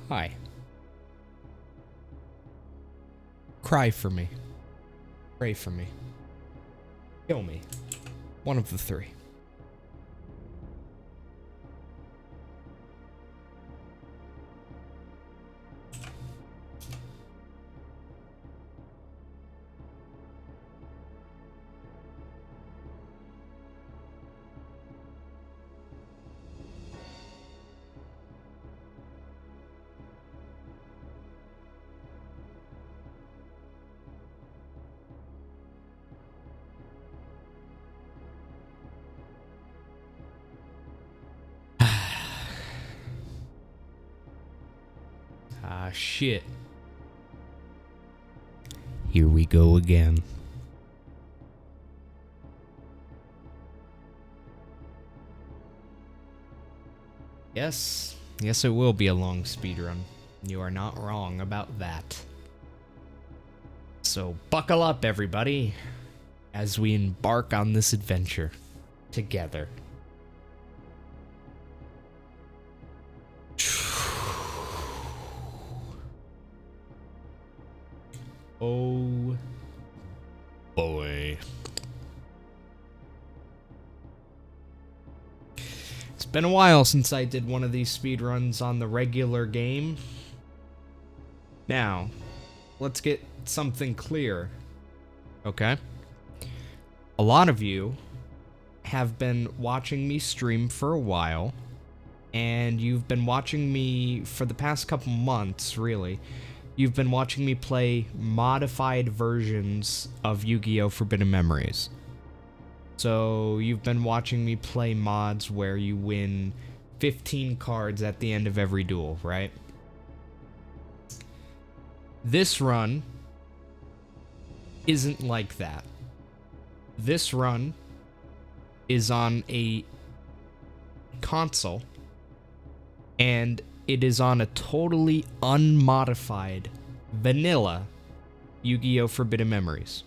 Hi. Cry for me. Pray for me. Kill me. One of the three. Ah, shit. Here we go again. Yes, it will be a long speedrun. You are not wrong about that. So buckle up, everybody, as we embark on this adventure together. Oh boy. It's been a while since I did one of these speedruns on the regular game. Now, let's get something clear. Okay? A lot of you have been watching me stream for a while, and you've been watching me for the past couple months, really. You've been watching me play modified versions of Yu-Gi-Oh! Forbidden Memories. So, you've been watching me play mods where you win 15 cards at the end of every duel, right? This run isn't like that. This run is on a console, and it is on a totally unmodified vanilla Yu-Gi-Oh! Forbidden Memories,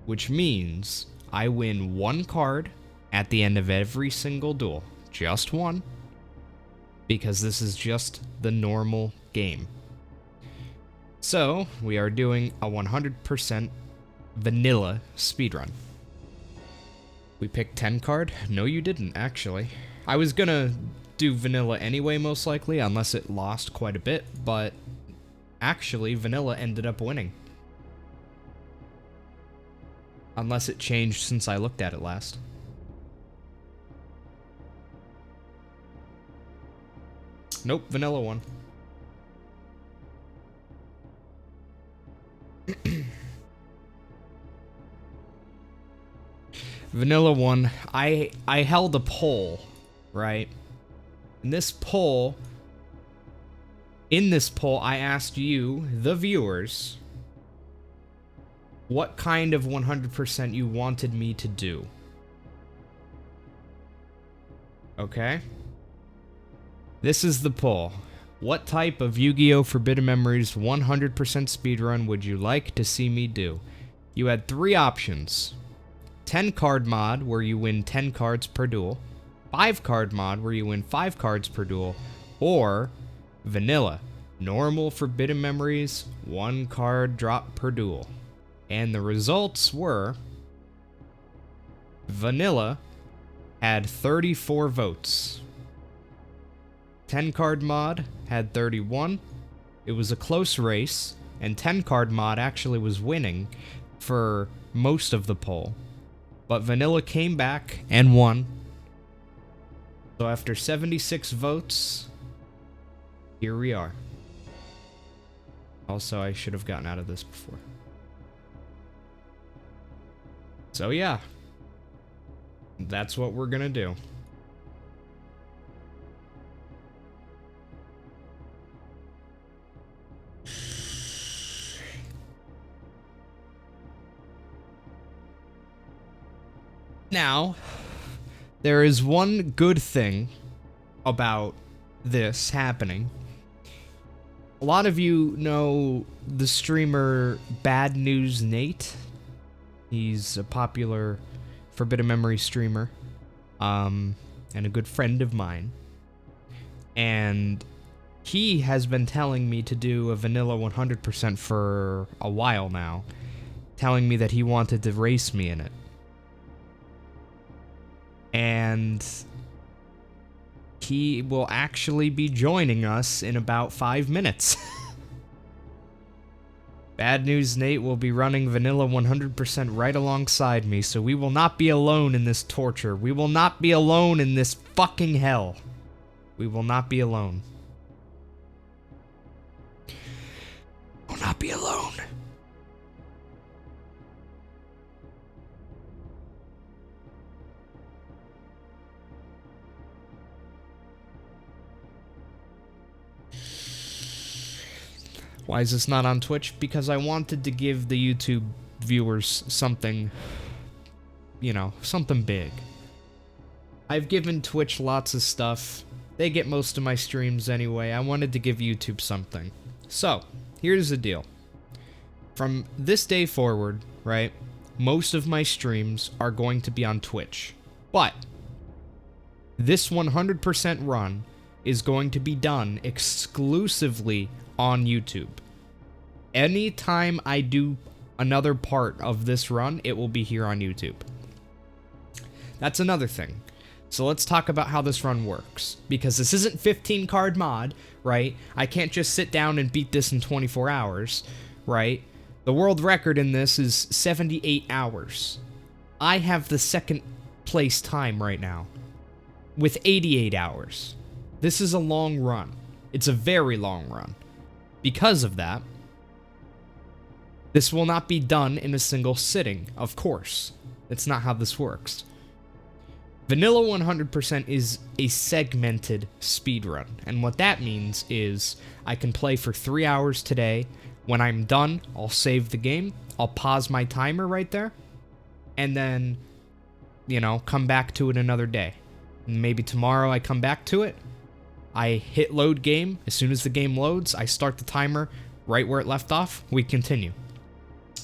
which means I win one card at the end of every single duel. Just one, because this is just the normal game. So, we are doing a 100% vanilla speedrun. We picked 10 card? No, you didn't, actually. I was gonna do vanilla anyway, most likely, unless it lost quite a bit, but actually, vanilla ended up winning. Unless it changed since I looked at it last. Nope, vanilla won. Vanilla won. I held a poll, right? In this poll, I asked you, the viewers, what kind of 100% you wanted me to do. Okay? This is the poll. What type of Yu-Gi-Oh! Forbidden Memories 100% speedrun would you like to see me do? You had 3 options. 10 card mod, where you win 10 cards per duel. 5 card mod, where you win 5 cards per duel. Or vanilla, normal Forbidden Memories, 1 card drop per duel. And the results were vanilla had 34 votes. 10 card mod had 31. It was a close race, and 10 card mod actually was winning for most of the poll. But vanilla came back and won. So after 76 votes, here we are. Also, I should have gotten out of this before. So yeah, that's what we're gonna do. Now, there is one good thing about this happening. A lot of you know the streamer Bad News Nate. He's a popular Forbidden Memory streamer, and a good friend of mine. And he has been telling me to do a vanilla 100% for a while now, telling me that he wanted to race me in it. And he will actually be joining us in about 5 minutes. Bad news, Nate will be running vanilla 100% right alongside me, so we will not be alone in this torture. We will not be alone in this fucking hell. We will not be alone. Will not be alone. Why is this not on Twitch? Because I wanted to give the YouTube viewers something, you know, something big. I've given Twitch lots of stuff. They get most of my streams anyway. I wanted to give YouTube something. So, here's the deal. From this day forward, right, most of my streams are going to be on Twitch. But this 100% run is going to be done exclusively on YouTube. Anytime I do another part of this run, it will be here on YouTube. That's another thing. So let's talk about how this run works. Because this isn't 15 card mod, right? I can't just sit down and beat this in 24 hours, right? The world record in this is 78 hours. I have the second place time right now with 88 hours. This is a long run. It's a very long run. Because of that, this will not be done in a single sitting, of course. That's not how this works. Vanilla 100% is a segmented speedrun, and what that means is I can play for 3 hours today. When I'm done, I'll save the game, I'll pause my timer right there, and then, you know, come back to it another day. Maybe tomorrow I come back to it, I hit load game. As soon as the game loads, I start the timer right where it left off. We continue.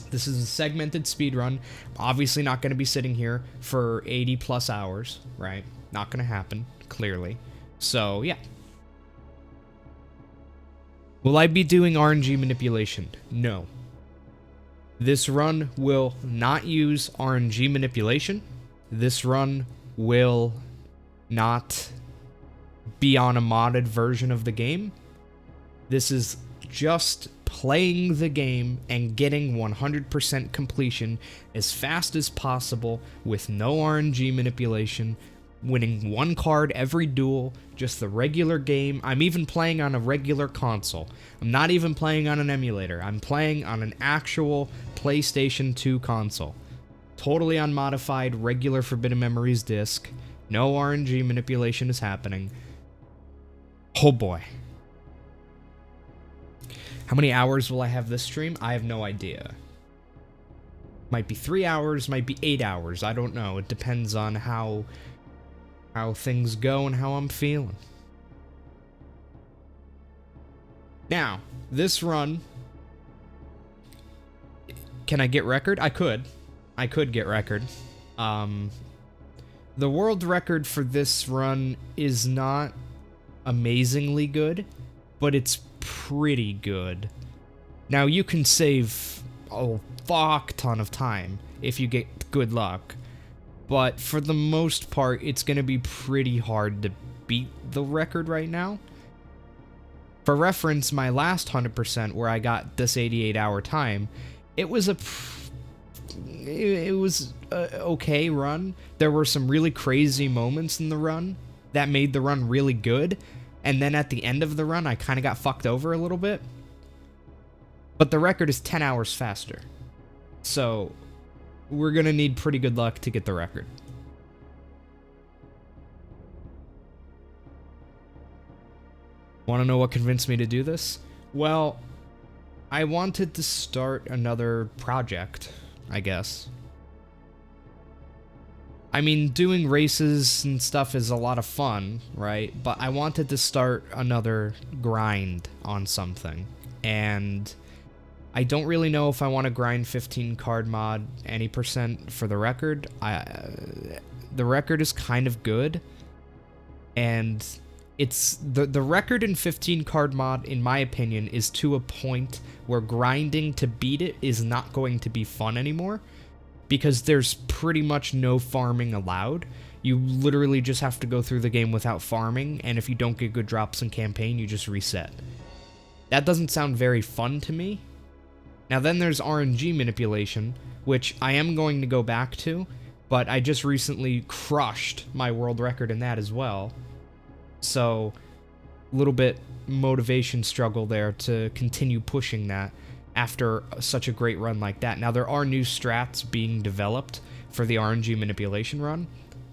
This is a segmented speedrun. Obviously not going to be sitting here for 80 plus hours, right? Not going to happen, clearly. So, yeah. Will I be doing RNG manipulation? No. This run will not use RNG manipulation. This run will not be on a modded version of the game. This is just playing the game and getting 100% completion as fast as possible with no RNG manipulation, winning one card every duel, just the regular game. I'm even playing on a regular console. I'm not even playing on an emulator. I'm playing on an actual PlayStation 2 console. Totally unmodified, regular Forbidden Memories disc. No RNG manipulation is happening. Oh boy. How many hours will I have this stream? I have no idea. Might be 3 hours, might be 8 hours. I don't know. It depends on how things go and how I'm feeling. Now, this run, can I get record? I could. I could get record. The world record for this run is not amazingly good, but it's pretty good. Now, you can save a fuck ton of time if you get good luck, but for the most part, it's going to be pretty hard to beat the record right now. For reference, my last 100% where I got this 88-hour time, it was a okay run. There were some really crazy moments in the run that made the run really good, and then at the end of the run, I kind of got fucked over a little bit. But the record is 10 hours faster. So, we're gonna need pretty good luck to get the record. Want to know what convinced me to do this? Well, I wanted to start another project, I guess. I mean, doing races and stuff is a lot of fun, right? But I wanted to start another grind on something. And I don't really know if I want to grind 15 card mod any percent for the record. The record is kind of good. And it's the record in 15 card mod, in my opinion, is to a point where grinding to beat it is not going to be fun anymore, because there's pretty much no farming allowed. You literally just have to go through the game without farming, and if you don't get good drops in campaign, you just reset. That doesn't sound very fun to me. Now then there's RNG manipulation, which I am going to go back to, but I just recently crushed my world record in that as well. So, a little bit motivation struggle there to continue pushing that after such a great run like that. Now there are new strats being developed for the RNG manipulation run,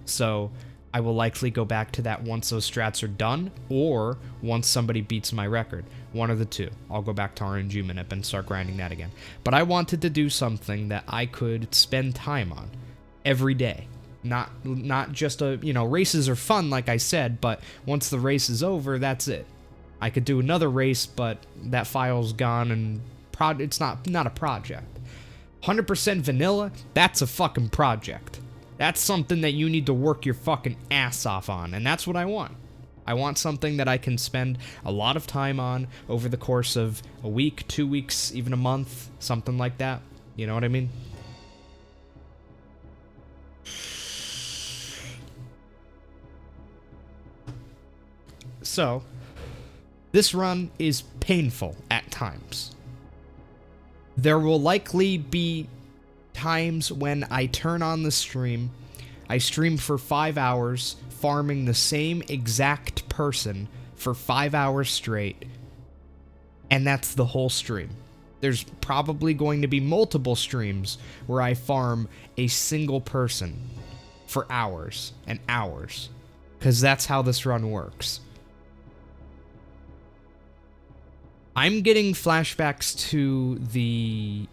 so I will likely go back to that once those strats are done, or once somebody beats my record. One of the two. I'll go back to RNG manip and start grinding that again. But I wanted to do something that I could spend time on every day. Not just races are fun, like I said, but once the race is over, that's it. I could do another race, but that file's gone, and it's not a project. 100% vanilla, that's a fucking project. That's something that you need to work your fucking ass off on, and that's what I want. I want something that I can spend a lot of time on over the course of a week, 2 weeks, even a month, something like that. You know what I mean? So, this run is painful at times. There will likely be times when I turn on the stream, I stream for 5 hours, farming the same exact person for 5 hours straight, and that's the whole stream. There's probably going to be multiple streams where I farm a single person for hours and hours, because that's how this run works. I'm getting flashbacks to the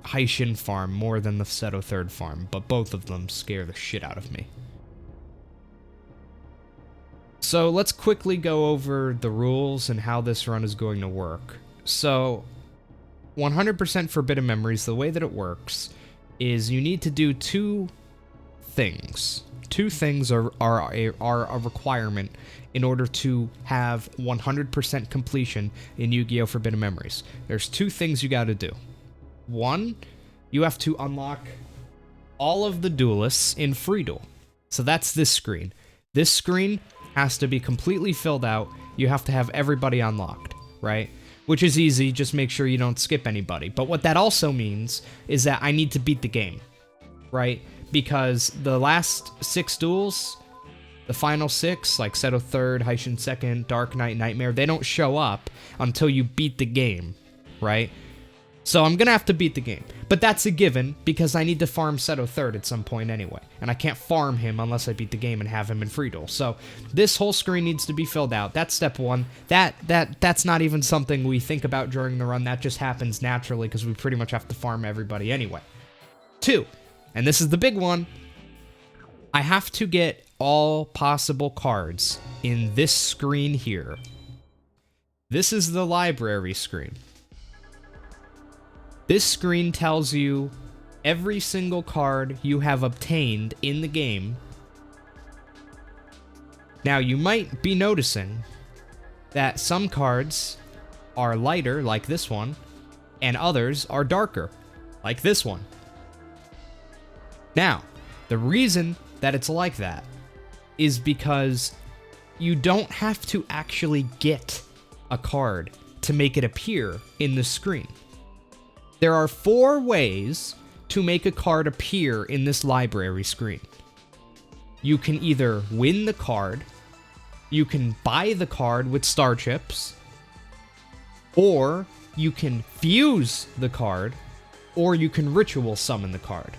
Haitian farm more than the Seto third farm, but both of them scare the shit out of me. So let's quickly go over the rules and how this run is going to work. So 100% Forbidden Memories, the way that it works is you need to do two things. Two things are a requirement in order to have 100% completion in Yu-Gi-Oh! Forbidden Memories. There's two things you gotta do. One, you have to unlock all of the duelists in Free Duel. So that's this screen. This screen has to be completely filled out. You have to have everybody unlocked, right? Which is easy, just make sure you don't skip anybody. But what that also means is that I need to beat the game, right? Because the last 6 duels, the final 6, like Seto third, Haitian second, Dark Knight, Nightmare, they don't show up until you beat the game, right? So I'm gonna have to beat the game. But that's a given, because I need to farm Seto third at some point anyway. And I can't farm him unless I beat the game and have him in Free Duel. So this whole screen needs to be filled out. That's step 1. That's not even something we think about during the run. That just happens naturally, because we pretty much have to farm everybody anyway. 2. And this is the big one, I have to get all possible cards in this screen here. This is the library screen. This screen tells you every single card you have obtained in the game. Now, you might be noticing that some cards are lighter, like this one, and others are darker, like this one. Now, the reason that it's like that is because you don't have to actually get a card to make it appear in the screen. There are 4 ways to make a card appear in this library screen. You can either win the card, you can buy the card with star chips, or you can fuse the card, or you can ritual summon the card.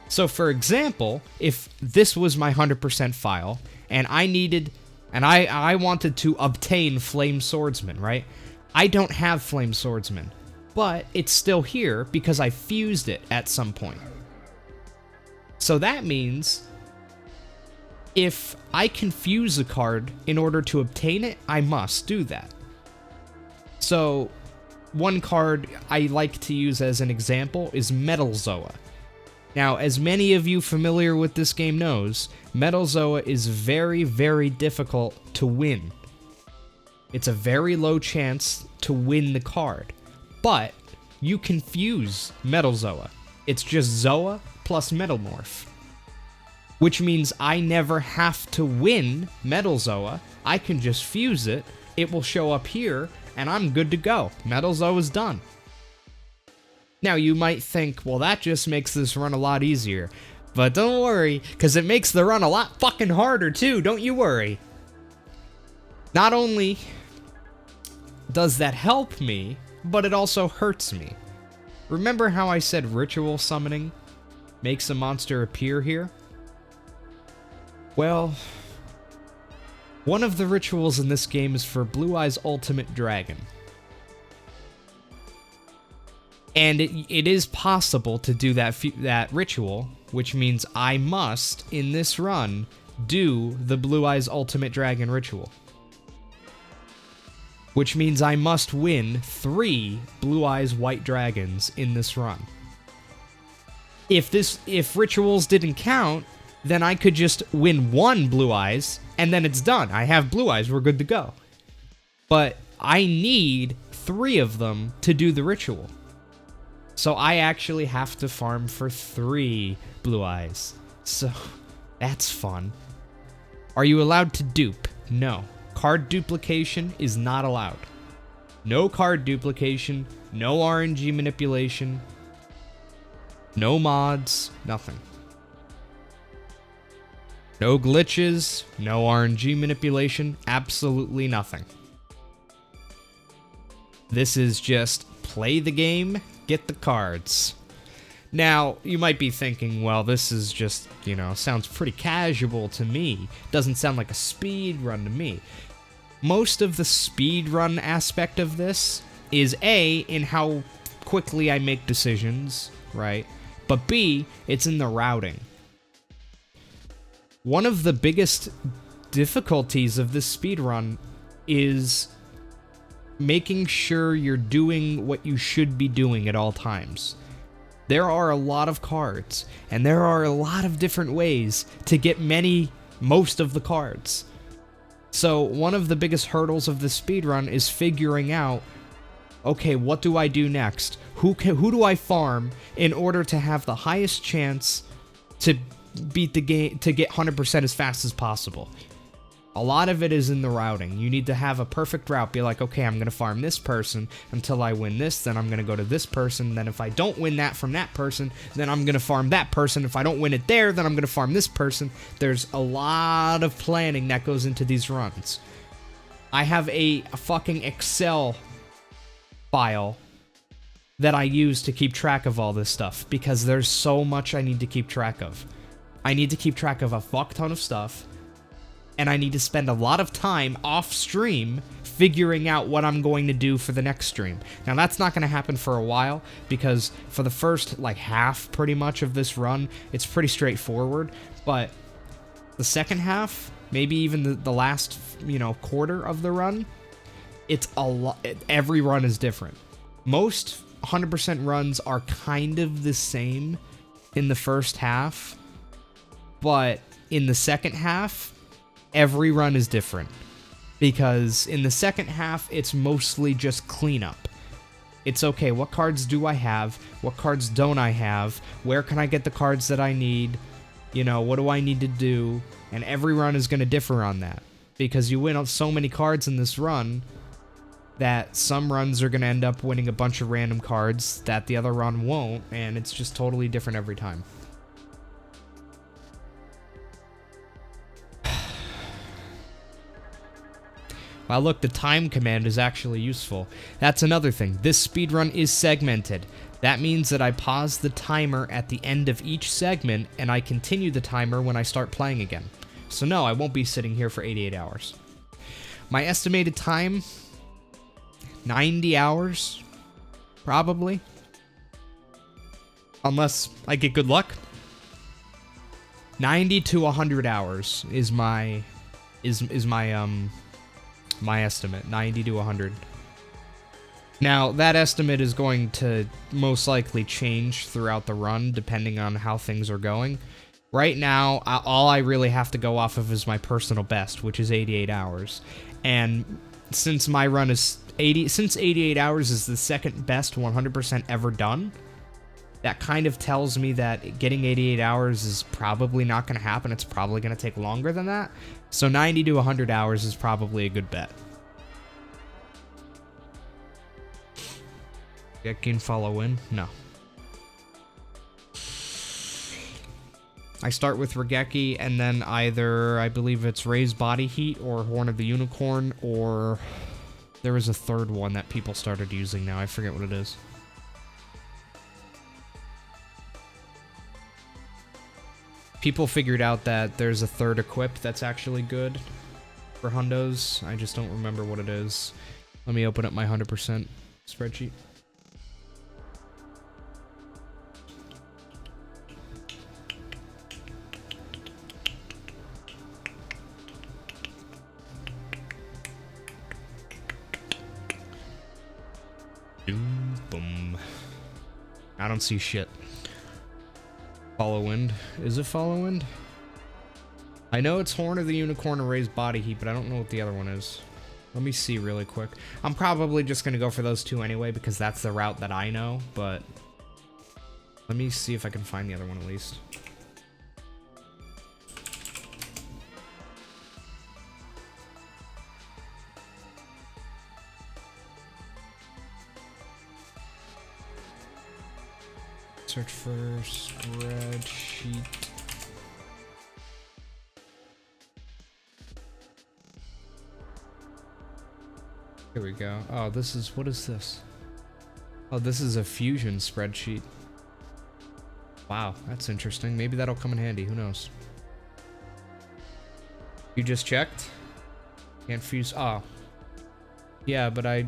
So for example, if this was my 100% file, and I wanted to obtain Flame Swordsman, right? I don't have Flame Swordsman, but it's still here because I fused it at some point. So that means if I can fuse a card in order to obtain it, I must do that. So one card I like to use as an example is Metal Zoa. Now, as many of you familiar with this game knows, Metal Zoa is very, very difficult to win It's a very low chance to win the card. But you can fuse Metal Zoa. It's just Zoa plus Metalmorph. Which means I never have to win Metal Zoa. I can just fuse it. It will show up here, and I'm good to go. Metal Zoa's done. Now, you might think, well, that just makes this run a lot easier. But don't worry, because it makes the run a lot fucking harder, too. Don't you worry. Not only does that help me, but it also hurts me. Remember how I said ritual summoning makes a monster appear here? Well, one of the rituals in this game is for Blue Eye's Ultimate Dragon. And it is possible to do that ritual, which means I must, in this run, do the Blue Eye's Ultimate Dragon ritual. Which means I must win 3 Blue Eyes White Dragons in this run. If rituals didn't count, then I could just win 1 Blue Eyes, and then it's done. I have Blue Eyes, we're good to go. But I need 3 of them to do the ritual. So I actually have to farm for 3 Blue Eyes. So, that's fun. Are you allowed to dupe? No. Card duplication is not allowed. No card duplication, no RNG manipulation, no mods, nothing. No glitches, no RNG manipulation, absolutely nothing. This is just play the game, get the cards. Now, you might be thinking, well, this is just, sounds pretty casual to me. Doesn't sound like a speed run to me. Most of the speedrun aspect of this is A, in how quickly I make decisions, right? But B, it's in the routing. One of the biggest difficulties of this speedrun is making sure you're doing what you should be doing at all times. There are a lot of cards, and there are a lot of different ways to get most of the cards. So one of the biggest hurdles of the speedrun is figuring out, okay, what do I do next? Who do I farm in order to have the highest chance to beat the game, to get 100% as fast as possible? A lot of it is in the routing. You need to have a perfect route. Be like, okay, I'm going to farm this person until I win this, then I'm going to go to this person, then if I don't win that from that person, then I'm going to farm that person. If I don't win it there, then I'm going to farm this person. There's a lot of planning that goes into these runs. I have a fucking Excel file that I use to keep track of all this stuff, because there's so much I need to keep track of. I need to keep track of a fuck ton of stuff, and I need to spend a lot of time off stream figuring out what I'm going to do for the next stream. Now, that's not going to happen for a while, because for the first, half, pretty much, of this run, it's pretty straightforward, but the second half, maybe even the last, quarter of the run, it's a lot. Every run is different. Most 100% runs are kind of the same in the first half, but in the second half, every run is different, because in the second half, it's mostly just cleanup. It's okay, what cards do I have? What cards don't I have? Where can I get the cards that I need? What do I need to do? And every run is going to differ on that, because you win so many cards in this run that some runs are going to end up winning a bunch of random cards that the other run won't, and it's just totally different every time. Wow, look, the time command is actually useful. That's another thing. This speedrun is segmented. That means that I pause the timer at the end of each segment, and I continue the timer when I start playing again. So no, I won't be sitting here for 88 hours. My estimated time, 90 hours, probably. Unless I get good luck. 90 to 100 hours is my estimate, 90 to 100. Now, that estimate is going to most likely change throughout the run, depending on how things are going. Right now, all I really have to go off of is my personal best, which is 88 hours. And since my run is 88 hours is the second best 100% ever done, that kind of tells me that getting 88 hours is probably not going to happen. It's probably going to take longer than that. So 90 to 100 hours is probably a good bet. Get can follow in? No. I start with Regeki, and then either, I believe it's Raised Body Heat, or Horn of the Unicorn, or there was a third one that people started using now. I forget what it is. People figured out that there's a third equipped that's actually good for hundos. I just don't remember what it is. Let me open up my 100% spreadsheet. Boom. I don't see shit. Follow Wind. Is it Follow Wind? I know it's Horn of the Unicorn and Raised Body Heat, but I don't know what the other one is. Let me see really quick. I'm probably just gonna go for those two anyway, because that's the route that I know, but let me see if I can find the other one at least. Search for spreadsheet. Here we go. Oh, this is, what is this? Oh, this is a fusion spreadsheet. Wow, that's interesting. Maybe that'll come in handy, who knows? You just checked? Can't fuse, oh. Yeah, but I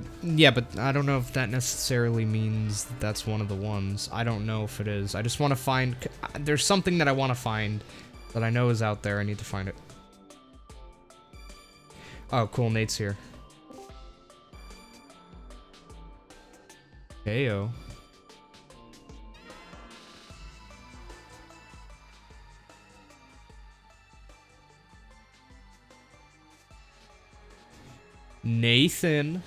don't know if that necessarily means that that's one of the ones. I don't know if it is. I just want to find, there's something that I want to find that I know is out there. I need to find it. Oh, cool, Nate's here. Heyo. Nathan.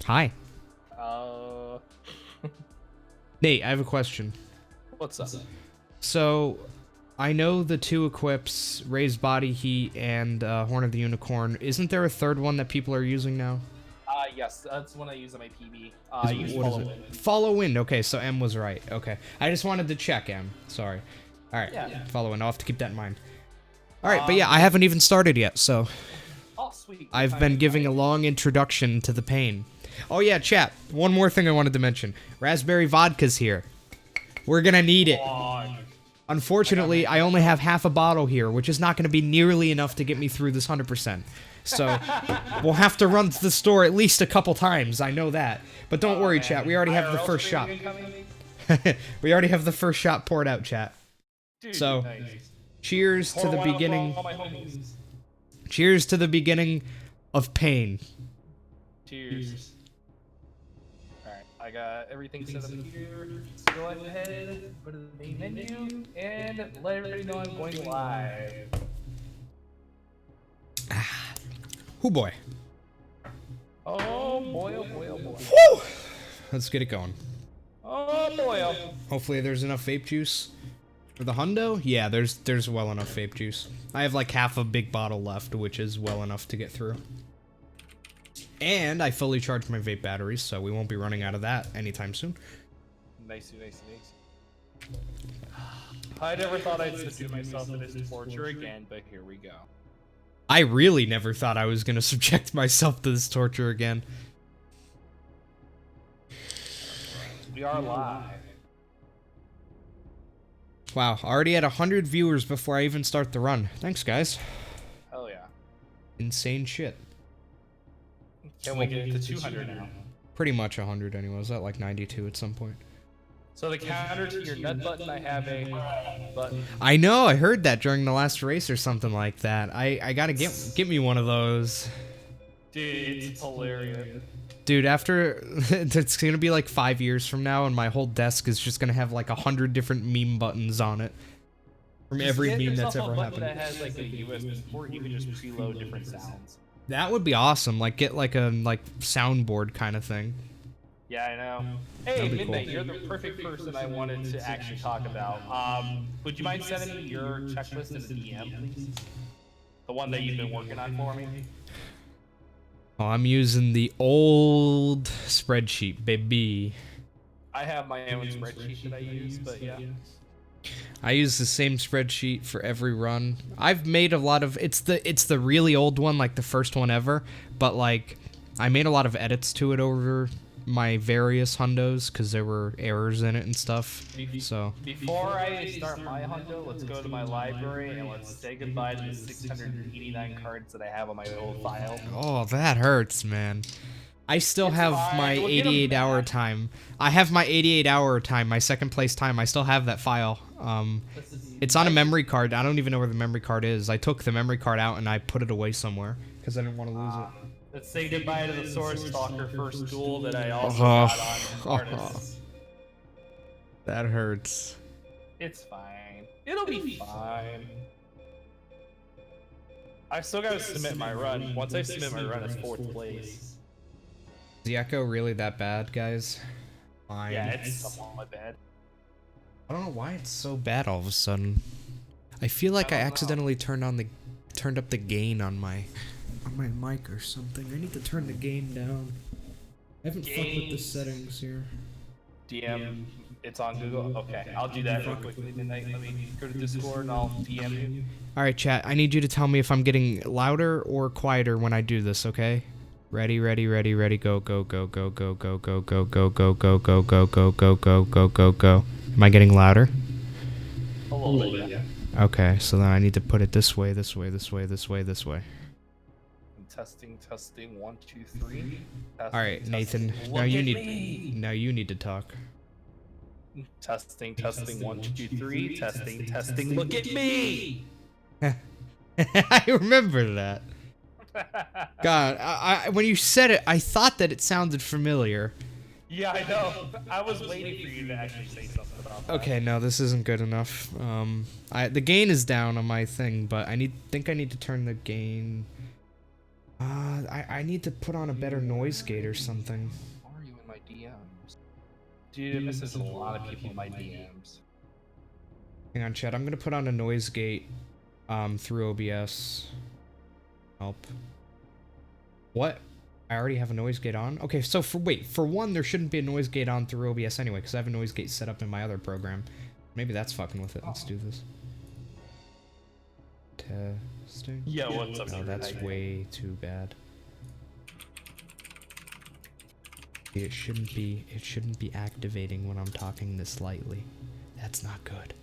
Hi. Nate, I have a question. What's up? So, I know the two equips, Raised Body Heat and Horn of the Unicorn. Isn't there a third one that people are using now? Yes, that's one I use on my PB. I use Follow Wind. Follow Wind, okay, so M was right. Okay. I just wanted to check M. Sorry. Alright, yeah. Follow Wind. I'll have to keep that in mind. Alright, but yeah, I haven't even started yet, so... Oh, sweet. I've been giving a long introduction to the pain. Oh yeah, chat. One more thing I wanted to mention. Raspberry vodka's here. We're gonna need it. Unfortunately, I only have half a bottle here, which is not going to be nearly enough to get me through this 100%. So, we'll have to run to the store at least a couple times, I know that. But don't worry, chat, we already have the first shot. We already have the first shot poured out, chat. Dude, so, nice. Cheers to the beginning. Cheers to the beginning of pain. Cheers. Alright, I got everything set up here. Let's go ahead, go to the main menu, and let everybody know I'm going live. Oh boy. Oh boy, oh boy, oh boy. Woo! Let's get it going. Oh boy, oh. Hopefully there's enough vape juice. For the hundo? Yeah, there's well enough vape juice. I have like half a big bottle left, which is well enough to get through. And I fully charged my vape batteries, so we won't be running out of that anytime soon. Nice, nice, nice. I never thought I'd subject myself to this torture again, but here we go. I really never thought I was going to subject myself to this torture again. We are live. Wow, already at 100 viewers before I even start the run. Thanks, guys. Hell yeah. Insane shit. Can we get to 200 now? Pretty much 100 anyway. I was at like 92 at some point. So the counter to your nut button, I have a button. I know, I heard that during the last race or something like that. I gotta get me one of those. Dude, it's hilarious. Dude, after it's gonna be like 5 years from now, and my whole desk is just gonna have like 100 different meme buttons on it. from Just every get meme yourself that's ever a button happened. that has like a USB port. You can just preload different sounds. That would be awesome. Like get like a soundboard kind of thing. Yeah, I know. Hey, That'd be Midnight, cool. you're the perfect person I wanted to actually talk about. Would you mind sending me your checklist in the DM, please? The one that you've been working on for me? Oh, I'm using the old spreadsheet, baby. I have my own spreadsheet that I use, but yeah. I use the same spreadsheet for every run. I've made a lot of it's the really old one, like the first one ever, but like I made a lot of edits to it over my various hundos because there were errors in it and stuff. So before I start my hundo, let's go to my library and let's say goodbye to the 689 cards that I have on my old file. oh, that hurts, man. I still It's have fine. my We'll get 'em 88-hour back. time. I have my 88-hour time, my second place time. I still have that file. It's on a memory card. I don't even know where the memory card is. I took the memory card out and I put it away somewhere because I didn't want to lose it. Let's say goodbye to the Source Stalker first duel that I also Oh. got on Artists. That hurts. It's fine. It'll be fine. I still gotta submit my run. Once I submit my run, it's 4th place. Is the echo really that bad, guys? Fine. Yeah, it's somewhat bad. I don't know why it's so bad all of a sudden. I feel like I accidentally turned up the gain on my mic or something. I need to turn the gain down. I haven't fucked with the settings here. DM, it's on Google. Okay, I'll do that real quickly tonight. Let me go to Discord and I'll DM you. Alright, chat. I need you to tell me if I'm getting louder or quieter when I do this, okay? Ready, ready, ready, ready, go, go, go, go, go, go, go, go, go, go, go, go, go, go, go, go, go, go, go. Am I getting louder? A little bit, yeah. Okay, so then I need to put it this way, this way, this way, this way, this way. Testing, testing, 1, 2, 3. All right, Nathan. Now you need to talk. Testing, testing, 1, 2, 3. Testing, testing. Look at me. I remember that. God, I when you said it, I thought that it sounded familiar. Yeah, I know. I was waiting for you to actually say something about that. Okay, no, this isn't good enough. The gain is down on my thing, but I think I need to turn the gain. I need to put on a better noise gate or something. Why are you in my DMs? Dude, this is a lot of people in my DMs. Hang on, chat. I'm gonna put on a noise gate, through OBS. Help. What? I already have a noise gate on? Okay, so for one, there shouldn't be a noise gate on through OBS anyway, because I have a noise gate set up in my other program. Maybe that's fucking with it. Let's do this. Testing. Yeah, what's up? Oh, that's way too bad. It shouldn't be activating when I'm talking this lightly. That's not good.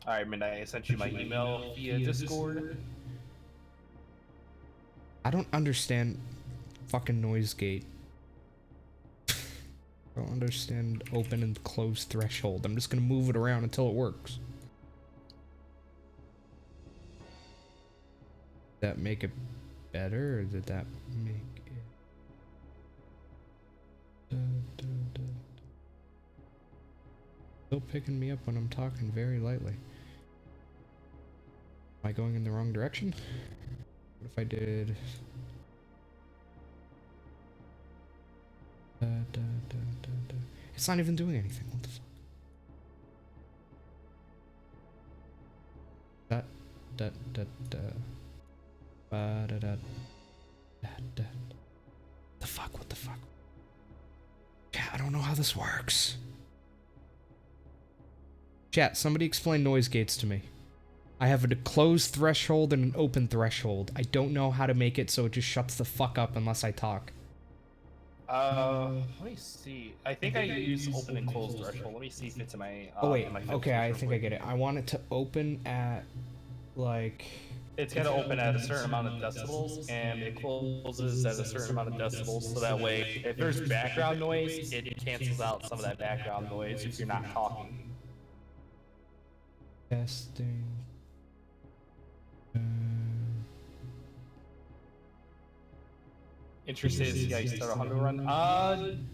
Alright, Midnight, I sent you my email via Discord. I don't understand fucking noise gate. I don't understand open and close threshold. I'm just gonna move it around until it works. Did that make it better, or did that make it... Still picking me up when I'm talking very lightly. Am I going in the wrong direction? What if I did... It's not even doing anything. What the fuck? The fuck? What the fuck? Yeah, I don't know how this works. Chat, somebody explain noise gates to me. I have a closed threshold and an open threshold. I don't know how to make it so it just shuts the fuck up unless I talk. Let me see. I think I use open and closed threshold. Let me see if it's in my. Oh wait, in my okay, I think I get it. I want it to open at, like... It's gonna open at a certain amount of decibels, and it closes at a certain amount of decibels, so that way, if there's background noise, it cancels out some of that background noise if you're not talking. Testing. Interested to see how you start a Hundo run?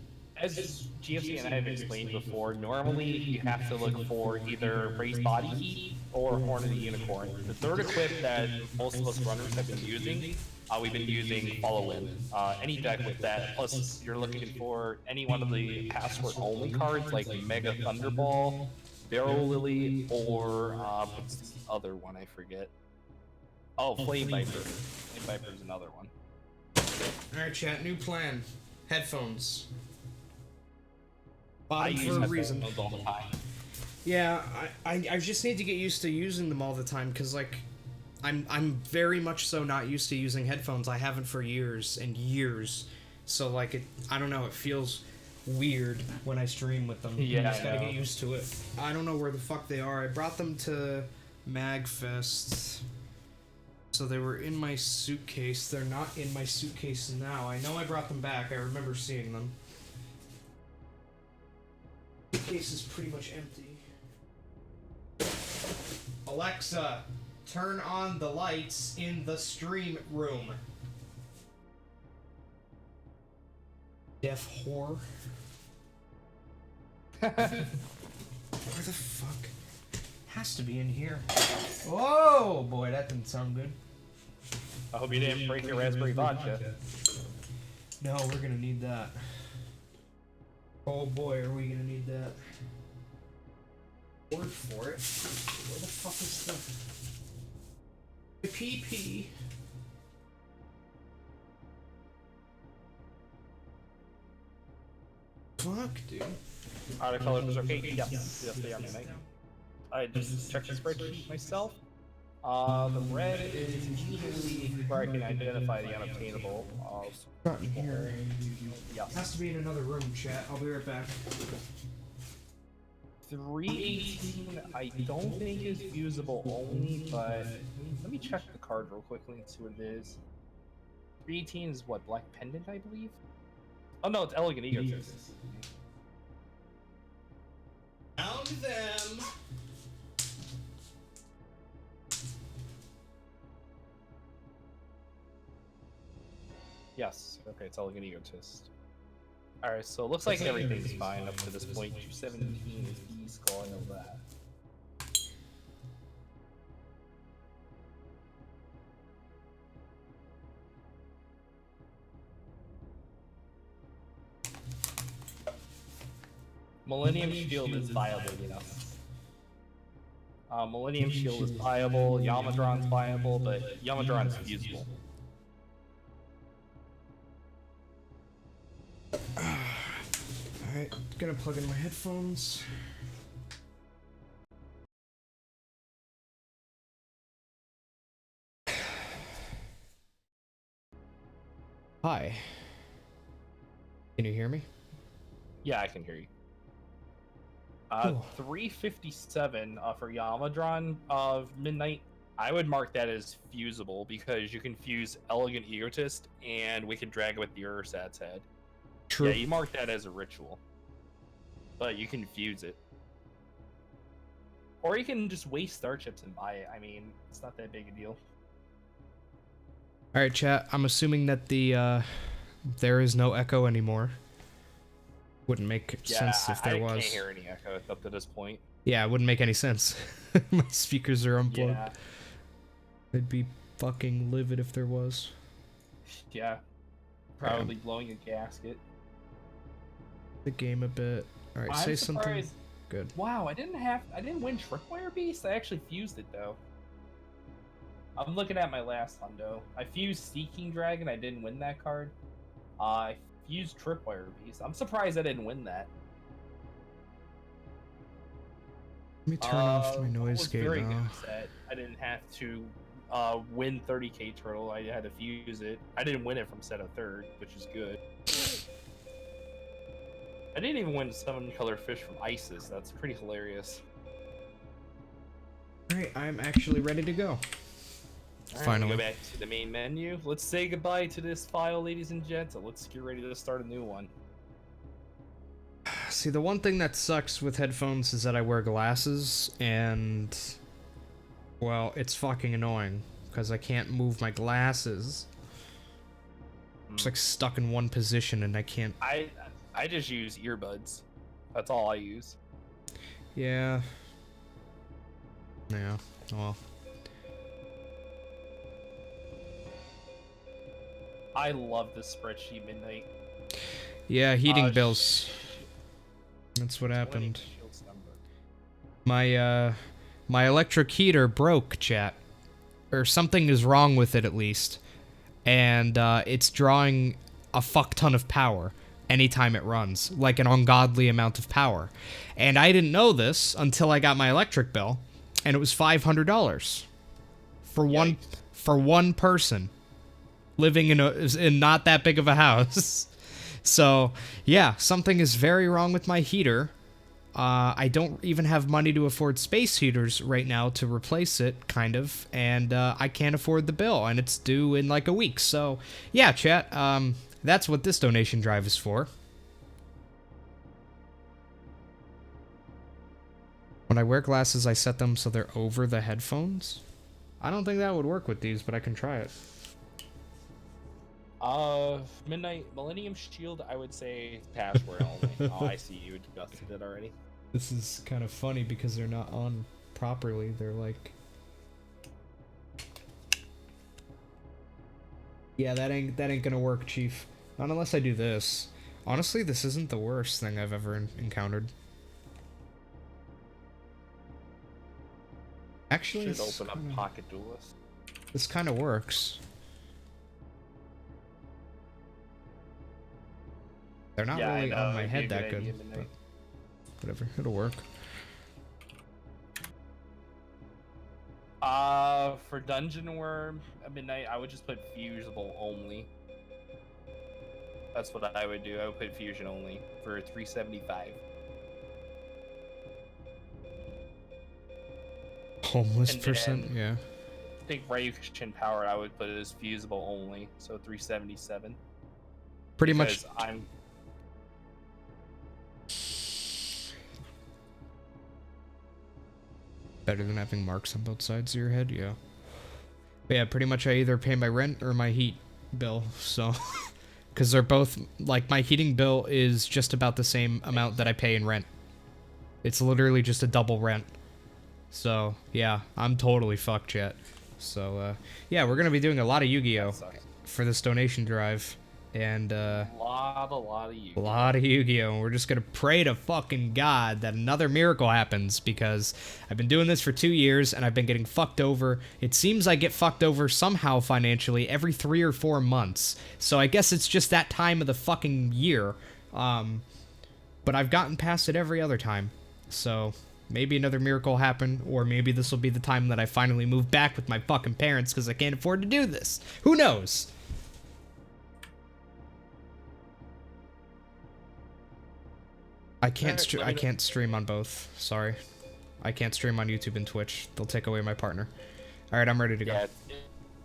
as GFC and I have explained before, normally you have to look for either raised body heat or Horn of the Unicorn. The third equip that most of us runners have been using, we've been using Follow In. Any deck with that, plus you're looking for any one of the password only cards like Mega Thunderball, Barrel Lily, or what's the other one? I forget. Oh, Flame Viper. Flame Viper is another one. Alright, chat, new plan. Headphones. I Bottom use for a reason. headphones all the time. Yeah, I just need to get used to using them all the time, because, like, I'm very much so not used to using headphones. I haven't for years and years. So, like, I don't know, it feels weird when I stream with them. Yeah, I just gotta get used to it. I don't know where the fuck they are. I brought them to MagFest. So they were in my suitcase. They're not in my suitcase now. I know I brought them back. I remember seeing them. The suitcase is pretty much empty. Alexa, turn on the lights in the stream room. Deaf whore. Where the fuck? Has to be in here. Whoa, boy, that didn't sound good. I hope you didn't break your raspberry vodka. No, we're gonna need that. Oh boy, are we gonna need that. Word for it. Where the fuck is the PP? Fuck, dude. Are the colors okay? Yes. Yes, they are, mate. I just checked the spreadsheet myself. The red is usually where I can identify the unobtainable. Not in here. Yes. Has to be in another room, chat. I'll be right back. 318, I don't think is usable only, but let me check the card real quickly and see what it is. 318 is what, Black Pendant, I believe? Oh no, it's Elegant Egotist. Found them! Yes, okay, it's Elegant Egotist. Alright, so it looks like everything's fine up to this point. 217 is E-Skull, I know that. Millennium Shield is viable, you know. Millennium Shield is viable, Yamadron's viable, but Yamadron is usable. Alright, gonna plug in my headphones. Hi. Can you hear me? Yeah, I can hear you. Cool. 357 for Yamadron of Midnight. I would mark that as fusible because you can fuse Elegant Egotist and Wicked Dragon with the Ursat's head. True. Yeah, you mark that as a ritual. But you can fuse it. Or you can just waste star chips and buy it. I mean, it's not that big a deal. Alright, chat. I'm assuming that the, there is no echo anymore. Wouldn't make sense if there was. I can't hear any echo up to this point. Yeah, it wouldn't make any sense. My speakers are unplugged. Yeah. I'd be fucking livid if there was. Yeah. Probably blowing a gasket. The game a bit. Alright, say something. Good. Wow, I didn't win Tripwire Beast. I actually fused it though. I'm looking at my last hundo. I fused Seeking Dragon. I didn't win that card. I fused Tripwire Beast. I'm surprised I didn't win that. Let me turn off my noise gate very now. good set. I didn't have to win 30k turtle. I had to fuse it. I didn't win it from set of third, which is good. I didn't even win 7-color fish from ISIS. That's pretty hilarious. Alright, I'm actually ready to go. Finally. Go back to the main menu. Let's say goodbye to this file, ladies and gents. Let's get ready to start a new one. See, the one thing that sucks with headphones is that I wear glasses, and, well, it's fucking annoying, because I can't move my glasses. I'm just, like, stuck in one position, and I can't... I just use earbuds. That's all I use. Yeah. Yeah. Well. I love this spreadsheet, Midnight. Yeah, heating bills. That's what happened. My electric heater broke, chat. Or something is wrong with it, at least. And, it's drawing a fuck ton of power anytime it runs. Like an ungodly amount of power. And I didn't know this until I got my electric bill. And it was $500. For one person. Living in not that big of a house. So, yeah, something is very wrong with my heater. I don't even have money to afford space heaters right now to replace it, kind of, and I can't afford the bill, and it's due in like a week. So, yeah, chat, that's what this donation drive is for. When I wear glasses, I set them so they're over the headphones. I don't think that would work with these, but I can try it. Midnight Millennium Shield, I would say password only. Oh, I see you adjusted it already. This is kind of funny because they're not on properly. They're like... Yeah, that ain't gonna work, Chief. Not unless I do this. Honestly, this isn't the worst thing I've ever encountered. Actually, should open up Pocket Duelist. This kind of works. They're not really on my head that good, but whatever, it'll work. For Dungeon Worm at Midnight, I would just put fusible only. That's what I would do. I would put fusion only for 375. Homeless percent, yeah. I think Ration Power I would put as fusible only, so 377. Pretty much. I'm better than having marks on both sides of your head, yeah. But yeah, pretty much I either pay my rent or my heat bill, so... Because they're both... Like, my heating bill is just about the same amount that I pay in rent. It's literally just a double rent. So, yeah, I'm totally fucked, chat. So, yeah, we're gonna be doing a lot of Yu-Gi-Oh! For this donation drive. And, a lot of Yu-Gi-Oh! A lot of Yu-Gi-Oh! And we're just gonna pray to fucking God that another miracle happens, because I've been doing this for 2 years, and I've been getting fucked over. It seems I get fucked over somehow financially every 3 or 4 months. So I guess it's just that time of the fucking year. But I've gotten past it every other time. So... maybe another miracle will happen, or maybe this will be the time that I finally move back with my fucking parents because I can't afford to do this. Who knows? I can't stream on both. Sorry. I can't stream on YouTube and Twitch. They'll take away my partner. All right, I'm ready to go. Yeah,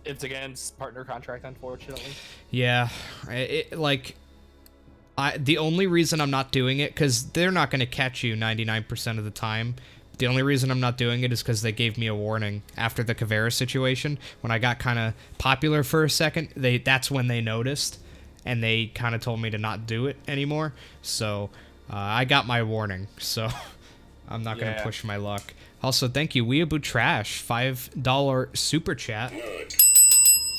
it's against partner contract, unfortunately. Yeah, the only reason I'm not doing it, because they're not going to catch you 99% of the time. The only reason I'm not doing it is because they gave me a warning after the Kavera situation. When I got kind of popular for a second, that's when they noticed, and they kind of told me to not do it anymore. So I got my warning, so I'm not going to push my luck. Also, thank you, Weeaboo Trash, $5 super chat.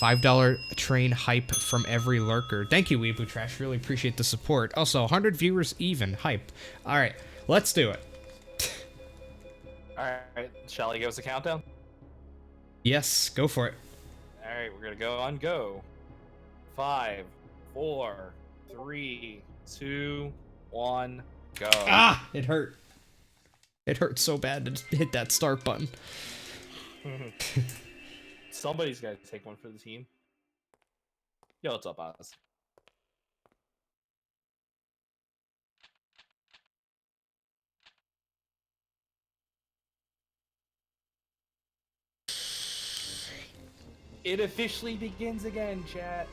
$5 train hype from every lurker. Thank you, Weeaboo Trash. Really appreciate the support. Also, 100 viewers even. Hype. All right, let's do it. All right, shall I give us a countdown? Yes, go for it. All right, we're gonna go on go. 5, 4, 3, 2, 1, go. Ah, it hurt. It hurt so bad to hit that start button. Somebody's got to take one for the team. Yo, what's up, Oz? It officially begins again, chat.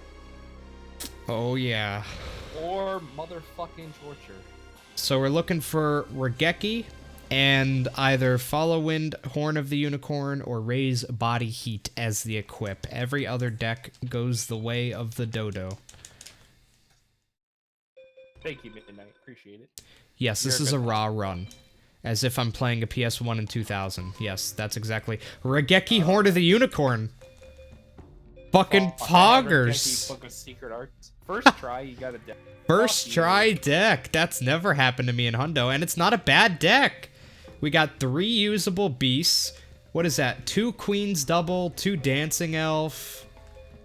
Oh, yeah. Or motherfucking torture. So we're looking for Regeki and either Follow Wind, Horn of the Unicorn, or Raise Body Heat as the equip. Every other deck goes the way of the dodo. Thank you, Midnight. Appreciate it. Yes, this You're is a good raw run. As if I'm playing a PS1 in 2000. Yes, that's exactly. Regeki Horn of the Unicorn. Fucking poggers. Book of Secret Arts. First try, you got a deck. First try deck. That's never happened to me in Hundo, and it's not a bad deck. We got 3 usable beasts. What is that? 2 Queen's Double, 2 Dancing Elf.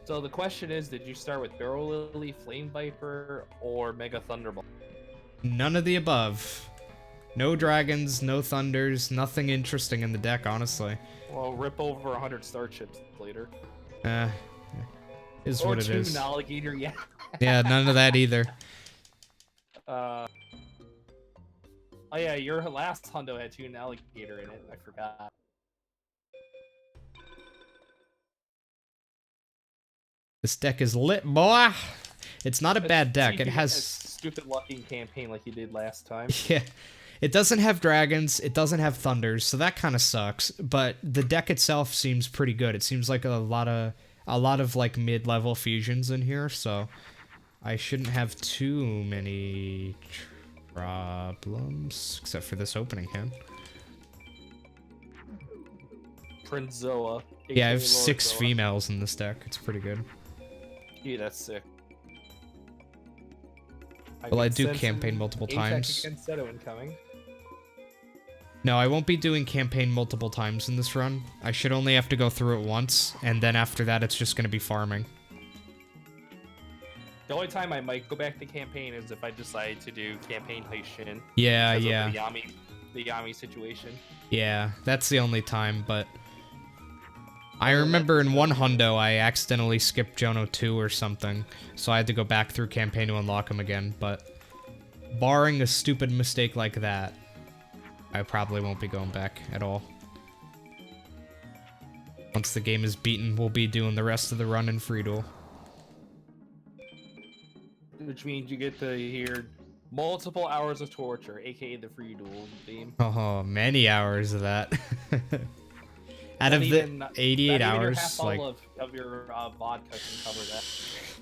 So the question is, did you start with Barrel Lily, Flame Viper, or Mega Thunderbolt? None of the above. No dragons, no thunders, nothing interesting in the deck, honestly. Well, rip over 100 star chips later. Is or what it is. 2 Alligator, yeah. Yeah, none of that either. Oh yeah, your last Hundo had 2 Alligator in it. I forgot. This deck is lit, boy. It's not a bad deck. It has stupid lucking campaign like you did last time. Yeah. It doesn't have dragons, it doesn't have thunders, so that kind of sucks, but the deck itself seems pretty good. It seems like a lot of like mid-level fusions in here, so I shouldn't have too many problems except for this opening hand. Prinzoa. Yeah, I have 6 females in this deck. It's pretty good. Yeah, that's sick. Well, I do campaign multiple times. Incoming. No, I won't be doing campaign multiple times in this run. I should only have to go through it once, and then after that it's just going to be farming. The only time I might go back to campaign is if I decide to do campaign Taishin. Yeah, yeah. The Yami situation. Yeah, that's the only time, but I remember in one Hundo I accidentally skipped Jono 2 or something, so I had to go back through campaign to unlock him again, but barring a stupid mistake like that, I probably won't be going back at all. Once the game is beaten, we'll be doing the rest of the run in free duel. Which means you get to hear multiple hours of torture, aka the free duel theme. Oh, many hours of that. Out of the 88 hours, like of your vodka can cover that.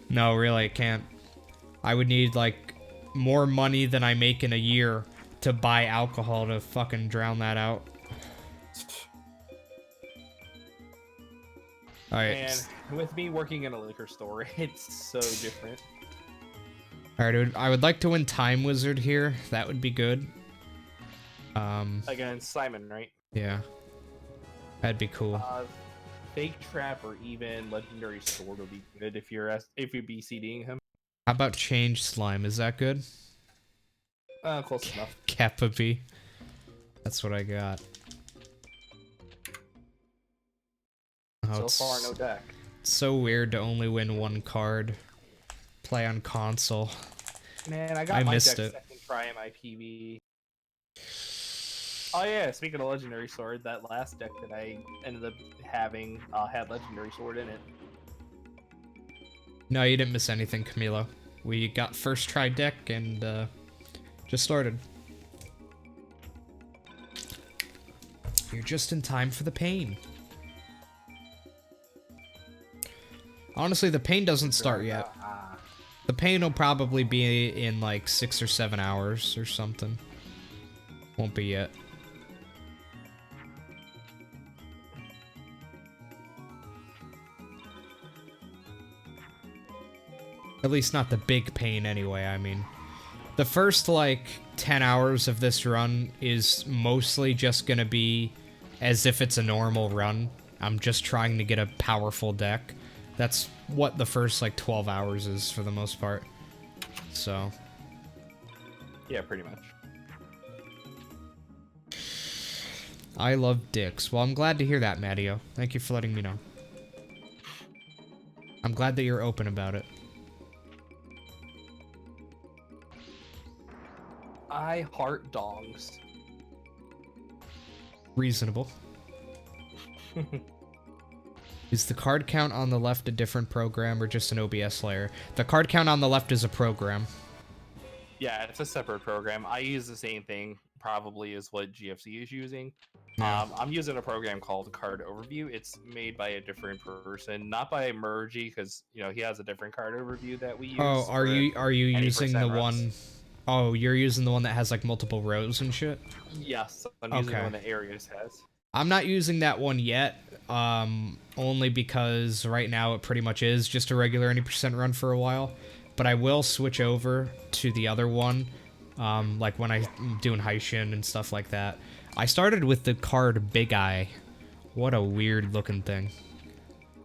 No, really, it can't. I would need like more money than I make in a year to buy alcohol to fucking drown that out. Alright. And with me working in a liquor store, it's so different. Alright, dude, I would like to win Time Wizard here. That would be good. Against Simon, right? Yeah. That'd be cool. Fake Trap or even Legendary Sword would be good if you're BCDing him. How about Change Slime? Is that good? Close enough. Kappa B. That's what I got. Oh, so far, no deck. It's so weird to only win 1 card. Play on console. Man, I missed it. Second try in my PB. Oh yeah, speaking of Legendary Sword, that last deck that I ended up having had Legendary Sword in it. No, you didn't miss anything, Camilo. We got first try deck and just started. You're just in time for the pain. Honestly, the pain doesn't start yet. The pain will probably be in like 6 or 7 hours or something. Won't be yet. At least not the big pain anyway, I mean. The first, like, 10 hours of this run is mostly just gonna be as if it's a normal run. I'm just trying to get a powerful deck. That's what the first, like, 12 hours is for the most part. So. Yeah, pretty much. I love dicks. Well, I'm glad to hear that, Mattio. Thank you for letting me know. I'm glad that you're open about it. I heart dongs. Reasonable. Is the card count on the left a different program or just an OBS layer? The card count on the left is a program. Yeah, it's a separate program. I use the same thing, probably as what GFC is using. Yeah. I'm using a program called Card Overview. It's made by a different person, not by Mergy, because you know he has a different card overview that we use. Oh, are you using the reps. one? Oh, you're using the one that has like multiple rows and shit? Yes, I'm using Okay. the one that Arius has. I'm not using that one yet, only because right now it pretty much is just a regular 80% run for a while. But I will switch over to the other one, like when I'm doing Heishin and stuff like that. I started with the card Big Eye. What a weird looking thing.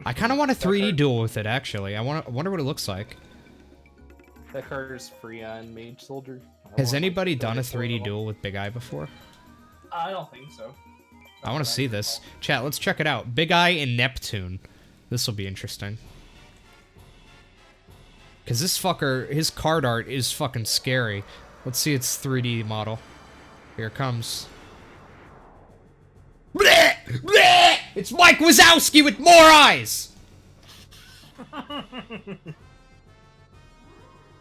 I kind of want a 3D duel with it, actually. I wonder what it looks like. That card is free on Mage Soldier. Has anybody done a 3D duel with Big Eye before? I don't think so. I want to see this. Chat, let's check it out. Big Eye and Neptune. This will be interesting. Because this fucker, his card art is fucking scary. Let's see its 3D model. Here it comes. Blech! Blech! It's Mike Wazowski with more eyes!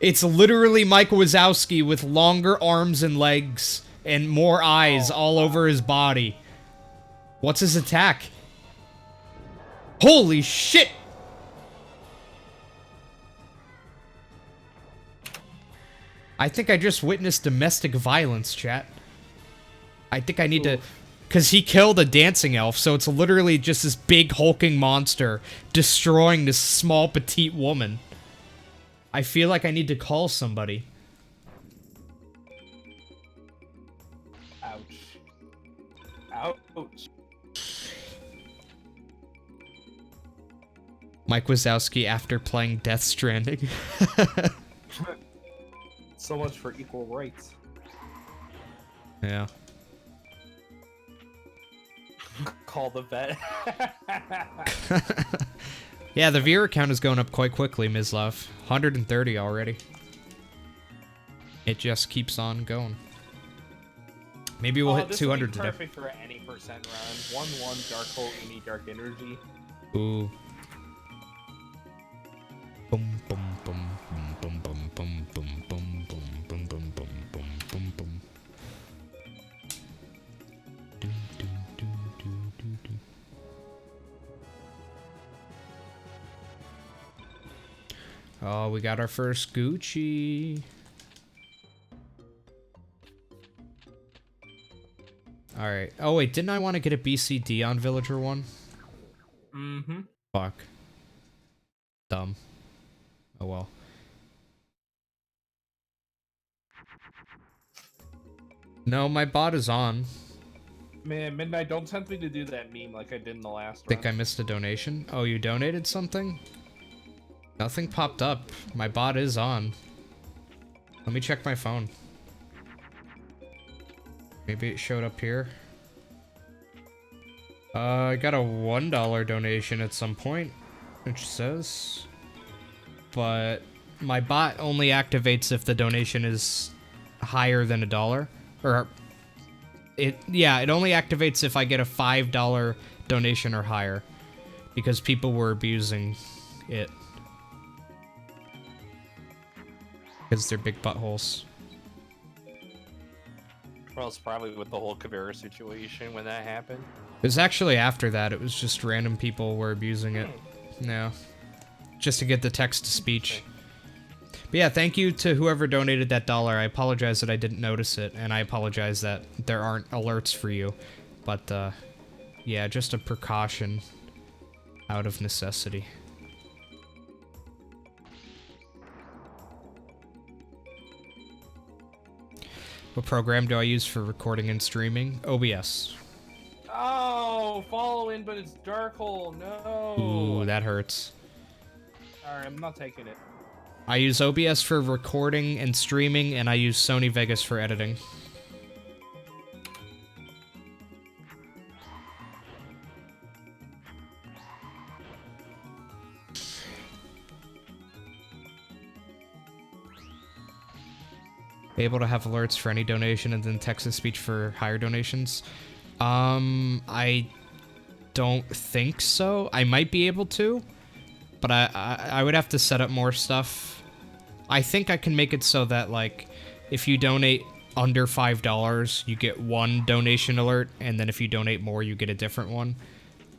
It's literally Mike Wazowski with longer arms and legs and more eyes all over his body. What's his attack? Holy shit! I think I just witnessed domestic violence, chat. I think I need to... Because he killed a dancing elf, so it's literally just this big hulking monster destroying this small petite woman. I feel like I need to call somebody. Ouch. Ouch. Mike Wazowski after playing Death Stranding. So much for equal rights. Yeah. Call the vet. Yeah, the viewer count is going up quite quickly, Mislav. 130 already. It just keeps on going. Maybe we'll hit 200 today. Perfect for any percent run. 1-1 Dark Hole, any Dark Energy. Ooh. Boom, boom, boom, boom, boom, boom, boom, boom, boom, boom, boom, boom, boom, boom, boom. Oh, we got our first Gucci. Alright. Oh, wait, didn't I want to get a BCD on Villager 1? Mm-hmm. Fuck. Dumb. Oh well. No, my bot is on. Man, Midnight, don't tempt me to do that meme like I did in the last Think run. I missed a donation? Oh, you donated something? Nothing popped up. My bot is on. Let me check my phone. Maybe it showed up here. I got a $1 donation at some point, which says. But my bot only activates if the donation is higher than $1. Or it only activates if I get a $5 donation or higher. Because people were abusing it. Because they're big buttholes. Well, it's probably with the whole Kavera situation when that happened. It was actually after that. It was just random people were abusing it. No. Just to get the text-to-speech. But yeah, thank you to whoever donated that $1. I apologize that I didn't notice it, and I apologize that there aren't alerts for you. But, yeah, just a precaution out of necessity. What program do I use for recording and streaming? OBS. Oh, following, but it's Dark Hole. No. Ooh, that hurts. Alright, I'm not taking it. I use OBS for recording and streaming, and I use Sony Vegas for editing. Able to have alerts for any donation and then text-to-speech for higher donations? I don't think so. I might be able to, but I would have to set up more stuff. I think I can make it so that, like, if you donate under $5, you get one donation alert, and then if you donate more, you get a different one.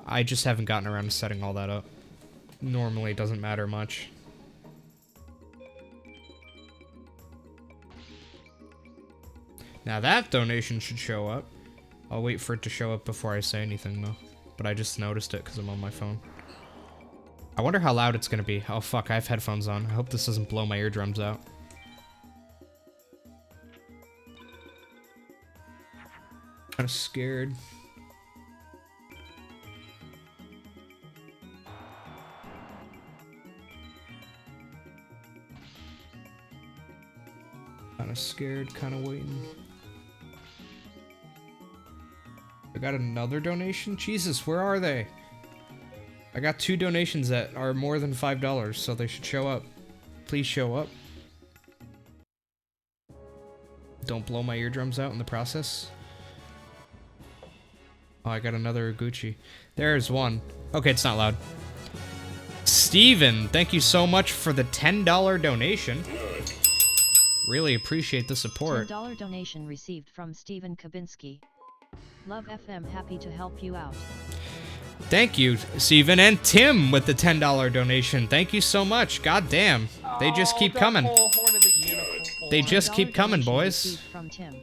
I just haven't gotten around to setting all that up. Normally, it doesn't matter much. Now that donation should show up. I'll wait for it to show up before I say anything, though. But I just noticed it because I'm on my phone. I wonder how loud it's gonna be. Oh fuck, I have headphones on. I hope this doesn't blow my eardrums out. Kinda scared. Kinda scared, kinda waiting. I got another donation? Jesus, where are they? I got 2 donations that are more than $5, so they should show up. Please show up. Don't blow my eardrums out in the process. Oh, I got another Gucci. There's one. Okay, it's not loud. Steven, thank you so much for the $10 donation. Really appreciate the support. $10 donation received from Steven Kabinski. Love FM, happy to help you out. Thank you, Steven, and Tim with the $10 donation. Thank you so much. God damn. They just keep coming. They just keep coming, boys. From Tim.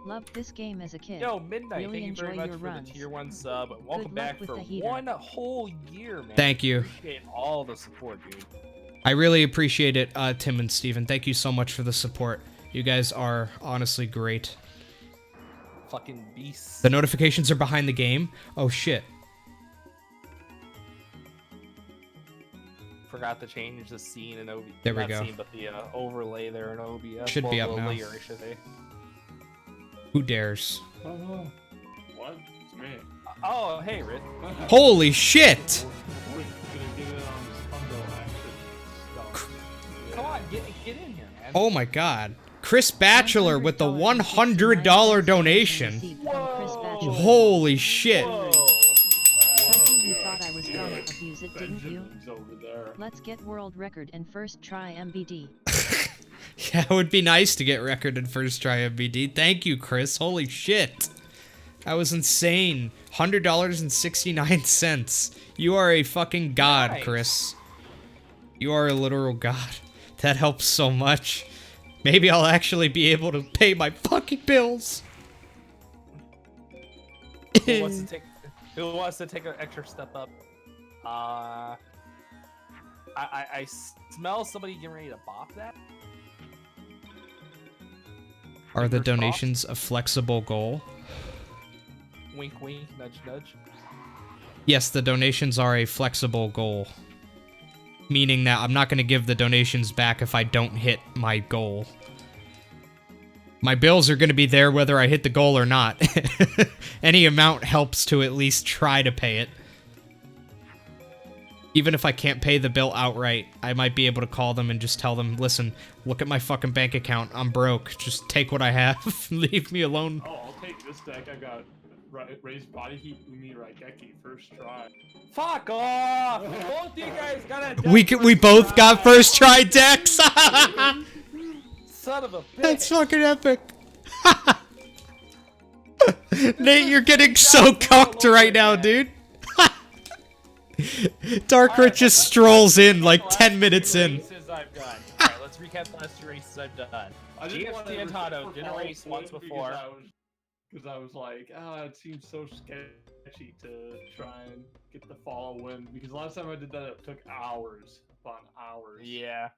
Loved this game as a kid. Yo, Midnight, really thank you very much for runs. the tier 1 sub. Welcome back for the 1 whole year, man. Thank you. Appreciate all the support, dude. I really appreciate it, Tim and Steven. Thank you so much for the support. You guys are honestly great. Fucking beasts. The notifications are behind the game. Oh, shit. Forgot to change the scene in OBS. There we Not go. Scene, but the overlay there in OBS. Should be up now. Layer, I should say. Who dares? Oh, what? It's me. Oh, hey, Rick. Holy shit! Come on, get in here, man. Oh my god. Chris Batchelor with the $100 donation. Whoa. Holy shit. Whoa. You thought I was gonna abuse it, didn't you? Over there. Let's get world record and first try MBD. Yeah, it would be nice to get record in first try MBD. Thank you, Chris. Holy shit. That was insane. $100.69. You are a fucking god, Nice. Chris. You are a literal god. That helps so much. Maybe I'll actually be able to pay my fucking bills. Who wants to take an extra step up? I smell somebody getting ready to bop that. Are the Fingers crossed. donations a flexible goal? Wink, wink, nudge, nudge. Yes, the donations are a flexible goal. Meaning that I'm not going to give the donations back if I don't hit my goal. My bills are going to be there whether I hit the goal or not. Any amount helps to at least try to pay it. Even if I can't pay the bill outright, I might be able to call them and just tell them, listen, look at my fucking bank account. I'm broke. Just take what I have. Leave me alone. Oh, I'll take this deck. I got raised body heat Umi Raigeki first try. Fuck off! Both of you guys got a deck We first both try. got first try decks. Son of a bitch. That's fucking epic. Nate, you're getting so cocked right now, dude. Dark Rich just strolls in like 10 minutes in. Races I've done. Alright, let's recap the last 2 races I've done. I didn't want GFC to and Tato did a follow race once Flynn before. Because I was like, it seems so sketchy to try and get the follow win. Because last time I did that, it took hours upon hours. Yeah.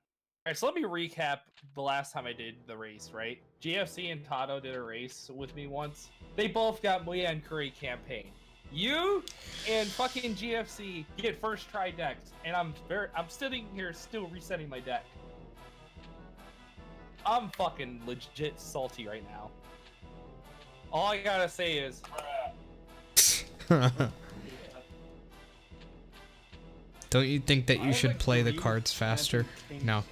Alright, so let me recap the last time I did the race, right? GFC and Tato did a race with me once. They both got Muya and Curry campaign. You and fucking GFC get first try decks, and I'm sitting here still resetting my deck. I'm fucking legit salty right now. All I gotta say is, Don't you think that you should play the cards faster? No.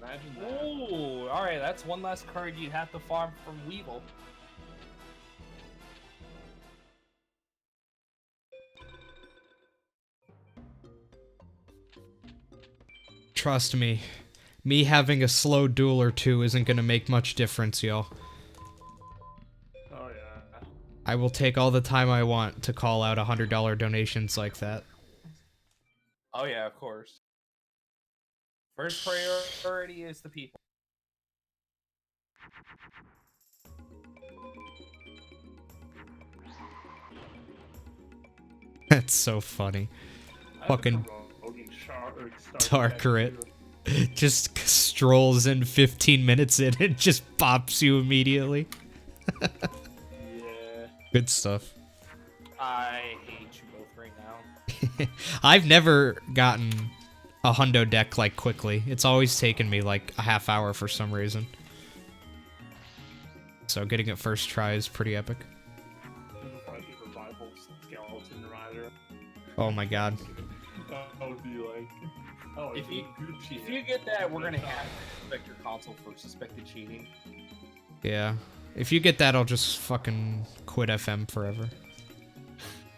Imagine that. ooh, alright, that's one less card you'd have to farm from Weevil. Trust me. Me having a slow duel or two isn't gonna make much difference, y'all. Oh yeah. I will take all the time I want to call out $100 donations like that. Oh yeah, of course. First priority is the people. That's so funny. I Fucking promoting Darkrit just strolls in 15 minutes in and just pops you immediately. Yeah. Good stuff. I hate you both right now. I've never gotten a hundo deck like quickly. It's always taken me like a half hour for some reason. So getting it first try is pretty epic. People probably get revival skeleton rider. Oh my god. That would be like, oh, If you Gucci. if you get that, we're gonna have to suspect your console for suspected cheating. Yeah. If you get that, I'll just fucking quit FM forever.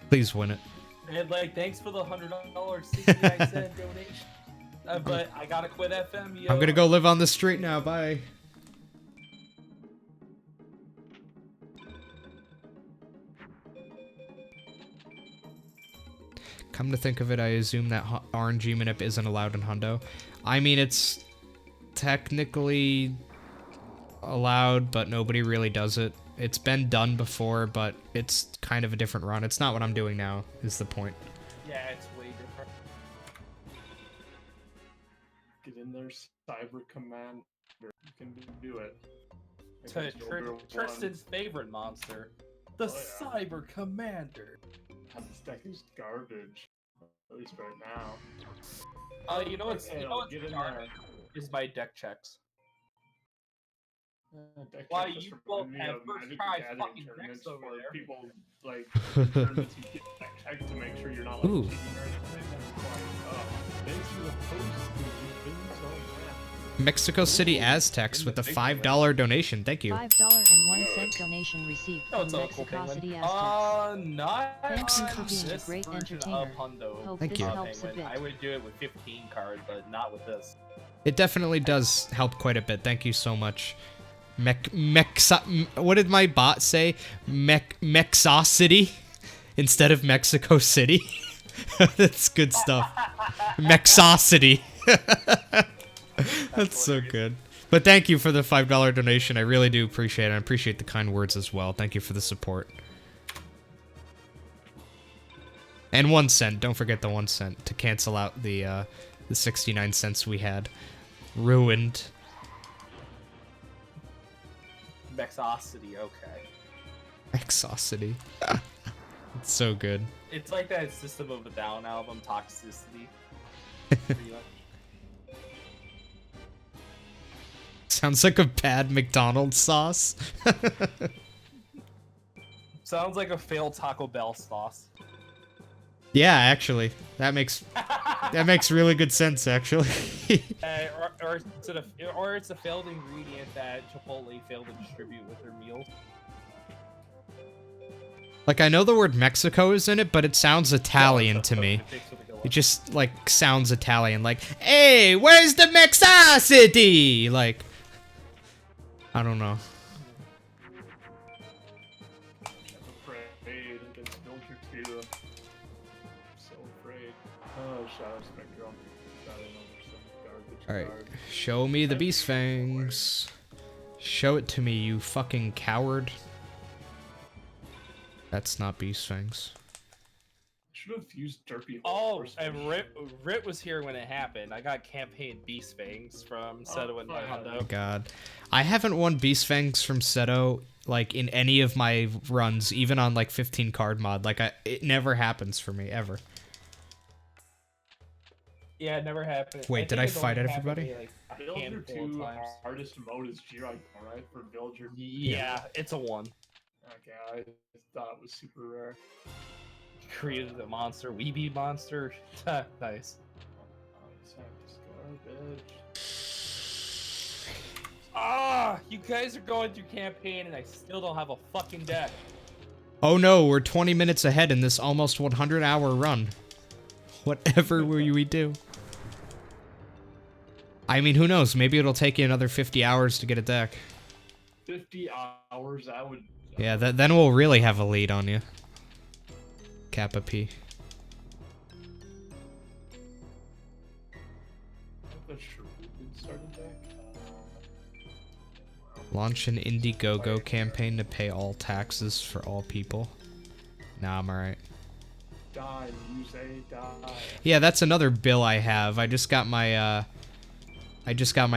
Please win it. And like, thanks for the $100 69 cent donation. But I gotta quit FM. Yo. I'm gonna go live on the street now. Bye. Come to think of it, I assume that RNG manip isn't allowed in hundo. I mean, it's technically allowed, but nobody really does it. It's been done before, but it's kind of a different run. It's not what I'm doing now, is the point. Yeah, it's way different. Get in there, Cyber Commander. You can do it. Tristan's favorite monster, the Oh, yeah. Cyber Commander. This deck is garbage. At least right now. You know what's Okay, get in dark there. is my deck checks. Deck Why check just you reminded both me have of first Magic the try Gathering fucking tournaments decks over where there. people like in tournaments you get deck check to make sure you're not like Ooh. cheating or anything. That's like, oh, thanks for the host. You've been so bad. Mexico City Aztecs with a $5 donation. Thank you. $5.01 donation received Oh, from it's a cool Mexico City penguin. Aztecs. Not Thanks on for being a this great version entertainer. of Hundo. Hope Thank this you. helps a Penguin. bit. I would do it with 15 cards, but not with this. It definitely does help quite a bit. Thank you so much. What did my bot say? Mexocity instead of Mexico City. That's good stuff. Mexocity. That's so good. But thank you for the $5 donation. I really do appreciate it. I appreciate the kind words as well. Thank you for the support. And 1 cent. Don't forget the 1 cent to cancel out the 69 cents we had. Ruined. Vexosity, okay. Exocity. It's so good. It's like that System of a Down album, Toxicity. Pretty much. Sounds like a bad McDonald's sauce. Sounds like a failed Taco Bell sauce. Yeah, actually. That makes really good sense, actually. Or it's a failed ingredient that Chipotle failed to distribute with their meals. Like, I know the word Mexico is in it, but it sounds Italian to me. It just, like, sounds Italian. Like, hey, where's the Mexocity? Like, I don't know. I'm afraid against Filter 2. I'm so afraid. Oh, Shadow Spectrum. Got in over some garbage Alright, card. show me the beast fangs. Show it to me, you fucking coward. That's not beast fangs. Should have used Derpy. Oh, Horse and for Rit was here when it happened. I got campaign Beast Fangs from Seto and my yeah. Hundo. God. I haven't won beast fangs from Seto, like, in any of my runs, even on, like, 15 card mod. Like, it never happens for me, ever. Yeah, it never happened. Wait, did think I it fight only everybody? happened to me, like, a Villager handful of 2 times. hardest mode is G-Icon, right? For Villager. Yeah, it's a 1. Okay, I thought it was super rare. Created a monster, Weeby monster. Nice. Ah, you guys are going through campaign and I still don't have a fucking deck. Oh no, we're 20 minutes ahead in this almost 100-hour run. Whatever will we do? I mean, who knows? Maybe it'll take you another 50 hours to get a deck. 50 hours, I would... Yeah, then we'll really have a lead on you. Kappa P. Launch an Indiegogo campaign to pay all taxes for all people. Nah, I'm alright. die, you say die. Yeah, that's another bill I have. I just got my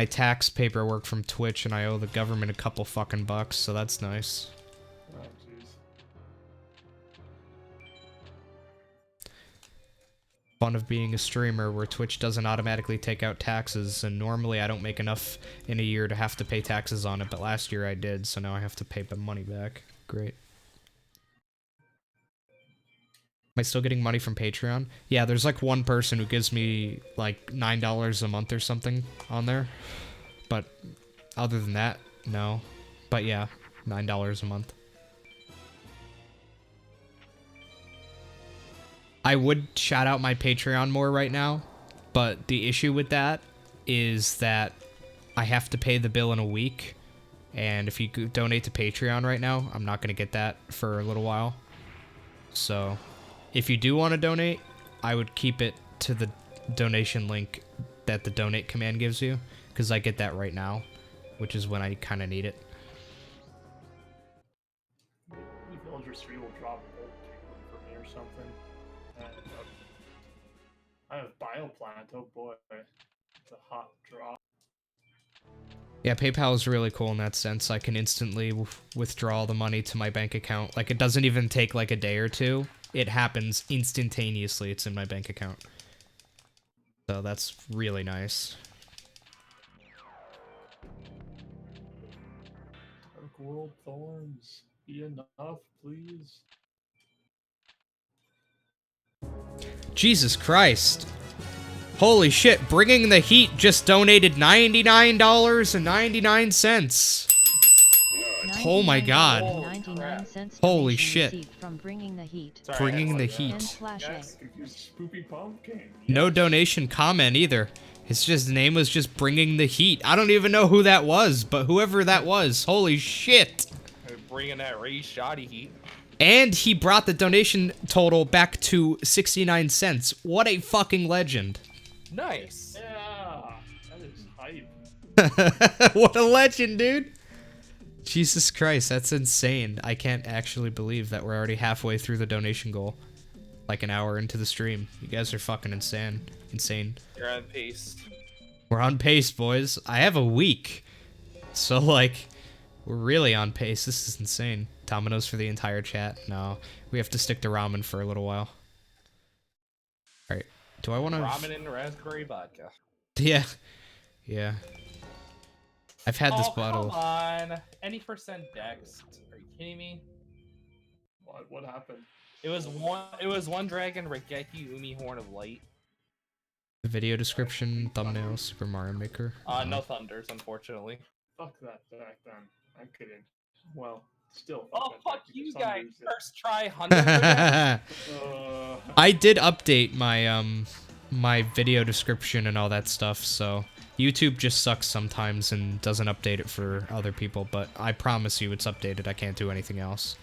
tax paperwork from Twitch, and I owe the government a couple fucking bucks, so that's nice. Oh, jeez. Fun of being a streamer where Twitch doesn't automatically take out taxes, and normally I don't make enough in a year to have to pay taxes on it, but last year I did, so now I have to pay the money back. Great. Am I still getting money from Patreon? Yeah, there's like one person who gives me like $9 a month or something on there. But other than that, no. But yeah, $9 a month. I would shout out my Patreon more right now, but the issue with that is that I have to pay the bill in a week. And if you donate to Patreon right now, I'm not going to get that for a little while. So if you do want to donate, I would keep it to the donation link that the donate command gives you, because I get that right now, which is when I kind of need it. Maybe Villager 3 will drop bolt for me or something. And, I have Bioplant, oh boy. It's a hot drop. Yeah, PayPal is really cool in that sense. I can instantly withdraw the money to my bank account. Like, it doesn't even take like a day or two. It happens instantaneously. It's in my bank account. So that's really nice. Dark World Thorns, be enough, please. Jesus Christ. Holy shit, Bringing the Heat just donated $99.99. Oh my god. Holy shit. From Bringing the Heat. Sorry, Bringing the I had to Heat. Yes, Spoopy Pumpkin. No donation comment either. His name was just Bringing the Heat. I don't even know who that was, but whoever that was, holy shit. They're bringing that raised shoddy heat. And he brought the donation total back to 69 cents. What a fucking legend. Nice. Yeah, that is hype. What a legend, dude. Jesus Christ, that's insane. I can't actually believe that we're already halfway through the donation goal. Like an hour into the stream. You guys are fucking insane. You're on pace. We're on pace, boys. I have a week. So, like, we're really on pace. This is insane. Domino's for the entire chat? No. We have to stick to ramen for a little while. Alright. Do I want to... Ramen and raspberry vodka. Yeah. Yeah. I've had this bottle. Come on. Any percent dex. Are you kidding me? What happened? It was one dragon Regeki Umi Horn of Light. The video description, thumbnail, Super Mario Maker. No thunders, unfortunately. Fuck that deck then. I'm kidding. Well, still. Oh, that fuck deck you because guys. thunders it. First try 100. I did update my my video description and all that stuff, so YouTube just sucks sometimes and doesn't update it for other people, but I promise you it's updated. I can't do anything else.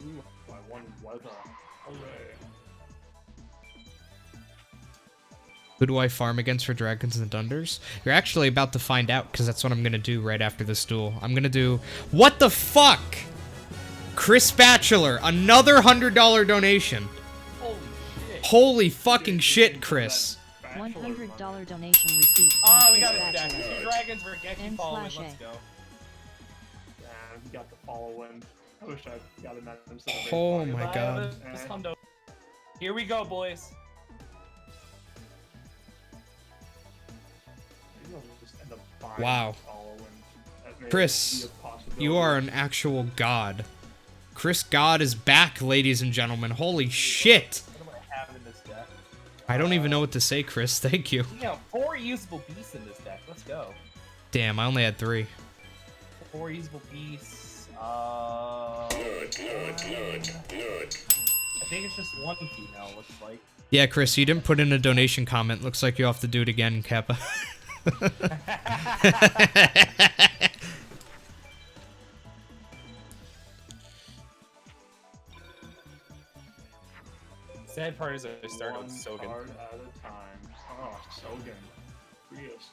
Ooh, I won weather. Hooray. Who do I farm against for Dragons and Thunders? You're actually about to find out, because that's what I'm going to do right after this duel. I'm going to do... What the fuck? Chris Batchelor, another $100 donation. Holy shit. Holy fucking shit, Chris. $100 donation received. Oh, we got it Chris back. Batchelor. Two dragons Regeki And following. slash Let's A. go. Yeah, we got the follow in. I wish I got a match instead of Oh Vape my Fire. god. This hundo. Here we go, boys. Maybe I'll just end up buying Wow. follow in. That may Chris, be a possibility. you are an actual god. Chris God is back, ladies and gentlemen. Holy shit. What do I have in this deck? I don't even know what to say, Chris. Thank you. We got 4 usable beasts in this deck. Let's go. Damn, I only had 3. 4 usable beasts. Good. I think it's just 1 female, looks like. Yeah, Chris, you didn't put in a donation comment. Looks like you have to do it again, Kappa. Sad part is I started with One Sogan. card at a time. Oh, Sogan. Freest.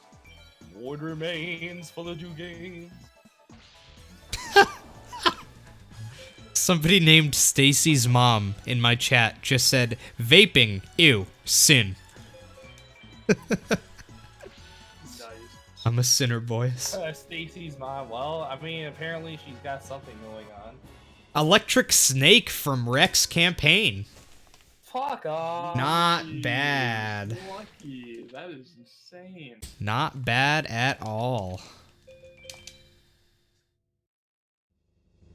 Ward remains for the 2 games. Somebody named Stacy's mom in my chat just said, vaping, ew, sin. Nice. I'm a sinner, boys. Stacy's mom. Well, I mean, apparently she's got something going on. Electric Snake from Rex Campaign. Fuck off. Not Jeez, bad. Lucky. That is insane. Not bad at all.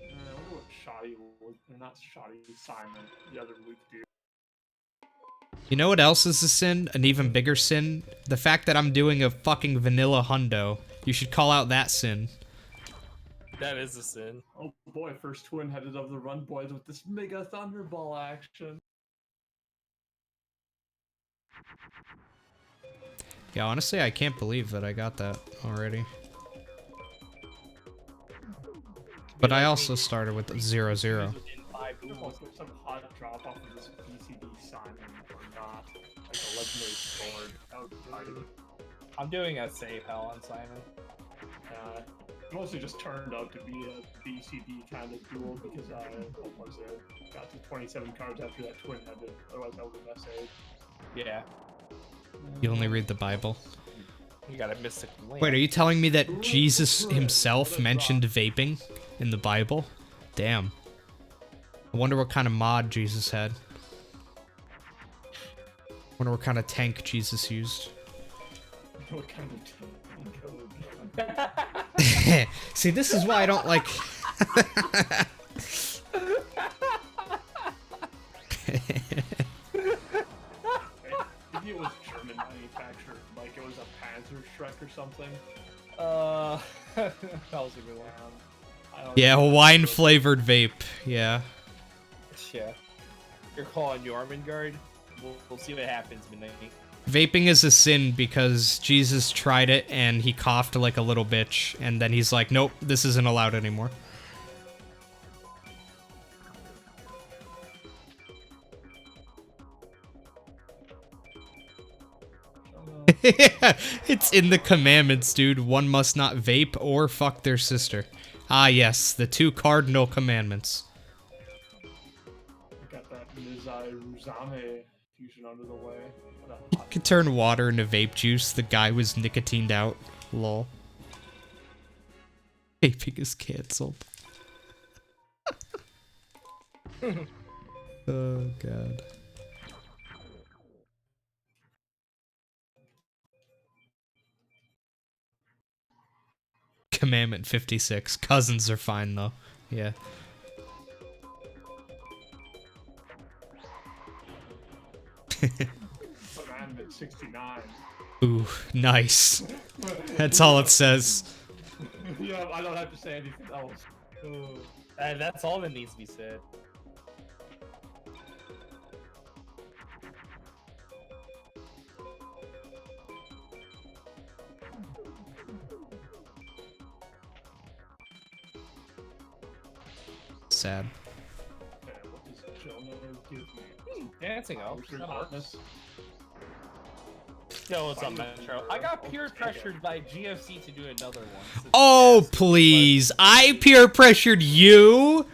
I wonder what Shoddy would, or not Shoddy, Simon, the other Luke dude. You know what else is a sin? An even bigger sin? The fact that I'm doing a fucking vanilla hundo. You should call out that sin. That is a sin. Oh boy, first twin-headed of the run boys with this mega thunderball action. Yeah, honestly, I can't believe that I got that already. But I also started with 0-0. Also, some hot drop off of this BCD Simon or not. Like a legendary sword. That would be tight. I'm doing a save hell on Simon. Mostly just turned out to be a BCD kind of duel because what was it? Got to 27 cards after that twin-headed. Otherwise, I would have messaged. Yeah. You only read the Bible. You got a mystical link. Wait, are you telling me that Jesus himself mentioned vaping in the Bible? Damn. I wonder what kind of mod Jesus had. Wonder what kind of tank Jesus used. What kind of code? See, this is why I don't like... Maybe it was German manufactured, like it was a Panzer Shrek or something. That was a good one. I don't Yeah, know. Hawaiian flavored vape. Yeah. Yeah. You're calling Jormungand? We'll see what happens, Midnight. Vaping is a sin because Jesus tried it and he coughed like a little bitch, and then he's like, nope, this isn't allowed anymore. It's in the commandments, dude. One must not vape or fuck their sister. Ah, yes, the 2 cardinal commandments. Got that Mizai Ruzame fusion under the way. What a You hot could turn water into vape juice. The guy was nicotined out. Lol. Vaping is cancelled. Oh, God. Commandment 56. Cousins are fine, though. Yeah. Commandment 69. Ooh, nice. That's all it says. Yeah, I don't have to say anything else. That's all that needs to be said. Sad. Okay, what does Jonah give me? Dancing elf. Ocean hotness. Yo, what's up, Metro? I got peer pressured by GFC to do another one. So Oh, yes, please. I peer pressured you?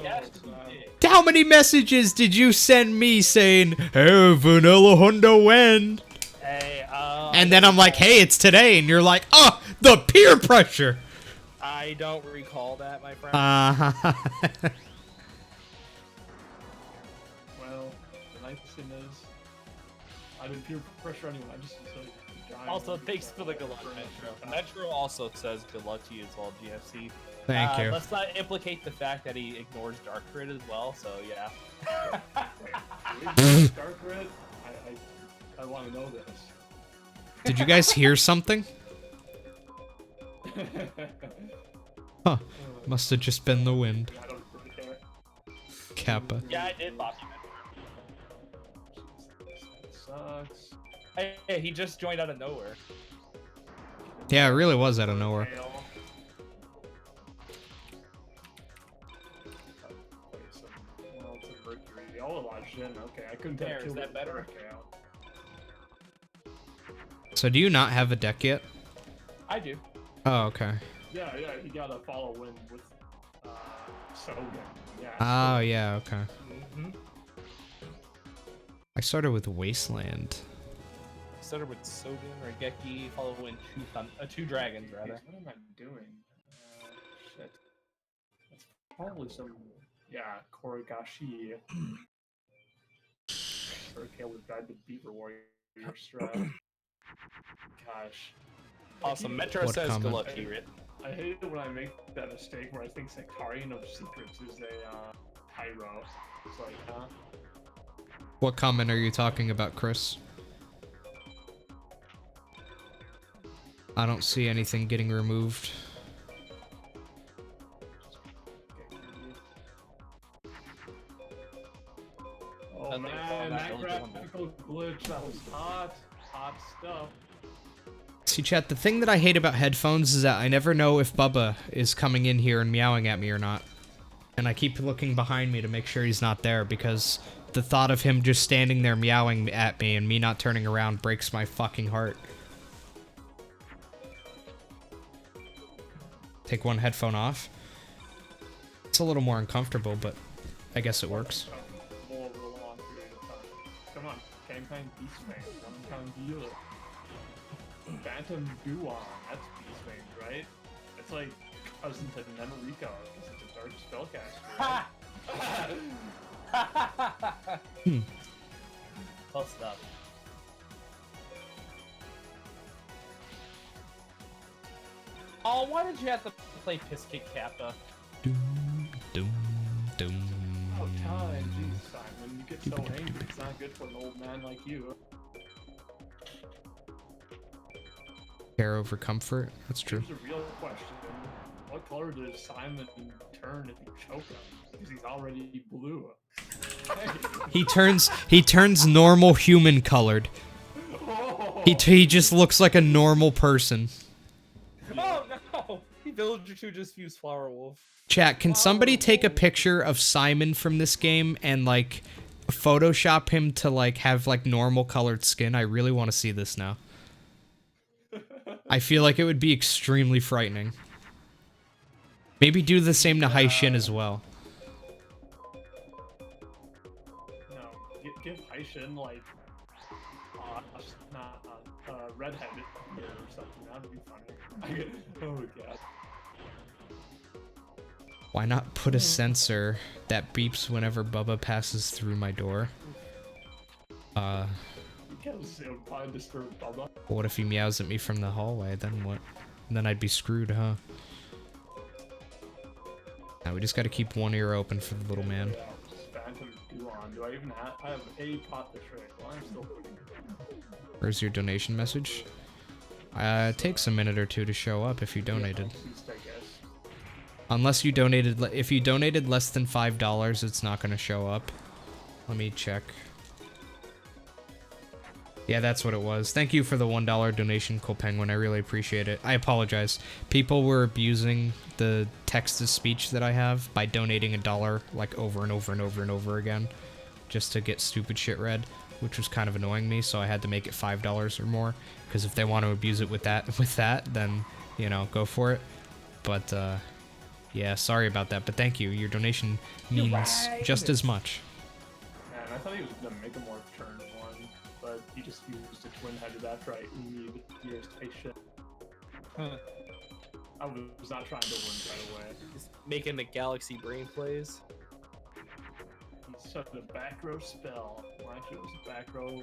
Yes, you did. How many messages did you send me saying, hey, Vanilla Hundo when? Hey, And then I'm like, hey, it's today. And you're like, oh, the peer pressure. I don't recall that, my friend. Well, the nice thing is, I didn't peer pressure anyone. I just like giant. Also, thanks for the good luck, Metro. Metro also says good luck to you as well, GFC. Thank you. Let's not implicate the fact that he ignores Dark Grid as well, so yeah. Wait, Dark Red? I want to know this. Did you guys hear something? Huh. Must have just been the wind. I don't really care. Kappa. Yeah, I did lock him It sucks. in. Hey, he just joined out of nowhere. Yeah, it really was out of nowhere. Fail. Okay, so, well, it's a Mercury. I'll allow Jin. Okay, I couldn't There, have is killed that it better? Okay, So do you not have a deck yet? I do. Oh, okay. yeah, he got a follow win with Sogan. Yeah. Oh, yeah, okay. Mm-hmm. I started with Wasteland. Started with Sogan, Regeki, following two dragons, rather. What am I doing? Shit. That's probably some. Yeah, Korigashi. Okay, we've got the Beaver Warrior strat. Gosh. Awesome. Metro What says comment? good luck, Kirit. I hate it when I make that mistake where I think Sectarian of Secrets is a Pyro. It's like, huh? What comment are you talking about, Chris? I don't see anything getting removed. Oh And they man, found that out graphical glitch, that was hot. Hot stuff. See, chat, the thing that I hate about headphones is that I never know if Bubba is coming in here and meowing at me or not. And I keep looking behind me to make sure he's not there, because the thought of him just standing there meowing at me and me not turning around breaks my fucking heart. Take one headphone off. It's a little more uncomfortable, but I guess it works. Over a long period of time. Come on, Campaign Beastman, one time deal. Phantom Duon, that's Beastman, right? It's like cousin to Nemorico, because it's a dark spellcaster, right? Close enough. Oh, why did you have to play Piss Kick Kappa? Doom, doom, doom. Oh, God, jeez, Simon, you get so angry, it's not good for an old man like you. Care over comfort. That's true. Here's a real question. What color does Simon turn if you choke him? Because he's already blue. He turns normal human colored. Oh. He just looks like a normal person. Oh no! Villager 2 just fused Flower Wolf. Chat, can somebody take a picture of Simon from this game and like Photoshop him to like have like normal colored skin? I really want to see this now. I feel like it would be extremely frightening. Maybe do the same to Haishin as well. No, give Haishin like redhead or something. That would be funny. Oh god. Why not put a sensor that beeps whenever Bubba passes through my door? Because it would probably disturb Bubba. What if he meows at me from the hallway? Then what? Then I'd be screwed, huh? Now we just gotta keep one ear open for the little man. Phantom Duon. Do I even have? I have a pot the trick. Well, I'm still looking. Where's your donation message? It takes a minute or two to show up if you donated. Unless you donated, if you donated less than $5, it's not gonna show up. Let me check. Yeah, that's what it was. Thank you for the $1 donation, Cole Penguin. I really appreciate it. I apologize. People were abusing the text-to-speech that I have by donating $1 like over and over and over and over again just to get stupid shit read, which was kind of annoying me, so I had to make it $5 or more, because if they want to abuse it with that, then, you know, go for it. But, yeah, sorry about that, but thank you. Your donation means just as much. Man, I thought he was gonna make a more turn one, but he just used a twin-headed after I oohed years take shit. I was not trying to win right away. Just making the galaxy brain plays. He such a back row spell. Well, actually, it was a back row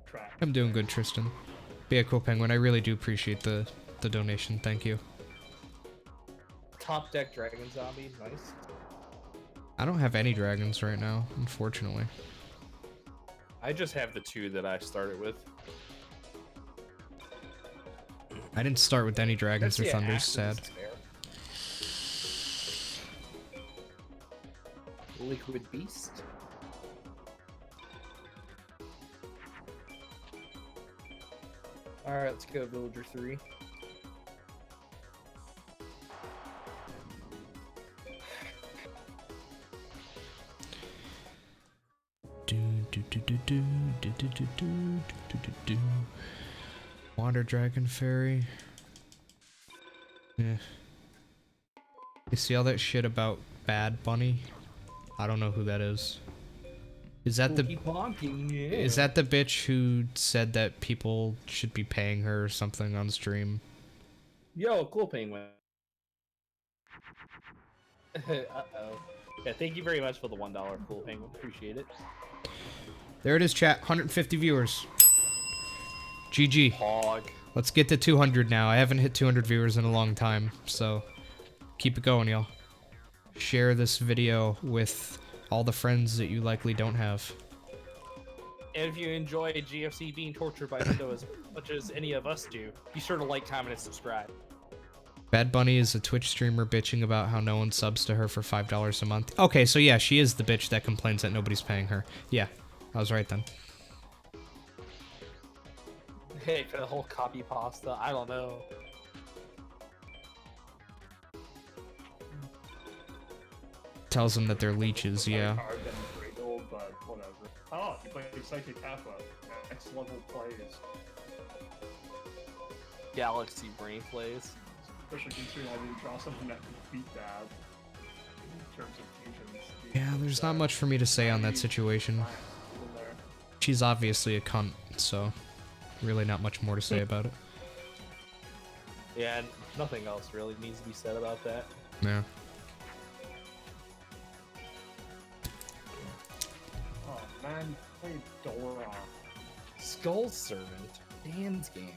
track. I'm doing good, Tristan. But yeah, Cool Penguin, I really do appreciate the donation. Thank you. Top deck dragon zombie, nice. I don't have any dragons right now, unfortunately. I just have the 2 that I started with. I didn't start with any dragons or thunders, sad. Liquid Beast. Alright, let's go Villager 3. Water Dragon Fairy. Yeah. You see all that shit about Bad Bunny? I don't know who that is. Is that the Is that the bitch who said that people should be paying her or something on stream? Yo, cool penguin. Uh-oh. Yeah, thank you very much for the $1 cool penguin. Appreciate it. There it is, chat. 150 viewers. GG. Hog. Let's get to 200 now. I haven't hit 200 viewers in a long time, so keep it going, y'all. Share this video with all the friends that you likely don't have. And if you enjoy GFC being tortured by Nintendo as much as any of us do, be sure to like, comment, and subscribe. Bad Bunny is a Twitch streamer bitching about how no one subs to her for $5 a month. Okay, so yeah, she is the bitch that complains that nobody's paying her. Yeah, I was right then. Hey, for the whole copy pasta, I don't know. Tells them that they're leeches, yeah. But whatever. Oh, you play Psychic Kappa. Next level plays. Galaxy Brain plays. Especially considering I didn't draw something that could beat that. In terms of fusions. Yeah, there's not much for me to say on that situation. She's obviously a cunt, so really not much more to say about it. Yeah, nothing else really needs to be said about that. Yeah. Oh man, play Dora. Skull Servant. Dan's game.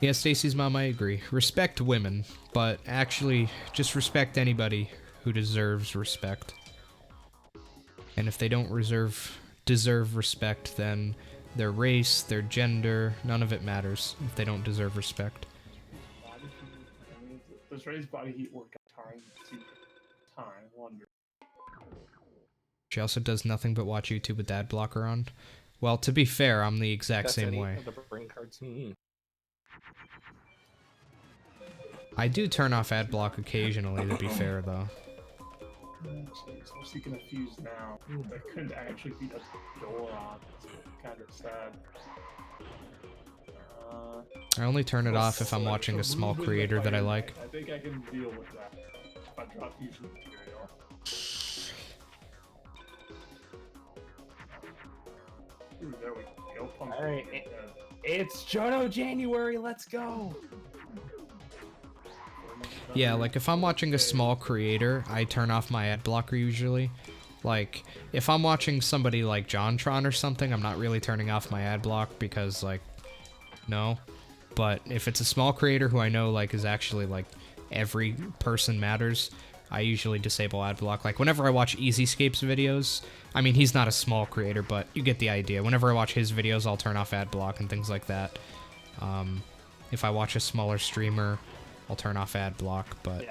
Yeah, Stacy's mom, I agree. Respect women, but actually, just respect anybody who deserves respect. And if they don't deserve respect, then their race, their gender, none of it matters if they don't deserve respect. Does Ray's body heat work at time? Wonder. She also does nothing but watch YouTube with ad blocker on. Well, to be fair, I'm the exact same way. The brain cards. I do turn off ad block occasionally, to be fair, though. Jeez, we're seeking a fuse now. I couldn't actually beat a door on. It's kind of sad. I only turn it off if I'm watching a small creator that I like. I think I can deal with that if I drop fusion material. Ooh, there we go. Alright, it's Jono January, let's go! Yeah, like if I'm watching a small creator, I turn off my ad blocker usually. Like, if I'm watching somebody like JonTron or something, I'm not really turning off my ad block because, like, no. But if it's a small creator who I know, like, is actually, like, every person matters, I usually disable ad block. Like, whenever I watch Easyscape's videos, I mean, he's not a small creator, but you get the idea. Whenever I watch his videos, I'll turn off ad block and things like that. If I watch a smaller streamer, I'll turn off ad block, but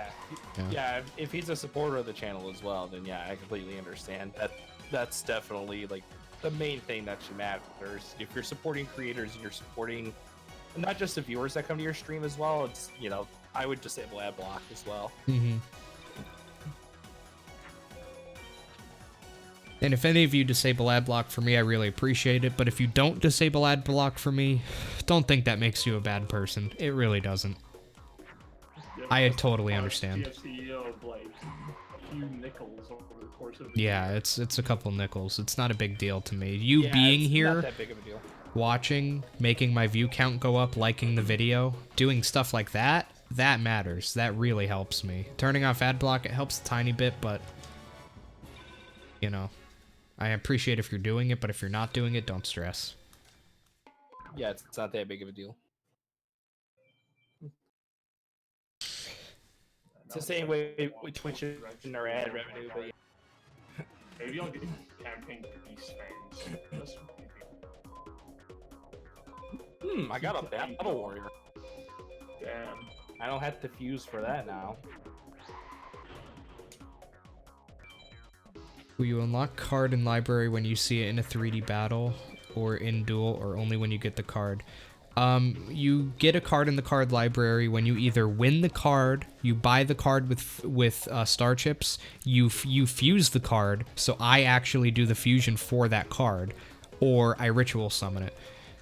yeah, if he's a supporter of the channel as well, then yeah, I completely understand. That's definitely like the main thing that should matters. If you're supporting creators and you're supporting not just the viewers that come to your stream as well, it's, you know, I would disable ad block as well. Mm-hmm. And if any of you disable ad block for me, I really appreciate it. But if you don't disable ad block for me, don't think that makes you a bad person. It really doesn't. I totally understand. Yeah, it's a couple nickels. It's not a big deal to me. You being here, not that big of a deal. Watching, making my view count go up, liking the video, doing stuff like that, that matters. That really helps me. Turning off ad block, it helps a tiny bit, but, you know, I appreciate if you're doing it, but if you're not doing it, don't stress. Yeah, it's not that big of a deal. It's the same way with Twitch and our ad revenue, but yeah. Maybe I'll get campaign Beast fans. I got a Battle Warrior. Damn. I don't have to fuse for that now. Will you unlock card in library when you see it in a 3D battle or in duel, or only when you get the card? You get a card in the card library when you either win the card, you buy the card with star chips, you fuse the card, so I actually do the fusion for that card, or I ritual summon it.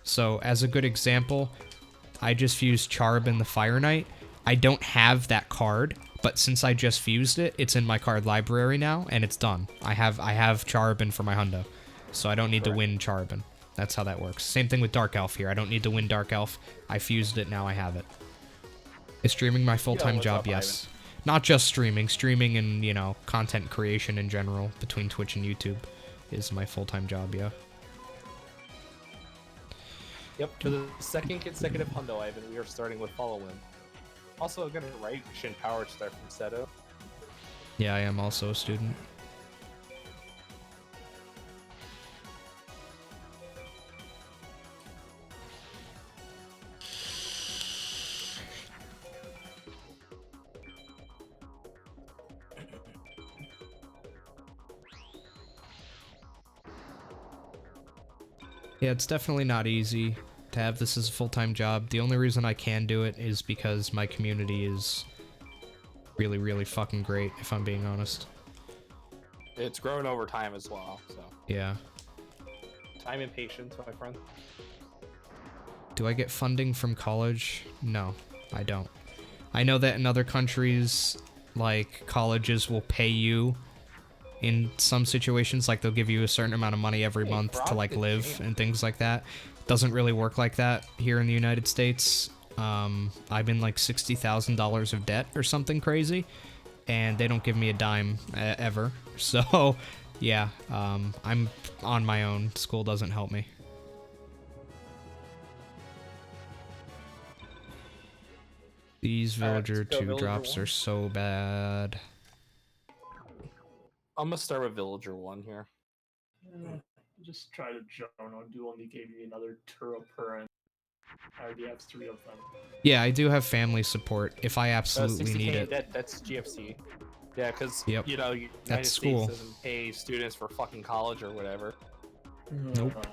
So as a good example, I just fused Charb in the Fire Knight. I don't have that card, But since I just fused it, it's in my card library now, and it's done. I have Charabin for my hundo, so I don't need to win Charabin. That's how that works. Same thing with Dark Elf here. I don't need to win Dark Elf. I fused it, now I have it. Is streaming my full-time job? Yes. Not just streaming. Streaming and, you know, content creation in general between Twitch and YouTube is my full-time job, yeah. Yep, for the second consecutive hundo, Ivan, we are starting with Follow Him. Also, I'm gonna write Shin Power start from Seto. Yeah, I am also a student. Yeah, it's definitely not easy to have this as a full-time job. The only reason I can do it is because my community is really, really fucking great, if I'm being honest. It's grown over time as well, so. Yeah. Time and patience, my friend. Do I get funding from college? No, I don't. I know that in other countries, like, colleges will pay you in some situations, like they'll give you a certain amount of money every month to, like, live and things like that. Doesn't really work like that here in the United States. I'm in like $60,000 of debt or something crazy, and they don't give me a dime ever. So, yeah, I'm on my own. School doesn't help me. These Villager 2 drops are so bad. I'm gonna start with Villager 1 here. Just try to Jono. Do only gave me another Turo per and I already have 3 of them. Yeah, I do have family support if I absolutely need it. That's GFC. Yeah, because, Yep. you know, United That's States school. doesn't pay students for fucking college or whatever. Nope.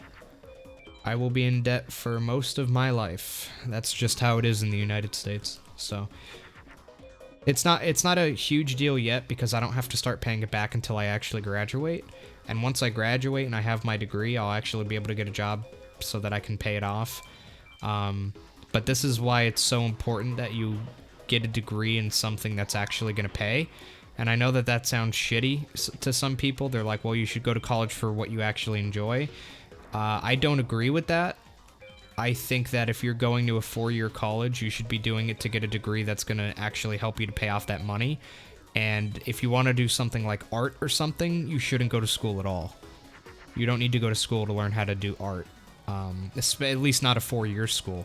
I will be in debt for most of my life. That's just how it is in the United States. So it's not a huge deal yet because I don't have to start paying it back until I actually graduate. And once I graduate and I have my degree, I'll actually be able to get a job so that I can pay it off. But this is why it's so important that you get a degree in something that's actually going to pay. And I know that that sounds shitty to some people. They're like, well, you should go to college for what you actually enjoy. I don't agree with that. I think that if you're going to a 4-year college, you should be doing it to get a degree that's going to actually help you to pay off that money. And if you want to do something like art or something, you shouldn't go to school at all. You don't need to go to school to learn how to do art. At least not a 4-year school.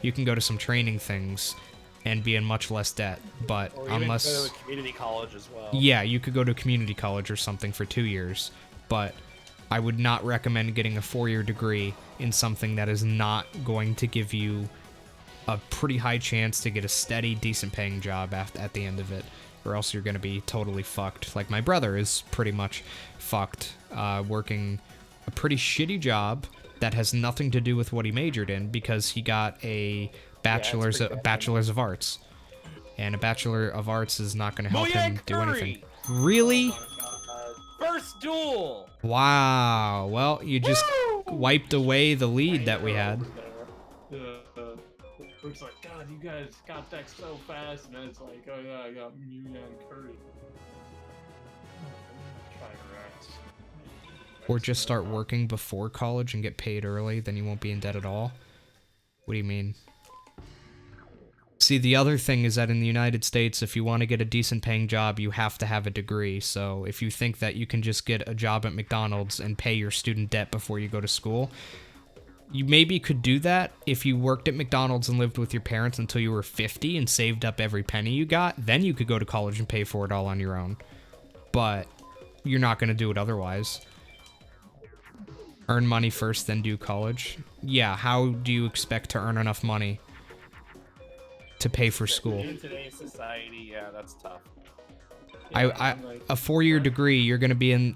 You can go to some training things and be in much less debt, but Or unless... even go to a community college as well. Yeah, you could go to a community college or something for 2 years, but I would not recommend getting a 4-year degree in something that is not going to give you a pretty high chance to get a steady, decent paying job at the end of it, or else you're going to be totally fucked. Like my brother is pretty much fucked, working a pretty shitty job that has nothing to do with what he majored in because he got a bachelor's of arts, and a bachelor of arts is not going to help him do anything. Really? First duel! Wow. Well, you just wiped away the lead that we had. It's like, God, you guys got that so fast, and then it's like, oh yeah, I got Mew and Curry. Try Rex. Or just start working before college and get paid early, then you won't be in debt at all. What do you mean? See, the other thing is that in the United States, if you want to get a decent paying job, you have to have a degree. So if you think that you can just get a job at McDonald's and pay your student debt before you go to school, you maybe could do that if you worked at McDonald's and lived with your parents until you were 50 and saved up every penny you got. Then you could go to college and pay for it all on your own. But you're not going to do it otherwise. Earn money first, then do college. Yeah, how do you expect to earn enough money to pay for school? In today's society, yeah, that's tough. A 4-year degree, you're going to be in...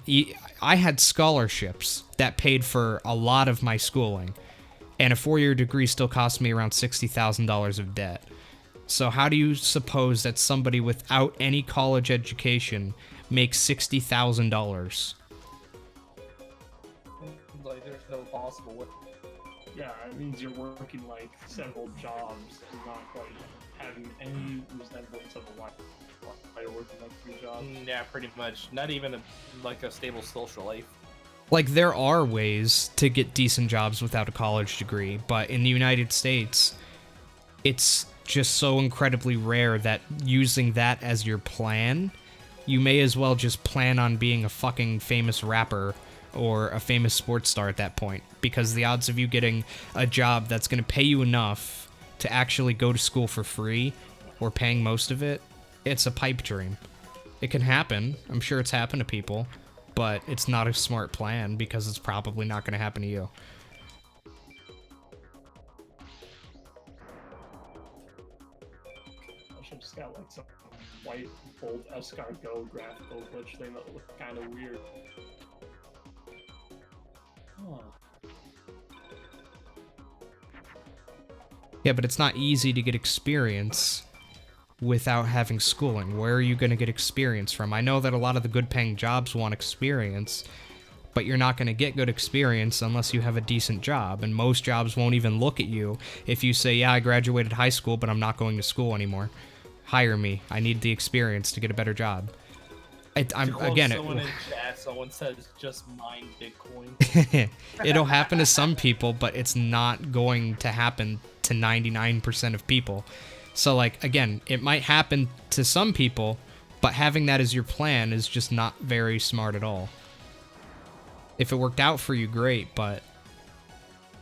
I had scholarships that paid for a lot of my schooling, and a 4-year degree still cost me around $60,000 of debt. So how do you suppose that somebody without any college education makes $60,000? Like, there's no possible way. Yeah, it means you're working like several jobs and not quite having any resemblance of a life work the next few jobs. Yeah, pretty much. Not even like a stable social life. Like, there are ways to get decent jobs without a college degree, but in the United States, it's just so incredibly rare that using that as your plan, you may as well just plan on being a fucking famous rapper or a famous sports star at that point, because the odds of you getting a job that's going to pay you enough to actually go to school for free, or paying most of it, it's a pipe dream. It can happen. I'm sure it's happened to people, but it's not a smart plan because it's probably not going to happen to you. I should just got like some white old escargot graphical glitch thing that looked kind of weird. Huh. Yeah, but it's not easy to get experience without having schooling. Where are you going to get experience from? I know that a lot of the good paying jobs want experience, but you're not going to get good experience unless you have a decent job, and most jobs won't even look at you if you say, yeah, I graduated high school, but I'm not going to school anymore. Hire me. I need the experience to get a better job. Someone says just mine Bitcoin. It'll happen to some people, but it's not going to happen to 99% of people. So, like, again, it might happen to some people, but having that as your plan is just not very smart at all. If it worked out for you, great, but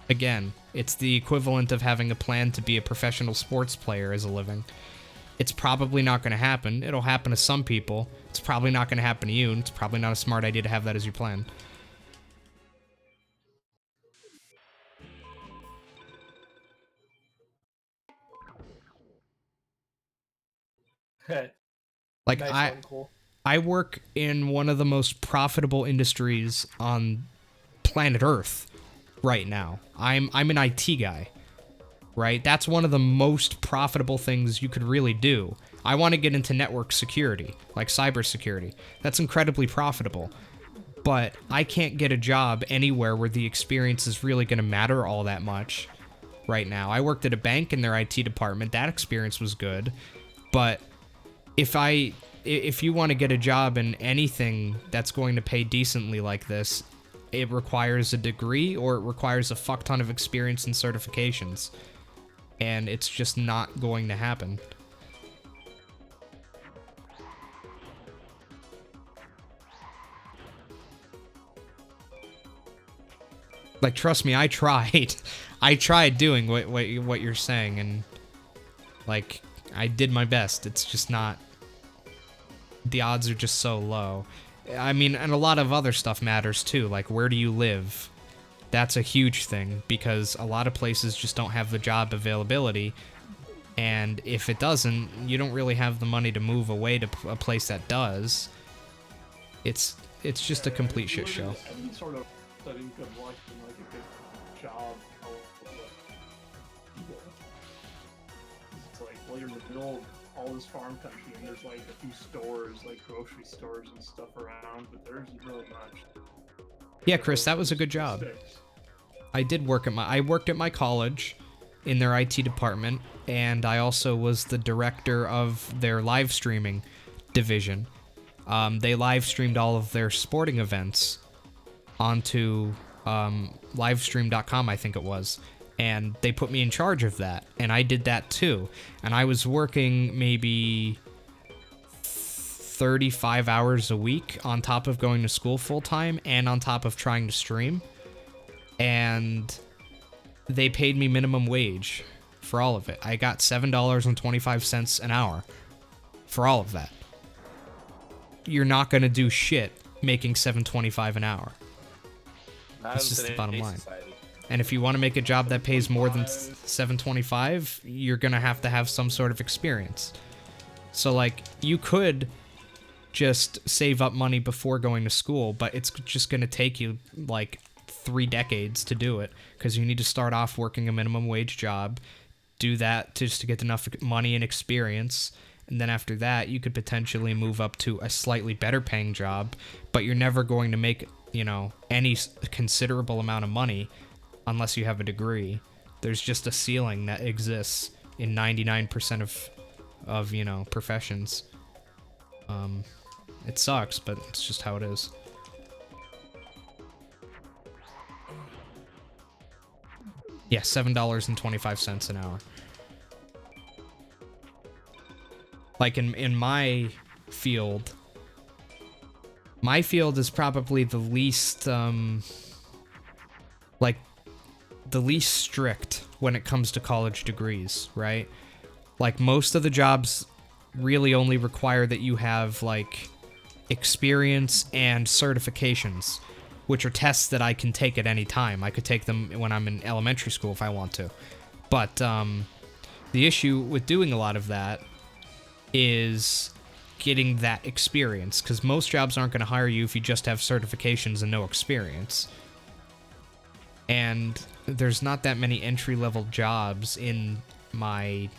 again, it's the equivalent of having a plan to be a professional sports player as a living. It's probably not going to happen. It'll happen to some people. It's probably not going to happen to you, and it's probably not a smart idea to have that as your plan. Like, Nice one, cool. I work in one of the most profitable industries on planet Earth right now. I'm an IT guy, right? That's one of the most profitable things you could really do. I want to get into network security, like cybersecurity. That's incredibly profitable. But I can't get a job anywhere where the experience is really going to matter all that much right now. I worked at a bank in their IT department. That experience was good. But if you want to get a job in anything that's going to pay decently like this, it requires a degree or it requires a fuck ton of experience and certifications. And it's just not going to happen. Like, trust me, I tried. I tried doing what you're saying, and, like, I did my best. It's just not... The odds are just so low. I mean, and a lot of other stuff matters, too. Like, where do you live? That's a huge thing, because a lot of places just don't have the job availability, and if it doesn't, you don't really have the money to move away to a place that does. It's just a complete shit show. Any sort of studying good luck and like a good job. It's like, well, you're in the middle of all this farm country and there's like a few stores, like grocery stores and stuff around, but there isn't really much. Yeah, Chris, that was a good job. I worked at my college in their IT department, and I also was the director of their live streaming division. They live streamed all of their sporting events onto livestream.com, I think it was, and they put me in charge of that, and I did that too. And I was working maybe 35 hours a week on top of going to school full-time and on top of trying to stream, and they paid me minimum wage for all of it. I got $7.25 an hour for all of that. You're not going to do shit making $7.25 an hour. That's just the bottom line. And if you want to make a job that pays more than $7.25, you're going to have some sort of experience. So, like, you could just save up money before going to school, but it's just going to take you, like, 3 decades to do it, because you need to start off working a minimum wage job, do that just to get enough money and experience, and then after that, you could potentially move up to a slightly better paying job, but you're never going to make, you know, any considerable amount of money unless you have a degree. There's just a ceiling that exists in 99% of you know, professions. It sucks, but it's just how it is. Yeah, $7.25 an hour. Like in my field is probably the least like the least strict when it comes to college degrees, right? Like most of the jobs really only require that you have like experience and certifications, which are tests that I can take at any time. I could take them when I'm in elementary school if I want to. But the issue with doing a lot of that is getting that experience, because most jobs aren't going to hire you if you just have certifications and no experience. And there's not that many entry-level jobs in my,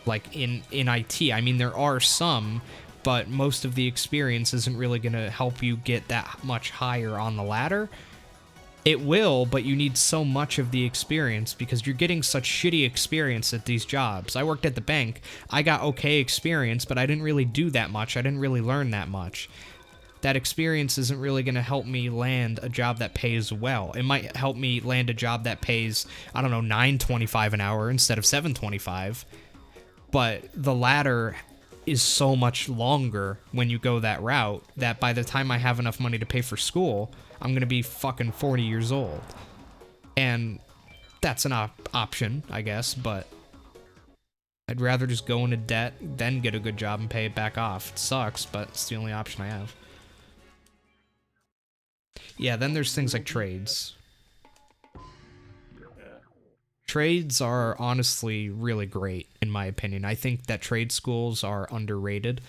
like, in IT. I mean, there are some, but most of the experience isn't really going to help you get that much higher on the ladder. It will, but you need so much of the experience because you're getting such shitty experience at these jobs. I worked at the bank. I got okay experience, but I didn't really do that much. I didn't really learn that much. That experience isn't really going to help me land a job that pays well. It might help me land a job that pays, I don't know, $9.25 an hour instead of $7.25. But the ladder is so much longer when you go that route that by the time I have enough money to pay for school, I'm going to be fucking 40 years old. And that's an option, I guess, but I'd rather just go into debt, then get a good job and pay it back off. It sucks, but it's the only option I have. Yeah, then there's things like trades. Trades are honestly really great, in my opinion. I think that trade schools are underrated.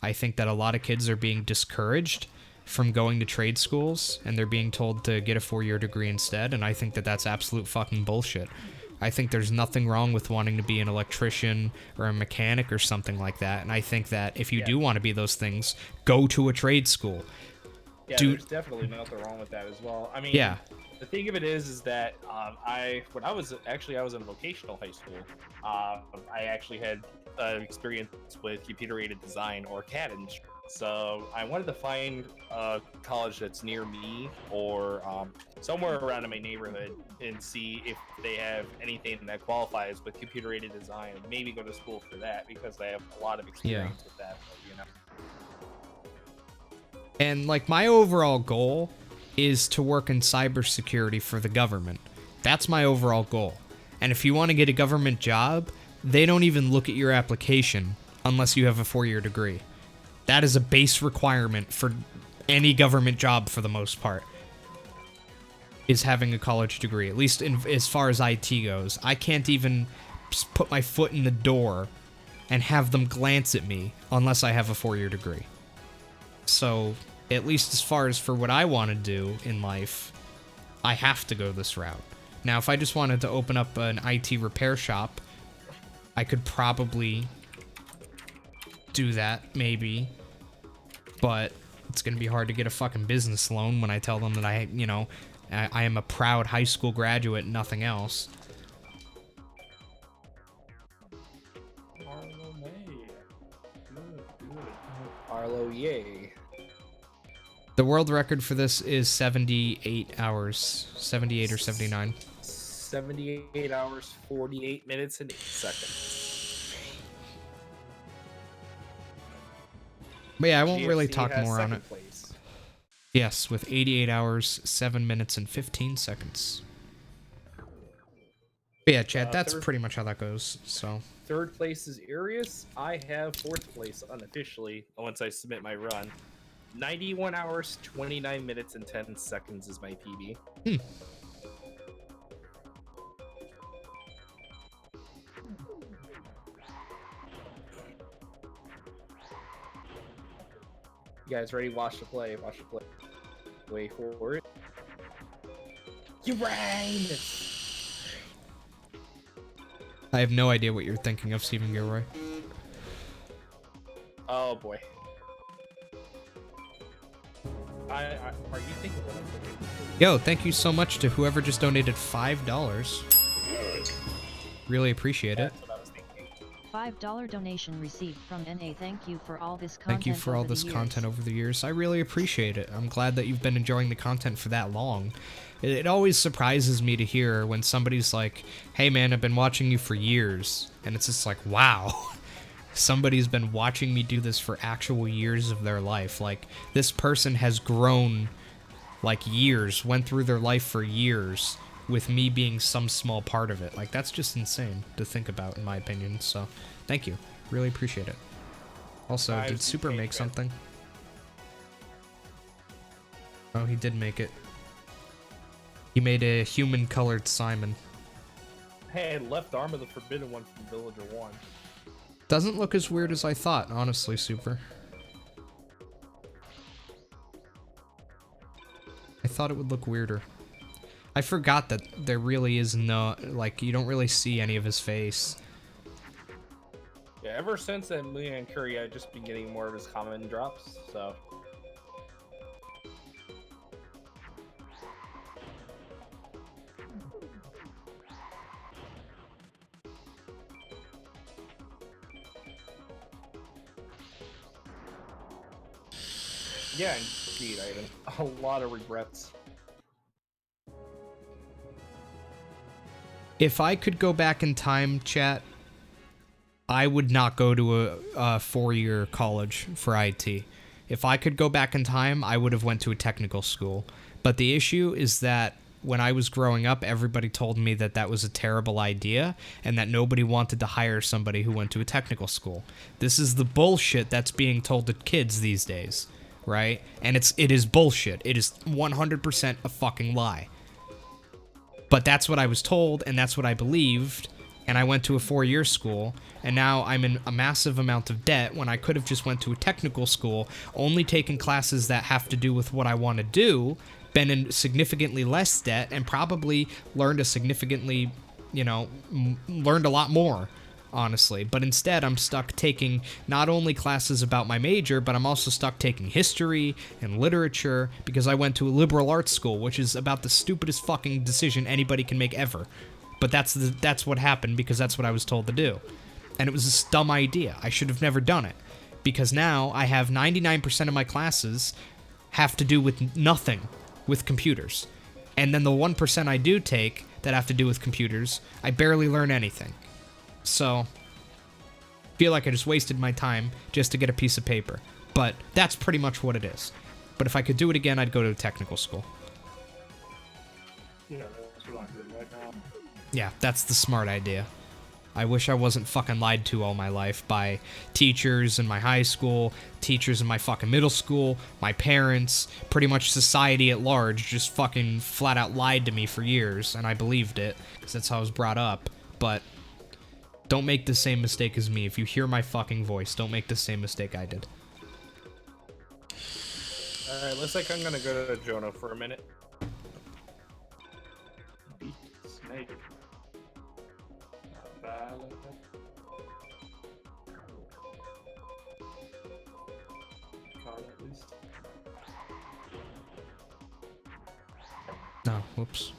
I think that a lot of kids are being discouraged from going to trade schools, and they're being told to get a 4-year degree instead, and I think that that's absolute fucking bullshit. I think there's nothing wrong with wanting to be an electrician or a mechanic or something like that, and I think that if you do want to be those things, go to a trade school. Yeah, there's definitely nothing wrong with that as well. I mean, yeah. The thing of it is that when I was in a vocational high school, I actually had experience with computer-aided design or CAD industry. So I wanted to find a college that's near me or somewhere around in my neighborhood and see if they have anything that qualifies with computer-aided design. Maybe go to school for that because I have a lot of experience with that. You know. And like my overall goal is to work in cybersecurity for the government. That's my overall goal. And if you want to get a government job, they don't even look at your application unless you have a 4-year degree. That is a base requirement for any government job for the most part, is having a college degree, at least as far as IT goes. I can't even put my foot in the door and have them glance at me unless I have a 4-year degree. So, at least as far as for what I want to do in life, I have to go this route. Now, if I just wanted to open up an IT repair shop, I could probably do that, maybe. But it's going to be hard to get a fucking business loan when I tell them that I am a proud high school graduate and nothing else. Arlo, yay. The world record for this is 78 hours. 78 or 79. 78 hours, 48 minutes, and 8 seconds. But yeah, I won't really talk more on it. Place. Yes, with 88 hours, 7 minutes, and 15 seconds. But yeah, Chad, that's pretty much how that goes, so. Third place is Arius. I have 4th place unofficially once I submit my run. 91 hours, 29 minutes, and 10 seconds is my PB. You guys ready? Watch the play. Watch the play. Wait for it. You ran! I have no idea what you're thinking of, Stephen Gilroy. Oh boy. Are you thinking what I'm thinking? Yo, thank you so much to whoever just donated $5. Really appreciate it. That's what I was thinking. $5 donation received from NA. Thank you for all this content. Thank you for all this content over the years. I really appreciate it. I'm glad that you've been enjoying the content for that long. It always surprises me to hear when somebody's like, hey man, I've been watching you for years. And it's just like, wow. Somebody's been watching me do this for actual years of their life. Like, this person has grown, like, years, went through their life for years, with me being some small part of it. Like, that's just insane to think about, in my opinion. So, thank you. Really appreciate it. Also, did Super make something? Oh, he did make it. He made a human-colored Simon. Hey, left arm of the forbidden one from Villager 1. Doesn't look as weird as I thought, honestly, Super. I thought it would look weirder. I forgot that there really is no, like, you don't really see any of his face. Yeah, ever since that Million and Curry, I've just been getting more of his common drops, so. Yeah, indeed, Ivan. A lot of regrets. If I could go back in time, chat, I would not go to a four-year college for IT. If I could go back in time, I would have went to a technical school. But the issue is that when I was growing up, everybody told me that that was a terrible idea and that nobody wanted to hire somebody who went to a technical school. This is the bullshit that's being told to kids these days, right? And it is bullshit. It is 100% a fucking lie. But that's what I was told, and that's what I believed, and I went to a four-year school, and now I'm in a massive amount of debt when I could have just went to a technical school, only taken classes that have to do with what I want to do, been in significantly less debt, and probably learned a significantly, you know, learned a lot more, honestly. But instead, I'm stuck taking not only classes about my major, but I'm also stuck taking history and literature because I went to a liberal arts school, which is about the stupidest fucking decision anybody can make ever. But that's what happened because that's what I was told to do. And it was a dumb idea. I should have never done it. Because now I have 99% of my classes have to do with nothing with computers. And then the 1% I do take that have to do with computers, I barely learn anything. So, I feel like I just wasted my time just to get a piece of paper. But that's pretty much what it is. But if I could do it again, I'd go to a technical school. Yeah, that's what I'm doing right now. Yeah, that's the smart idea. I wish I wasn't fucking lied to all my life by teachers in my high school, teachers in my fucking middle school, my parents, pretty much society at large just fucking flat out lied to me for years, and I believed it, because that's how I was brought up. But don't make the same mistake as me. If you hear my fucking voice, don't make the same mistake I did. Alright, looks like I'm gonna go to Jonah for a minute. Beat snake. Not bad. Card at least. No, whoops.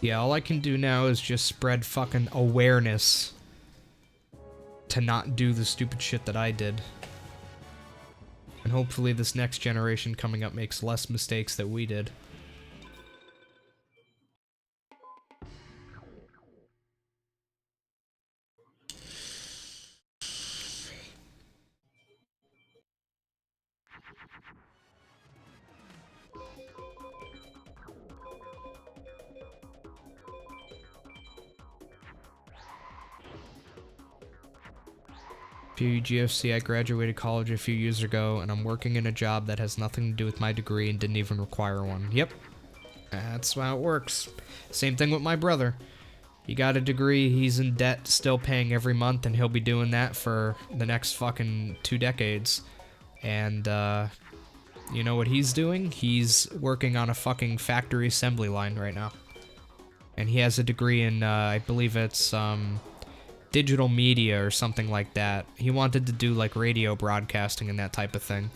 Yeah, all I can do now is just spread fucking awareness to not do the stupid shit that I did. And hopefully this next generation coming up makes less mistakes that we did. Papa GFC, I graduated college a few years ago, and I'm working in a job that has nothing to do with my degree and didn't even require one. Yep. That's how it works. Same thing with my brother. He got a degree, he's in debt, still paying every month, and he'll be doing that for the next fucking 2 decades. And, you know what he's doing? He's working on a fucking factory assembly line right now. And he has a degree in, I believe it's, digital media or something like that. He wanted to do like radio broadcasting and that type of thing.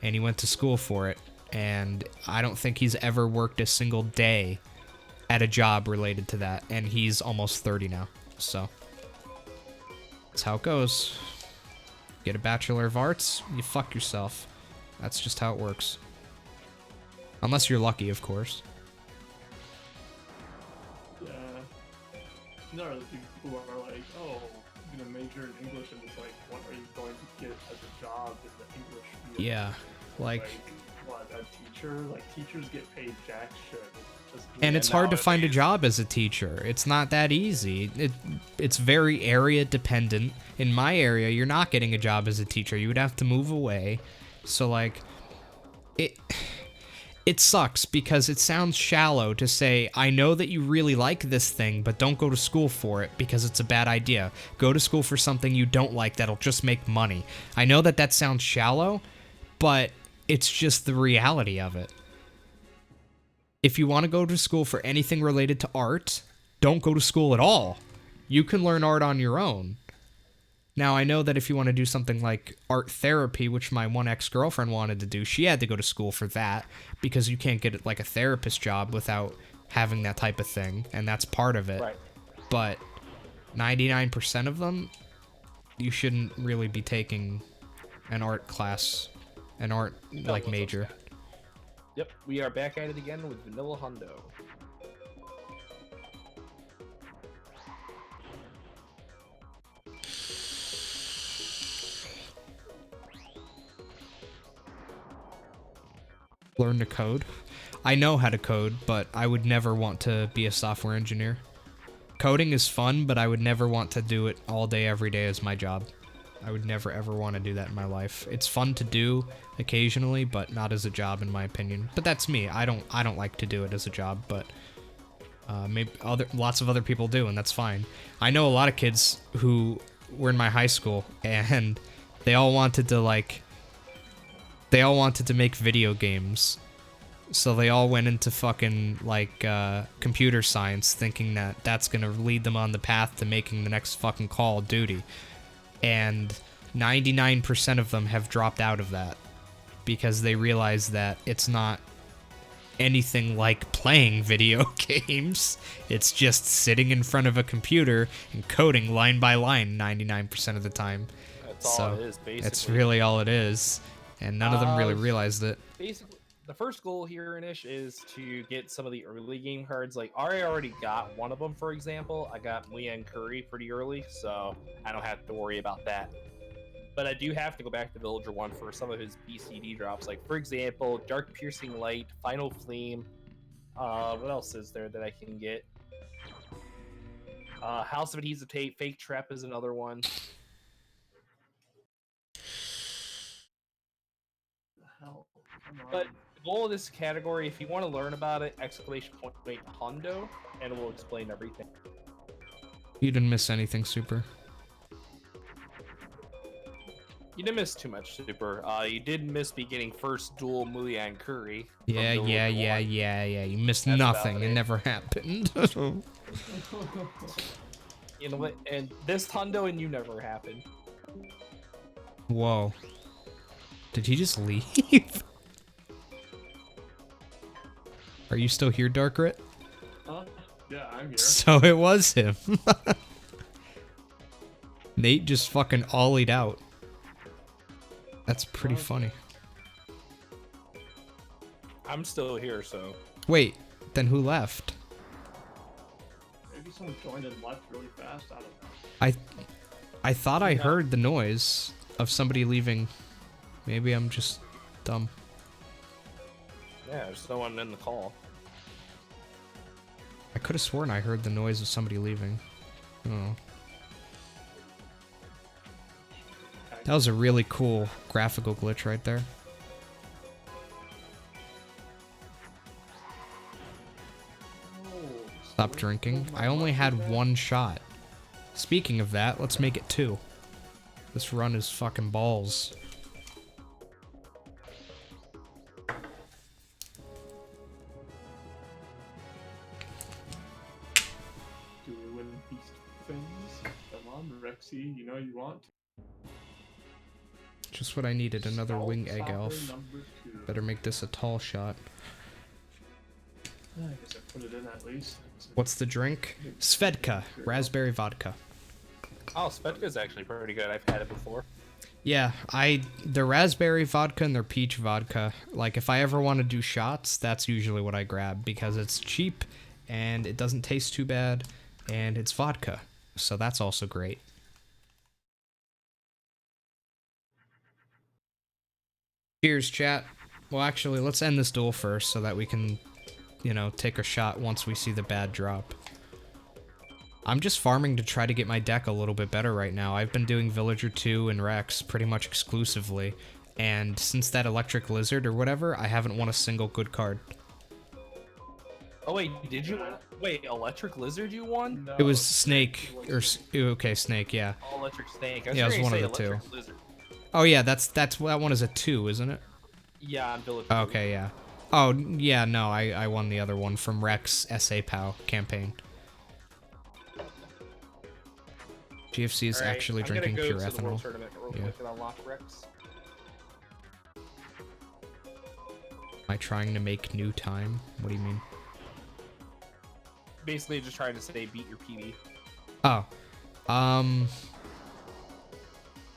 and he went to school for it. And I don't think he's ever worked a single day at a job related to that. And he's almost 30 now. So that's how it goes. Get a Bachelor of Arts, you fuck yourself. That's just how it works. Unless you're lucky, of course. Yeah. There are the people who are like, oh, I'm gonna major in English, and it's like, what are you going to get as a job in the English field? Yeah, like what, a teacher? Like, teachers get paid jack shit. and it's hard to find a job as a teacher. It's not that easy. It's very area dependent. In my area, you're not getting a job as a teacher. You would have to move away. So like it sucks because it sounds shallow to say, I know that you really like this thing, but don't go to school for it because it's a bad idea. Go to school for something you don't like that'll just make money. I know that that sounds shallow, but it's just the reality of it. If you want to go to school for anything related to art, don't go to school at all. You can learn art on your own. Now, I know that if you want to do something like art therapy, which my one ex-girlfriend wanted to do, she had to go to school for that because you can't get like a therapist job without having that type of thing, and that's part of it. Right. But 99% of them, you shouldn't really be taking an art class, an art like major. Yep, we are back at it again with Vanilla Hundo. Learn to code. I know how to code, but I would never want to be a software engineer. Coding is fun, but I would never want to do it all day, every day as my job. I would never ever want to do that in my life. It's fun to do occasionally, but not as a job in my opinion. But that's me. I don't like to do it as a job, but maybe lots of other people do, and that's fine. I know a lot of kids who were in my high school, and they all wanted to make video games. So they all went into fucking like computer science, thinking that that's gonna lead them on the path to making the next fucking Call of Duty. And 99% of them have dropped out of that because they realize that it's not anything like playing video games. It's just sitting in front of a computer and coding line by line 99% of the time. That's all it is, basically. It's really all it is. And none of them really realized it. Basically, the first goal here, Inish, is to get some of the early game cards. Like, I already got one of them, for example. I got Muyan Curry pretty early, so I don't have to worry about that. But I do have to go back to Villager 1 for some of his BCD drops. Like, for example, Dark Piercing Light, Final Flame. What else is there that I can get? House of Adhesive Tape, Fake Trap is another one. Hell, come on. But the goal of this category, if you want to learn about it, exclamation point Hondo, and it will explain everything. You didn't miss anything, Super. You didn't miss too much, Super. You did miss beginning first dual Muyan Curry. Yeah. You missed That's nothing. about It it. never happened. You know what? And this Hondo and you never happened. Whoa. Did he just leave? Are you still here, Darkrit? Yeah, I'm here. So it was him. Nate just fucking ollied out. That's pretty funny. I'm still here, so. Wait, then who left? Maybe someone joined and left really fast. I don't know. I thought I heard the noise of somebody leaving. Maybe I'm just dumb. Yeah, there's no one in the call. I could have sworn I heard the noise of somebody leaving. I don't know. That was a really cool graphical glitch right there. Stop drinking. I only had one shot. Speaking of that, let's make it 2. This run is fucking balls. Do we win beast things? Come on, Rexy, you know you want to. Just what I needed, another wing egg Soccer elf. number 2. Better make this a tall shot. I guess I put it in at least. What's the drink? Svedka, raspberry vodka. Oh, Spedka's actually pretty good. I've had it before. Yeah, their raspberry vodka and their peach vodka, like if I ever want to do shots, that's usually what I grab because it's cheap and it doesn't taste too bad and it's vodka. So that's also great. Cheers, chat. Well, actually, let's end this duel first so that we can, you know, take a shot once we see the bad drop. I'm just farming to try to get my deck a little bit better right now. I've been doing Villager 2 and Rex pretty much exclusively, and since that Electric Lizard or whatever, I haven't won a single good card. Oh wait, did you? Wait, Electric Lizard you won? No, It was Snake, or okay, Snake, yeah. Oh, Electric Snake. I was Yeah, it was gonna one of say the two. Electric Lizard. Oh yeah, that one is a 2, isn't it? Yeah, on Villager 2. Okay, yeah. Oh, yeah, no, I won the other one from Rex SA POW campaign. GFC is Alright, actually I'm gonna drinking go pure to the World ethanol. Tournament real Yeah. quick and unlock Rex. Am I trying to make new time? What do you mean? Basically, just trying to say beat your PB. Oh.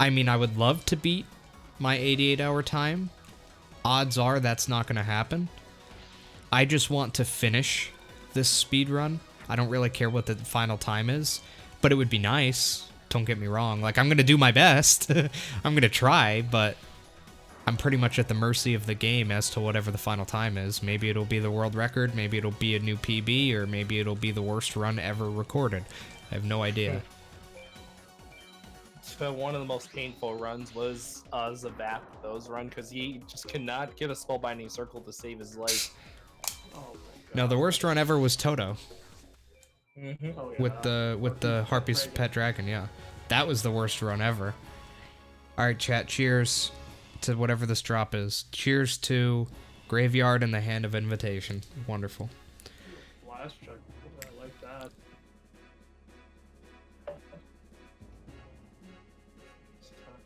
I mean, I would love to beat my 88-hour time. Odds are that's not going to happen. I just want to finish this speed run. I don't really care what the final time is, but it would be nice. Don't get me wrong. Like, I'm going to do my best. I'm going to try, but I'm pretty much at the mercy of the game as to whatever the final time is. Maybe it'll be the world record, maybe it'll be a new PB, or maybe it'll be the worst run ever recorded. I have no idea. So one of the most painful runs was Zavap, those run, because he just could not get a spellbinding circle to save his life. Oh my god. No, the worst run ever was Toto Mm-hmm. Oh, yeah. with the Harpy's Pet Dragon, yeah. That was the worst run ever. Alright, chat, cheers to whatever this drop is. Cheers to Graveyard and the Hand of Invitation. Wonderful. Blast check. I like that.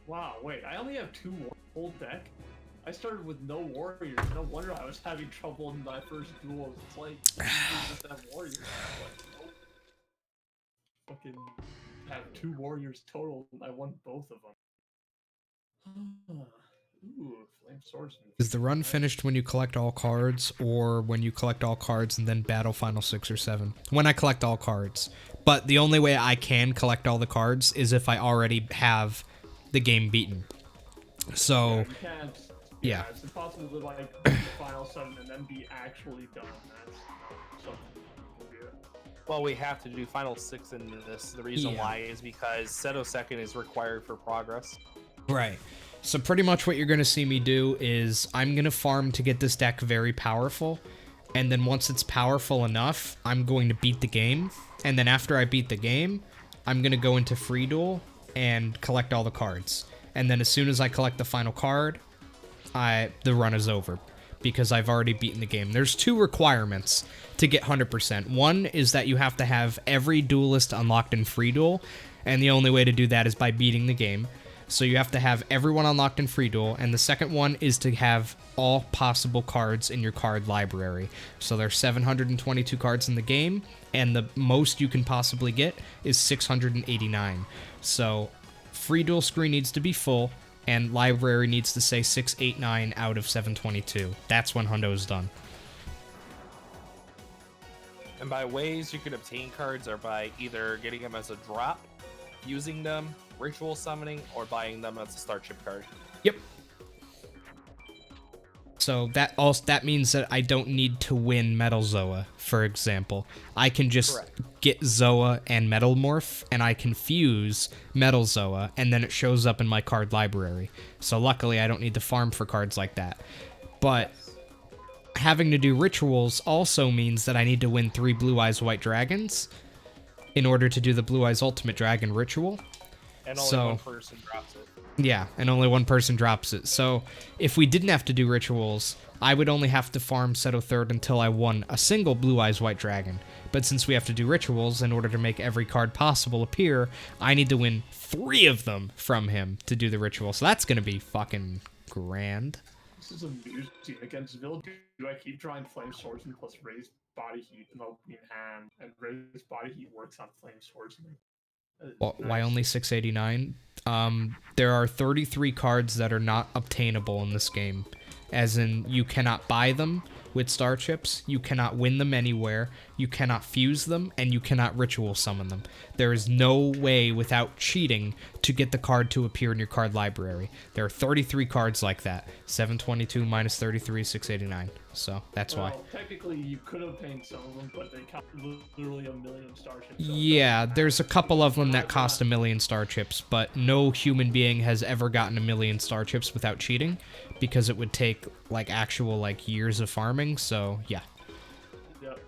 Wow, wait, I only have 2 whole deck? I started with no warriors. No wonder I was having trouble in my first duels. It's like, you just have warriors. Like, nope. Fucking have 2 warriors total, and I won both of them. Ooh, flame swordsman. Is the run finished when you collect all cards, or when you collect all cards and then battle final 6 or 7? When I collect all cards. But the only way I can collect all the cards is if I already have the game beaten. So, You can't. yeah. It's impossible to like beat the final 7 and then be actually done. That's something you can do. Well, we have to do final 6 in this. The reason Yeah. why is because Seto second is required for progress. Right. So pretty much what you're going to see me do is I'm going to farm to get this deck very powerful, and then once it's powerful enough, I'm going to beat the game, and then after I beat the game, I'm going to go into free duel and collect all the cards. And then as soon as I collect the final card, the run is over, because I've already beaten the game. There's 2 requirements to get 100%. One is that you have to have every duelist unlocked in free duel, and the only way to do that is by beating the game. So you have to have everyone unlocked in free duel, and the second one is to have all possible cards in your card library. So there's 722 cards in the game, and the most you can possibly get is 689. So free duel screen needs to be full, and library needs to say 689 out of 722. That's when Hundo is done. And by ways you can obtain cards are by either getting them as a drop, using them, ritual summoning, or buying them as a start chip card. Yep. So that means that I don't need to win Metal Zoa, for example. I can just get Zoa and Metal Morph, and I can fuse Metal Zoa, and then it shows up in my card library. So luckily, I don't need to farm for cards like that. But having to do rituals also means that I need to win 3 Blue Eyes White Dragons in order to do the Blue Eyes Ultimate Dragon ritual. And only So- one person drops it. Yeah, and only one person drops it. So if we didn't have to do rituals, I would only have to farm Seto third until I won a single Blue Eyes White Dragon. But since we have to do rituals in order to make every card possible appear, I need to win 3 of them from him to do the ritual. So that's gonna be fucking grand. This is amusing. Against Village, do I keep drawing Flame Swordsman plus Raised Body Heat in opening hand, and Raised Body Heat works on Flame Swordsman? Why only 689? There are 33 cards that are not obtainable in this game. As in, you cannot buy them with star chips, you cannot win them anywhere, you cannot fuse them, and you cannot ritual summon them. There is no way without cheating to get the card to appear in your card library. There are 33 cards like that. 722 minus 33, 689. So, that's why. Technically, you could obtain some of them, but they cost literally 1,000,000 star chips. Yeah, there's a couple of them that cost 1,000,000 star chips, but no human being has ever gotten 1,000,000 star chips without cheating, because it would take like actual like years of farming. So yeah. Yep.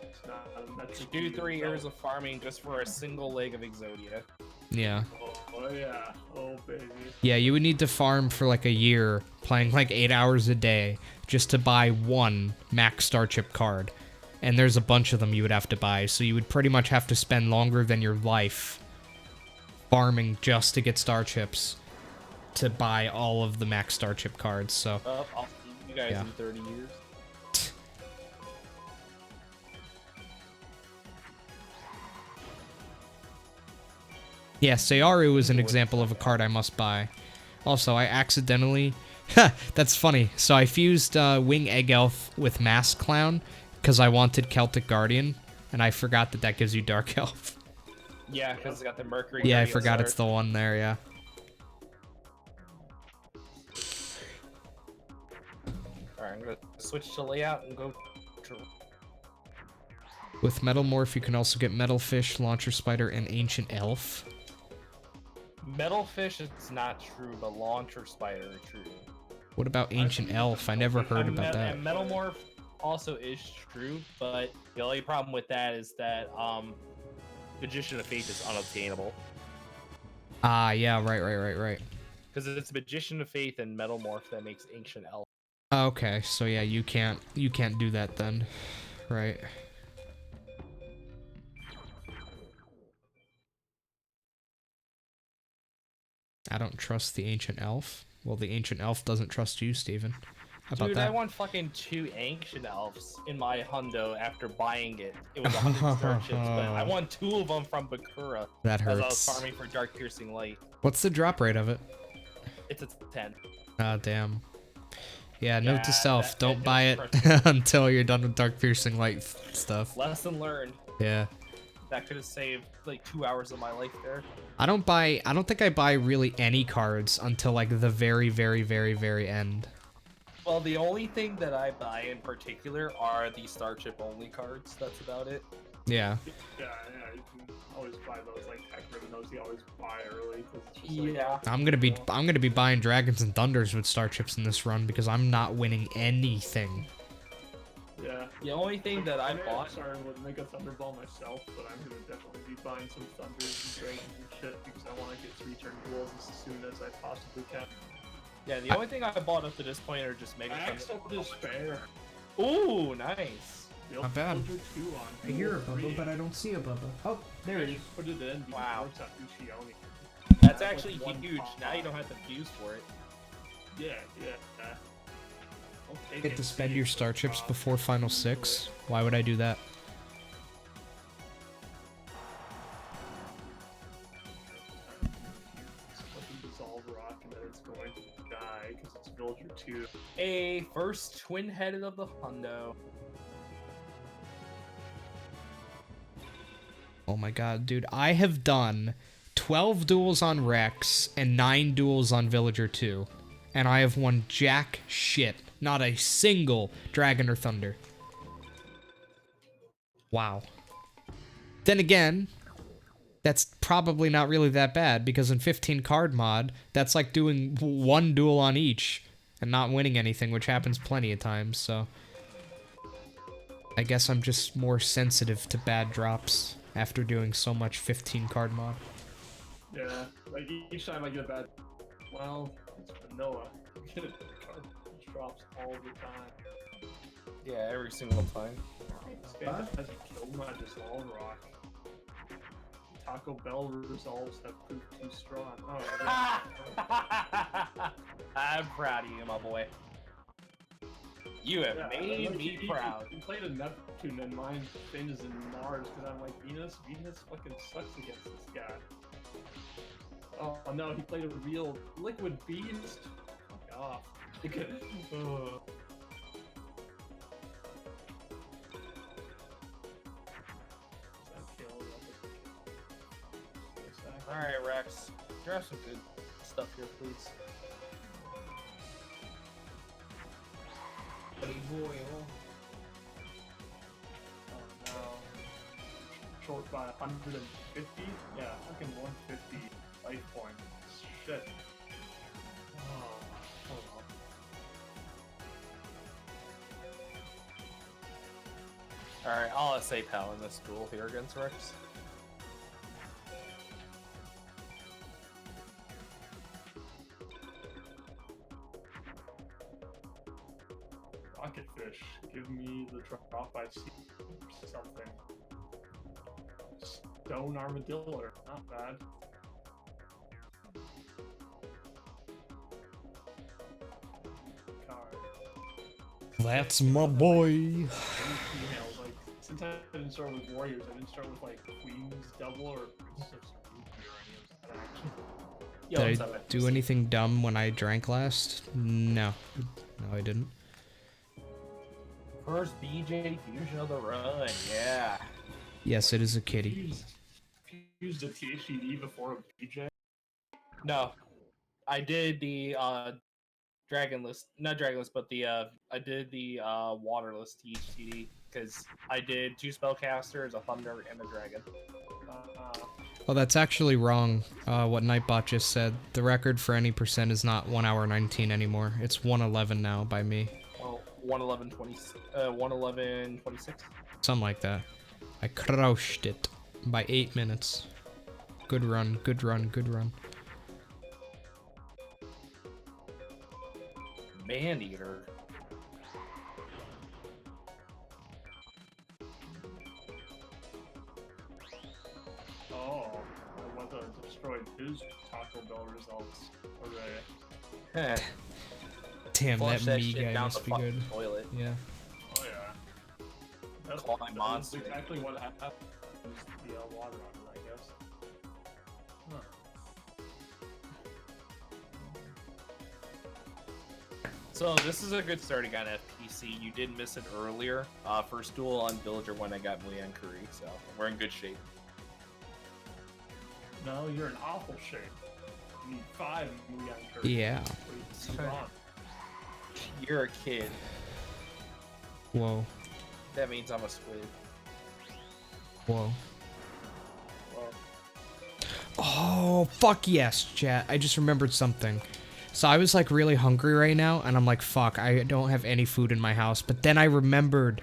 It's not, that's 2-3 years of farming just for a single leg of Exodia. Yeah. Oh yeah. Oh baby. Yeah, you would need to farm for like a year, playing like 8 hours a day, just to buy one max star chip card. And there's a bunch of them you would have to buy, so you would pretty much have to spend longer than your life farming just to get star chips to buy all of the max star chip cards. So I'll see you guys Yeah. in 30 years. yeah, Sayaru is an example of a card I must buy. Also, I accidentally... That's funny. So I fused Wing Egg Elf with Mask Clown because I wanted Celtic Guardian, and I forgot that that gives you Dark Elf. Yeah, because it's got the Mercury. Yeah, I Guardian forgot Star. it's the one there, yeah. Alright, I'm gonna switch to layout and go to... With Metal Morph, you can also get Metal Fish, Launcher Spider, and Ancient Elf. Metal Fish is not true, but Launcher Spider is true. What about Ancient Elf? I never heard about that. And Metal Morph also is true, but the only problem with that is that Magician of Faith is unobtainable. Ah, yeah, right. Because it's Magician of Faith and Metal Morph that makes Ancient Elf. Okay, so yeah, you can't do that then. Right. I don't trust the Ancient Elf. Well, the Ancient Elf doesn't trust you, Steven. How about Dude, that? I won fucking 2 Ancient Elves in my hundo after buying it. It was 100 star chips, but I won 2 of them from Bakura. That As I was hurts. farming for Dark Piercing Light. What's the drop rate of it? It's a 10. Ah, damn. Yeah, note to Yeah, self, that don't buy it frustrating. until you're done with Dark Piercing Light stuff. Lesson learned. Yeah. That could have saved like 2 hours of my life there. I don't think I buy really any cards until like the very, very, very, very end. Well, the only thing that I buy in particular are the Star Chip only cards. That's about it. Yeah. Yeah, you can always buy those. Like Heckman, those you always buy early. 'Cause it's just like, Yeah. I'm gonna be buying Dragons and Thunders with Star Chips in this run because I'm not winning anything. Yeah. The only thing that I bought. Sorry, I would make a Thunderball myself, but I'm gonna definitely be buying some Thunders and Dragons and shit because I want to get 3 turn duels as soon as I possibly can. Yeah, the only thing I bought up to this point are just Mega Axe of Thunder. Despair. Ooh, nice. Not bad. On I hear a Bubba, but I don't see a Bubba. Oh, there it is. Put it in. Wow. Wow. Uchioni. That's Like actually one huge. pop. Now you don't have to fuse for it. Yeah. I'll take Get it. to spend your Star Chips before Final 6? Why would I do that? Fucking Dissolve Rock and then it's going to die because it's Villager 2. A first twin-headed of the hundo. Oh my god, dude. I have done 12 duels on Rex and 9 duels on Villager 2. And I have won jack shit. Not a single Dragon or Thunder. Wow. Then again, that's probably not really that bad, because in 15 card mod, that's like doing 1 duel on each and not winning anything, which happens plenty of times, so... I guess I'm just more sensitive to bad drops after doing so much 15 card mod. Yeah, like each time I get a bad, well, it's vanilla. Garbage drops all the time. Yeah, every single time. This game has killed my dissolve rock. Taco Bell resolves have proved too strong. Oh, yeah. I'm proud of you, my boy. You have made me proud. He played a Neptune and mine changes in Mars because I'm like, Venus fucking sucks against this guy. Oh no, he played a real liquid beast. Fuck off. Ugh. Alright, Rex. Grab some good stuff here, please. Buddy boy, Oh no. Short by 150? Yeah, fucking 150 life points. Shit. Oh well. Alright, I'll say pal in this duel here against Rex. Rocketfish, give me the drop by sea something. Stone armadillo, not bad. Card. That's my boy. Females, like, since I didn't start with warriors, I didn't start with like queen's double or princess of or any of that action. Did I do anything dumb when I drank last? No. No, I didn't. First BJ fusion of the run, yeah. Yes, it is a kitty. Used a THCD before a BJ. No, I did the Dragonless, not Dragonless, but the I did the waterless THCD because I did 2 spellcasters, a thunder, and a dragon. Oh, that's actually wrong. What Nightbot just said. The record for any percent is not 1 hour 19 anymore. It's 1:11 now by me. Oh, 1:11:26. Something like that. I crushed it by 8 minutes. Good run, good run, good run. Man-eater. Oh, I want to destroy his Taco Bell results. Hooray. Damn, Flush that shit me guy down must the be fucking good. toilet. Yeah. Oh yeah. That's Clawing monster. exactly what happened. The water on it, I guess. Huh. So this is a good starting on FPC. You did miss it earlier. First duel on Villager when I got Muyan Curry, so we're in good shape. No, you're in awful shape. You need 5 Muyan Curry. Yeah. You're a kid. Whoa. That means I'm a squid. Whoa. Well, Oh, fuck yes, chat. I just remembered something. So I was like really hungry right now, and I'm like, fuck, I don't have any food in my house. But then I remembered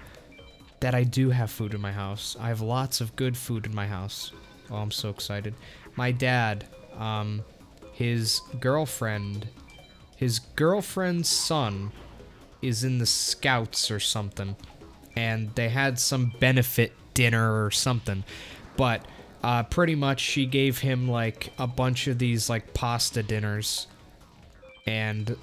that I do have food in my house. I have lots of good food in my house. Oh, I'm so excited. My dad, his girlfriend's son is in the Scouts or something. And they had some benefit dinner or something. But pretty much she gave him like a bunch of these like pasta dinners. And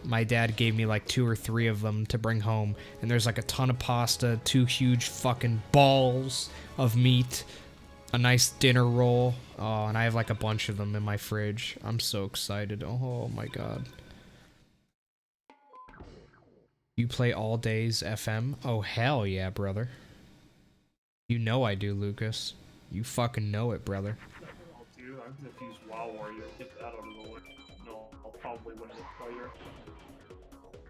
my dad gave me like 2 or 3 of them to bring home. And there's like a ton of pasta, 2 huge fucking balls of meat, a nice dinner roll. Oh, and I have like a bunch of them in my fridge. I'm so excited. Oh my god. You play all days FM? Oh hell yeah, brother. You know I do, Lucas. You fucking know it, brother. I'll do. I'm gonna use WoW Warrior and get that out of the way. No, I'll probably win it later.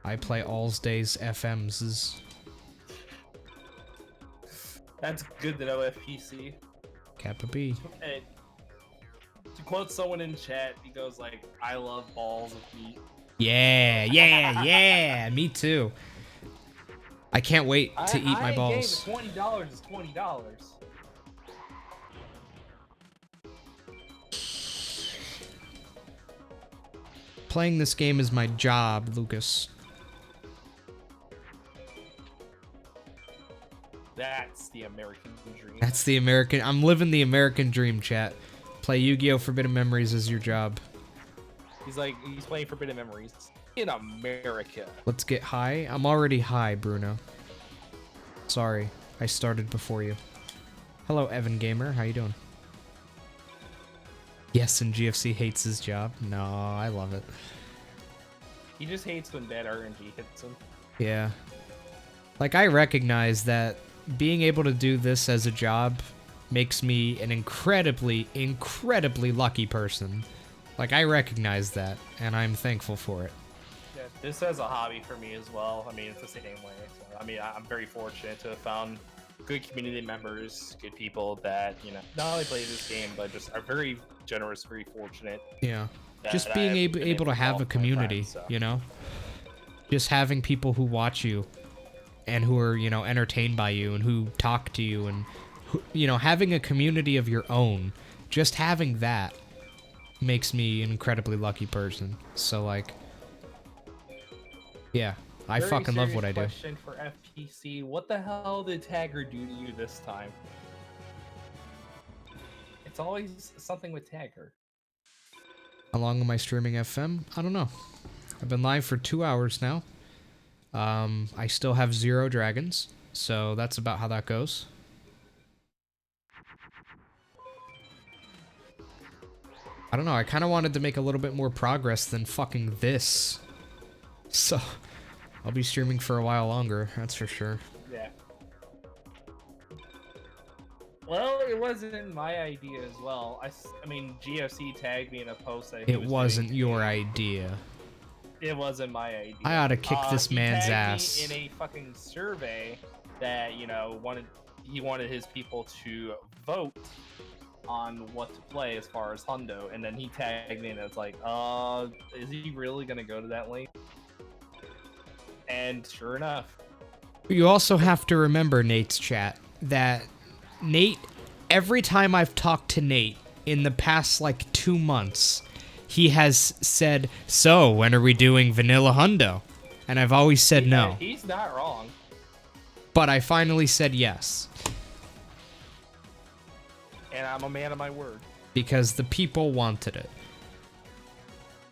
I play all days FMs. that's good to know, FPC. Kappa B. Hey, to quote someone in chat, he goes like, "I love balls of meat." Yeah, yeah, yeah. Me too. I can't wait to eat my balls. $20 is $20. Playing this game is my job, Lucas. That's the American dream. That's the American... I'm living the American dream, chat. Play Yu-Gi-Oh! Forbidden Memories as your job. He's playing Forbidden Memories in America. Let's get high. I'm already high, Bruno. Sorry, I started before you. Hello, Evan Gamer. How you doing? Yes, and GFC hates his job. No, I love it. He just hates when bad RNG hits him. Yeah. Like, I recognize that being able to do this as a job makes me an incredibly, incredibly lucky person. Like, I recognize that, and I'm thankful for it. Yeah, this is a hobby for me as well. I mean, it's the same way. So, I mean, I'm very fortunate to have found good community members, good people that, you know, not only play this game, but just are very generous, very fortunate. Yeah. Just being able to have a community, you know? Just having people who watch you and who are, you know, entertained by you and who talk to you and, who, you know, having a community of your own. Just having that makes me an incredibly lucky person. So, like, yeah, I Very fucking love what I do. Question for FPC: what the hell did Tagger do to you this time? It's always something with Tagger. How long am I streaming FM? I don't know. I've been live for 2 hours now. I still have 0 dragons, so that's about how that goes. I don't know, I kind of wanted to make a little bit more progress than fucking this. So, I'll be streaming for a while longer, that's for sure. Yeah. Well, it wasn't my idea as well. I mean, GFC tagged me in a post that he It was wasn't doing. your idea. It wasn't my idea. I ought to kick this man's he tagged ass. me in a fucking survey that, you know, he wanted his people to vote on what to play as far as Hundo, and then he tagged me and it's like, is he really gonna go to that link? And sure enough. You also have to remember, Nate's chat, that Nate, every time I've talked to Nate in the past, like, 2 months, he has said, so, when are we doing Vanilla Hundo? And I've always said no. He's not wrong. But I finally said yes. And I'm a man of my word. Because the people wanted it.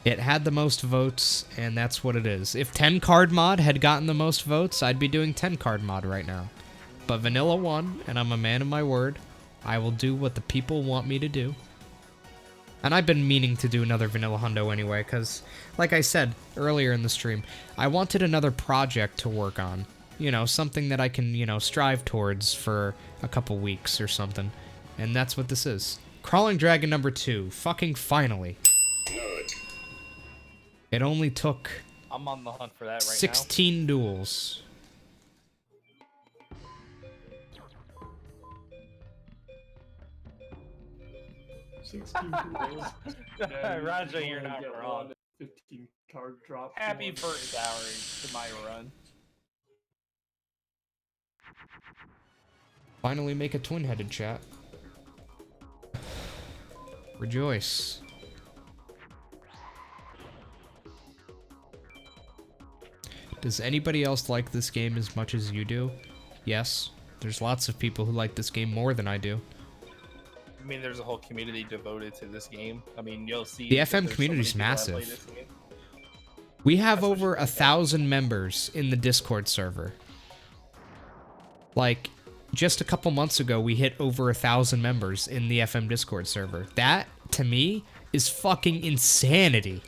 It had the most votes, and that's what it is. If 10 card mod had gotten the most votes, I'd be doing 10 card mod right now. But Vanilla won, and I'm a man of my word. I will do what the people want me to do. And I've been meaning to do another Vanilla Hundo anyway, because, like I said earlier in the stream, I wanted another project to work on. You know, something that I can, you know, strive towards for a couple weeks or something. And that's what this is. Crawling Dragon number 2. Fucking finally. It only took I'm on the hunt for that right 16 duels. Raja, you're not wrong. 15 card drop. Happy first hour to my run. Finally make a twin-headed chat. Rejoice. Does anybody else like this game as much as you do? Yes. There's lots of people who like this game more than I do. I mean, there's a whole community devoted to this game. I mean, you'll see... The FM community's massive. We have over 1,000 members in the Discord server. Like, just a couple months ago, we hit over 1,000 members in the FM Discord server. That, to me, is fucking insanity.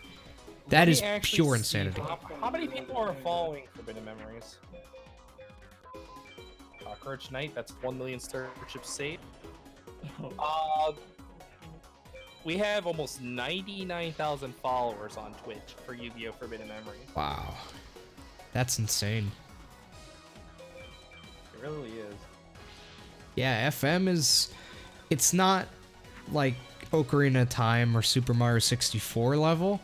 That is pure insanity. How many people are following Forbidden Memories? Cockroach Knight, that's 1 million starships saved. We have almost 99,000 followers on Twitch for Yu-Gi-Oh! Forbidden Memories. Wow. That's insane. It really is. Yeah, FM is... It's not like Ocarina of Time or Super Mario 64 level,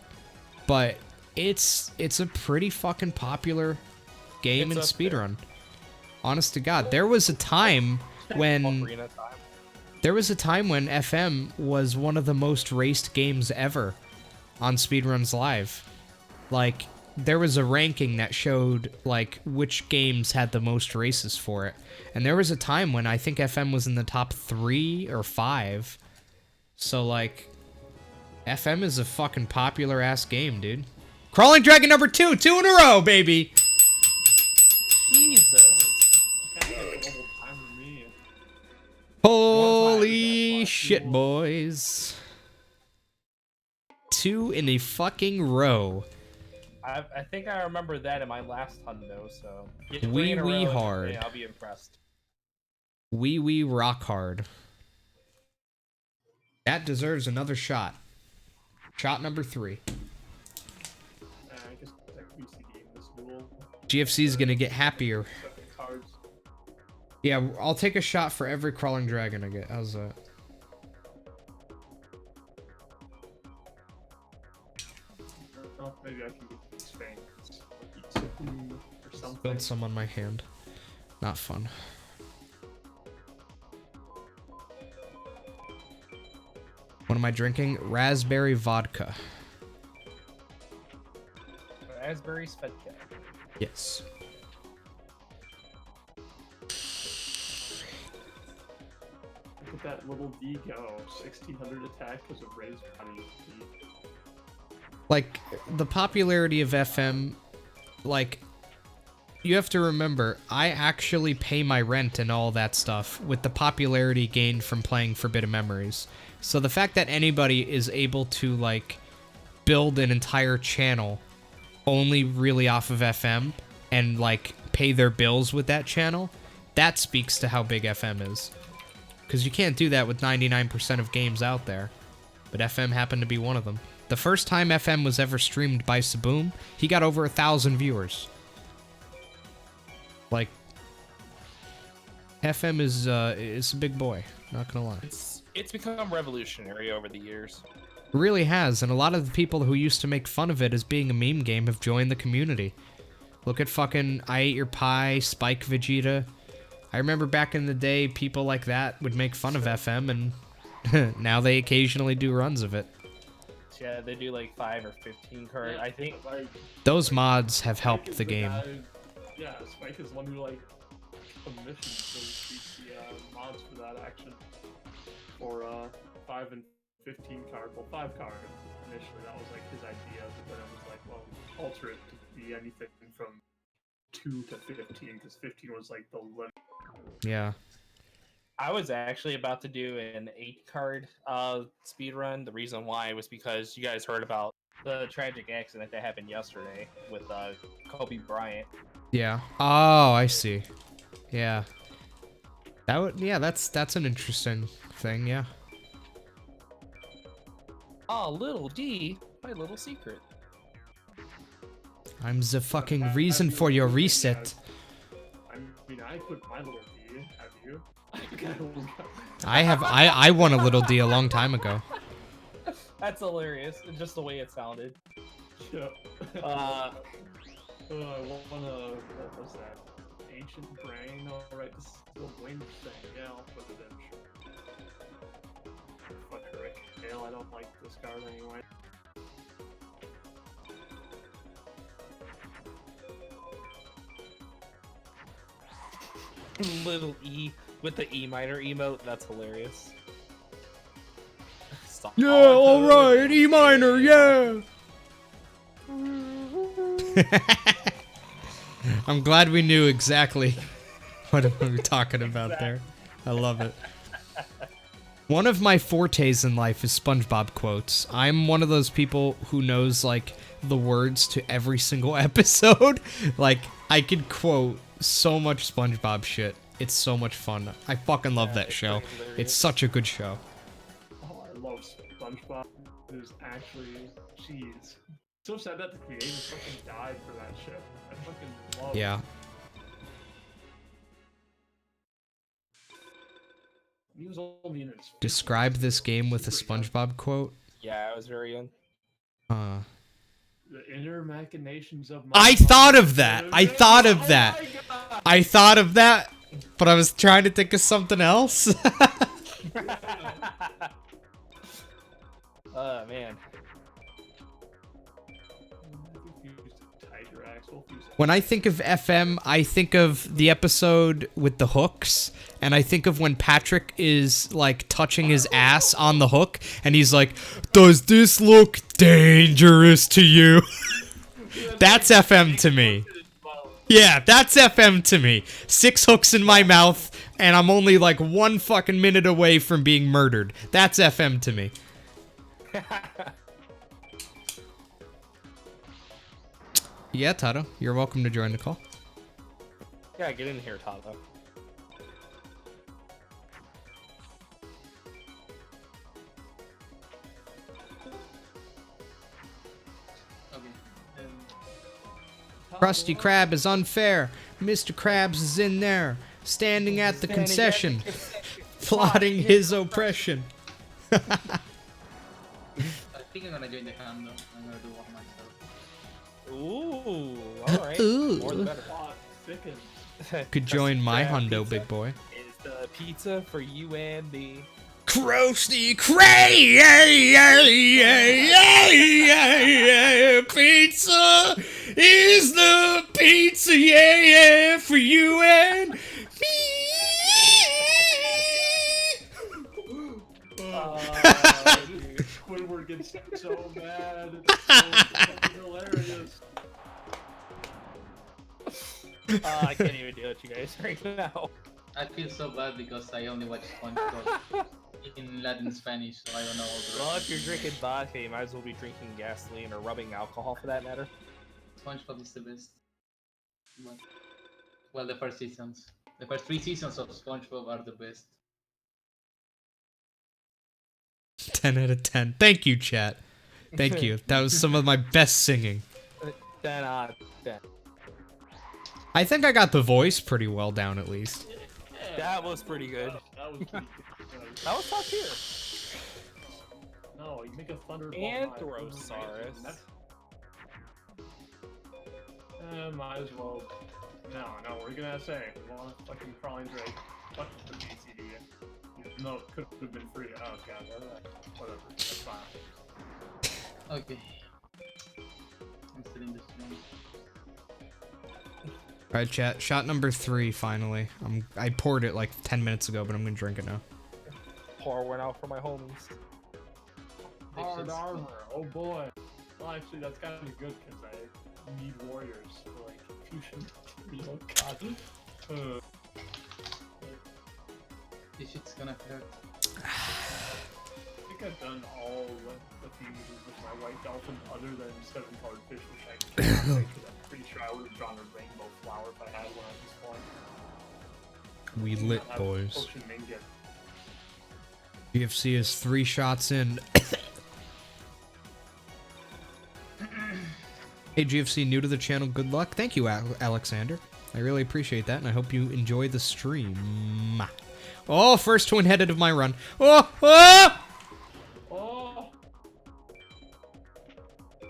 but it's a pretty fucking popular game in speedrun. Honest to God, there was a time when FM was one of the most raced games ever on Speedruns Live. like, there was a ranking that showed, like, which games had the most races for it. And there was a time when I think FM was in the top 3 or 5. So, like, FM is a fucking popular-ass game, dude. Crawling Dragon number 2, 2 in a row, baby! Jesus. Holy shit, boys. 2 in a fucking row. I think I remember that in my last hundo, so... Wee hard. I'll be impressed. Wee rock hard. That deserves another shot. Shot number 3. GFC's gonna get happier. Yeah, I'll take a shot for every crawling dragon I get. How's that? Oh, maybe I can get these fangs. Or something. Spilled some on my hand. Not fun. What am I drinking? Raspberry vodka. Raspberry Svedka. Yes. Look at that little D go. 1600 attack because of raised body. Like, the popularity of FM, like, you have to remember, I actually pay my rent and all that stuff with the popularity gained from playing Forbidden Memories. So the fact that anybody is able to, like, build an entire channel only really off of FM and, like, pay their bills with that channel, that speaks to how big FM is. Because you can't do that with 99% of games out there. But FM happened to be one of them. The first time FM was ever streamed by Saboom, he got over 1,000 viewers. Like, FM is a big boy, not gonna lie. It's become revolutionary over the years. It really has, and a lot of the people who used to make fun of it as being a meme game have joined the community. Look at fucking I Ate Your Pie, Spike Vegeta. I remember back in the day, people like that would make fun of FM, and now they occasionally do runs of it. Yeah, they do like 5 or 15 card. I think Like, Those mods have helped the game. Yeah, Spike is the one who like commissioned so to speak, the mods for that action. For 5 and 15 card, well 5 card initially, that was like his idea, but then it was like, well, alter it to be anything from 2 to 15, because 15 was like the limit. Yeah. I was actually about to do an 8-card speed run. The reason why was because you guys heard about the tragic accident that happened yesterday with Kobe Bryant. Yeah. Oh, I see. Yeah. That would, yeah, that's an interesting thing, yeah. Oh, little D, my little secret. I'm the fucking reason for your reset. I mean, I put my little D, have you? I won a little D a long time ago. That's hilarious, just the way it sounded. Yeah. I won a, what was that? Ancient Brain? Alright, this is still Wayne thing. Yeah, I'll put it in. Fuck Rick Hale, I don't like this card anyway. Little E with the E minor emote, that's hilarious. Stop. Yeah, alright, E minor, yeah! I'm glad we knew exactly what we were talking about there. I love it. One of my fortes in life is SpongeBob quotes. I'm one of those people who knows, like, the words to every single episode. Like, I could quote so much SpongeBob shit. It's so much fun. I fucking love that show. It's such a good show. Oh, I love SpongeBob. There's actually, jeez. So sad that the creators fucking died for that shit. I fucking love Yeah. He was only in his Describe this game with a SpongeBob quote. Yeah, I was very young. The inner machinations of my I mind. thought of that. I thought of Oh that. my God. I thought of that, but I was trying to think of something else. Oh man. pixel few seconds. When I think of FM, I think of the episode with the hooks, and I think of when Patrick is like touching his ass on the hook, and he's like, "Does this look dangerous to you?" That's FM to me. Yeah, that's FM to me. 6 hooks in my mouth, and I'm only like 1 fucking minute away from being murdered. That's FM to me. Yeah, Tato, you're welcome to join the call. Yeah, get in here, Tato. Krusty Krab is unfair. Mr. Krabs is in there, standing at the concession, plotting his oppression. I think I'm gonna join the cam though. I'm gonna do one myself. Ooh, alright. Ooh. More the better. Plot thickens. Could join my hundo, Pizza big boy. Is the pizza for you and me. Krusty Krab, pizza is the pizza, yeah, for you and me. Squidward gets so mad. It's so fucking hilarious. I can't even deal with you guys right now. I feel so bad because I only watch SpongeBob in Latin Spanish, so I don't know all the Well, if rest. you're drinking vodka, you might as well be drinking gasoline or rubbing alcohol for that matter. SpongeBob is the best. But, well, the first seasons. The first 3 seasons of SpongeBob are the best. 10 out of 10. Thank you, chat. Thank you. That was some of my best singing. 10 out of 10. I think I got the voice pretty well down at least. That was pretty good. That was pretty good. That was top tier. No, you make a thunderbolt. Anthrosaurus. Might as well. No, we're gonna say we want a fucking crawling drake. Fuck the BCD. Even though it could have been free. Oh god, whatever. That's fine. Okay. I'm still in this one. Alright, chat. Shot number 3, finally. I poured it like 10 minutes ago, but I'm gonna drink it now. Pour one out for my homies. Hard armor. Oh boy. Well, actually, that's kind of good because I need warriors for like fusion. Oh god. This shit's gonna hurt. I think I've done all the fusions with my white dolphin other than 7-colored fish, which I can't say because I'm pretty sure I would have drawn a rainbow flower if I had one at this point. We lit, Have boys. Potion Mingit. GFC is 3 shots in. Hey, GFC, new to the channel, good luck. Thank you, Alexander. I really appreciate that, and I hope you enjoy the stream. Oh, first twin-headed of my run. Oh! Oh!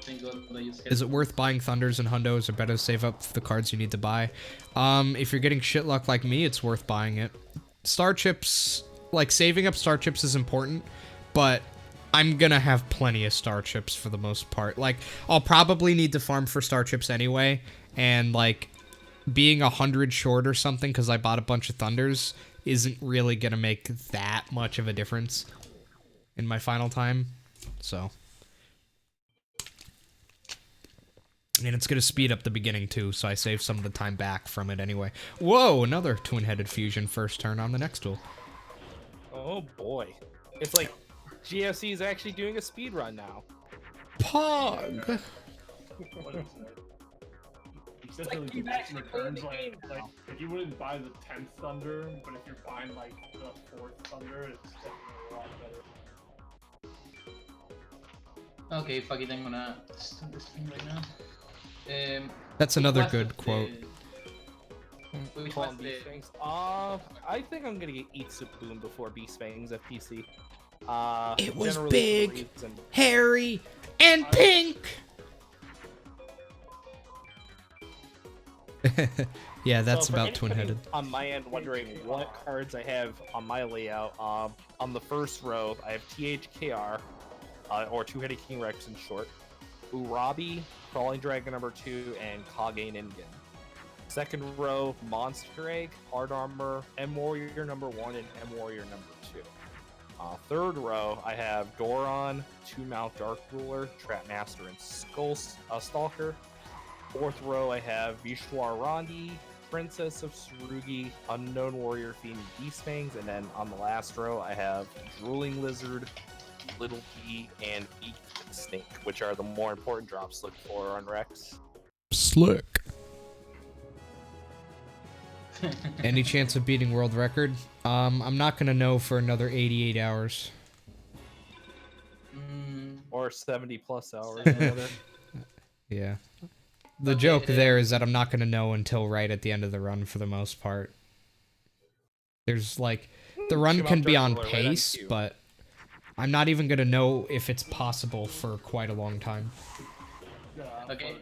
Thank God that you said Is it worth buying Thunders and Hundos, or better to save up the cards you need to buy? If you're getting shit luck like me, it's worth buying it. Star Chips, like, saving up Star Chips is important, but I'm gonna have plenty of Star Chips for the most part. Like, I'll probably need to farm for Star Chips anyway, and, like, being 100 short or something because I bought a bunch of Thunders isn't really gonna make that much of a difference in my final time, so... And it's going to speed up the beginning, too, so I save some of the time back from it anyway. Whoa, another twin-headed fusion first turn on the next duel. Oh boy. It's like GFC is actually doing a speed run now. Pog! What is that? Essentially, you've actually played returns the game like if you wouldn't buy the 10th Thunder, but if you're buying like the 4th Thunder, it's definitely a lot better. Okay, fuck it, I'm gonna start the stream right now. That's another what good was quote. Which Call was him the... Beast Fangs. I think I'm gonna get Eat Boom before Beast Fangs FPC. It was generally big, for the reason- hairy, and pink! Yeah, that's So for about anybody twin-headed. On my end, wondering what cards I have on my layout. On the first row, I have THKR, or Two-Headed King Rex in short. Urabi, Crawling Dragon number 2, and Kage Ningen. Second row, Monster Egg, Hard Armor, M Warrior number 1, and M Warrior number 2. Third row, I have Doron, 2-Mount Dark Ruler, Trap Master, and Stalker. Fourth row, I have Vishwar Rondi, Princess of Sarugi, Unknown Warrior Fiend, Beastfangs, and then on the last row, I have Drooling Lizard, Little Bee, and Beak Snake, which are the more important drops to look for on Rex. Slick. Any chance of beating world record? I'm not gonna know for another 88 hours. Or 70 plus hours. Yeah. The joke there is that I'm not gonna know until right at the end of the run for the most part. There's like, the run can be on pace, but I'm not even gonna know if it's possible for quite a long time. Yeah, Okay.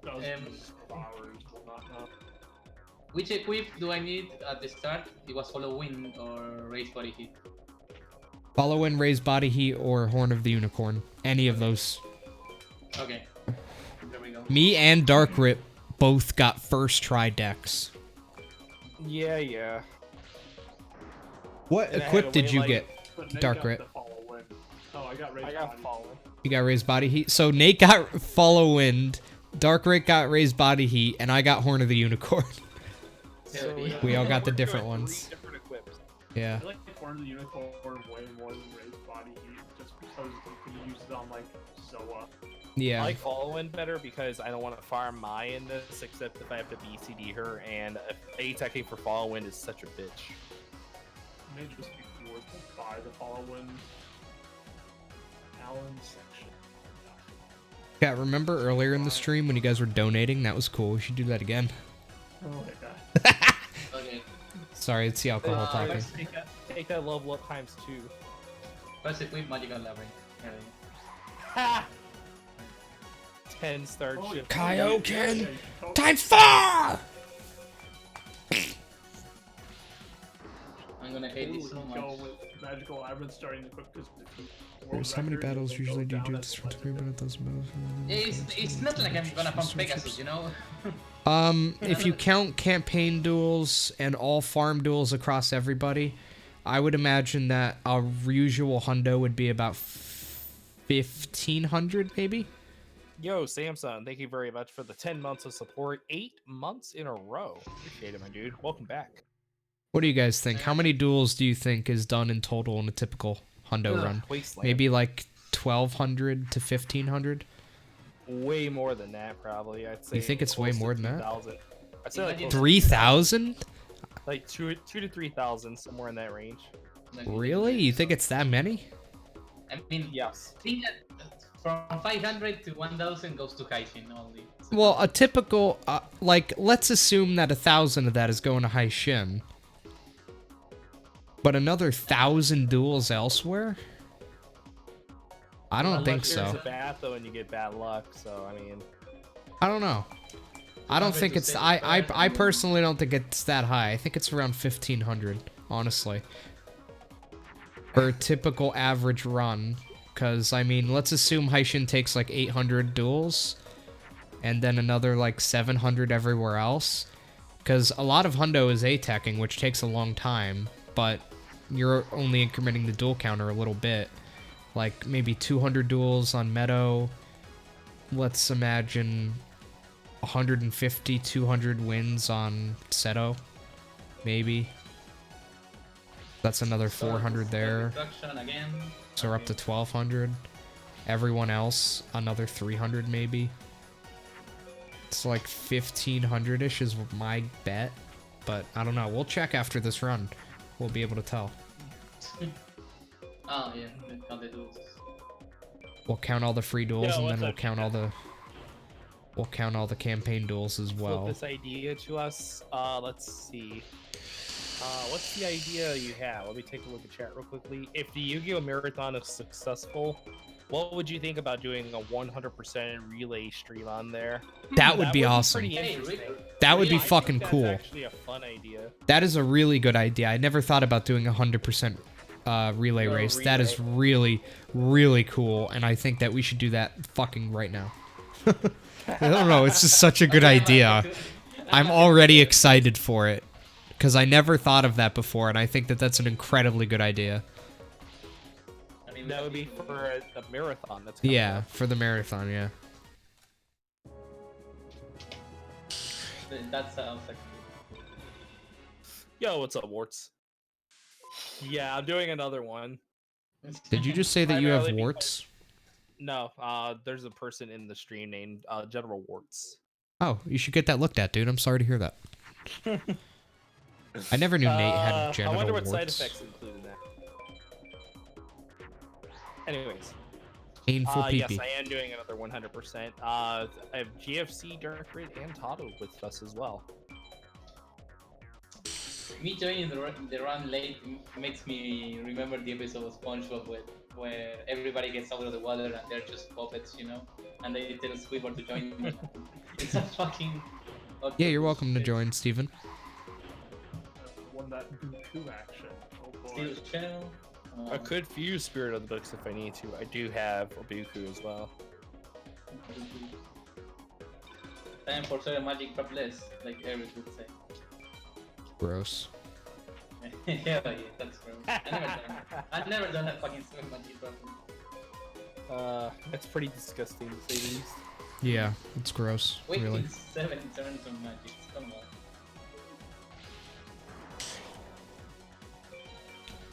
Hours will not know. Which equip do I need at the start? It was Follow Wind or Raise Body Heat? Follow in, raise body heat, or Horn of the Unicorn. Any of those. Okay. There we go. Me and Dark Rip both got first try decks. Yeah. What And I equip had to did wait, you like, get, But Nate Dark got Rip? the follow wind. Oh, I got raised I got body. fallen. You got raised body heat. So Nate got follow wind, Dark Rip got raised body heat, and I got Horn of the Unicorn. So, We all got the We're different doing ones. 3 different equips. Yeah. I like Horn of the Unicorn way more than raised body heat, just because you can use it on like Zoa. Yeah. I like Following better because I don't want to farm Mai in this, except if I have to BCD her, and A-teching for Following is such a bitch. It may just be worth to buy the follow wind Allen section. Yeah, remember earlier in the stream when you guys were donating? That was cool. We should do that again. Oh my god. okay. Sorry, it's the alcohol talking. Take that level up times 2. First equip Magical Labyrinth. Ha! 10 star Oh, ship. Kaioken! Times 4! I'm gonna hate this so Go much. with Magical Labyrinth starting to equip because There's how many battles usually do you do this for 3 minutes? Those battles? It's not like I'm gonna pump Pegasus, you know? If you count campaign duels and all farm duels across everybody, I would imagine that our usual hundo would be about 1,500 maybe? Yo, Samsung, thank you very much for the 10 months of support. 8 months in a row. Appreciate it, my dude. Welcome back. What do you guys think? How many duels do you think is done in total in a typical hundo run? Wasteland. Maybe like 1,200 to 1,500? Way more than that, probably. I'd say. You think it's way close to more than that? 3,000. I'd say like, close 3,000? like 2 to 3,000, somewhere in that range. Really? You think it's that many? I mean, Yes. I think that from 500 to 1,000 goes to Kaishin only. So Well, a typical, like, let's assume that 1,000 of that is going to Haishin. But another 1,000 duels elsewhere? I don't think Unless so. There's a bath, though, and you get bad luck, so, I mean... I don't know. I don't think it's, I personally don't think it's that high. I think it's around 1,500, honestly. For a typical average run. Because, I mean, let's assume Haishin takes like 800 duels. And then another like 700 everywhere else. Because a lot of hundo is A-teching, which takes a long time. But you're only incrementing the duel counter a little bit. Like maybe 200 duels on Meadow. Let's imagine 150, 200 wins on Seto. Maybe. That's another 400 there. Destruction again. So we're up to 1,200. Everyone else, another 300 maybe. It's like 1,500-ish is my bet. But I don't know. We'll check after this run. We'll be able to tell. Oh yeah, count the duels. We'll count all the free duels, Yo, and then what's we'll up, count all the... We'll count all the campaign duels as well. Flip this idea to us. Let's see. What's the idea you have? Let me take a look at chat real quickly. If the Yu-Gi-Oh! Marathon is successful, what would you think about doing a 100% relay stream on there? That would be awesome. pretty Hey, interesting. That would be I think fucking that's cool. actually a fun idea. That is a really good idea. I never thought about doing a 100% relay race. That is really, really cool, and I think that we should do that fucking right now. I don't know. It's just such a good idea. I'm already excited for it because I never thought of that before, and I think that that's an incredibly good idea. I mean, That would be for a marathon. That's coming Yeah, up. for the marathon. Yeah. that sounds like. Yo, what's up, Warts? Yeah, I'm doing another one. Did you just say that you have Primarily warts? No, there's a person in the stream named General Warts. Oh, you should get that looked at, dude. I'm sorry to hear that. I never knew Nate had genital I wonder what warts. side effects include in that. Anyways, Painful yes, pee-pee. I am doing another 100%. I have GFC, Dark Red, and Tato with us as well. Me joining the run late makes me remember the episode of SpongeBob where everybody gets out of the water and they're just puppets, you know? And they tell Squidward to join them. It's a fucking... Yeah, you're welcome to join, Steven. Won that Goku action. Oh boy. Steel's channel. I could fuse Spirit of the Books if I need to. I do have Obuku as well. Time for Solar Magic but less, like Eric would say. Gross. Hell yeah, that's gross. I've never done that fucking Solar Magic problem. That's pretty disgusting to say the least. Yeah, it's gross. Wait, Really. it's 7 turns of magic, come on.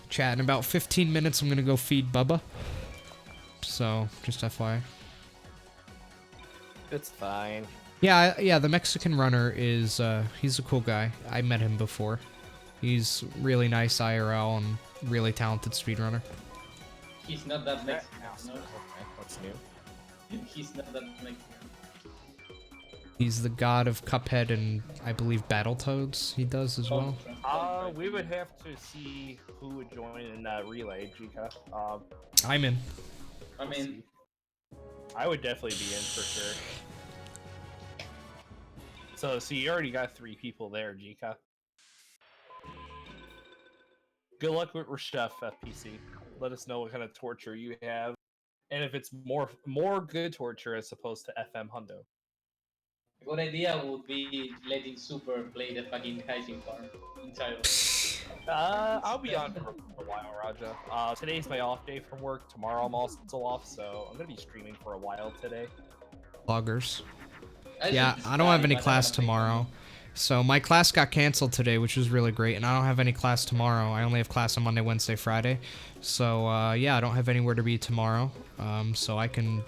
Chat, in about 15 minutes, I'm gonna go feed Bubba. So, just FYI. It's fine. Yeah, the Mexican runner is, he's a cool guy. I met him before. He's really nice IRL and really talented speedrunner. He's not that Mexican, no? Okay, what's new? He's not that Mexican. He's the god of Cuphead and, I believe, Battletoads he does as well. We would have to see who would join in that relay, Jika. I'm in. I mean, I would definitely be in for sure. So, you already got 3 people there, Jika. Good luck with Reshef FPC. Let us know what kind of torture you have, and if it's more good torture as opposed to FM Hundo. a good idea would be letting Super play the fucking hygiene farm entirely. I'll be on for a while, Raja. Today's my off day from work. Tomorrow I'm also off, so I'm gonna be streaming for a while today. Loggers. I Yeah, should I don't have decide any if I class wanna tomorrow. So my class got canceled today, which was really great, and I don't have any class tomorrow. I only have class on Monday, Wednesday, Friday. So yeah, I don't have anywhere to be tomorrow. So I can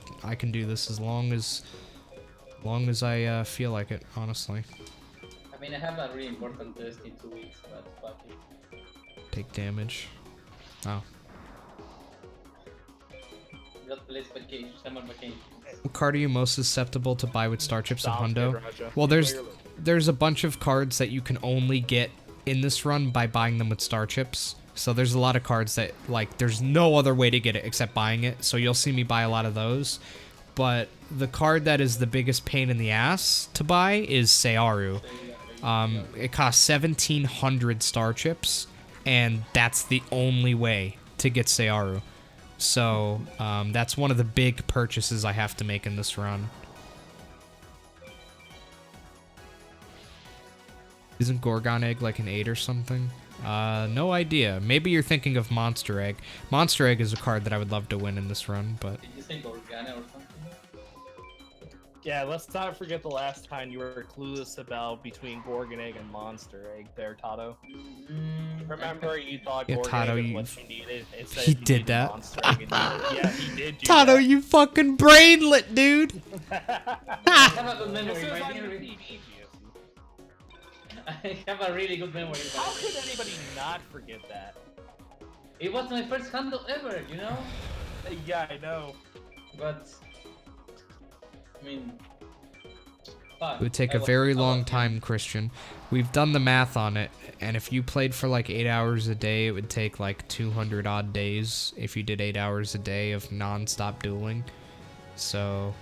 do this as long as I feel like it, honestly. I mean, I have a really important test in 2 weeks, but fuck it. Take damage. Oh. Got place vacation, summer vacation. What card are you most susceptible to buy with Star Chips and Sounds Hundo? good, Raja. Well, Clearly. there's a bunch of cards that you can only get in this run by buying them with Star Chips. So there's a lot of cards that, like, there's no other way to get it except buying it. So you'll see me buy a lot of those. But the card that is the biggest pain in the ass to buy is Searu. It costs 1,700 Star Chips, and that's the only way to get Searu. So that's one of the big purchases I have to make in this run. Isn't Gorgon Egg like an 8 or something? No idea. Maybe you're thinking of Monster Egg. Monster Egg is a card that I would love to win in this run, but... Did you say Gorgana or something? Yeah, let's not forget the last time you were clueless about between Gorgon Egg and Monster Egg there, Tato. Remember, you thought Yeah, Gorgon Tato, Egg you- was what you needed. Instead, He you did needed that. Monster Egg and yeah, he did do Tato, that. you fucking brainlet, dude! I have a good This memory. is but I on didn't your re- TV, I have a really good memory. but How could anybody not forget that? It was my first handle ever, you know? Yeah, I know. But... I mean... Fuck. It would take I a was- very I was long young. time, Christian. We've done the math on it, and if you played for like 8 hours a day, it would take like 200 odd days if you did 8 hours a day of non-stop dueling. So...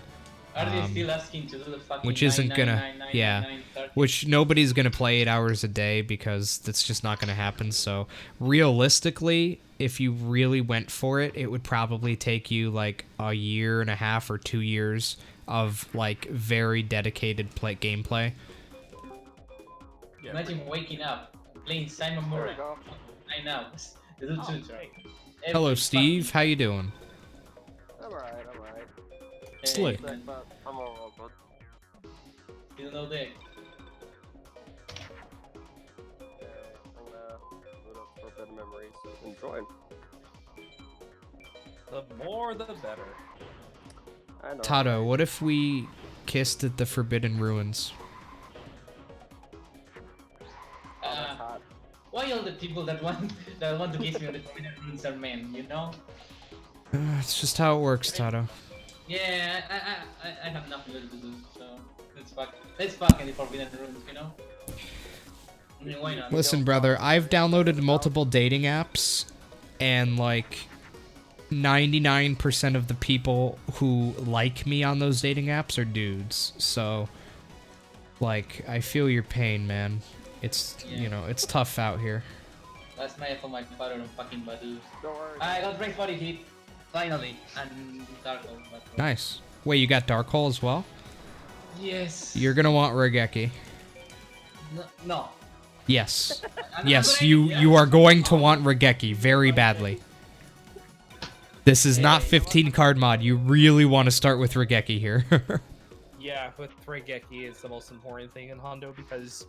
Are they still asking to do the fucking which isn't gonna- 99999 yeah. 30? Which nobody's gonna play 8 hours a day because that's just not gonna happen. So realistically, if you really went for it, it would probably take you like a year and a half or 2 years of like very dedicated gameplay. Imagine waking up, playing Simon There Murray. we go. 9 hours. The dude tutor. Hello, Steve. How you doing? I'm alright, I'm alright. Slick. But I'm all good. You don't know that. I'm gonna boot up Forbidden Memories. Enjoy. The more, the better. I know. Tato, what if we kissed at the Forbidden Ruins? That's hot. Why all the people that want to kiss me on the Forbidden Ruins are men, you know? It's just how it works, Tato. Yeah, I have nothing else to do, so let's fuck in the Forbidden Ruins, you know? I mean, why not? Listen, brother, I've downloaded multiple dating apps, and like 99% of the people who like me on those dating apps are dudes. So, like, I feel your pain, man. It's, you know, it's tough out here. Last night I found my father on fucking Badu. Don't worry. I got rank 40 hit, finally, and Dark Hole. Nice. Wait, you got Dark Hole as well? Yes. You're gonna want Regeki. No. Yes. I'm Yes, gonna- you are going to want Regeki very badly. This is not 15 card mod. You really want to start with Regeki here. Yeah, with Regeki is the most important thing in Hondo because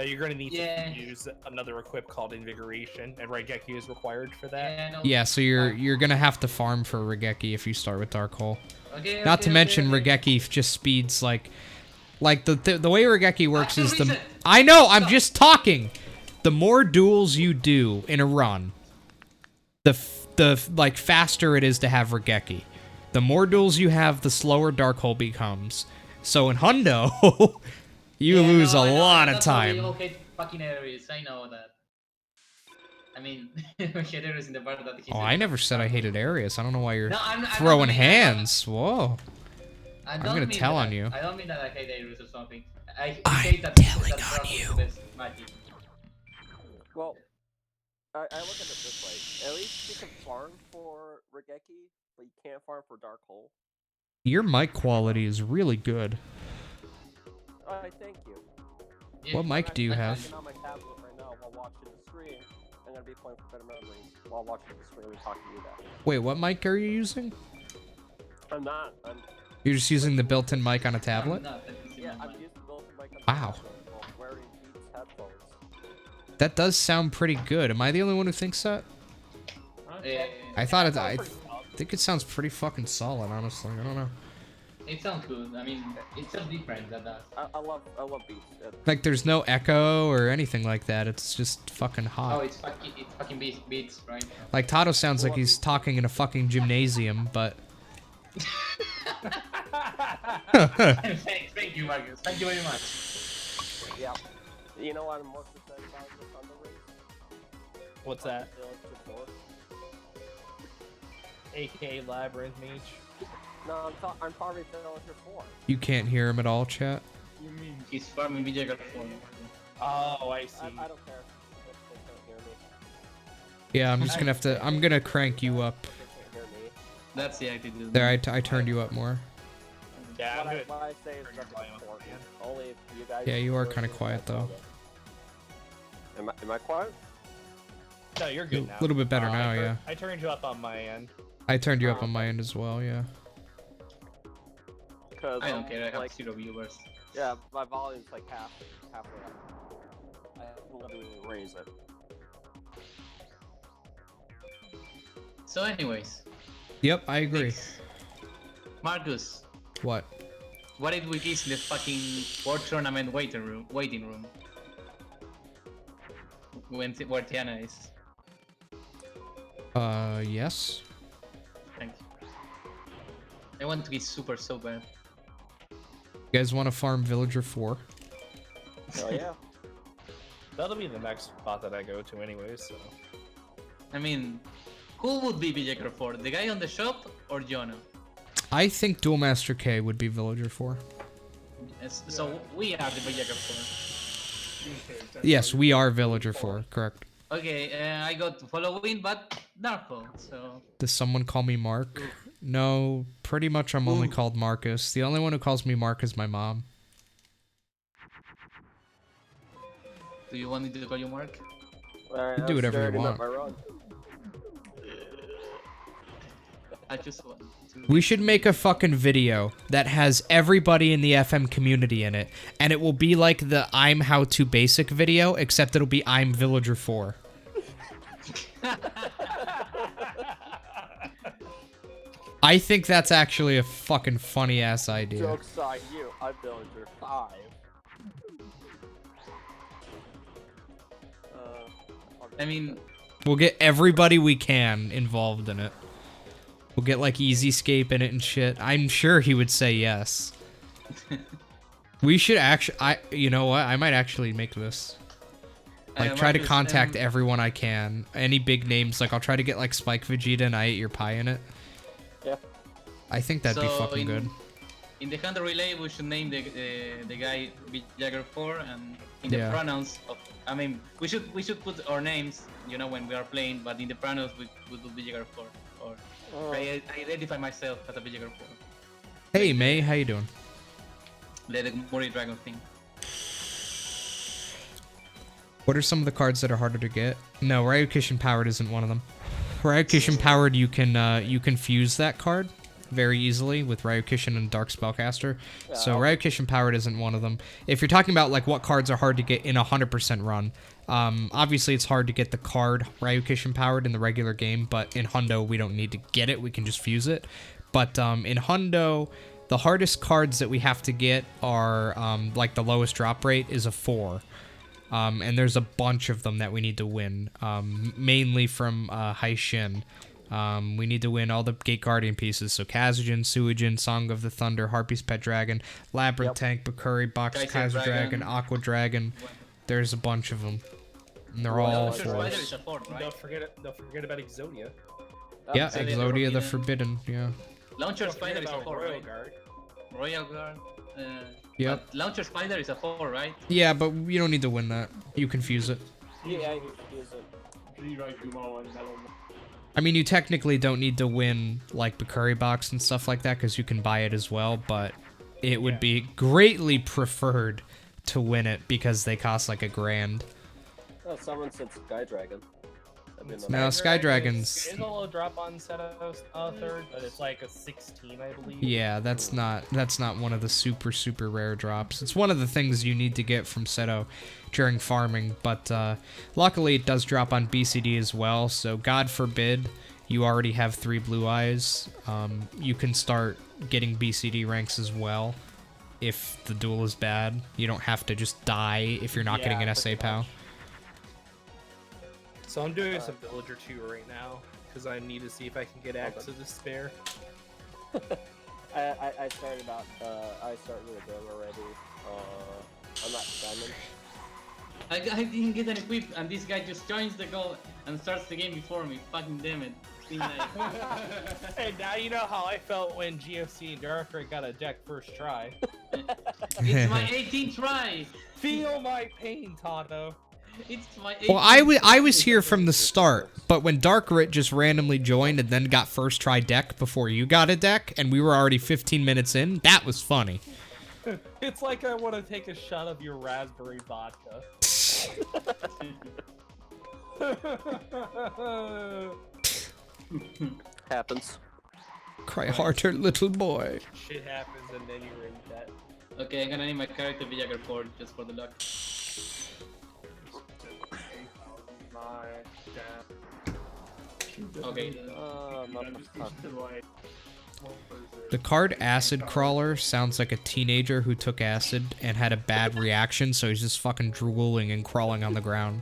you're going to need to use another equip called Invigoration, and Regeki is required for that. Yeah, no. Yeah, so you're gonna have to farm for Regeki if you start with Dark Hole. Okay, Not to mention okay. Regeki just speeds like the way Regeki works is the reset. I know, I'm just talking. The more duels you do in a run, the like faster it is to have Regeki. The more duels you have, the slower Dark Hole becomes. So in Hundo, you lose a lot of That's why we time. all hate fucking Ares, I know that. I mean, we hate Ares in the part that he's Oh, I never said I hated Arius. I don't know why you're No, I don't throwing mean hands. Whoa. I'm gonna tell on you. I don't mean that I hate Ares or something. I I'm hate that telling that on Brock is you. the best magic. Well, I look at it this way. At least you can farm for Regeki, but you can't farm for Dark Hole. Your mic quality is really good. Alright, thank you. Yeah, What mic do you I'm have? looking on my tablet right now while watching the stream. I'm gonna be playing Forbidden Memories while watching the stream and talking to you guys. Wait, what mic are you using? I'm not. You're just using the built-in mic on a tablet? Yeah, I'm using both mic on Wow. the tablet while wearing Beats headphones. That does sound pretty good. Am I the only one who thinks that? I thought it. I think it sounds pretty fucking solid, honestly. I don't know. It sounds good. I mean, it's just different than that. I love Beats. Like, there's no echo or anything like that. It's just fucking Oh, hot. it's fucking beats, right? Like, Tato sounds like he's talking in a fucking gymnasium, but... Thank you, Marcus. Thank you very much. Yeah. You know what I'm most excited about this Thunder race? What's that? Village before. AKA Labyrinth Mage. No, I'm farming Villager 4. You can't hear him at all, chat? You mean He's farming Vijagar for me. Oh, I see. I don't care if they can't hear me. Yeah, I'm just gonna have to... I'm gonna crank you up. They can't hear me. That's the attitude. There, I turned you up more. Yeah, I'm good. What I say is Turn your nothing volume up, important. man. Only if you guys. Yeah, you are hear kinda me, quiet, that's all though. that- Am I quiet? No, you're good now. A little bit better now, yeah. I turned you up on my end. I turned you up on my end as well, yeah. Because I don't care. I have like, 0 viewers. yeah, my volume's like halfway up. I can literally raise it. So, anyways, Yep, I agree. Marcus, What? what if we kiss in the fucking World Tournament waiting room? Where Tiana is. Yes? Thank you. I want to kiss Super so bad. You guys want to farm Villager 4? Oh yeah. That'll be the next spot that I go to anyway, so... I mean, who would be Vijagar for? The guy on the shop or Jonah? I think Duelmaster K would be Villager 4. Yes, so we are the Vijagar for. Yes, we are Villager 4, correct. Okay, I got following, but Darko. So Does someone call me Mark? No, pretty much I'm only called Marcus. The only one who calls me Mark is my mom. do you want me to call you Mark? Alright, You do whatever you want. I just want to. We should make a fucking video that has everybody in the FM community in it, and it will be like the I'm How To Basic video, except it'll be I'm Villager 4. I think that's actually a fucking funny ass idea. Joke's on you, I'm Villager 5. I mean, We'll get everybody we can involved in it. We'll get like Easyscape in it and shit. I'm sure he would say yes. We should actually, you know what? I might actually make this. Like, try to Marcus, contact everyone I can. Any big names. Like, I'll try to get like Spike Vegeta and I Ate Your Pie in it. Yeah. I think that'd be So fucking in- good. in the Hunter relay, we should name the guy Jagger 4, and in the Yeah. pronouns of, I mean, we should put our names, you know, when we are playing, but in the pronouns we would be Jagger 4, or I identify myself as a Jagger 4. Hey, May, how you doing? The Mori Dragon thing. What are some of the cards that are harder to get? No, Ryukishin Powered isn't one of them. Ryukishin Powered, you can fuse that card very easily with Ryukishin and Dark Spellcaster. So Ryukishin Powered isn't one of them. If you're talking about like what cards are hard to get in a 100% run, obviously it's hard to get the card Ryukishin Powered in the regular game, but in Hundo we don't need to get it, we can just fuse it. But in Hundo, the hardest cards that we have to get are like the lowest drop rate is a 4. And there's a bunch of them that we need to win, mainly from Haishin. We need to win all the Gate Guardian pieces, so Kazujin, Suijin, Song of the Thunder, Harpy's Pet Dragon, Labyrinth Tank, Bakuri, Box, Kaiser Dragon, Aqua Dragon. There's a bunch of them, and they're all Launcher Spider fours. is a 4, right? Don't forget about Exodia. Yeah, Exodia the Exodia the Forbidden. Forbidden, yeah. Launcher Don't forget Spider is a about 4, Royal right? Guard. Royal Guard. Yep. But Launcher Spider is a 4, right? Yeah, but you don't need to win that. You can fuse it. Yeah, you should use it. Rewrite Gumo and Metal. I mean, you technically don't need to win, like, Bakuri Box and stuff like that, because you can buy it as well, but it would be greatly preferred to win it, because they cost, like, $1,000. Oh, someone said Sky Dragon. No, Sky Dragons... It is a low drop on Seto third, but it's like a 16, I believe. Yeah, that's not one of the super rare drops. It's one of the things you need to get from Seto during farming, but luckily it does drop on BCD as well, so God forbid you already have 3 blue eyes. You can start getting BCD ranks as well if the duel is bad. You don't have to just die if you're not getting an SA POW. So I'm doing some Villager 2 right now, because I need to see if I can get Axe of Despair. I started out. I started with a game already. I'm not diamond. I didn't get an equip, and this guy just joins the call and starts the game before me. Fucking damn it. Hey, now you know how I felt when GFC and Darker got a deck first try. It's my 18th try. Feel my pain, Tato. It's my 18th. Well, I was here from the start, but when Darkrit just randomly joined and then got first try deck before you got a deck, and we were already 15 minutes in, that was funny. It's like I want to take a shot of your raspberry vodka. Happens. Cry harder, little boy. Shit happens and then you're in debt. Okay, I'm gonna name my character Villager 4 just for the luck. My damn. Okay. The card Acid Crawler sounds like a teenager who took acid and had a bad reaction, so he's just fucking drooling and crawling on the ground.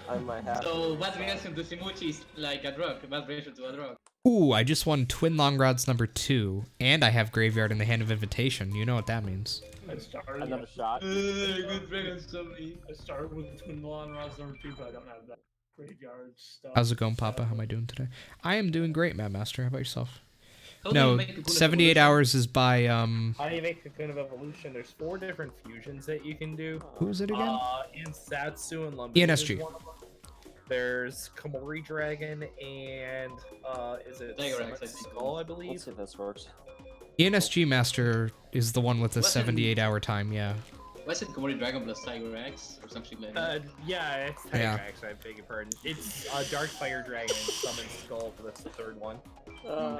I might have. So, what reaction to Simuchi is like a drug? What reaction to a drug? Ooh, I just won Twin Long Rods number 2, and I have Graveyard in the Hand of Invitation. You know what that means. I started. Another shot. Good friends to me. I started with Twin Long Rods number 2, but I don't have that graveyard stuff. How's it going, Papa? How am I doing today? I am doing great, Matt Master. How about yourself? How do you No, make a good 78 evolution? hours is by, How do you make Cocoon of Evolution? There's 4 different fusions that you can do. who is it again? Insatsu and Lumbini ENSG. is one of them. There's Komori Dragon and is it Tiger Summit Axe, I think. Skull, I believe. Let's see if this works. ENSG Master is the one with the Wasn't- 78-hour time, yeah. Was it Komori Dragon plus Tiger Axe or something like that? Yeah, it's Tiger Yeah. Axe, I beg your pardon. It's Dark Fire Dragon and Summon Skull for the third one. I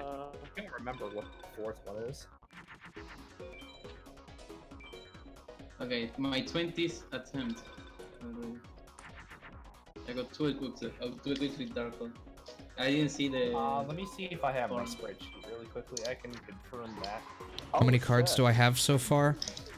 don't remember what the fourth one is. Okay, my 20th attempt. I got two equips with Darkle. I didn't see the. Let me see if I have my Form. spreadsheet really quickly. I can confirm that. How many cards do I have so far?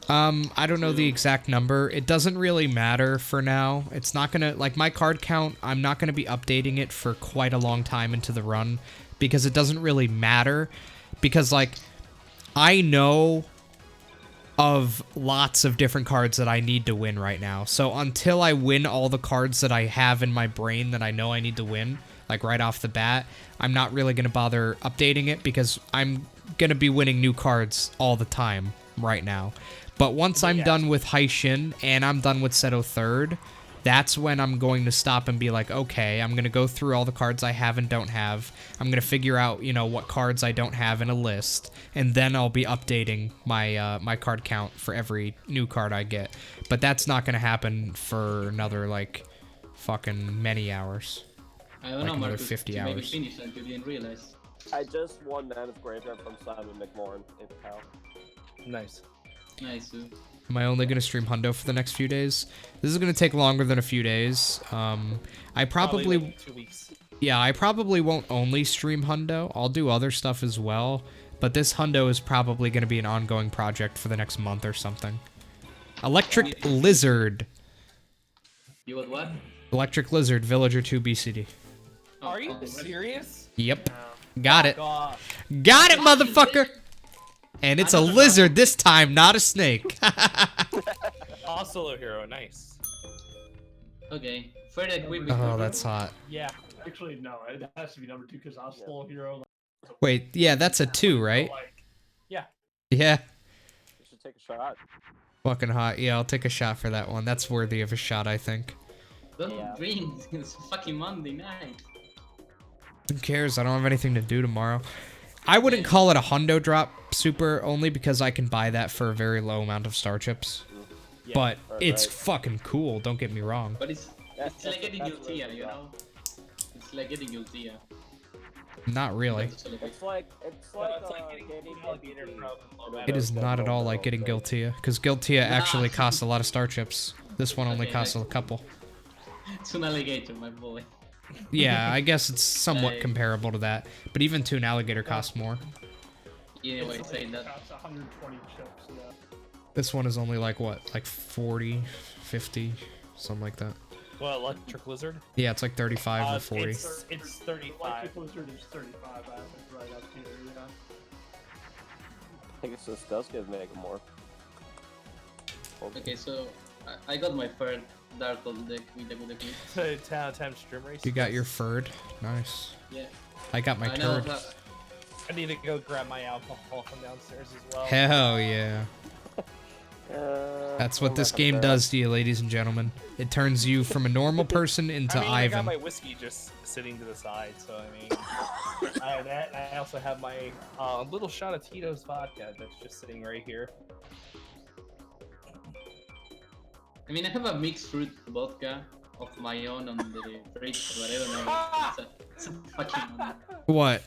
I don't know the exact number. It doesn't really matter for now. It's not gonna, like, my card count, I'm not gonna be updating it for quite a long time into the run, because it doesn't really matter, because, like, I know of lots of different cards that I need to win right now. So until I win all the cards that I have in my brain that I know I need to win, like right off the bat, I'm not really going to bother updating it, because I'm going to be winning new cards all the time right now. But once I'm done with Haishin and I'm done with Seto 3rd, that's when I'm going to stop and be like, okay, I'm going to go through all the cards I have and don't have. I'm going to figure out, you know, what cards I don't have in a list, and then I'll be updating my my card count for every new card I get. But that's not going to happen for another, like, fucking many hours. I don't like know, another Marcus. 50 you maybe hours. finished and you didn't realize. I just won Man of Graveyard from Simon McMorrin in PAL. Nice. Nice, dude. Am I only going to stream Hundo for the next few days? This is going to take longer than a few days. I probably like 2 weeks. Yeah, I probably won't only stream Hundo. I'll do other stuff as well. But this Hundo is probably going to be an ongoing project for the next month or something. Electric Lizard. You got what? Electric Lizard, Villager 2 BCD. Oh, Are you oh, serious? Yep. Got it. God. Got it, motherfucker! And it's a lizard this time, not a snake. Solo hero, nice. Okay. Further equipment. Oh, that's hot. Yeah. Actually, no, it has to be number 2 because Oslo Hero. Wait, yeah, that's a 2, right? Yeah. Yeah. You should take a shot. Fucking hot. Yeah, I'll take a shot for that one. That's worthy of a shot, I think. Don't Yeah. drink. It's fucking Monday night. Who cares? I don't have anything to do tomorrow. I wouldn't call it a hundo drop super, only because I can buy that for a very low amount of star chips. But it's fucking cool, don't get me wrong. But it's That's- like getting that's Ultia, really you good. know? It's like getting Ultia. Not really. It's like getting alligator MVP. from It is not at all like getting Guiltia, because Guiltia actually costs a lot of star chips. This one only Okay, costs a like- couple. It's an alligator, my boy. Yeah, I guess it's somewhat Like- comparable to that. But even to an alligator costs more. Anyway, saying that. That's 120 chips, yeah. This one is only like, what, like 40, 50, something like that. Well, Electric Lizard? Yeah, it's like 35 or 40. It's 35. Electric Lizard is 35, I think, right up here, yeah. I guess this does give Mega more. Okay, so I got my third Dark Gold deck with a good equip. So 10 out of 10 stream race. You got your third. Nice. Yeah. I got my I know. turd. I need to go grab my alcohol from downstairs as well. Hell yeah. That's what this game does to you, ladies and gentlemen. It turns you from a normal person into I mean, I got Ivan. my whiskey just sitting to the side, so I mean, I also have my little shot of Tito's vodka that's just sitting right here. I mean, I have a mixed fruit vodka of my own on the fridge, but I don't know. It's a fucking one. What?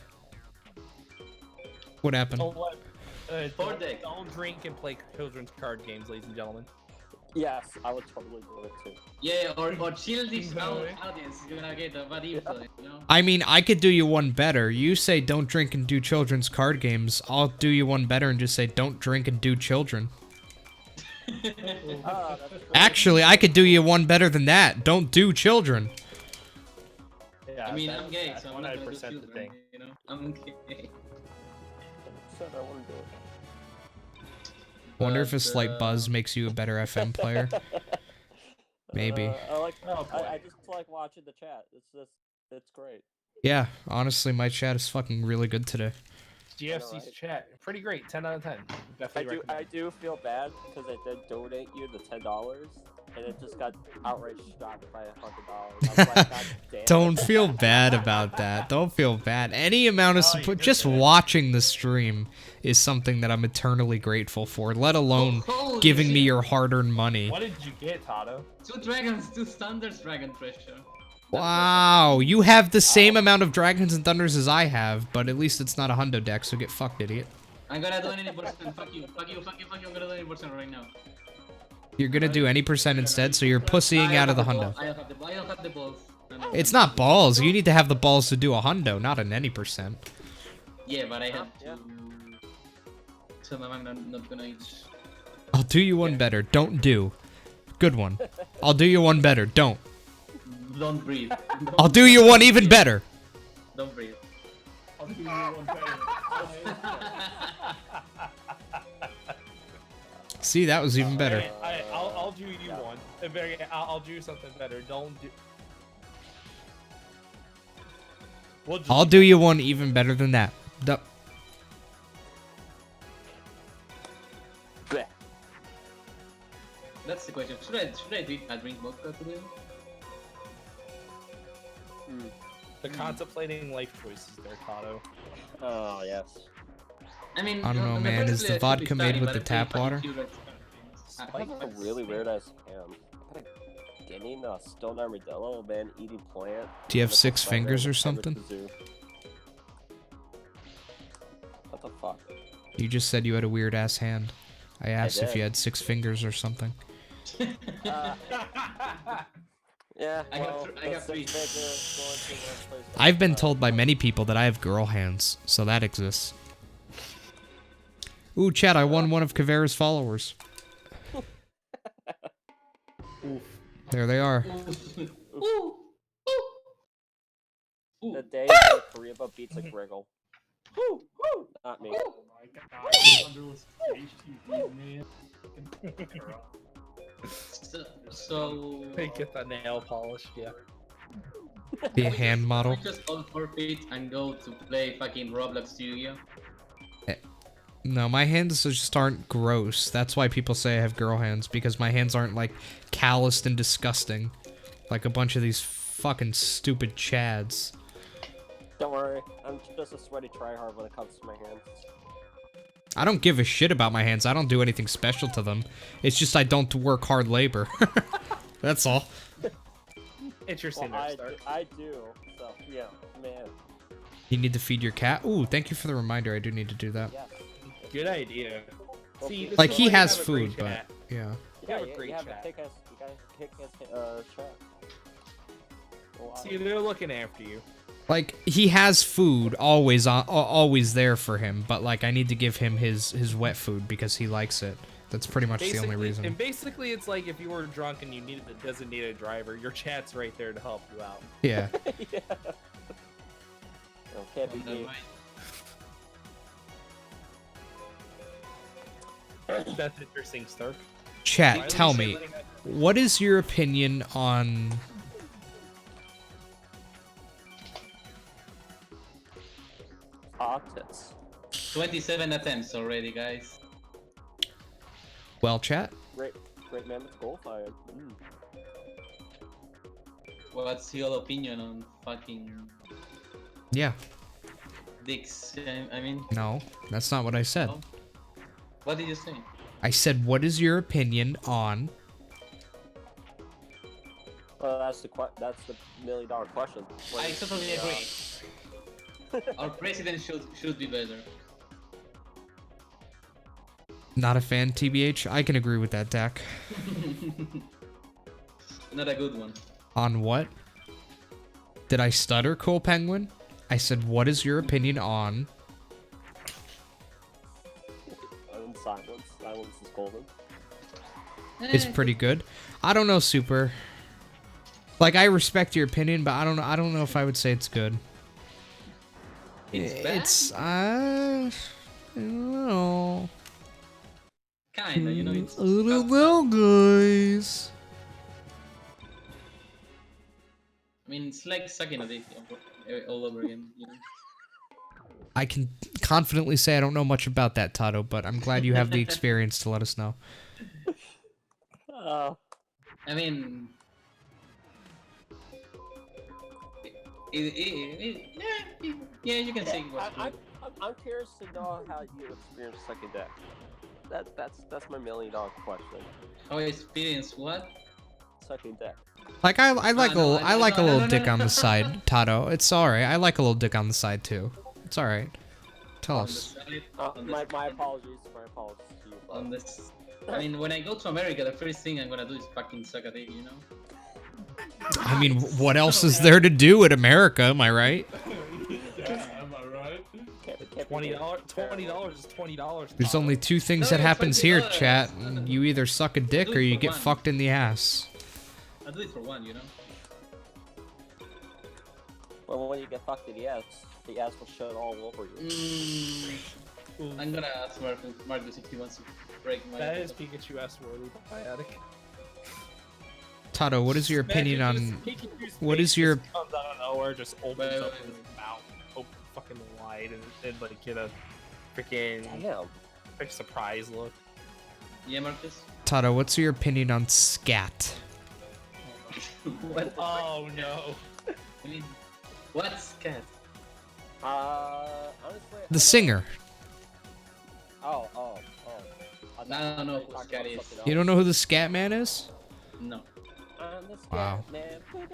What happened? So what? Board deck. Don't drink and play children's card games, ladies and gentlemen. Yes, I would totally do it too. Yeah, or chill this audience is gonna get a bad info, you know? I mean, I could do you one better. You say don't drink and do children's card games. I'll do you one better and just say don't drink and do children. Actually, I could do you one better than that. Don't do children. Yeah, I mean, that's- I'm gay, that's so I'm not gonna do 100% the children, thing. you know? I'm gay. Said I wouldn't do it. Wonder if a But, slight buzz makes you a better FM player. Maybe. I just like watching the chat. It's great. Yeah, honestly, my chat is fucking really good today. GFC's chat, pretty great, 10 out of 10. Definitely recommend. I do feel bad because I did donate you the $10, and it just got outright shocked by $100. I was like, God Don't feel bad about that. Don't feel bad. Any amount of support, just watching the stream is something that I'm eternally grateful for, let alone Holy giving me shit. your hard-earned money. What did you get, Tato? 2 dragons, 2 thunders, dragon treasure. Wow, you have the same amount of dragons and thunders as I have, but at least it's not a hundo deck, so get fucked, idiot. I'm gonna do 80%. Fuck you, fuck you, fuck you, fuck you. I'm gonna do 80% right now. You're gonna do any percent instead, so you're pussying out of the hundo. I don't have the balls. No. It's not balls. You need to have the balls to do a hundo, not an any percent. Yeah, but I have to. So I'm not gonna eat. I'll do you one better. Don't do. Good one. I'll do you one better. Don't. Don't breathe. I'll do you one even better. Don't breathe. I'll do you one better. See, that was even better. I'll do you one. I'll do something better. Don't do. I'll do you one even better than that. Bleh. That's the question. Should I drink vodka today? The contemplating life choices there, Tato. Oh, yes. I mean, I don't know, on the man. first Is the place I should vodka be made studying, with but the I'm tap pretty water? fucking cute I have a really weird ass hand. Getting a stone armadillo, man, eating plant. Do you have 6 fingers or something? What the fuck? You just said you had a weird ass hand. I asked if did. you had 6 fingers or something. Yeah, I have 3. I've been told by many people that I have girl hands, so that exists. Ooh, chat, I won one of Kavera's followers. There they are. The day that Kariba beats a Griggle. Not me. Oh my god, Thunderless HTV, man. So Get that nail polish, yeah. Be a hand model. I just all forfeit and go to play fucking Roblox Studio. No, my hands just aren't gross. That's why people say I have girl hands, because my hands aren't, like, calloused and disgusting. Like a bunch of these fucking stupid chads. Don't worry, I'm just a sweaty tryhard when it comes to my hands. I don't give a shit about my hands. I don't do anything special to them. It's just I don't work hard labor. That's all. Interesting. Well, I do, so, yeah, man. You need to feed your cat? Ooh, thank you for the reminder. I do need to do that. Yeah. Good idea. See, this Like, is he why you has have a great food, but, chat. yeah. Yeah, have a you great have chat. to kick his chat. Wow. See, they're looking after you. Like, he has food always there for him, but, like, I need to give him his wet food because he likes it. That's pretty much the only reason. And basically, it's like if you were drunk and you needed a designated driver, your chat's right there to help you out. Yeah. Yeah. No, can't be me. That's interesting, Stark. Chat, tell me, what is your opinion on... Optics. 27 attempts already, guys. Well, chat? Great mammoth goal fire. What's your opinion on fucking Yeah. dicks? I mean, No, that's not what I said. Oh. What did you say? I said, what is your opinion on... Well, that's the million-dollar question. What I is totally the, agree. Our president should be better. Not a fan, TBH? I can agree with that, Dak. Not a good one. On what? Did I stutter, Cool Penguin? I said, what is your opinion on... silence. Silence is golden. It's pretty good. I don't know, Super. Like, I respect your opinion, but I don't know if I would say it's good. It's bad? It's, I don't know. Kinda, you know, it's I don't know, guys. I mean, it's like sucking a dick all over again. You know? I can confidently say I don't know much about that, Tato, but I'm glad you have the experience to let us know. I mean, Yeah, you can say it was I, good. I'm curious to know how you experience sucking dick. That's my $1,000,000 question. How I experience what? Sucking dick. Like I like no, I like a no, little no, dick no. on the side, Tato. It's alright. I like a little dick on the side too. It's alright. Tell On the us. side, on the My side, apologies. My apologies to you. on this. I mean, when I go to America, the first thing I'm gonna do is fucking suck a dick, you know? I mean, what else is there to do in America? Am I right? Yeah, am I right? $20 is $20. There's only two things No, that happens here, $20. chat. You either suck a dick or you get fucked in the ass. I'll do it for one, you know? Well, when you get fucked in the ass will shut all over you. I'm gonna ask Marcus if he wants to break my. That is Pikachu S worthy, Biotic. Tato, what is your opinion on? Pikachu's What face is your- just comes out of nowhere, just opens Wait, up wait, his wait. mouth, open fucking wide, and like get a freaking Damn. like surprise look. Yeah, Marcus? Tato, what's your opinion on scat? What? Oh no. I mean, what's cat? Honestly. The singer. Oh. I don't know who Scat is. You don't know who the scat man is? No. Wow.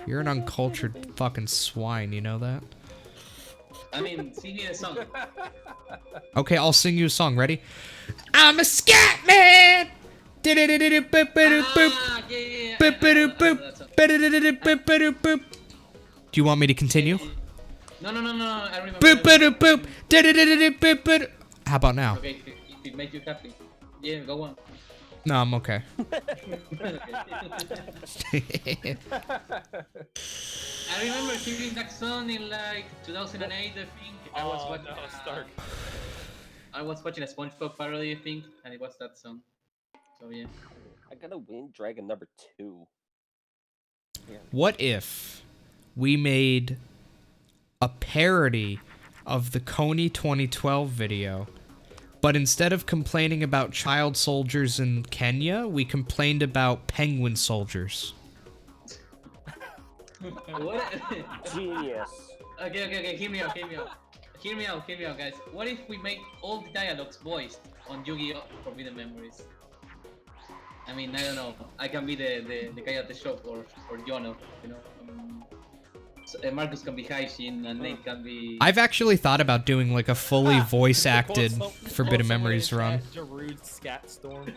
You're an uncultured fucking swine, you know that? I mean, sing me a song. Okay, I'll sing you a song. Ready? I'm a scat man! Ah, yeah, yeah. Do you want me to continue? No, I remember. Boop, boop, boop, boop. How about now? Okay, if it makes you happy. Yeah, go on. No, I'm okay. I remember hearing that song in like 2008, I think. I was watching. No, Stark. I was watching a SpongeBob parody, I think, and it was that song. So yeah. I gotta win Dragon number 2. What if we made a parody of the Coney 2012 video, but instead of complaining about child soldiers in Kenya, we complained about penguin soldiers? What? Genius. Okay. Hear me out, guys. What if we make all the dialogues voiced on Yu-Gi-Oh! Forbidden Memories? I mean, I don't know. I can be the guy at the shop or Jono, you know. Marcus can be Haishin and Nate can be. I've actually thought about doing like a fully voice acted Forbidden Memories run. Darude Scat Storm.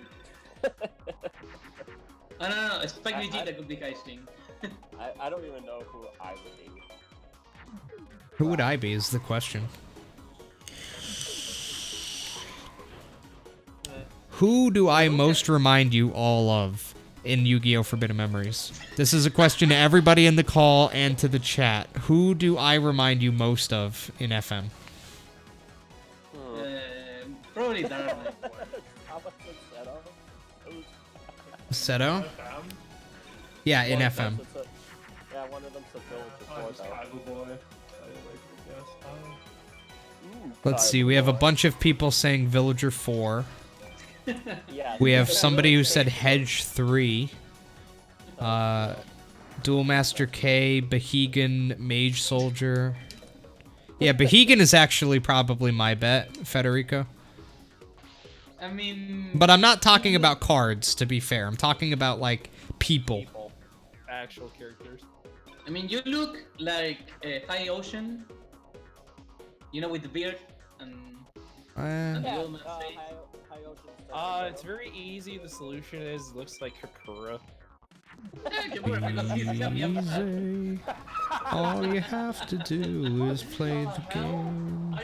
No. Spike Vegeta could be Haishin. I don't even know who I would be. Who would I be is the question. Who do I most remind you all of in Yu-Gi-Oh! Forbidden Memories? This is a question to everybody in the call and to the chat. Who do I remind you most of in FM? Probably Darman. How about Seto? Yeah, in FM. Yeah, one of them's a village before though. Let's see, we have a bunch of people saying Villager 4. Yeah, We have somebody who said Hedge 3. Duel Master K, Bahegan, Mage Soldier. Yeah, Bahegan is actually probably my bet, Federico. I mean. But I'm not talking about cards, to be fair. I'm talking about, like, people. Actual characters. I mean, you look like High Ocean. You know, with the beard and the old man face. It's very easy. The solution is looks like Kakura. Easy. All you have to do is play the game.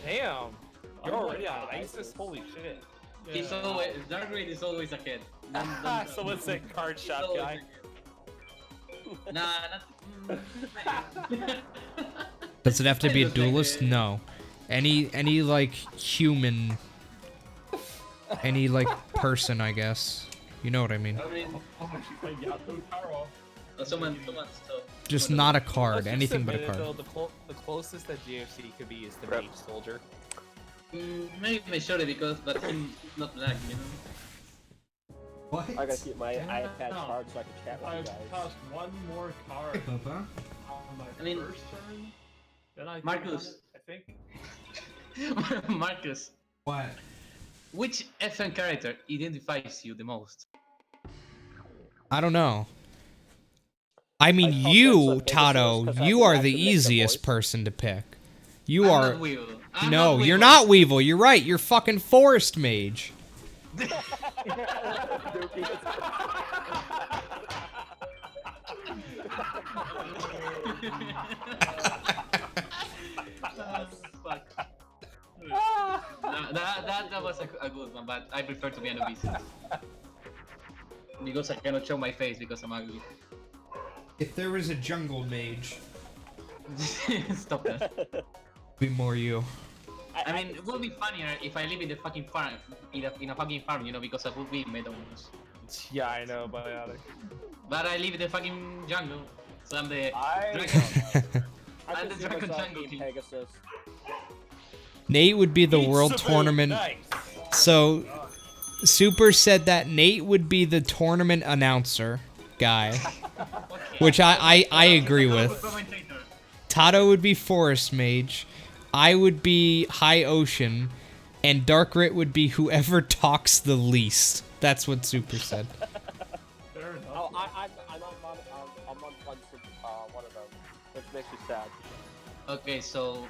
Damn. You're already on ISIS? Holy shit. He's always Dark Raid is always ahead. Someone said card shop guy. Nah, not. Does it have to be a duelist? No. Any like human, any like person, I guess. You know what I mean? I mean, someone so. Just not a card. Let's just Anything but a admit it, card. though, the closest that GFC could be is the Mage Soldier. Maybe Meshore because but he's not black, you know. What? I gotta keep my iPad No. charged so I can chat If with I you guys. tossed one more card Papa. on my I mean, first turn, then I Marcus. I think. Marcus, What? which FN character identifies you the most? I don't know. I mean, I thought you, that's what Vegas is, Tato, 'cause I you can are the actually make the easiest voice. person to pick. You I'm are. not Weevil. I'm No, not you're Weevil. not Weevil. You're right. You're fucking Forest Mage. Fuck. That was a good one, but I prefer to be an obese. Because I cannot show my face because I'm ugly. If there was a jungle mage, Stop that. be more you. I mean, it would be funnier if I live in the fucking farm, in a fucking farm, you know, because I would be meadows. Yeah, I know, biotic. But I live in the fucking jungle, so I'm the I dragon. I I'm can the see Dragon myself Jungle being King. Pegasus. Nate would be the world tournament. Nice. So, Super said that Nate would be the tournament announcer guy, which I agree with. Commentator. Tato would be Forest Mage. I would be High Ocean, and Darkrit would be whoever talks the least. That's what Super said. Fair enough. Oh, I'm on one of them, which makes me sad. Okay, so.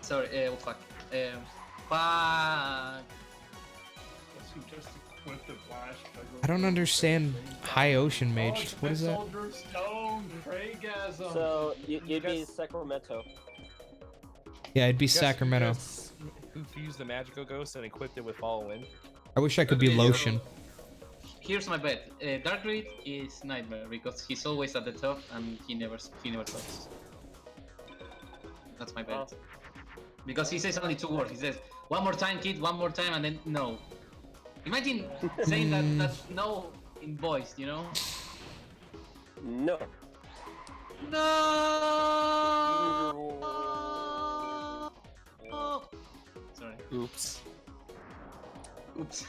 Sorry, fuck. Fuck. Unless you just equip the flash. I don't understand High Ocean Mage. What is that? Soldier Stone, Craigasm. So you'd be guys- Sacramento. Yeah, it'd be Guess Sacramento. Who fused the magical ghost and equipped it with Follow In? I wish I could be Okay, Lotion. Here's my bet. Darkrit is Nightmare because he's always at the top and he never talks. That's my bet. Because he says only 2 words. He says, "One more time, kid. One more time," and then no. Imagine saying that no in voice, you know? No. No. Sorry. Oops. Oops.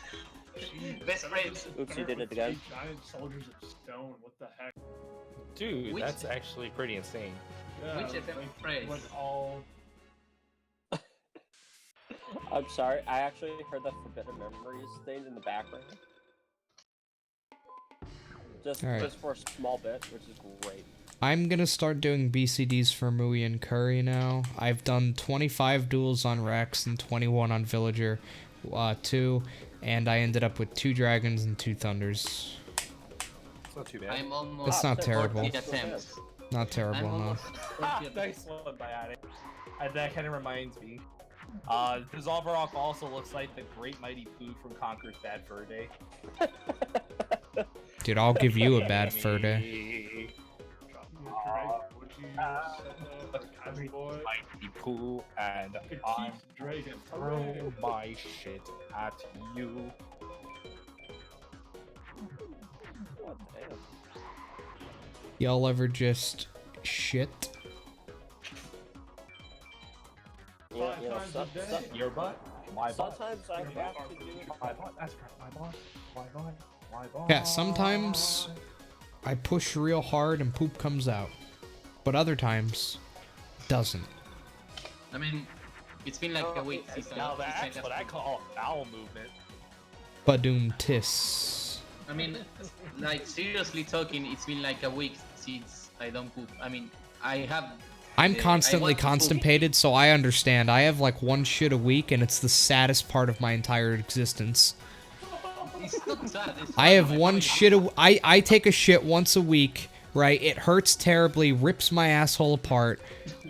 Best friends. Oops, you did it again. Giant soldiers of stone. What the heck? Dude, Which- that's actually pretty insane. Yeah, Which FM phrase? What all? I'm sorry, I actually heard that Forbidden Memories thing in the background. Just Alright. for a small bit, which is great. I'm gonna start doing BCDs for Mui and Curry now. I've done 25 duels on Rex and 21 on Villager 2, and I ended up with 2 dragons and 2 thunders. It's not too bad. I'm almost. That's not terrible. 40 attempts. Not I'm terrible, no. almost. 40 attempts. Nice one, Biotic. That kind of reminds me. Dissolver Rock also looks like the Great Mighty Pooh from Conquer's Bad Fur Day. Dude, I'll give you a bad fur day. Would you set the Catchy Boy? Mighty Pooh, and Petite I Dragon. throw my shit at you. God damn. Y'all ever just shit? You know, times a day. Your butt, my butt. sometimes I have to do it. My butt, that's right, my butt, my butt, my butt. Yeah, sometimes I push real hard and poop comes out. But other times, doesn't. I mean, it's been like a week since Now I that's what I call a bowel movement. Badoom tis. I mean, like seriously talking, it's been like a week since I don't poop. I mean, I have. I'm I constantly want to poop. constipated, so I understand. I have like 1 shit a week, and it's the saddest part of my entire existence. It's not sad. It's I fine, have my 1 body- shit I take a shit once a week, right? It hurts terribly, rips my asshole apart,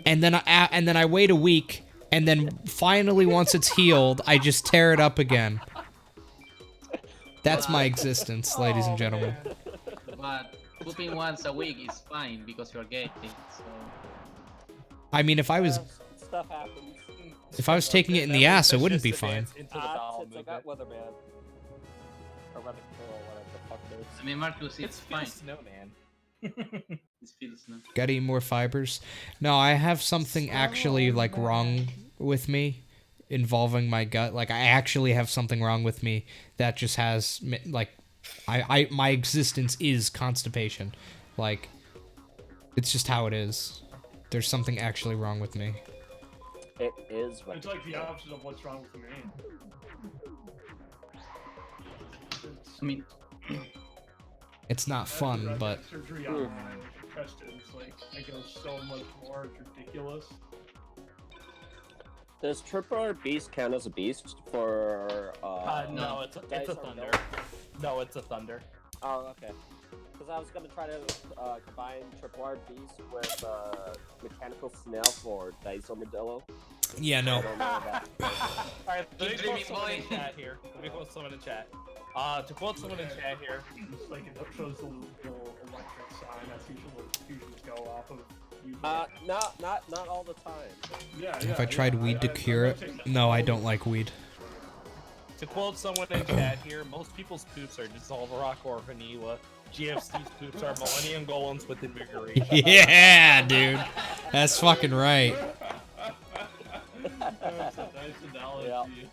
and then I wait a week, and then finally once it's healed, I just tear it up again. That's my existence, ladies and gentlemen. But pooping once a week is fine because you're gay. So I mean, if I was Stuff happens. taking it in the ass, it Let's wouldn't just be fine. advance Into the bowel Tits, I got movement. Weatherman. Or Weather Girl, whatever the fuck it is. I mean, Marcus, it's fine. Snowman. It feels no. Gotta eat more fibers. No, I have something actually like wrong with me. involving my gut. Like, I actually have something wrong with me that just has, like, my existence is constipation. Like, it's just how it is. There's something actually wrong with me. It is. It's like the opposite of what's wrong with me. I mean, It's not fun, After I but got surgery on my intestines, like, I go so much more. It's ridiculous. Does Triple R Beast count as a beast for? No, it's a Dice or thunder. milk? No, it's a thunder. Oh, okay. Because I was gonna try to combine Triple R Beast with Mechanical Snail for Dice Armadillo. yeah, no. I don't know about. Alright, let me Keep quote dreaming, someone in boy. chat here. Let me quote someone in chat. To quote someone in chat here. It's like it shows the little electric sign as usual fusions go off of. Not all the time. Yeah, If I tried weed to cure it, no, I don't like weed. To quote someone in chat here, most people's poops are Dissolve Rock or Vanilla. GFC's poops are Millennium Golems with invigoration. Yeah, dude. That's fucking right. That's a nice analogy.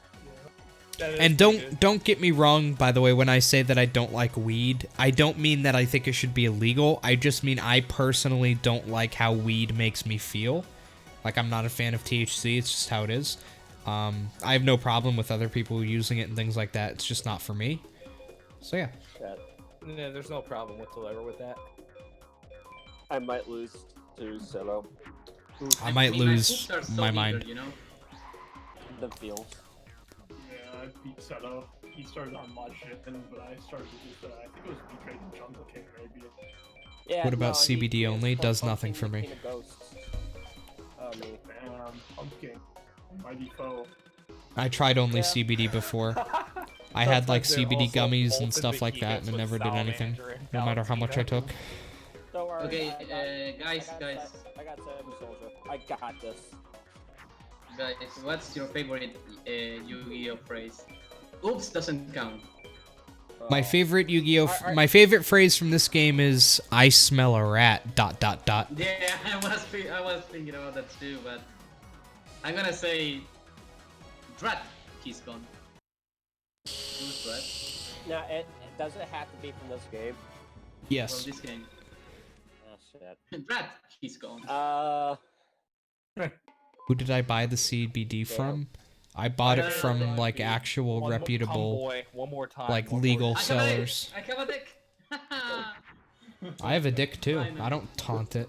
Yeah. And don't get me wrong, by the way, when I say that I don't like weed, I don't mean that I think it should be illegal. I just mean I personally don't like how weed makes me feel. Like, I'm not a fan of THC, it's just how it is. I have no problem with other people using it and things like that. It's just not for me. So yeah. Shit. Yeah, there's no problem whatsoever with that. I might lose to Solo. I might mean, lose poops are so my eager, mind. You know? The feels. Yeah, I beat Seto. He started on mod shit, but I started with, I think it was betrayed in Jungle King, maybe. Yeah, What about no, CBD he only? is Does pumpkin nothing for me. King of Ghosts. Oh, me. Pumpkin. Mighty foe. I tried only Yeah. CBD before. I had like Sometimes they're CBD also gummies and bolted stuff like that, and it with never did anything, salamander and no matter how much I Valentina. took. Don't worry. Okay, guys. I got Seven Soldier. I got this. Guys, what's your favorite Yu-Gi-Oh phrase? Oops, doesn't count. My favorite Yu-Gi-Oh! Alright. My favorite phrase from this game is "I smell a rat." ... Yeah, I was thinking about that too, but I'm gonna say, Drat, he's gone. Who's Drat? Now, does it have to be from this game? From Yes. this game. Oh shit. Drat, he's gone. Who did I buy the CBD from? I bought it from like actual reputable, One more time. like one more legal time. sellers. I have a dick! I have a dick too. I don't taunt it.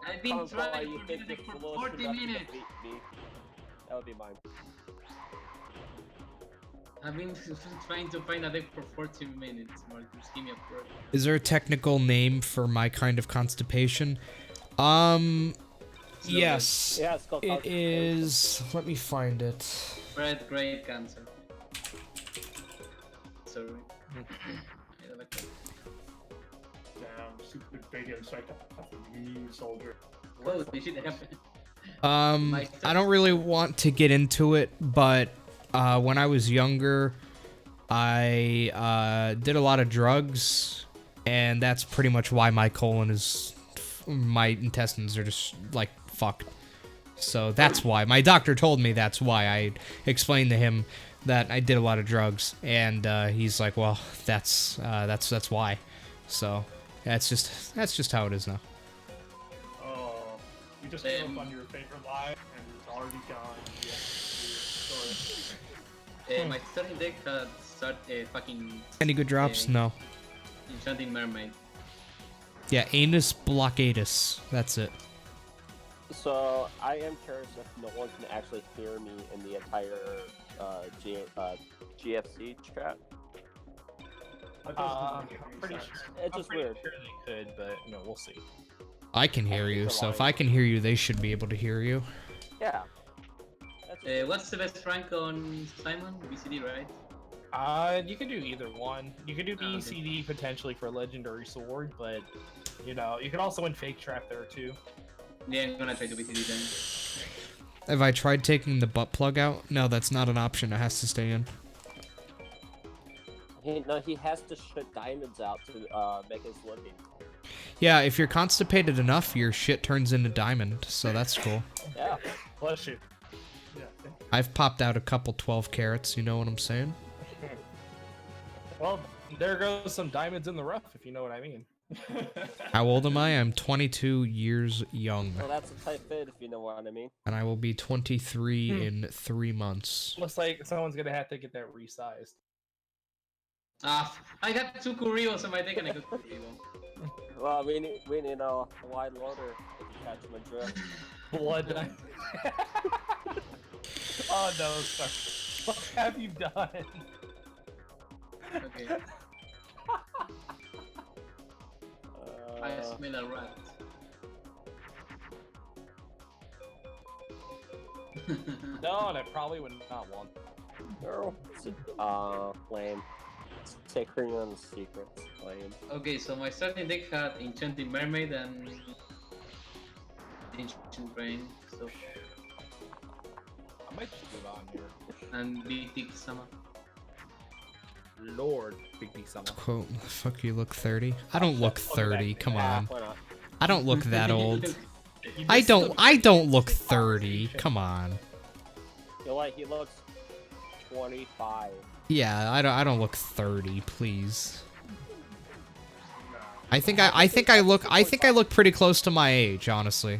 I've been trying to get a dick for 40 minutes! That would be mine. I've been trying to find a dick for 40 minutes, Marcus. Give me a break. Is there a technical name for my kind of constipation? Yes. Yeah, it's called It is. Let me find it. Fred, great cancer. Sorry. I like that. Damn, super big insect. Mean soldier. Oh, this shit happened. I don't really want to get into it, but when I was younger, I did a lot of drugs, and that's pretty much why my colon is, my intestines are just like fucked. So that's why. My doctor told me that's why. I explained to him that I did a lot of drugs, and he's like, well, that's why. So that's just how it is now. Oh, we just came up on your favorite lie, and it's already gone. Yeah, sorry. My starting deck had fucking Any good drops? No. Enchanting Mermaid. Yeah, anus blockadus. That's it. So, I am curious if no one can actually hear me in the entire GFC chat. That doesn't make I'm any pretty sense. sure. It's just weird. Sure they could, but we'll see. I can hear you, so if I can hear you, they should be able to hear you. Yeah. That's just What's the best rank on Simon? BCD, right? You can do either one. You could do BCD potentially for Legendary Sword, but you can also win Fake Trap there too. Yeah, I'm gonna try to BCD then. Have I tried taking the butt plug out? No, that's not an option. It has to stay in. he has to shit diamonds out to make his living. Yeah, if you're constipated enough, your shit turns into diamond, so that's cool. Yeah. Bless you. Yeah. I've popped out a couple 12 carats, you know what I'm saying? Well, there goes some diamonds in the rough, if you know what I mean. How old am I? I'm 22 years young. Well, that's a tight fit, if you know what I mean. And I will be 23 in 3 months. Looks like someone's gonna have to get that resized. I got 2 Kuribos on my deck and I got Kuribo. Well, we need a wide loader if you catch my drift. Blood. Oh no, sorry. What have you done? Okay. I smell a rat. No, and I probably would not want. No. Lame. Secret on the secrets. Lame. Okay, so my starting deck had Enchanting Mermaid and Ancient Rain, so I might just move on here. and Big Sama. Lord, Big D Summer. Quote, fuck you look 30? I don't look 30, come on. Why not? I don't look that old. I don't look 30, come on. He looks 25. Yeah, I don't look 30, please. I think I look pretty close to my age, honestly.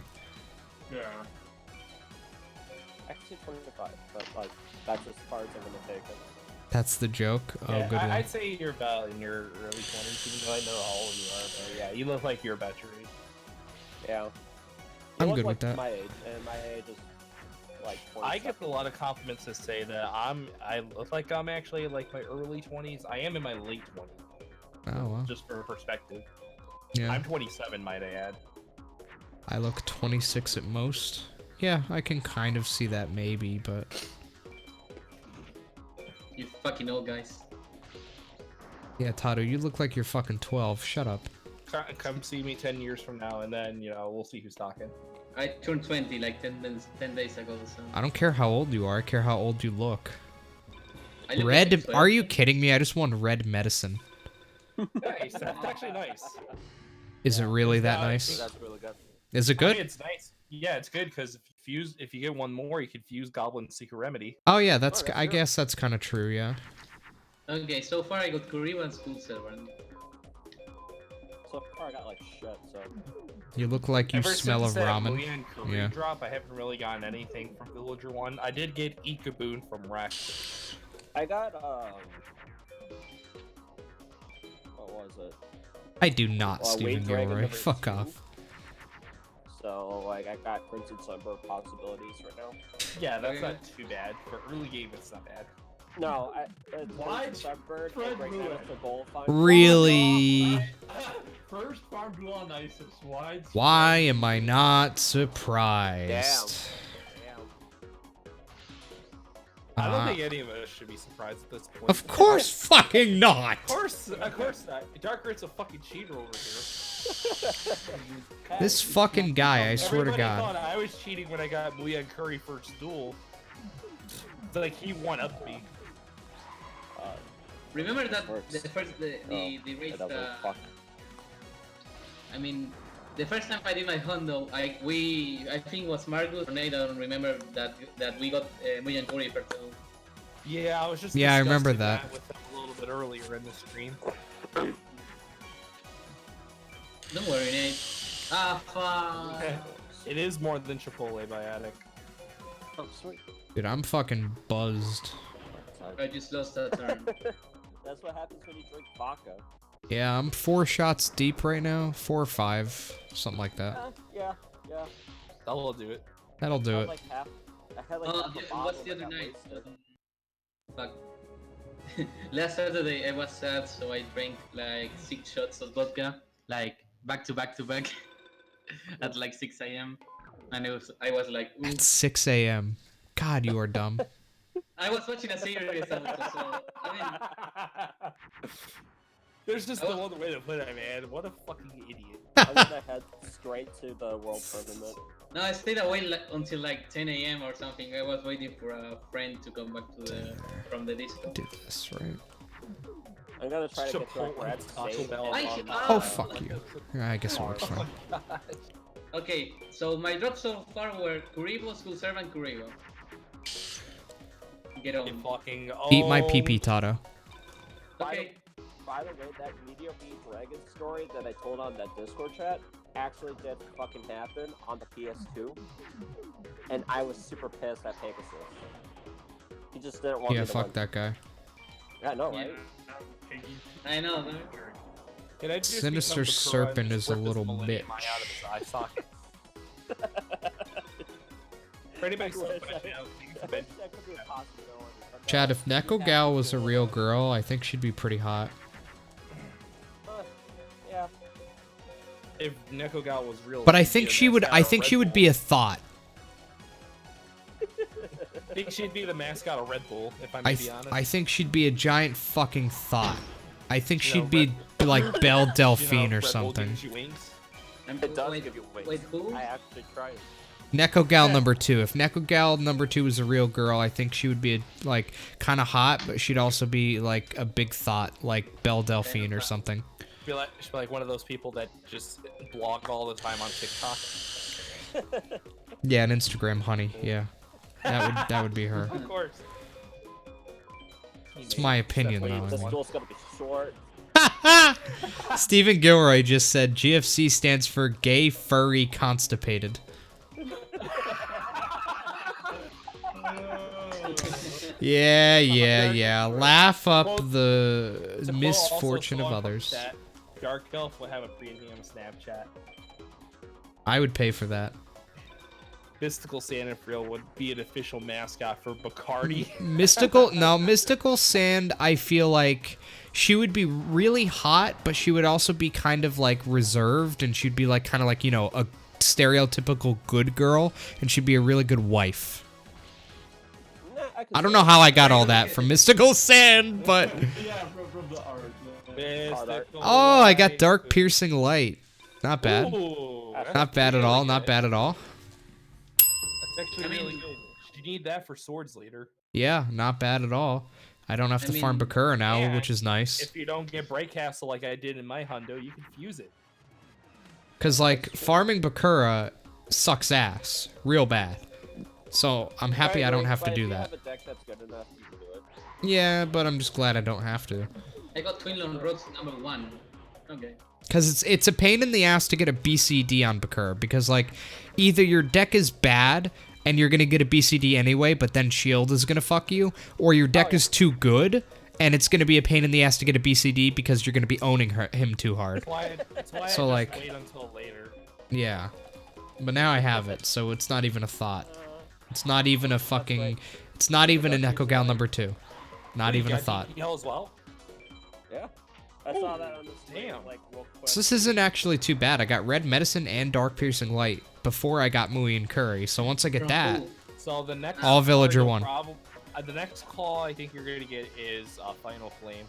Yeah. Actually 25, but like that's as far as I'm gonna take it. That's the joke. Oh, Yeah, good one. I'd say you're about in your early 20s, even though I know how old you are. But yeah, you look like you're about your age. Yeah. I'm look good like with that. My age, and my age is like 27. I get a lot of compliments to say that I look like I'm actually like my early 20s. I am in my late 20s, Oh well. just for perspective. Yeah. I'm 27, might I add. I look 26 at most. Yeah, I can kind of see that maybe, but You fucking old guys. yeah, Tato, you look like you're fucking 12. Shut up. Come see me 10 years from now, and then we'll see who's talking. I turned 20 like 10 days ago, so... I don't care how old you are. I care how old you look. I look Red? like 12. Are you kidding me? I just want red medicine. Nice. That's actually nice. Is it really that Uh, nice? That's really good. Is it I mean, good? it's nice. Yeah, it's good because if you get one more, you could fuse Goblin's Secret Remedy. Oh yeah, that's. that's I true. guess that's kind of true. Yeah. Okay, so far I got Kuribo and School Servant. So far I got like shit, so You look like you Ever smell of since that ramen. Muyan Korea Yeah. drop, I haven't really gotten anything from Villager 1. I did get Ikaboon from Rex. I got what was it? I do not, Wade Stephen Dragon Gilroy. number Fuck 2. off. So like I got Crimson Sunbird possibilities right now. Yeah, that's Okay. not too bad. For early game, it's not bad. No, Why? Crimson Sunbird Fred and right now Lewis. it's the goal find. Really? First farm duel on Isis. Why am I not surprised? Damn. I don't Uh, think any of us should be surprised at this point. Of course fucking not! Of course not. Darkrit's a fucking cheater over here. This fucking guy, I swear to Everybody God. thought I was cheating when I got Muyan Curry first duel. It's like he won up me. Remember that Works. the first the race Fuck. I mean the first time I did my Hondo, I think it was Margus or Nate, I don't remember that we got Muyan Kori first. So Yeah, I was just. Yeah, I remember discussing that. with him a little bit earlier in the stream. don't worry, Nate. Ah, fuck. It is more than Chipotle by Attic. Oh sweet. Dude, I'm fucking buzzed. I just lost that turn. That's what happens when you drink vodka. Yeah, I'm 4 shots deep right now. 4 or 5. Something like that. Yeah. That'll do it. That'll do I had it. like half. I had like Oh, half a yeah, bottle what's the that other got night? wasted. Fuck. Last Saturday I was sad, so I drank like 6 shots of vodka, like back to back to back, at like 6 a.m. And I was like, ooh. At 6 a.m. God, you are dumb. I was watching a series also, so I mean, There's just no other way to put it, man. What a fucking idiot. I went ahead straight to the world tournament. no, I stayed away until like 10 a.m. or something. I was waiting for a friend to come back to from the disco. Do this, right? I'm gonna try to get to a Chipotle, grad Taco state. Bell, I- on- Oh, fuck you. Yeah, I guess it works fine. Okay, so my drops so far were Kuribo, School Servant, Kuribo. Get You on. fucking Eat my pee-pee, Tato. Okay. By the way, that Meteor Beat Dragon story that I told on that Discord chat actually did fucking happen on the PS2, and I was super pissed at Pegasus. He just didn't want Yeah, me to fuck win. that guy. Yeah, I know, right? I know. No? Can I just Sinister become the Serpent Quran and is a rip his little millennium bitch. eye out of his eye socket? Pretty much. I wish that could be a possibility. but Chad, no, if you Neko have Gal to was a do it. real girl, I think she'd be pretty hot. Yeah. If Neko Gal was real, But I she'd think be she the would. mascot I of think Red she would Bull. be a thought. I think she'd be the mascot of Red Bull, if I may be honest. I think she'd be a giant fucking thought. I think You know, she'd be like Belle Delphine or Red Bull something. gives you wings. It does Wait, give you wings. wait, who? I actually tried it. Neko Gal number 2. If Neko Gal number 2 was a real girl, I think she would be like kind of hot, but she'd also be like a big thought, like Belle Delphine or something. She'd be like one of those people that just blog all the time on TikTok. Yeah, an Instagram honey. Yeah, that would be her. Of course. It's my opinion Wait, though. I this mean. duel's gonna be short. Stephen Gilroy just said GFC stands for Gay Furry Constipated. Yeah. Laugh up the To quote misfortune also of someone from others. chat, Dark Elf will have a premium Snapchat. I would pay for that. Mystical Sand and Frill would be an official mascot for Bacardi. Mystical Sand, I feel like she would be really hot, but she would also be kind of like reserved, and she'd be like kind of like, you know, a stereotypical good girl, and she'd be a really good wife. Nah, I don't know how I got all that from Mystical Sand, but Yeah, from the art. Mystical oh, I got Light. Dark Piercing Light. Not bad. Ooh, that's Not bad at really all. good. Not bad at all. That's actually I mean- really good. You need that for Swords Leader. Yeah, not bad at all. I don't have I to farm mean, Bakura now, yeah, which is nice. If you don't get Break Castle like I did in my hundo, you can fuse it. Cause like farming Bakura sucks ass, real bad. So I'm happy I don't have to But do if you that. have a deck that's good enough, you can do it. Yeah, but I'm just glad I don't have to. I got Twin Lone Roads #1. Okay. Cause it's a pain in the ass to get a BCD on Bakura, because like either your deck is bad and you're gonna get a BCD anyway, but then Shield is gonna fuck you, or your deck is too good and it's gonna be a pain in the ass to get a BCD because you're gonna be owning him too hard. That's why So, I like- just wait until later. Yeah. But now I have it, so it's not even a thought. It's not even a fucking... It's not even an Echo Gal number 2. Not even a thought. Yell as well. Yeah. I saw that on the stream, damn. like, real quick. So this isn't actually too bad. I got Red Medicine and Dark Piercing Light before I got Mui and Curry, so once I get that... So the next All Villager card one. the next call I think you're gonna get is Final Flame.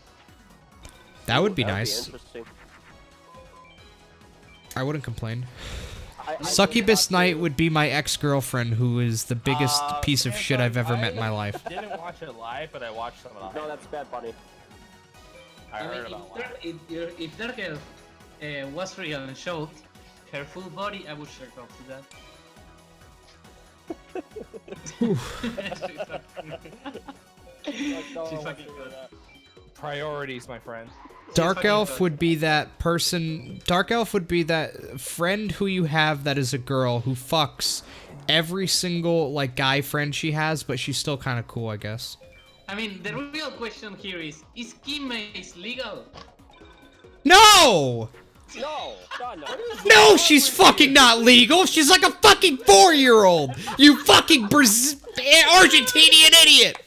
That would be That nice. interesting. I wouldn't complain. I Succubus think Knight would be my ex-girlfriend, who is the biggest piece of shit I've ever met in my I life. didn't watch it live, but I watched some of the No, that's Bad Bunny. I I heard mean, about live. if Dark Elf was real and showed her full body, I would jerk off to that. Like, no, She's I fucking won't good. do that. Priorities, my friend. Dark fucking Elf good. would be that person. Dark Elf would be that friend who you have that is a girl who fucks every single like guy friend she has, but she's still kind of cool, I guess. I mean, the real question here is Kimme's legal? No! No, God, no. No, she's fucking not legal. She's like a fucking 4-year-old. You fucking Argentinian idiot.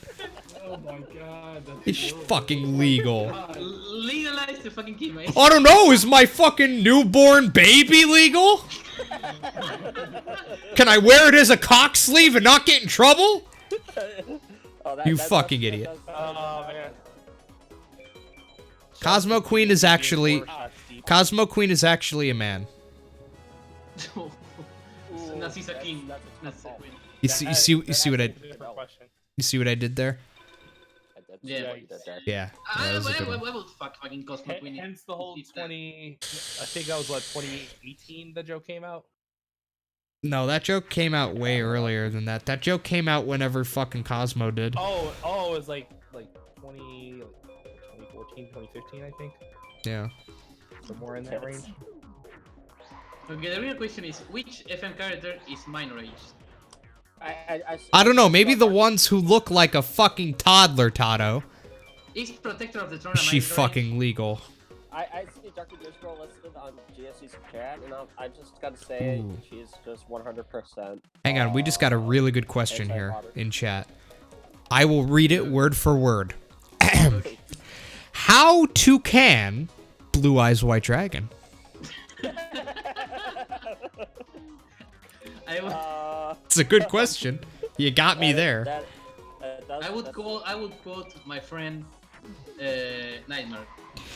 Oh my god, that's It's horrible. fucking legal. Legalize the fucking Kimme. I don't know. Is my fucking newborn baby legal? Can I wear it as a cock sleeve and not get in trouble? Oh, You fucking idiot. Oh man. Cosmo Queen is actually Four shots deep. Cosmo Queen is actually a man. So Nazi's a king. That's a That's tough a queen. You see what I Different question. did there? Yeah. What you did there. Yeah. I That was a good one. will fuck fucking Cosmo Queen. Hence the whole It's that. 20. I think that was what 2018 the joke came out. No, that joke came out way earlier than that. That joke came out whenever fucking Cosmo did. Oh, it was like 2014, 2015, I think. Yeah. Somewhere in that range. Okay, the real question is, which FM character is minor aged? I don't know, maybe the ones who look like a fucking toddler, Tato. Is Protector of the Throne a Is she minor fucking aged? legal? I see Dr. Disco listed on GFC's chat, and I just gotta say, Ooh. she's just 100%. Hang on, we just got a really good question here anti-water. in chat. I will read it word for word. How to can Blue Eyes White Dragon? It's a good question. You got me there. I would quote my friend Nightmare.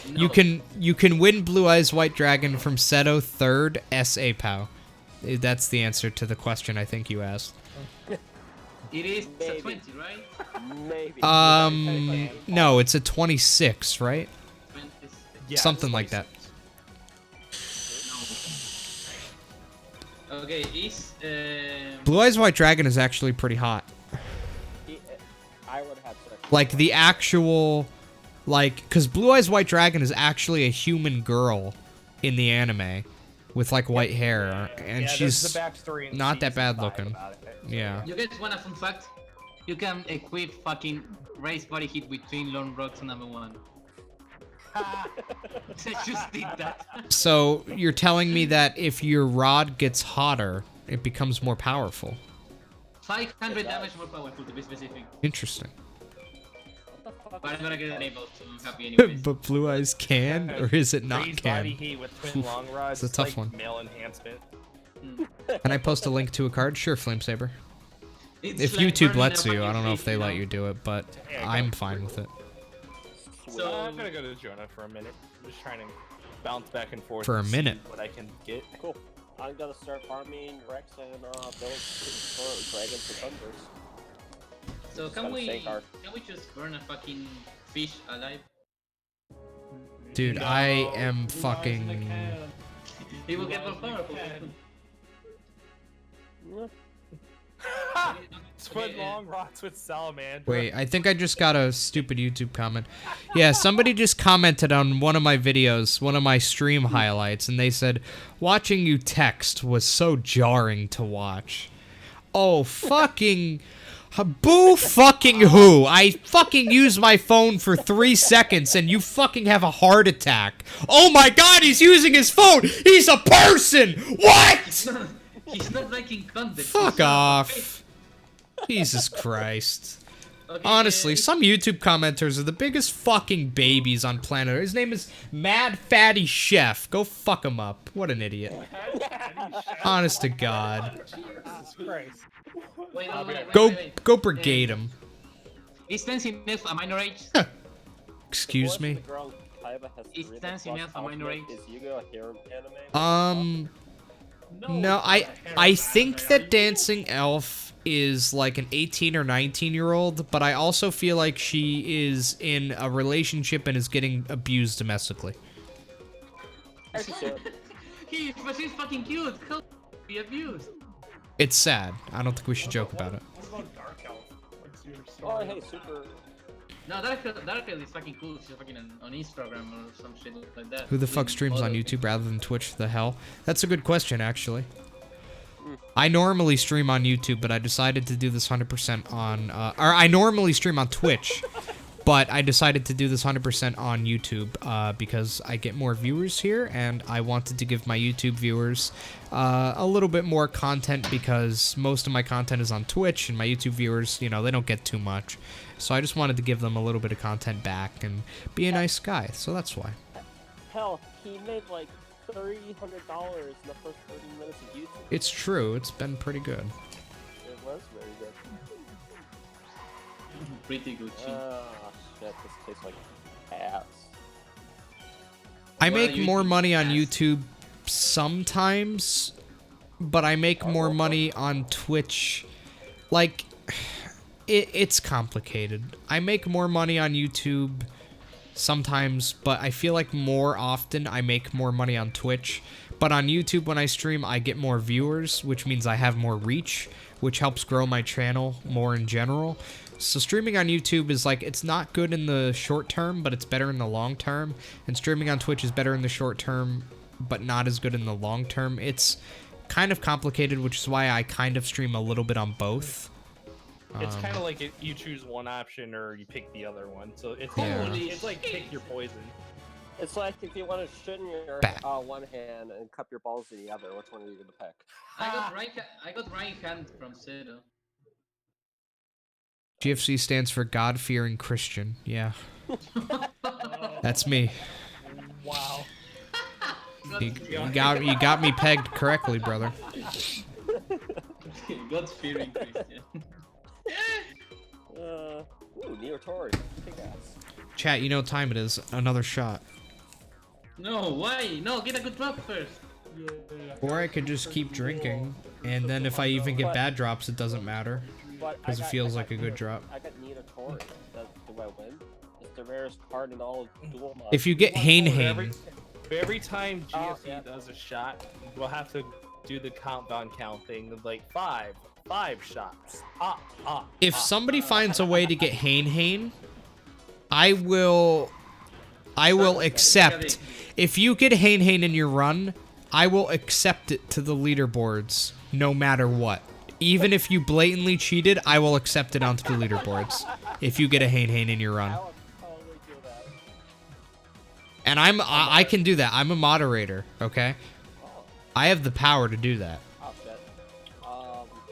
You can win Blue Eyes White Dragon from Seto 3rd SA POW. That's the answer to the question I think you asked. It is Maybe. a 20, right? Maybe. No, it's a 26, right? 26. Yeah, Something it's like that. Okay, is Blue Eyes White Dragon is actually pretty hot. I would have to. Like the actual, because Blue Eyes White Dragon is actually a human girl in the anime with like white hair, and yeah, she's there's the backstory in not that season bad 5 looking. about it. Yeah. You guys want a fun fact? You can equip fucking raise body hit with Twin Lone Rocks number 1. I just did that. So you're telling me that if your rod gets hotter, it becomes more powerful. 500 damage more powerful to be specific. Interesting. But I'm gonna get enabled, so I'm happy anyways. But Blue Eyes can, or is it not Raised body can? heat with twin long rods. It's a tough like one. Male enhancement. Can I post a link to a card? Sure, Flamesaber. It's If like YouTube burning lets a you, I fucking don't know if fish, they you let know? you do it, but Yeah, I'm go. fine with it. So I'm gonna go to Jonah for a minute. I'm just trying to bounce back and forth. For a and see minute. what I can get. Cool. I'm gonna start farming Rex and build for dragons and thunders. So Kind of same card. can we just burn a fucking fish alive? Dude, I am fucking... It will get more powerful. Twin long rods with salamander. Wait, I think I just got a stupid YouTube comment. Yeah, somebody just commented on one of my videos, one of my stream highlights, and they said, watching you text was so jarring to watch. Oh, fucking... Boo fucking who? I fucking use my phone for 3 seconds and you fucking have a heart attack. Oh my god, he's using his phone! He's a person! What?! He's not making content. Fuck off. Jesus Christ. Okay, Honestly, some YouTube commenters are the biggest fucking babies on planet Earth. His name is Mad Fatty Chef. Go fuck him up. What an idiot. Honest to God. Jesus Christ. wait, Go brigade him. Is dancing elf a minor age? Excuse me? The girl Kaiba has Is really Dancing plus Elf a minor ultimate. age? Is Yu-Gi-Oh a harem anime? No, I think that Dancing Elf is like an 18 or 19-year-old, but I also feel like she is in a relationship and is getting abused domestically. So, But she's fucking cute. How be abused? It's sad. I don't think we should joke about it. What about Dark Elf? What's your oh, story? hey, super. No, Dark Elf is fucking cool. She's fucking on Instagram or some shit like that. Who the fuck Doing streams on other YouTube things. rather than Twitch? The hell? That's a good question, actually. I normally stream on YouTube, but I decided to do this 100% on... or I normally stream on Twitch, but I decided to do this 100% on YouTube because I get more viewers here, and I wanted to give my YouTube viewers a little bit more content because most of my content is on Twitch, and my YouTube viewers, you know, they don't get too much. So I just wanted to give them a little bit of content back and be a nice guy, so that's why. Hell, he made like $300 in the first 30 minutes of YouTube. It's true, it's been pretty good. It was very good. Pretty good. Oh shit, this tastes like ass. I Well, make more YouTube money on has- YouTube sometimes, but I make more money on Twitch. Like, it's complicated. I make more money on YouTube sometimes, but I feel like more often I make more money on Twitch. But on YouTube, when I stream, I get more viewers, which means I have more reach, which helps grow my channel more in general. So streaming on YouTube is like, it's not good in the short term, but it's better in the long term. And streaming on Twitch is better in the short term, but not as good in the long term. It's kind of complicated, which is why I kind of stream a little bit on both. It's kind of like you choose one option or you pick the other one. So it's it's like pick your poison. It's like if you want to shit in your one hand and cup your balls in the other, which one are you gonna pick? I got right hand from Zero. GFC stands for God-fearing Christian. Yeah. That's me. Wow. You got me pegged correctly, brother. God-fearing Christian. Ooh, Neo Tori. Kick ass. Chat, you know what time it is. Another shot. No, why? No, get a good drop first. Or I could just keep drinking, and then if I even get bad drops, it doesn't matter. Because it feels like a good drop. I got Neo Tori. Do I win? It's the rarest card in all of dual mods. If you get Hane, every time GFC does a shot, we'll have to do the countdown count thing of like five shots. If somebody finds a way to get Hane, I will accept. If you get Hane in your run, I will accept it to the leaderboards, no matter what. Even if you blatantly cheated, I will accept it onto the leaderboards. If you get a Hane in your run. I will totally do that. And I can do that. I'm a moderator, okay? I have the power to do that. Oh shit.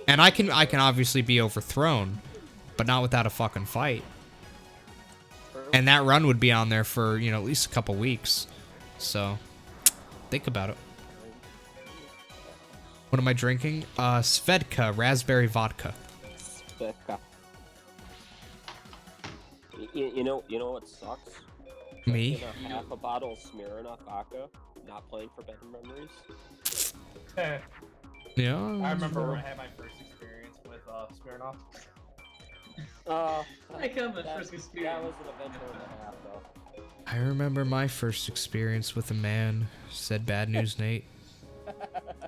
And I can obviously be overthrown, but not without a fucking fight. And that run would be on there for, you know, at least a couple weeks. So, think about it. What am I drinking? Svedka raspberry vodka. Svedka. You know what sucks? Me? Half a bottle of Smirnoff vodka, not playing for better memories. Yeah. I remember when I had my first experience with Smirnoff. I got my first experience. That was an adventure and a half, though. I remember my first experience with a man, said Bad News Nate,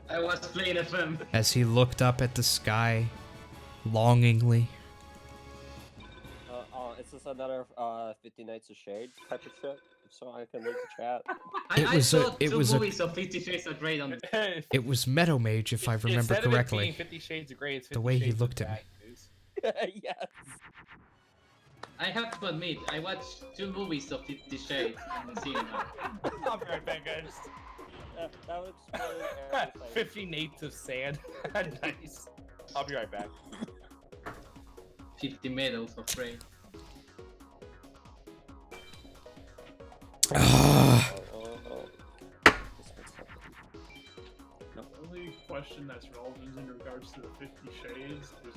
I was playing FM. as he looked up at the sky, longingly. Is this another 50 Nights of Shade type of shit? So I can link the chat. I saw two movies of 50 Shades of Grey on It was Meadow Mage, if I remember correctly. 50 Shades of Grey, it's 50 The way he Shades looked of at me. Yes. I have to admit, I watched two movies of 50 Shades in the cinema. I'll be right back, guys. That would explain everything. 50 Nates of Sand. Nice. I'll be right back. 50 Medals of Grey. The only question that's relevant in regards to the 50 Shades is,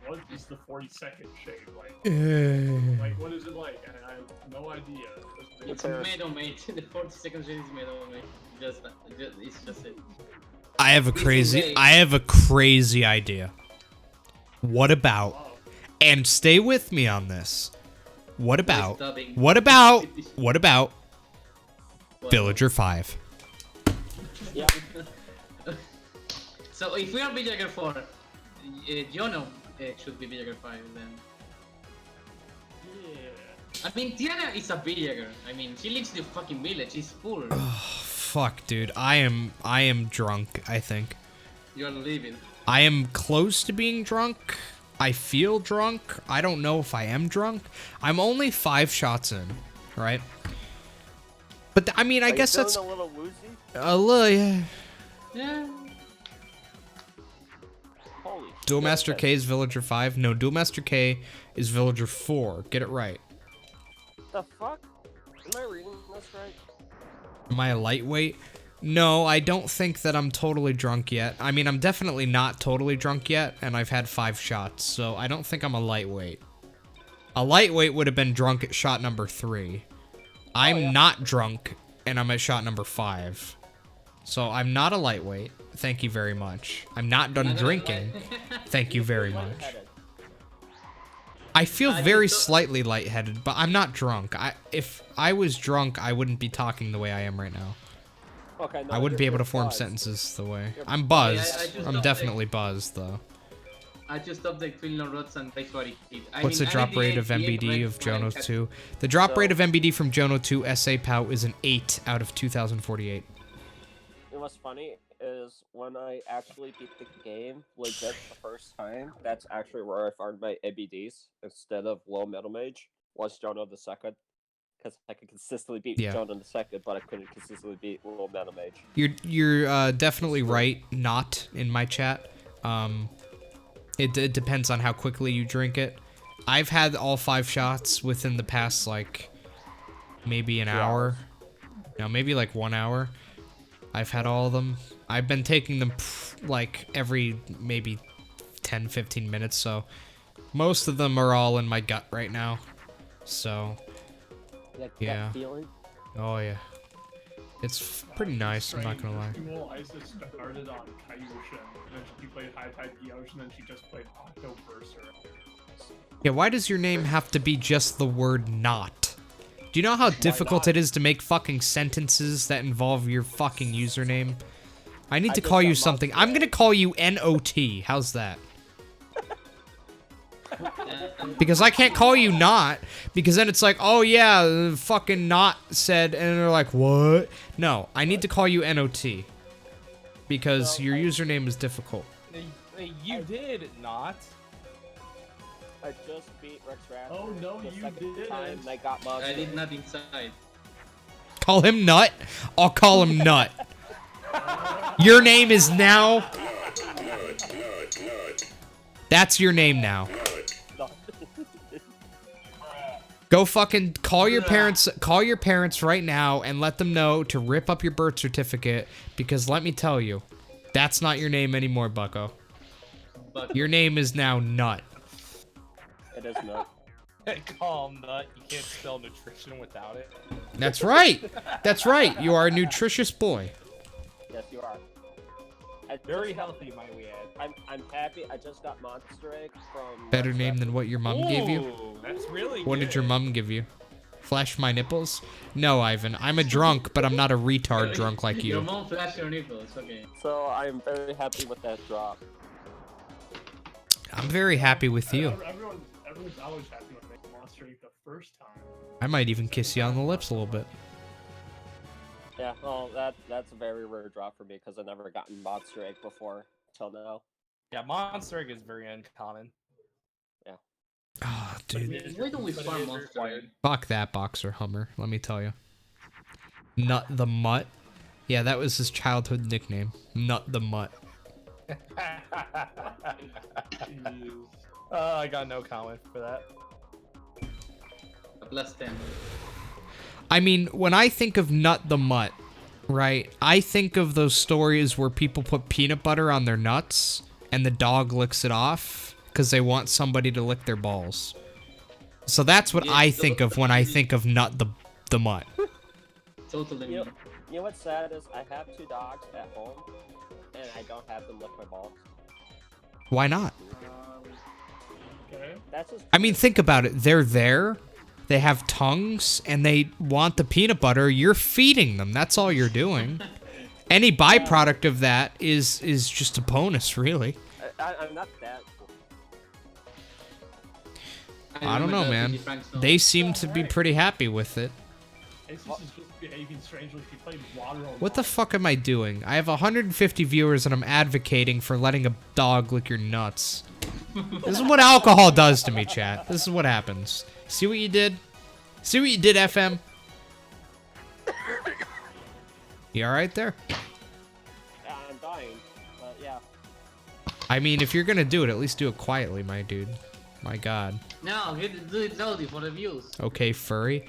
what is the 42nd shade like? Like, what is it like? I have no idea. It's Meadow Mage. The 42nd shade is Meadow Mage. It's just it. I have a crazy idea. What about, and stay with me on this, what about Villager 5? Yeah. So if we are Villager 4, Jono should be Villager 5 then. Yeah. I mean, Tiana is a Villager. I mean, she lives in the fucking village. She's poor. Fuck, dude. I am drunk, I think. You're leaving. I am close to being drunk. I feel drunk. I don't know if I am drunk. I'm only 5 shots in, right? But I mean, I guess that's a little woozy. A little, yeah. Yeah. Holy Duel shit, Master that- K is Villager 5. No, Duel Master K is Villager 4. Get it right. The fuck? Am I reading this right? Am I a lightweight? No, I don't think that I'm totally drunk yet. I mean, I'm definitely not totally drunk yet, and I've had 5 shots, so I don't think I'm a lightweight. A lightweight would have been drunk at shot number 3. I'm not drunk, and I'm at shot number 5. So I'm not a lightweight. Thank you very much. I'm not done drinking. Thank you very much. I feel I very just- slightly lightheaded, but I'm not drunk. If I was drunk, I wouldn't be talking the way I am right now. Okay, no, I wouldn't be you're able to form buzzed. sentences the way You're- I'm I buzzed. just I'm don't definitely buzzed though. I just stopped the feeling on rods and race body heat. What's the drop rate of MBD of Jono 2? The drop So- rate of MBD from Jono 2 SA POW is an 8 out of 2048. And what's funny is when I actually beat the game legit the first time, that's actually where I found my ABDs instead of low middle mage was Jono the second. Because I could consistently beat Yeah. Jono the second, but I couldn't consistently beat low middle mage. You're definitely right. Not in my chat. It depends on how quickly you drink it. I've had all 5 shots within the past like maybe an hour. No, maybe like 1 hour. I've had all of them. I've been taking them like every maybe 10-15 minutes, so most of them are all in my gut right now. So That Yeah. feeling? oh yeah, it's pretty nice. I'm not gonna lie. Well, Isa started on Kaioshin, and then she played High Tide Kaioshin, and she just played Octoverser. Yeah, why does your name have to be just the word not? Do you know how difficult not? it is to make fucking sentences that involve your fucking username? I need to just call you got something. monster. I'm gonna call you NOT. How's that? Because I can't call you not, because then it's like, oh yeah, fucking not said, and they're like, what? No, I need to call you NOT. Because No, your I- username is difficult. You did not. I just beat Rex Raptor. Oh, no, the you second didn't. time and I got I monster. did not inside. Call him Nut? I'll call him Nut. Your name is now... That's your name now. No. Go fucking call your parents right now and let them know to rip up your birth certificate, because let me tell you, that's not your name anymore, bucko. But Your name is now Nut. It is not. Call him nut. You can't spell nutrition without it. That's right. That's right. You are a nutritious boy. Yes, you are. I Very just got- healthy, might we add. I'm happy. I just got Monster Egg from. Better Rex name Raptor. than what your mom gave you. Ooh, that's really What good. did your mom give you? Flash my nipples? No, Ivan. I'm a drunk, but I'm not a retard drunk like Your you. mom flashed your nipples, okay. So I'm very happy with that drop. I'm very happy with you. Everyone's always happy when they make Monster Egg the first time. I might even kiss you on the lips a little bit. Yeah, well, that's a very rare drop for me because I've never gotten Monster Egg before till now. Yeah, Monster Egg is very uncommon. Ah, dude. Why don't we But it farm is monster? required. Fuck that boxer Hummer, let me tell you. Nut the Mutt. Yeah, that was his childhood nickname. Nut the Mutt. I got no comment for that. A +10. I mean, when I think of Nut the Mutt, right, I think of those stories where people put peanut butter on their nuts and the dog licks it off because they want somebody to lick their balls. So that's what Yeah, I think of when I think of Nut the Mutt. Totally. You know what's sad is I have 2 dogs at home, and I don't have them lick my balls. Why not? Okay. That's just. I mean, think about it. They're there. They have tongues, and they want the peanut butter. You're feeding them. That's all you're doing. Any byproduct of that is just a bonus, really. I'm not that. I don't know, man. They seem to be pretty happy with it. Aces is just behaving strangely. She played water on What the fuck am I doing? I have 150 viewers, and I'm advocating for letting a dog lick your nuts. This is what alcohol does to me, chat. This is what happens. See what you did? See what you did, FM? You alright there? Yeah, I'm dying, but yeah. I mean, if you're gonna do it, at least do it quietly, my dude. My god. No, do it loudly for the views. Okay, furry.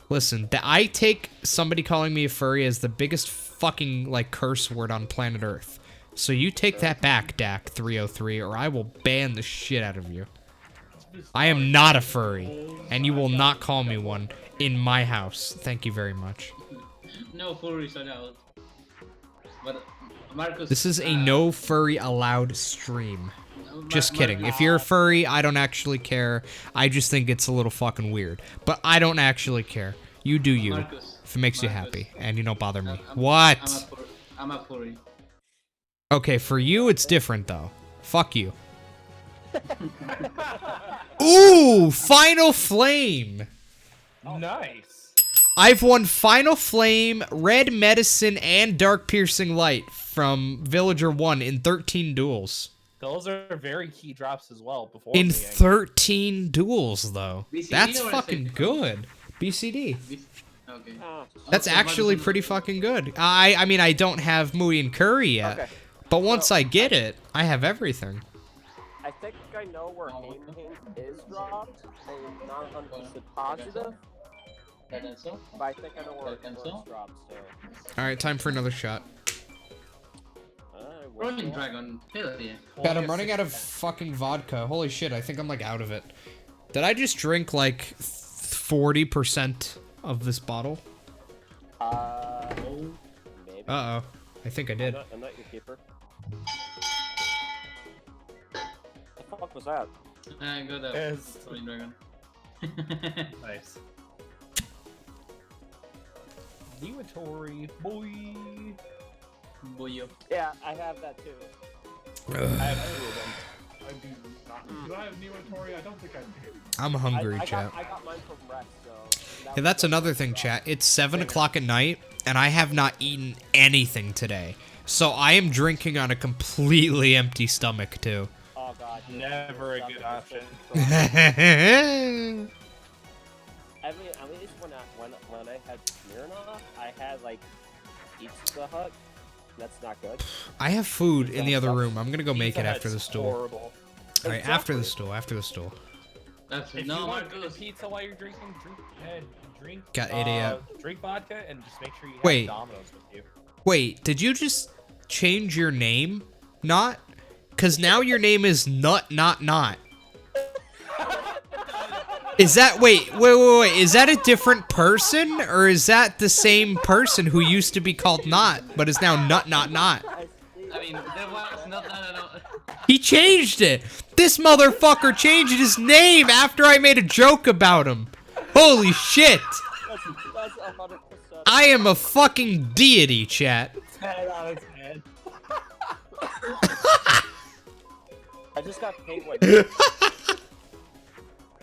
Listen, I take somebody calling me a furry as the biggest fucking, like, curse word on planet Earth. So you take that back, Dak303, or I will ban the shit out of you. I am not a furry, and you will not call me one in my house. Thank you very much. No furries allowed. But Marcus. This is a no furry allowed stream. Just kidding. If you're a furry, I don't actually care. I just think it's a little fucking weird. But I don't actually care. You do you. Marcus, If it makes you Marcus. happy and you don't bother me. I'm What? I'm a furry. Okay, for you, it's different, though. Fuck you. Ooh, Final Flame. Nice. I've won Final Flame, Red Medicine, and Dark Piercing Light from Villager 1 in 13 duels. Those are very key drops as well. Before In the 13 duels, though. BCD That's or fucking SFP? good. BCD. Okay. That's Okay, actually pretty fucking good. I mean, I don't have Moody and Curry yet. Okay. But once I get it, I have everything. I think I know where Game is dropped. I'm not 100% positive, Cancel. but I think I know where it's Cancel. dropped. So, Alright, time for another shot. Rolling Dragon. Hell yeah. God, I'm running out of fucking vodka. Holy shit, I think I'm like out of it. Did I just drink like 40% of this bottle? maybe. Uh-oh. I think I did. I'm not your keeper. What the fuck was that? I got a Yes. Rolling Dragon. Nice. Inventory, boy. Boyo. Yeah, I have that too. I have 2 of them. I do not. Do I have Neotori? I don't think I do. I'm hungry, chat. I got mine from Rex, so. Yeah, that's another thing, chat. It's 7 o'clock at night, and I have not eaten anything today. So I am drinking on a completely empty stomach, too. Oh god. Never a good option. At least when I had Smirnoff, I had like Pizza Hut. That's not good. I have food in the other room. I'm gonna go make it Pizza after the Hut's stool. Horrible. Alright, after the stool, after the stool. That's If no you want Marcus. pizza while you're drinking, drink. Got idiot. Drink vodka and just make sure you have Wait. Domino's with you. Wait, did you just change your name? Not? Cause now your name is Nut Not Not. Is that wait, is that a different person? Or is that the same person who used to be called Not, but is now Nut Not Not? I mean, there was not. No. He changed it! This motherfucker changed his name after I made a joke about him! Holy shit! That's 100%. I am a fucking deity, chat. Head on its head. I just got penguin.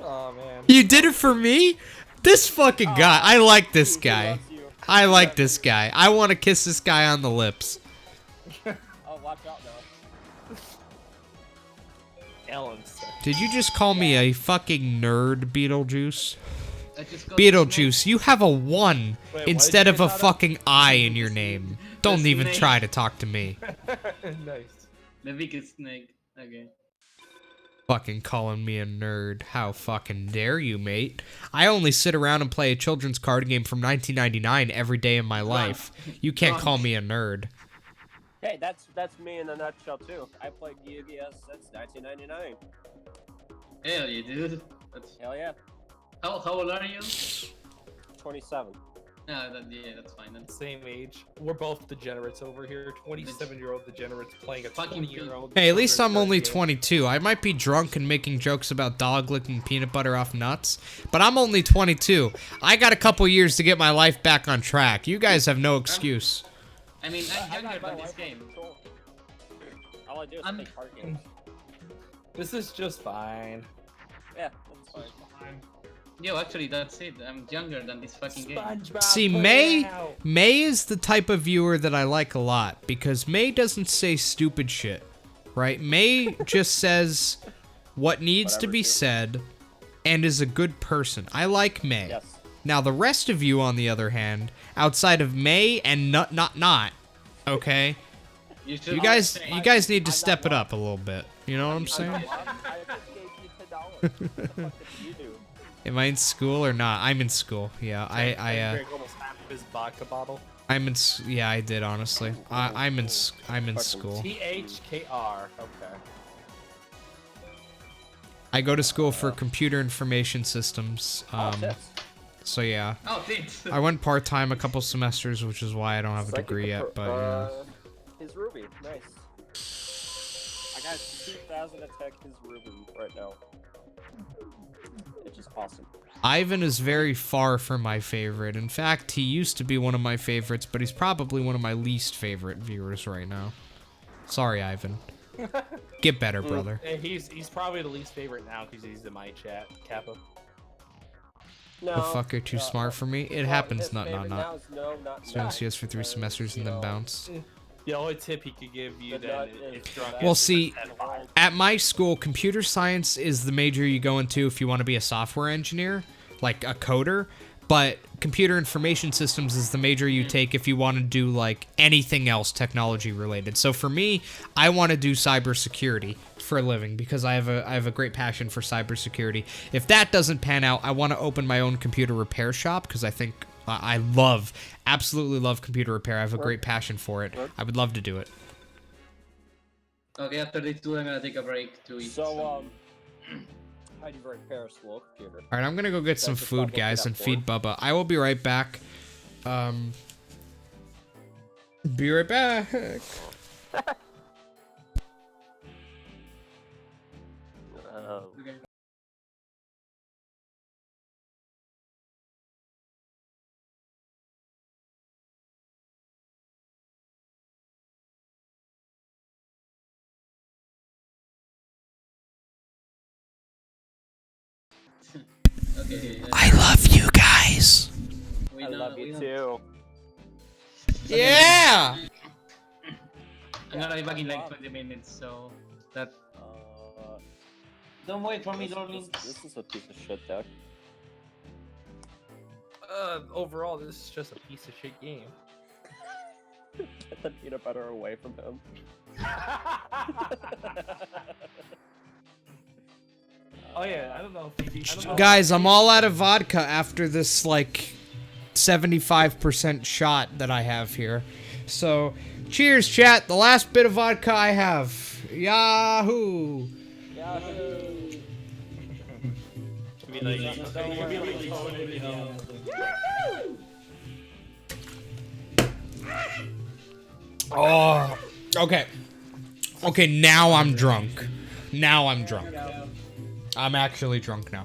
Oh man. You did it for me? This fucking guy. I like this guy. I like this guy. I want to kiss this guy on the lips. Oh, watch out now. Ellen's. Did you just call me a fucking nerd, Beetlejuice? I just got Beetlejuice, you have a 1 what instead did of you a get, Tata? fucking I in your name. Don't even snake. try to talk to me. Nice. The biggest snake. Okay. Fucking calling me a nerd. How fucking dare you, mate? I only sit around and play a children's card game from 1999 every day of my life. You can't call me a nerd. Hey, that's me in a nutshell too. I played Yu-Gi-Oh since 1999. Hell yeah, dude. That's Hell yeah. how old are you? 27. Yeah, that's fine then. Same age. We're both degenerates over here. 27-year-old degenerates playing a Fucking 20-year-old. Hey, at least I'm only game. 22. I might be drunk and making jokes about dog licking peanut butter off nuts, but I'm only 22. I got a couple years to get my life back on track. You guys have no excuse. I mean, I'm younger than this game. All I do is I'm- play card games. This is just fine. Yeah, that's fine. Yo, actually, that's it. I'm younger than this fucking game. SpongeBob, See, put it May out. is the type of viewer that I like a lot because May doesn't say stupid shit, right? May just says what needs to be said and is a good person. I like May. Yes. Now the rest of you, on the other hand, outside of May and not, okay, You you guys need to step it up a little bit. You know what I'm saying? I just gave you $10. What the fuck did you do? Am I in school or not? I'm in school. Yeah, Drank almost half of his vodka bottle. yeah, I did honestly. I'm in school. THKR. Okay. I go to school for computer information systems. So yeah, Oh, thanks. I went part-time a couple semesters, which is why I don't have a degree yet. But yeah. His Ruby, nice. I got 2,000 attack his Ruben right now. It's just awesome. Ivan is very far from my favorite. In fact, he used to be one of my favorites, but he's probably one of my least favorite viewers right now. Sorry, Ivan. Get better, brother. And he's probably the least favorite now because he's in my chat, Kappa. No. The fuck are too smart for me? It happens, not. No, not Students CS for 3 semesters and then bounce. The only tip he could give you then is drunk. Well, see, at my school, computer science is the major you go into if you want to be a software engineer, like a coder. But computer information systems is the major you take if you want to do like anything else technology related. So for me, I want to do cybersecurity for a living because I have a great passion for cybersecurity. If that doesn't pan out, I want to open my own computer repair shop because I think I absolutely love computer repair. I have a great passion for it. I would love to do it. Okay, after this two, I'm gonna take a break to eat. So, how do you repair a slow computer? All right, I'm gonna go get some food, guys, and feed Bubba. I will be right back. Be right back. Okay. Okay. I love you guys. We I know- love we you know- too. Yeah. I'm gonna be back in like 20 minutes, so that. Don't wait for me, darling. This is a piece of shit deck. Overall, this is just a piece of shit game. Get the peanut butter away from him. Oh yeah, I don't know if he, I don't know. Guys, I'm all out of vodka after this like 75% shot that I have here. So, cheers, chat. The last bit of vodka I have. Yahoo! Yahoo! Be like, Oh, okay. Okay, now I'm drunk. Now I'm drunk. I'm actually drunk now.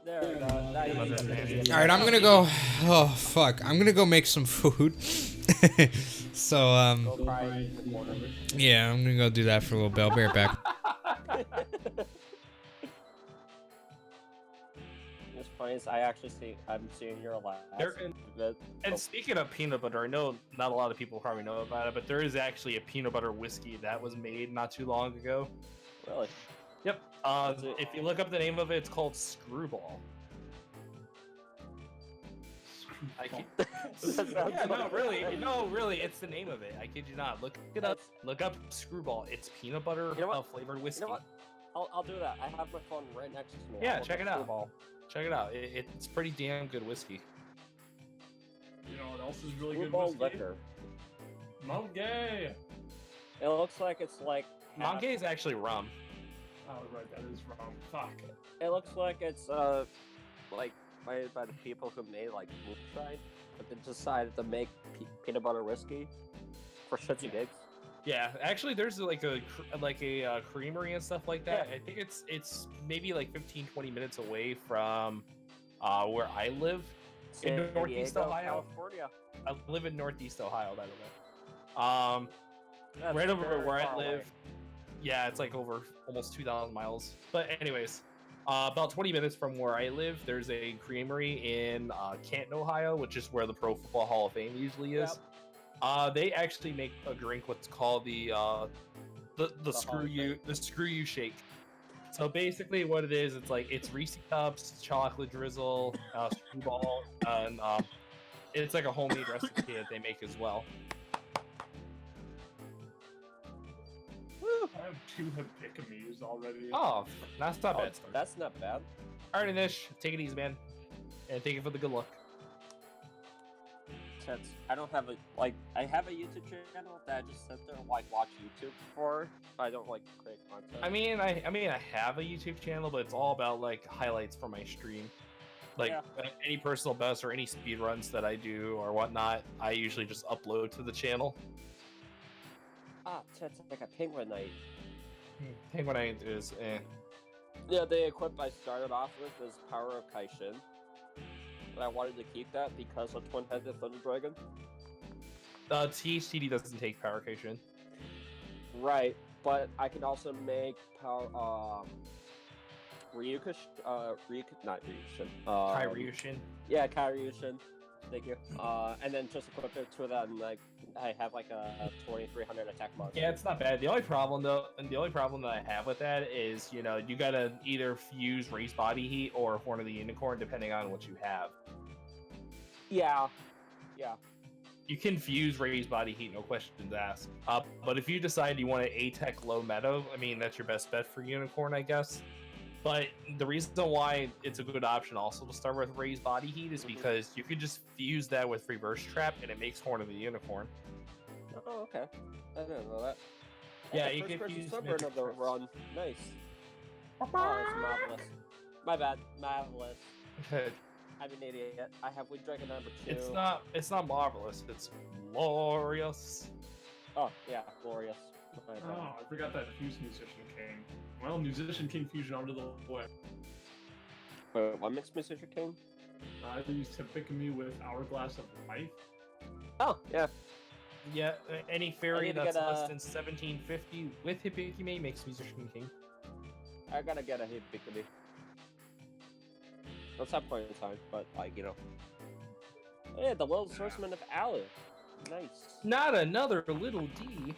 There we go. Now you can All right, I'm gonna go. Oh fuck, I'm gonna go make some food. So go cry in the corner. yeah, I'm gonna go do that for a little bit. I'll be right back. It's funny is I'm seeing your last. and speaking of peanut butter, I know not a lot of people probably know about it, but there is actually a peanut butter whiskey that was made not too long ago. Really? Yep. If you look up the name of it, it's called Screwball. I kid- yeah, no, really, it's the name of it. I kid you not. Look it up. Look up Screwball. It's peanut butter You know what? flavored whiskey. You know what? I'll do that. I have my phone right next to me. Yeah, I'll check look it up out. Screwball. Check it out. It's pretty damn good whiskey. You know what else is really good Screwball whiskey? liquor. Monkey! It looks like it's like. Monkey is actually rum. Oh, right, that is wrong. Fuck. It looks like it's like made by the people who made like moonshine, but they decided to make peanut butter whiskey for shits and gigs. Yeah, actually, there's like a creamery and stuff like that. I think it's maybe like 15-20 minutes away from where I live in San Northeast Diego, Ohio. California. I live in Northeast Ohio, by the way. That's Right over very where I far live. away. Yeah, it's like over almost 2,000 miles. But anyways, about 20 minutes from where I live, there's a creamery in Canton, Ohio, which is where the Pro Football Hall of Fame usually is. They actually make a drink what's called the screw you shake. So basically, what it is, it's Reese cups, chocolate drizzle, screwball, and it's like a homemade recipe that they make as well. I have 2 Hippicamies already. Oh, that's not bad. That's not bad. Alright, Nish, take it easy, man, and thank you for the good luck. Since I don't have I have a YouTube channel that I just sit there and like watch YouTube for. I don't like create content. I mean, I have a YouTube channel, but it's all about like highlights from my stream. Like any personal bests or any speed runs that I do or whatnot, I usually just upload to the channel. It's like a penguin knight. Penguinite is Yeah, the equip I started off with is Power of Kaishin. And I wanted to keep that because of Twin-Headed Thunder Dragon. THTD doesn't take power cation. Right, but I can also make power Ryukushin, not Ryushin. Kyryushin. Yeah, Kyryushin. Thank you. And then just equip it to that, and like I have like a 2300 attack monster. Yeah, it's not bad. The only problem though, and the only problem that I have with that is, you know, you gotta either fuse Raise Body Heat or Horn of the Unicorn, depending on what you have. Yeah. You can fuse Raise Body Heat, no questions asked. But if you decide you want an A-Tech low meta, I mean, that's your best bet for Unicorn, I guess. But the reason why it's a good option also to start with Raise Body Heat is because you can just fuse that with Reverse Trap and it makes Horn of the Unicorn. Oh, okay. I didn't know that. Yeah, And you the can fuse Sunburn magic of the traps. run. Nice. Oh, it's marvelous. My bad. Marvelous. I'm an idiot. I have Wind Dragon number 2. It's not marvelous, it's glorious. Oh, yeah, glorious. My bad. Oh, I forgot that Fuse Musician King. Well, Musician King fusion onto the way. Wait, what makes Musician King? I used Hippicamy with Hourglass of Life. Oh, yeah. Yeah, any I fairy need to that's get less a- than 1750 with Hippicame makes Musician King. I gotta get a Hippicamy. At some point in time, but like, you know. Yeah, the Little Swordsman of Alu. Nice. Not another little D.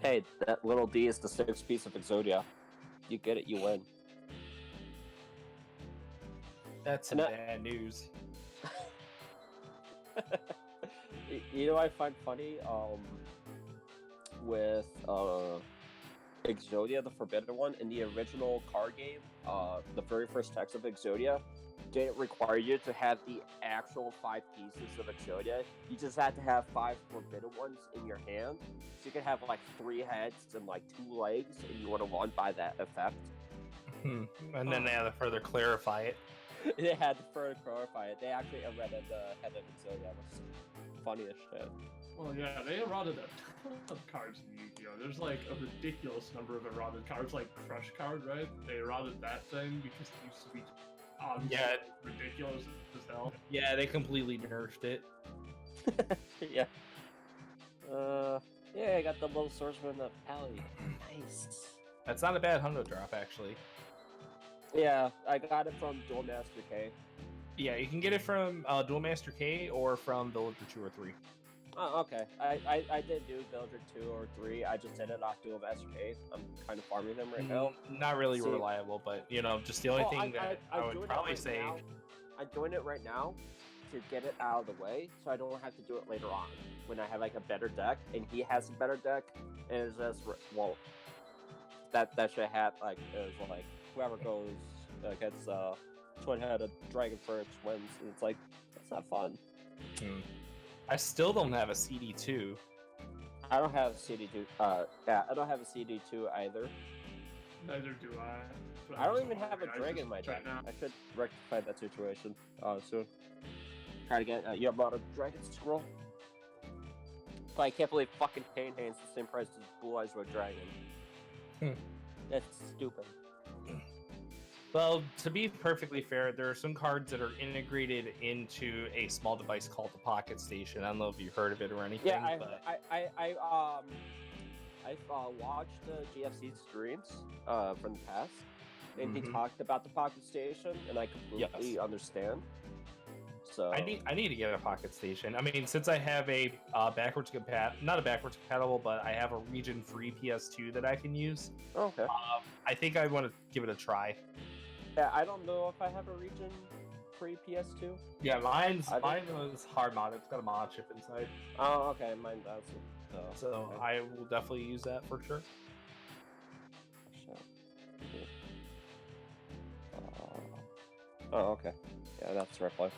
Hey, that little D is the 6th piece of Exodia. You get it, you win. That's some And that- bad news. You know what I find funny? With Exodia, the Forbidden One, in the original card game, the very first text of Exodia didn't require you to have the actual 5 pieces of Exodia. You just had to have 5 Forbidden Ones in your hand. So you could have like 3 heads and like 2 legs, and you would have won by that effect. And then they had to further clarify it. They had to further clarify it. They actually eroded the head of Exodia. It was funny as shit. Well, yeah, they eroded a ton of cards in Yu-Gi-Oh! There's like a ridiculous number of eroded cards, like Crush Card, right? They eroded that thing because it used to be Yeah. ridiculous as hell. Yeah, they completely nerfed it. Yeah. Yeah, I got the Little Swordsman of Alley. Nice. That's not a bad hundo drop, actually. Yeah, I got it from Duel Master K. Yeah, you can get it from Duel Master K or from Villager 2 or 3. Oh, okay. I did do Villager 2 or 3. I just did it off Duel Master K. I'm kind of farming them right now. Not really See- reliable, but, you know, just the only thing that I I'm would doing it probably right say... now. I'm doing it right now to get it out of the way, so I don't have to do it later on when I have like a better deck, and he has a better deck, and it's just well, that should have like is like whoever goes against Twin-Headed Dragon first wins. And it's like that's not fun. I still don't have a CD2. I don't have a CD2. Yeah, I don't have a CD2 either. Neither do I. But I don't I'm even just have a wondering. dragon in my just right deck. now. I should rectify that situation soon. Try to get Yamato Dragon Scroll. But I can't believe fucking Pain Hand's the same price as Blue Eyes Red Dragon. That's stupid. Well, to be perfectly fair, there are some cards that are integrated into a small device called the Pocket Station. I don't know if you've heard of it or anything, Yeah, but... I watched GFC streams from the past, and he Mhm. talked about the Pocket Station, and I completely Yes. understand. So I need to get a Pocket Station. I mean, since I have a not a backwards compatible, but I have a region-free PS2 that I can use. okay. I think I want to give it a try. Yeah, I don't know if I have a region free PS2. Yeah, mine I was hard modded. It's got a mod chip inside, Oh, okay, mine does. so okay. I will definitely use that for sure. Shit. Oh, okay. Yeah, that's the right play.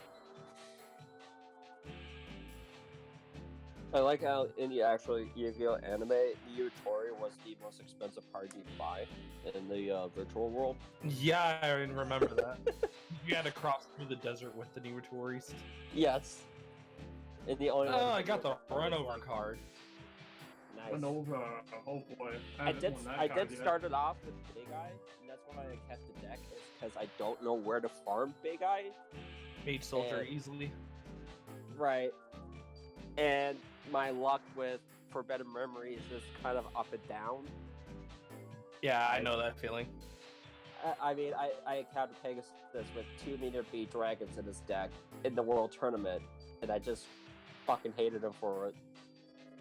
I like how in the actual Yu-Gi-Oh anime, Yu Tori was the most expensive card you buy in the virtual world. Yeah, I remember that. You had to cross through the desert with the newer tourists. Yes. And the only Oh, I got the runover card. Nice. Went over. Oh boy. I haven't did. won that I card did yet. start it off with Big Eye, and that's why I kept the deck. Is because I don't know where to farm Big Eye. Mage Soldier And- easily. Right. And my luck with Forbidden Memories is kind of up and down. Yeah, I know that feeling. I mean, I encountered Pegasus with 2-meter B dragons in his deck in the World Tournament, and I just fucking hated him for it.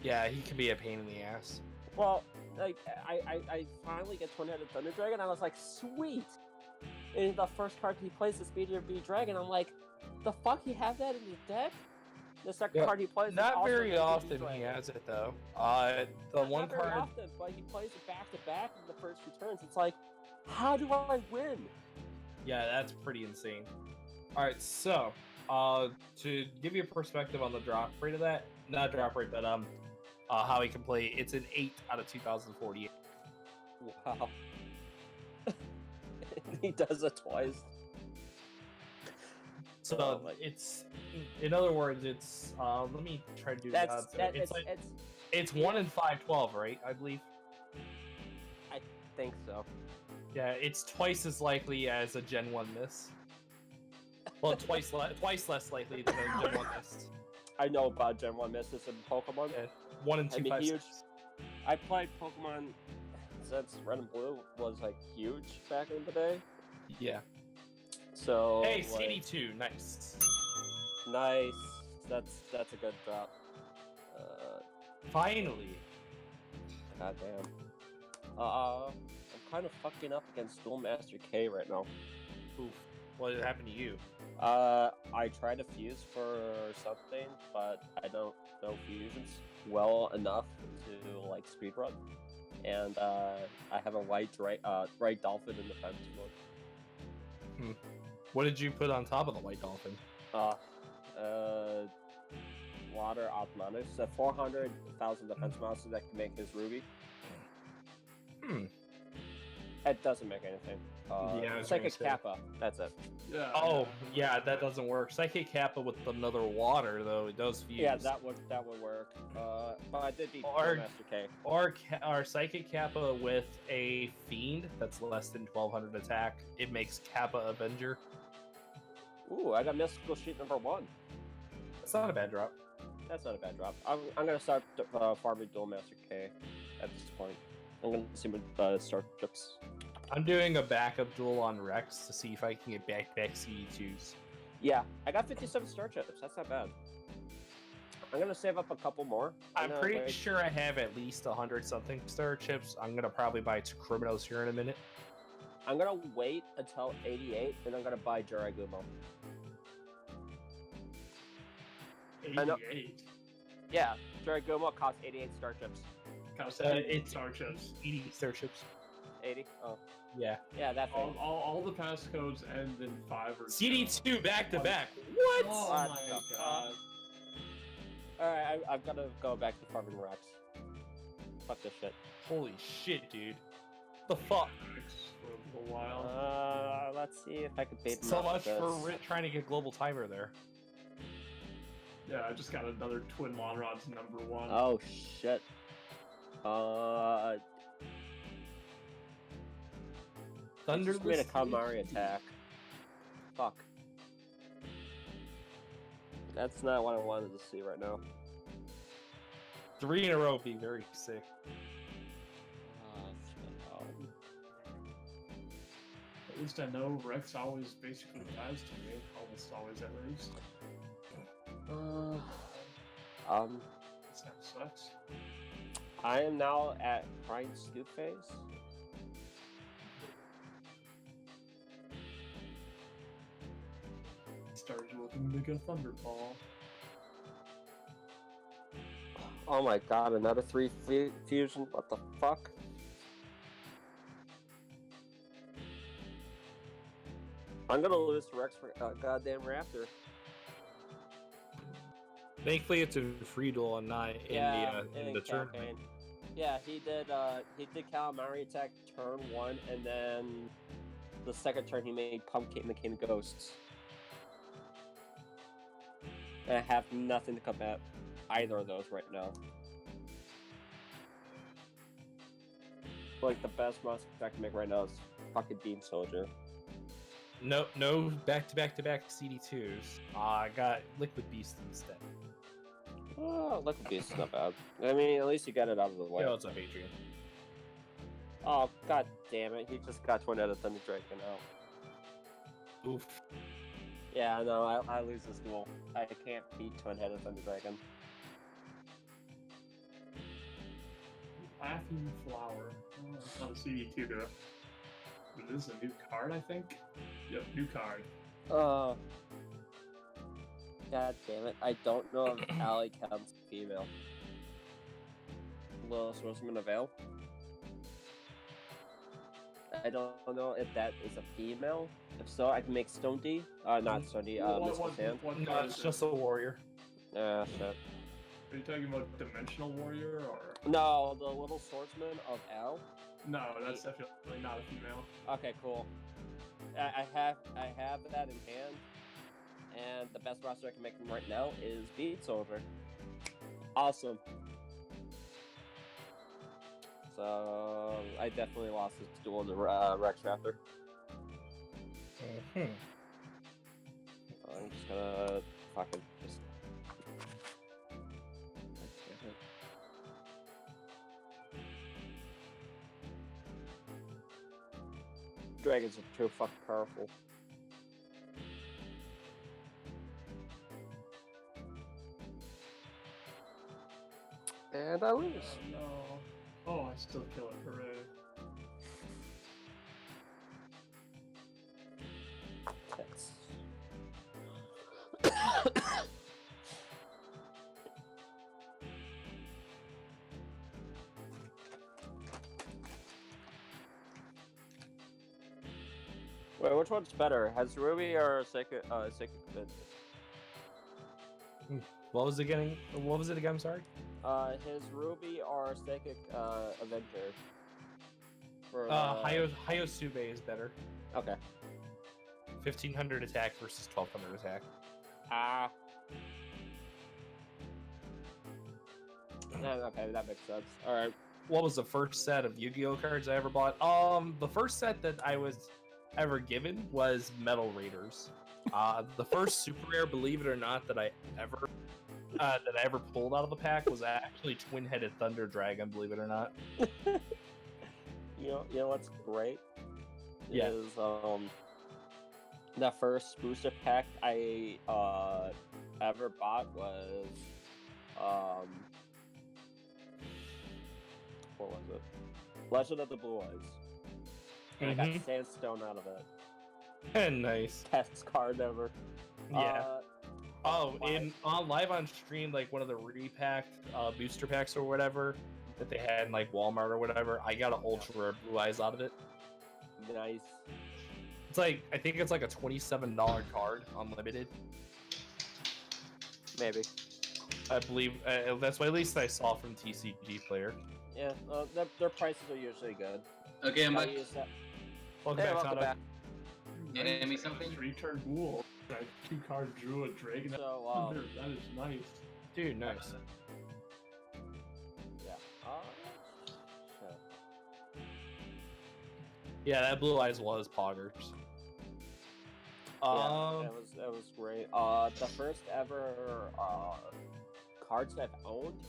Yeah, he can be a pain in the ass. Well, like, I finally get 20-headed Thunder Dragon, I was like, sweet! And the first card he plays is Meteor B Dragon, I'm like, the fuck, you have that in your deck? The second card he plays is Not also very Meteor B often he Dragon. has it though. The Not one very card. often, but he plays it back to back in the first 2 turns. It's like, how do I win? Yeah, that's pretty insane. All right, so to give you a perspective on the drop rate of that, not drop rate, but how he can play. It's an 8 out of 2048. Wow. He does it twice. So Oh, like- it's, in other words, it's let me try to do the odds. It's 1 in 512, right? I believe. I think so. Yeah, it's twice as likely as a Gen 1 miss. Well, twice less likely than a Gen 1 miss. I know about Gen 1 misses in Pokemon. Yeah, 1 in I mean, 256. I played Pokemon since Red and Blue was like huge back in the day. Yeah. So Hey, like, CD2, nice. nice. That's a good drop. Finally. Goddamn. I'm kind of fucking up against Duel Master K right now. Oof. What happened to you? I tried to fuse for something, but I don't know fusions well enough to like speedrun. And I have a white dolphin in the fence mode. What did you put on top of the white dolphin? Water Osmanus, a 400,000 defense monster that can make his ruby. It doesn't make anything. I was Psychic gonna say. Kappa, that's it. Yeah. Oh, yeah, that doesn't work. Psychic Kappa with another water, though, it does fuse. Yeah, that would work. But I did beat Or- Master K. Or Psychic Kappa with a Fiend that's less than 1200 attack. It makes Kappa Avenger. Ooh, I got Mystical Sheet number 1. That's not a bad drop. That's not a bad drop. I'm gonna start farming Duel Master K at this point. I'm gonna see what start chips. I'm doing a backup duel on Rex to see if I can get back CD2s. Yeah, I got 57 star chips. That's not bad. I'm gonna save up a couple more. I'm gonna pretty wait- sure I have at least 100 something star chips. I'm gonna probably buy 2 criminals here in a minute. I'm gonna wait until 88, and I'm gonna buy Jiragumo. I know- 88. Yeah, Jiragumo costs 88 star chips. Costs It's star chips. 80 star chips. 80? Oh, Yeah. yeah, that thing. All the passcodes end in 5 or CD2 back to back. What? What? Oh What my the god. Alright, I've gotta go back to farming Rex. Fuck this shit. Holy shit, dude. The fuck? For a while. Let's see if I can bait him So up much with for this. trying to get global timer there. Yeah, I just got another Twin Monrods number 1. Oh shit. Thunder Just made a Kamari attack. Fuck. That's not what I wanted to see right now. 3 in a row would be very sick. At least I know Rex always basically dies to me. Almost always, at least. This kind of sucks. I am now at Crying Scoop phase. Started looking like a Thunderball. Oh my god, another 3 fusion? What the fuck? I'm gonna lose to Rex for a goddamn Raptor. Thankfully, it's a free duel and not in the tournament. campaign. Yeah, he did calamari attack turn 1, and then the second turn he made Pumpkin the King of Ghosts. And I have nothing to combat either of those right now. Like the best monster I can make right now is fucking Bean Soldier. No back-to-back CD2s. I got Liquid Beast instead. Oh, Liquid Beast is not bad. I mean, at least you got it out of the way. Yo, what's up, Adrian? Oh, god damn it. He just got twin-headed Thunder Dragon out. Oof. Yeah, no, I lose this duel. I can't beat twin-headed Thunder Dragon. Laughing Flower. Oh, it's on CD2 though. This is a new card, I think? Yep, new card. God damn it. I don't know if Allie counts female. Little Swordsman of Veil. I don't know if that is a female. If so, I can make Stone D. Not Stone D, Mystical Sand. No, it's just a warrior. Shit. Are you talking about Dimensional Warrior or? No, the Little Swordsman of Al. No, that's definitely not a female. Okay, cool. I have that in hand, and the best roster I can make him right now is Beat Soldier. Awesome. So I definitely lost this duel in the Rex Raptor. Mm-hmm. I'm just gonna fucking just. Dragons are too fucking powerful. And I lose. Oh no. Oh, I still kill it. Hooray. That's... Wait, which one's better? Has Ruby or Sacred Fit? What was it again? I'm sorry. His Ruby or Psychic Avenger? For, Hayosube is better. Okay. 1500 attack versus 1200 attack. Ah. Okay, that makes sense. Alright. What was the first set of Yu-Gi-Oh cards I ever bought? The first set that I was ever given was Metal Raiders. The first super rare, believe it or not, that I ever pulled out of the pack was actually twin-headed Thunder Dragon, believe it or not. You know what's great? Yeah. Is the first booster pack I ever bought was what was it? Legend of the Blue Eyes. And I got Sandstone out of it. And nice. Test card ever. Yeah. Live on stream, like one of the repacked booster packs or whatever that they had in like Walmart or whatever, I got an ultra rare Blue Eyes out of it. Nice. It's like, I think it's like a $27 card, unlimited. Maybe. I believe that's what at least I saw from TCG Player. Yeah, their prices are usually good. Okay, I'm back. Welcome back. You name me something? Return Ghoul. I 2 cards drew a dragon. So, that is nice. Dude, nice. Yeah. Shit. Yeah, that Blue Eyes was poggers. Yeah, that was great. The first ever cards I've owned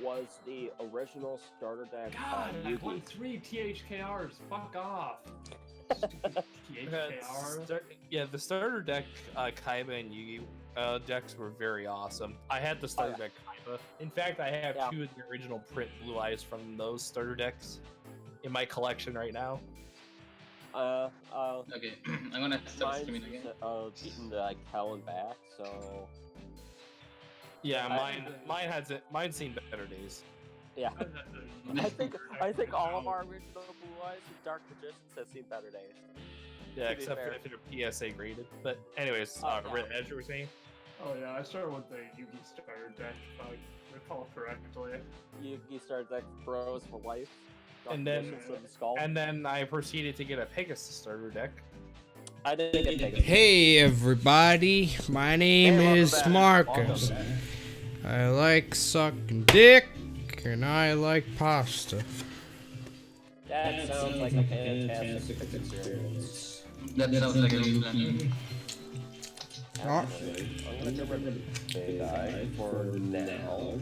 was the original starter deck. God, I won 3 THKRs. Fuck off. THKR. Yeah, the starter deck Kaiba and Yugi decks were very awesome. I had the starter deck Kaiba. In fact, I have 2 of the original print Blue Eyes from those starter decks in my collection right now. Okay, I'm gonna start streaming again. Beaten like hell and back, so. Yeah, mine's seen better days. Yeah. I think all of our original Blue Eyes and Dark Magicians have seen better days. Yeah, except for if they're PSA graded. But anyways, as you were saying. Oh yeah, I started with the Yugi starter deck, if I recall correctly. Yugi starter deck Bros for life. And then I proceeded to get a Pegasus starter deck. I didn't get Pegasus. Hey everybody, my name is Marcus. I like sucking dick and I like pasta. That sounds like a fantastic experience. That sounds like a good plan. Actually, I'm gonna get rid of the big eye for now.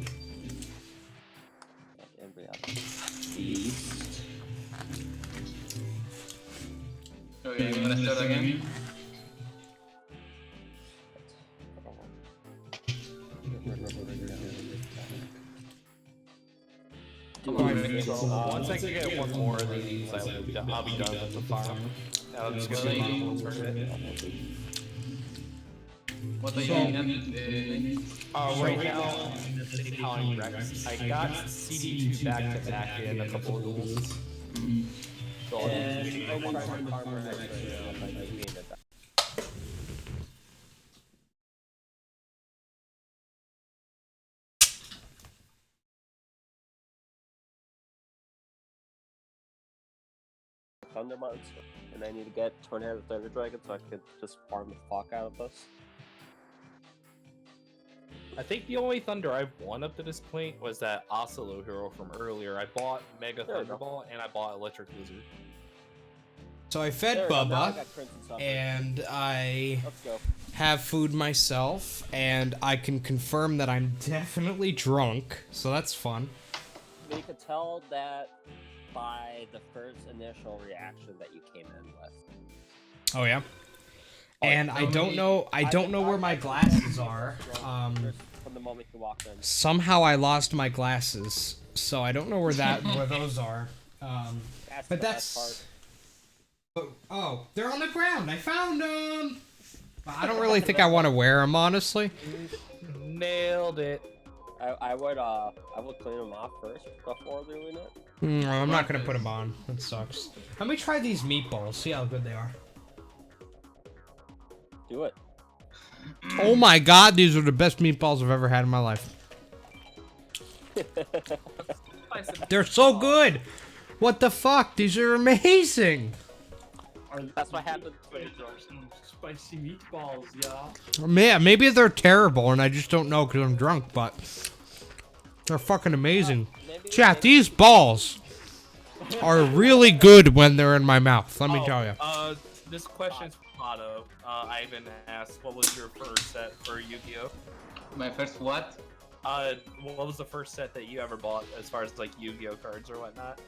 And we have Beast. Okay, I'm gonna start again. Once I can get one more of these, I'll be done with the farm. I'll just get the one tournament. What are you doing? Right now, in the city calling Rex, I got CD2 back to back in a couple of duels. So I'll just And I tried to farmer actually, I gained it back. Thunder monster, and I need to get Tornado Thunder Dragon so I could just farm the fuck out of this. I think the only Thunder I've won up to this point was that Oscillo hero from earlier. I bought Mega There we go. Thunderball and I bought Electric Lizard. So I fed There we go, now I Bubba, got Crimson Summon. and I Let's go. have food myself, and I can confirm that I'm definitely drunk, so that's fun. But you could tell that by the first initial reaction that you came in with. Oh yeah. And I don't know where my glasses are. From the moment you walked in. Somehow I lost my glasses, so I don't know where those are. That's But the best that's. Oh, they're on the ground. I found them. I don't really think I want to wear them, honestly. Nailed it. I would clean them off first before doing it. No, I'm not gonna put them on. That sucks. Let me try these meatballs. See how good they are. Do it. Oh my god, these are the best meatballs I've ever had in my life. They're so good. What the fuck? These are amazing. That's what happens when you drunk. Some spicy meatballs, yeah. Man, maybe they're terrible and I just don't know because I'm drunk, but they're fucking amazing. Chat, these balls are really good when they're in my mouth, let me tell you. This question's from Otto. Ivan asked, what was your first set for Yu-Gi-Oh? My first what? What was the first set that you ever bought as far as like Yu-Gi-Oh cards or whatnot?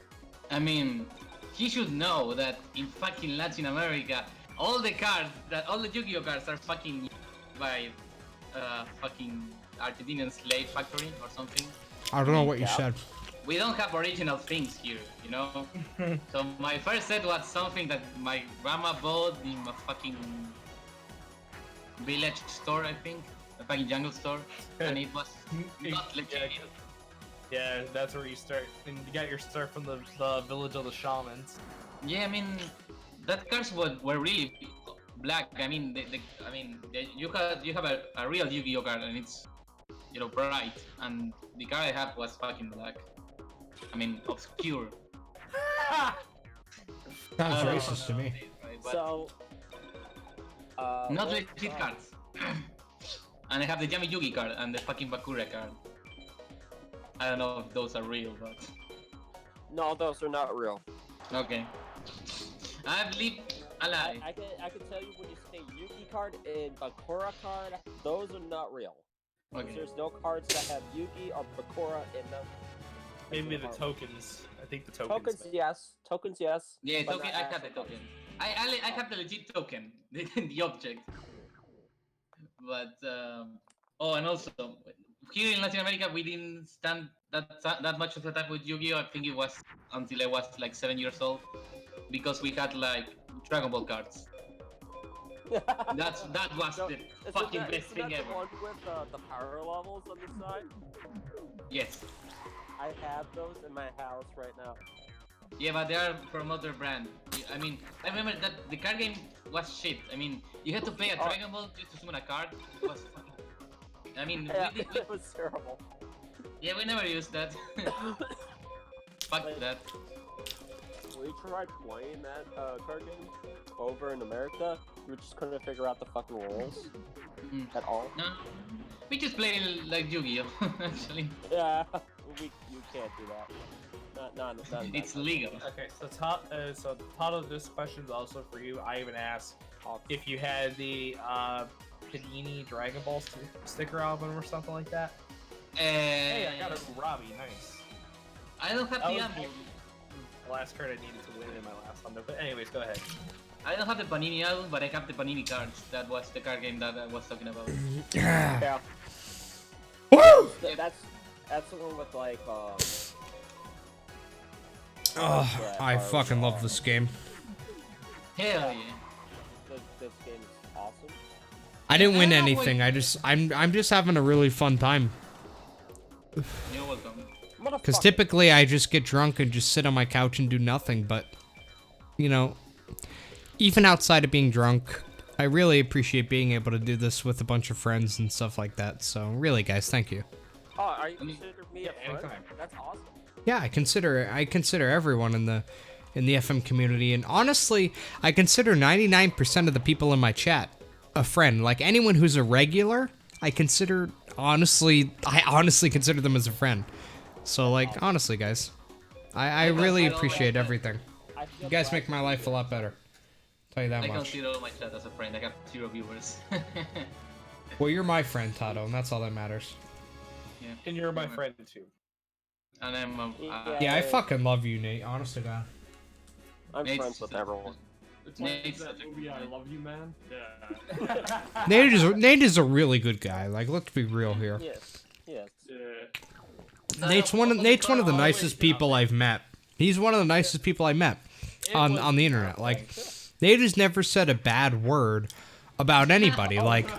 I mean, he should know that in fucking Latin America, all the Yu-Gi-Oh cards are fucking by fucking Argentinian slave factory or something. I don't know what you said. We don't have original things here, you know? So my first set was something that my grandma bought in a fucking village store, I think. A fucking jungle store. And it was not legit. Yeah, that's where you start. And you got your start from the village of the shamans. Yeah, I mean, that cards were really black. I mean, you have a real Yu-Gi-Oh card and it's, you know, bright. And the card I have was fucking black. I mean, obscure. Sounds racist to me. So, not legit cards. And I have the Yami Yugi card and the fucking Bakura card. I don't know if those are real, but... no, those are not real. Okay. I've lived a lie. I can tell you when you say Yugi card and Bakura card, those are not real. Okay. There's no cards that have Yugi or Bakura in them. Maybe the tokens. I think the tokens. Tokens, yes. Tokens, yes. Yeah, but token. not I have the actual token. I have the legit token, the object. But oh, and also here in Latin America, we didn't stand that much of the time with Yu-Gi-Oh. I think it was until I was like 7 years old, because we had like Dragon Ball cards. That was No, the fucking best thing that ever. The one with the power levels on the side? Yes. I have those in my house right now. Yeah, but they are from other brand. I mean, I remember that the card game was shit. I mean, you had to play a Dragon Ball just to summon a card. It was fucking... I mean, Yeah, we it was terrible. yeah, we never used that. Fuck Like, that. We tried playing that card game over in America. We just couldn't figure out the fucking rules Mm. at all. No, We just play like Yu-Gi-Oh! Actually, Yeah, you can't do that. Not in it's that legal. Okay, so Tato, this question's also for you. I even asked if you had the Panini Dragon Ball sticker album or something like that. Hey, I got a Robbie, nice. I don't have That the was album. the last card I needed to win in my last one, but anyways, go ahead. I don't have the Panini album, but I have the Panini cards. That was the card game that I was talking about. Yeah. Woo! That's the one with like Oh, I fucking love this game. Hell yeah. This game is awesome. I didn't win anything. I'm just having a really fun time. You're welcome. Because typically I just get drunk and just sit on my couch and do nothing, but, you know, even outside of being drunk, I really appreciate being able to do this with a bunch of friends and stuff like that. So, really, guys, thank you. Oh, are you considering me a friend? anytime. That's awesome. Yeah, I consider everyone in the FM community, and honestly, I consider 99% of the people in my chat a friend. Like anyone who's a regular, I honestly consider them as a friend. So like, honestly, guys, I really appreciate everything. You guys make my life a lot better. Tell you that I much. consider my chat as a friend. I have 0 viewers. Well, you're my friend, Tato, and that's all that matters. Yeah. And you're my friend too. And I'm Yeah, I fucking love you, Nate. Honest to God. I'm Nate's friends with everyone. It's like Nate's that such a movie good I guy. Love You Man. Yeah. Nate is a really good guy. Like, let's be real here. Yes. Yes. Yeah. Nate's one of the nicest people I've met. He's one of the nicest people I met on the internet. Like, Nate has never said a bad word about anybody. Like,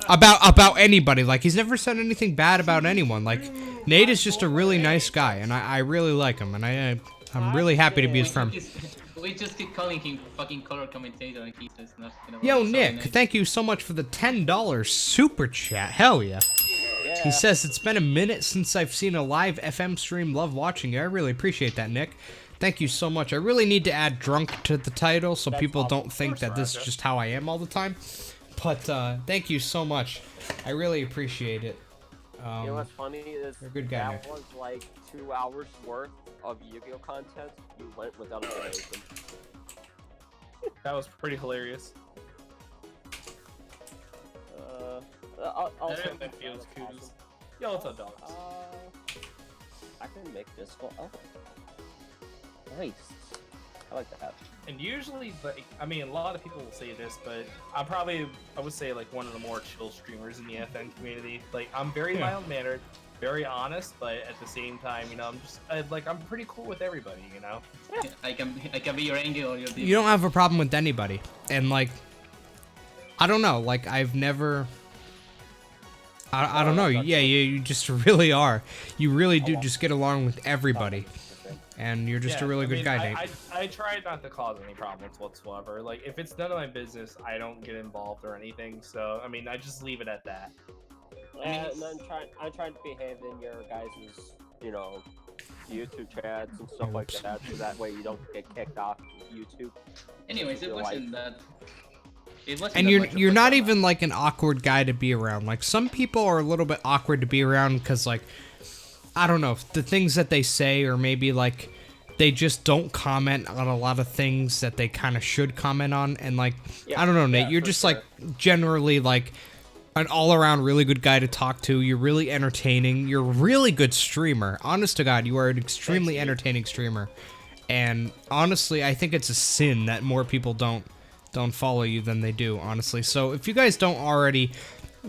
about anybody. Like, he's never said anything bad about anyone. Like, Nate is just a really nice guy, and I really like him, and I'm really happy to be his friend. We just keep calling him fucking color commentator, and he says nothing about Yo, it. Nick, thank you so much for the $10 super chat. Hell yeah. He says, it's been a minute since I've seen a live FM stream. Love watching you. I really appreciate that, Nick. Thank you so much. I really need to add drunk to the title so people don't think that this is just how I am all the time. But thank you so much. I really appreciate it. You know what's funny is you're a good guy, that was like 2 hours worth of Yu-Gi-Oh content. You went without a donation. That was pretty hilarious. Also, That feels kudos. Yo, it's a dog. I can make this go. Oh, nice. I like that. And usually, like, I mean, a lot of people will say this, but I would say like one of the more chill streamers in the FN community. Like, I'm very mild-mannered, very honest, but at the same time, you know, I'm pretty cool with everybody, you know. Yeah, I can be your angel or your demon. You don't have a problem with anybody. And, like, I don't know. Like, I've never... I don't know. Yeah, you just really are. You really do just get along with everybody. And you're just a really good guy, Nate. I try not to cause any problems whatsoever. Like, if it's none of my business, I don't get involved or anything. So, I mean, I just leave it at that. And I'm trying to behave in your guys' you know, YouTube chats and stuff like that, so that way you don't get kicked off YouTube. Anyways, it wasn't that. And you're not even like an awkward guy to be around. Like, some people are a little bit awkward to be around because, like, I don't know, the things that they say, or maybe like they just don't comment on a lot of things that they kind of should comment on. And like, I don't know, Nate, you're just like generally like an all-around really good guy to talk to. You're really entertaining. You're a really good streamer. Honest to God, you are an extremely entertaining streamer. And honestly, I think it's a sin that more people don't follow you than they do, honestly. So if you guys don't already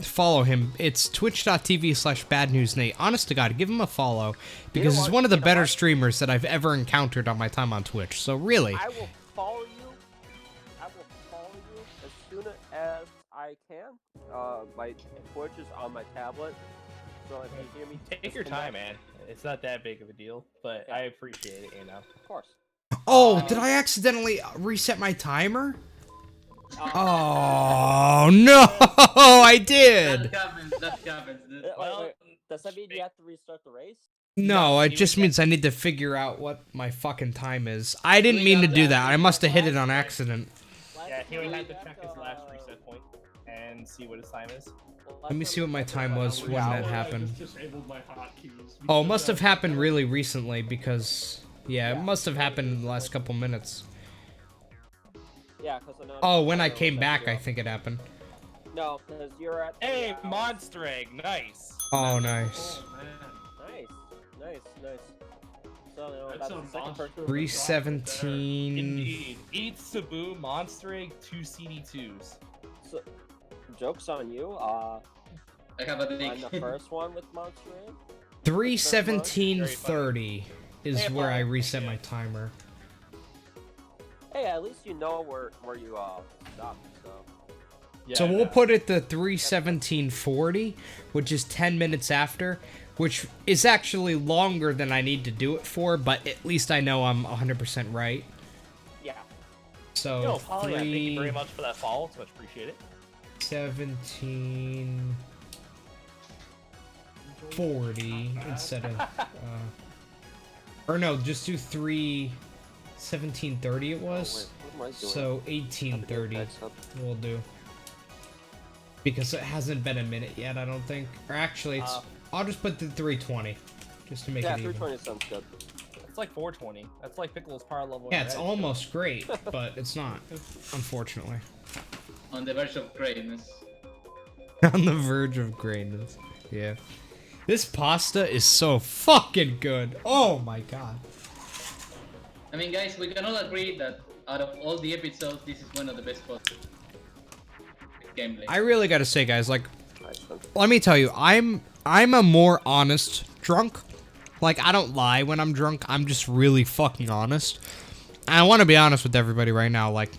follow him, it's twitch.tv/badnewsnate. Honest to God, give him a follow, because he's one of the better streamers that I've ever encountered on my time on Twitch. So really, I will follow you. I will follow you as soon as I can. My Twitch is on my tablet, so if you hear me, Take your time, man. It's not that big of a deal, but I appreciate it, you know. Of course. oh, did I accidentally reset my timer? Oh no, I did. That happens. Dude. Wait. Does that mean you have to restart the race? No, it just means I need to figure out what my fucking time is. I didn't mean to do that. I must have hit it on accident. Yeah, he would have to check his last reset point. And and see what his time is. Let me see what my time was when Yeah, that I happened. just disabled my hotkeys. Oh, it must have happened really recently because, yeah, it must have happened in the last couple minutes. Yeah, because I know. Oh, when I came back, I think it happened. No, because you're at. Hey, Monster Egg, nice. Oh, nice. Oh man. Nice. So, you know, That's that's a the second monster. person. 317. Indeed. 8 Sabu, Monster Egg, 2 CD2s. So, joke's on you. I have a On dick. the first one with Monster Egg. 317.30 is Hey, where I Paul. reset my timer. Hey, at least you know where you stopped. So. Yeah, So I we'll know. put it to 317.40, which is 10 minutes after, which is actually longer than I need to do it for, but at least I know I'm 100% right. Yeah. So Yo, Polly, thank you very much for that follow. Much appreciate it. 1740 instead of or no, just do 317.30 it was. What am I doing? So 1830 we'll do. Because it hasn't been a minute yet, I don't think. Or actually, it's I'll just put the 320 just to make Yeah, it even. 320 sounds good. It's like 420. That's like Piccolo's power level. Yeah, it's almost great, but it's not, unfortunately. On the verge of greatness. On the verge of greatness. Yeah. This pasta is so fucking good. Oh my god. I mean, guys, we can all agree that out of all the episodes, this is one of the best parts. Gameplay. I really gotta say, guys, like, Nice one. let me tell you, I'm a more honest drunk. Like, I don't lie when I'm drunk. I'm just really fucking honest. And I want to be honest with everybody right now. Like,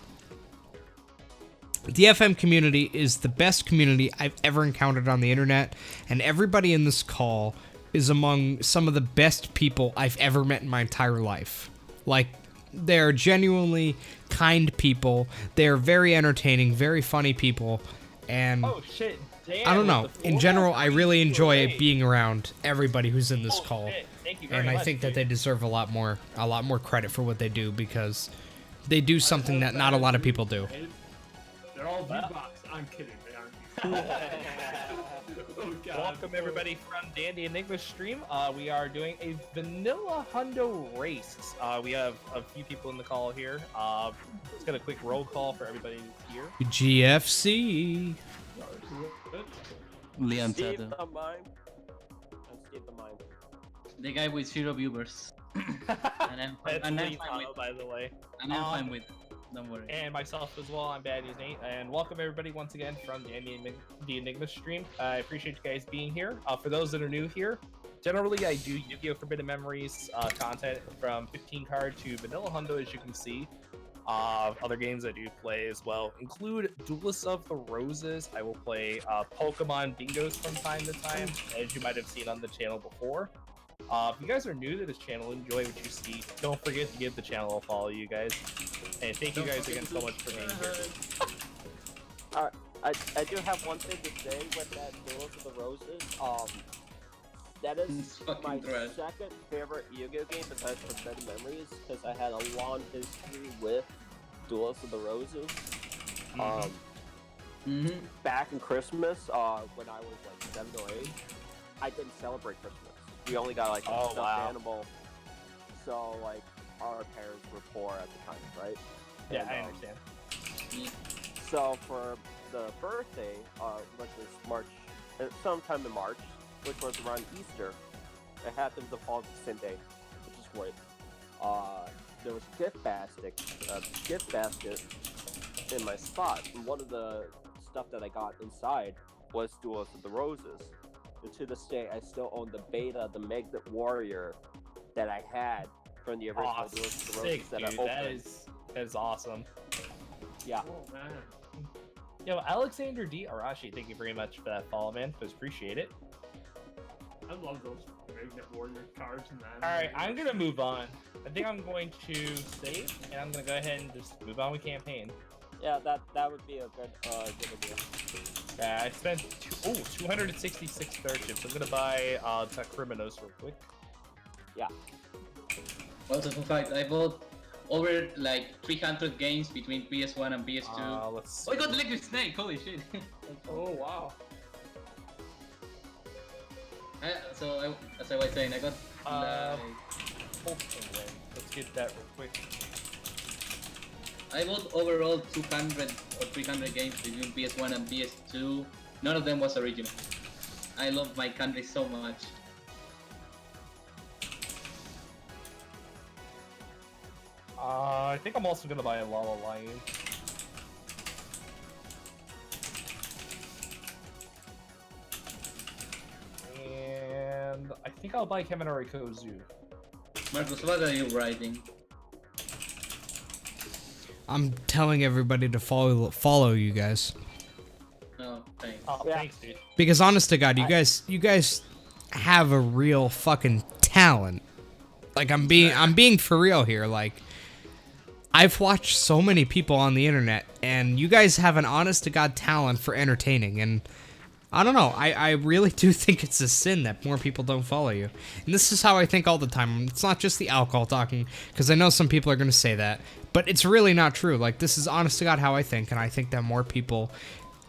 the FM community is the best community I've ever encountered on the internet, and everybody in this call is among some of the best people I've ever met in my entire life. Like, they're genuinely kind people. They're very entertaining, very funny people, and Oh shit! Damn, I don't know. with the In full general, back, I really enjoy great. being around everybody who's in this Oh, call. shit. Thank you very And I much, think that dude. they deserve a lot more credit for what they do, because they do something that not a lot of people do. They're all V-Box. I'm kidding. They aren't. Oh god. Welcome everybody from Dandy Enigma stream. We are doing a vanilla hundo race. We have a few people in the call here. Let's get a quick roll call for everybody who's here. GFC. Leon Steve Tato. the Mime. I'm Steve the Mime. The guy with 0 viewers. and I'm That's fine Lee with. Tao, by the way. And I'm fine with. Don't worry. And myself as well. I'm Bad News Nate, and welcome everybody once again from the Enigma stream. I appreciate you guys being here. For those that are new here, generally I do Yu-Gi-Oh! Forbidden Memories content from 15 card to Vanilla Hundo, as you can see. Other games I do play as well include Duelists of the Roses. I will play Pokemon Bingos from time to time, as you might have seen on the channel before. If you guys are new to this channel, enjoy what you see. Don't forget to give the channel a follow, you guys. And thank you guys again so much for being here. I do have one thing to say with that Duels of the Roses. That is It's fucking my trash. second favorite Yu-Gi-Oh game besides Forbidden Memories, because I had a long history with Duels of the Roses. Back in Christmas, when I was like 7 or 8, I didn't celebrate Christmas. We only got like a Oh, stuffed wow. animal. So like our parents were poor at the time, right? Yeah, And, I understand. So for the birthday, which was sometime in March, which was around Easter, it happened to fall the same day, which is great. There was a gift basket in my spot, and one of the stuff that I got inside was Duels of the Roses. And to this day, I still own the beta, the Magnet Warrior, that I had from the original Aw, Duels of the sick, Roses that I dude. opened. That is awesome. Yeah. Oh man. Yo, Alexander D. Arashi, thank you very much for that follow, man. Just appreciate it. I love those Magnet Warrior cards and that. Alright, I'm gonna move on. I think I'm going to save, and I'm gonna go ahead and just move on with campaign. Yeah, that would be a good idea. I spent 266 starships. I'm gonna buy Tacriminos real quick. Yeah. Also, for fact, I bought over like 300 games between PS1 and PS2. Let's Oh, I got Electric Snake! Holy shit! Oh wow. As I was saying, I got like, let's get that real quick. I bought overall 200 or 300 games between PS1 and PS2. None of them was original. I love my country so much. I think I'm also gonna buy a Lala Lion. And I think I'll buy Kaminari Kozu. Marcos, what are you writing? I'm telling everybody to follow you guys. Oh, thanks. Oh, Yeah. thanks, dude. Because honest to God, you guys have a real fucking talent. Like I'm being for real here. Like I've watched so many people on the internet, and you guys have an honest to God talent for entertaining. And I don't know, I really do think it's a sin that more people don't follow you. And this is how I think all the time. It's not just the alcohol talking, because I know some people are gonna say that, but it's really not true. Like this is honest to God how I think, and I think that more people.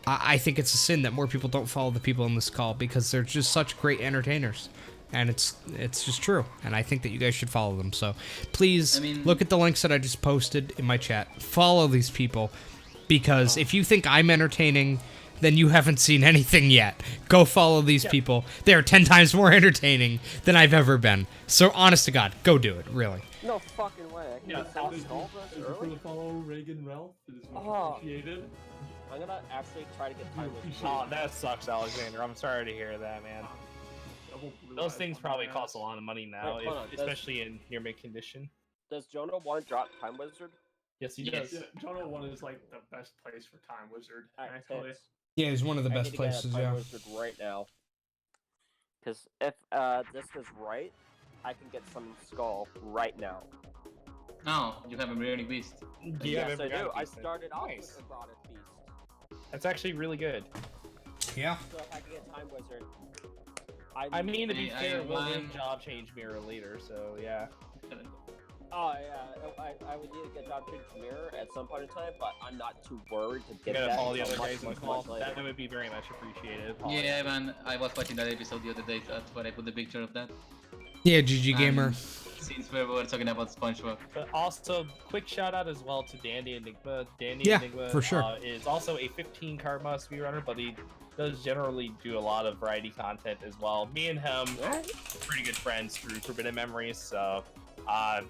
I think it's a sin that more people don't follow the people in this call because they're just such great entertainers. And it's just true. And I think that you guys should follow them. So please look at the links that I just posted in my chat. Follow these people. Because if you think I'm entertaining, then you haven't seen anything yet. Go follow these people. They are 10 times more entertaining than I've ever been. So honest to God, go do it, really. No fucking way. I can get some skull this early. Follow Reagan Ralph. It is much Oh. appreciated. I'm gonna actually try to get time with you. Oh, that sucks, Alexander. I'm sorry to hear that, man. Double blue Those eyes things on probably my cost a ass. lot of money now, Wait, hold on, especially in near mint condition. Does Jonah want to drop Time Wizard? Yes, he Yes. does. Yeah, John 01 is like the best place for Time Wizard. Alright, Actually, tits. Yeah, he's one of the I best need to get a places, Time yeah. Wizard right now. Because if this is right, I can get some skull right now. No, you have a really beast. Yes, I do. I started off Nice. with a Goddess Beast. That's actually really good. Yeah. So if I can get Time Wizard, I mean, to be I fair, we'll want- win job change mirror later, so yeah. Oh yeah, I would need to get Job Change Mirror at some point in time, but I'm not too worried to You get gotta that follow the until other much, guys in the much, call. much later. That would be very much appreciated. Yeah, man, I was watching that episode the other day. That's why I put the picture of that. Yeah, GG Gamer. And since we were talking about SpongeBob. But also, quick shout out as well to Dandy Enigma. Dandy Yeah, Enigma for sure. Is also a 15 card must speedrunner, but he does generally do a lot of variety content as well. Me and him, pretty good friends through Forbidden Memories, so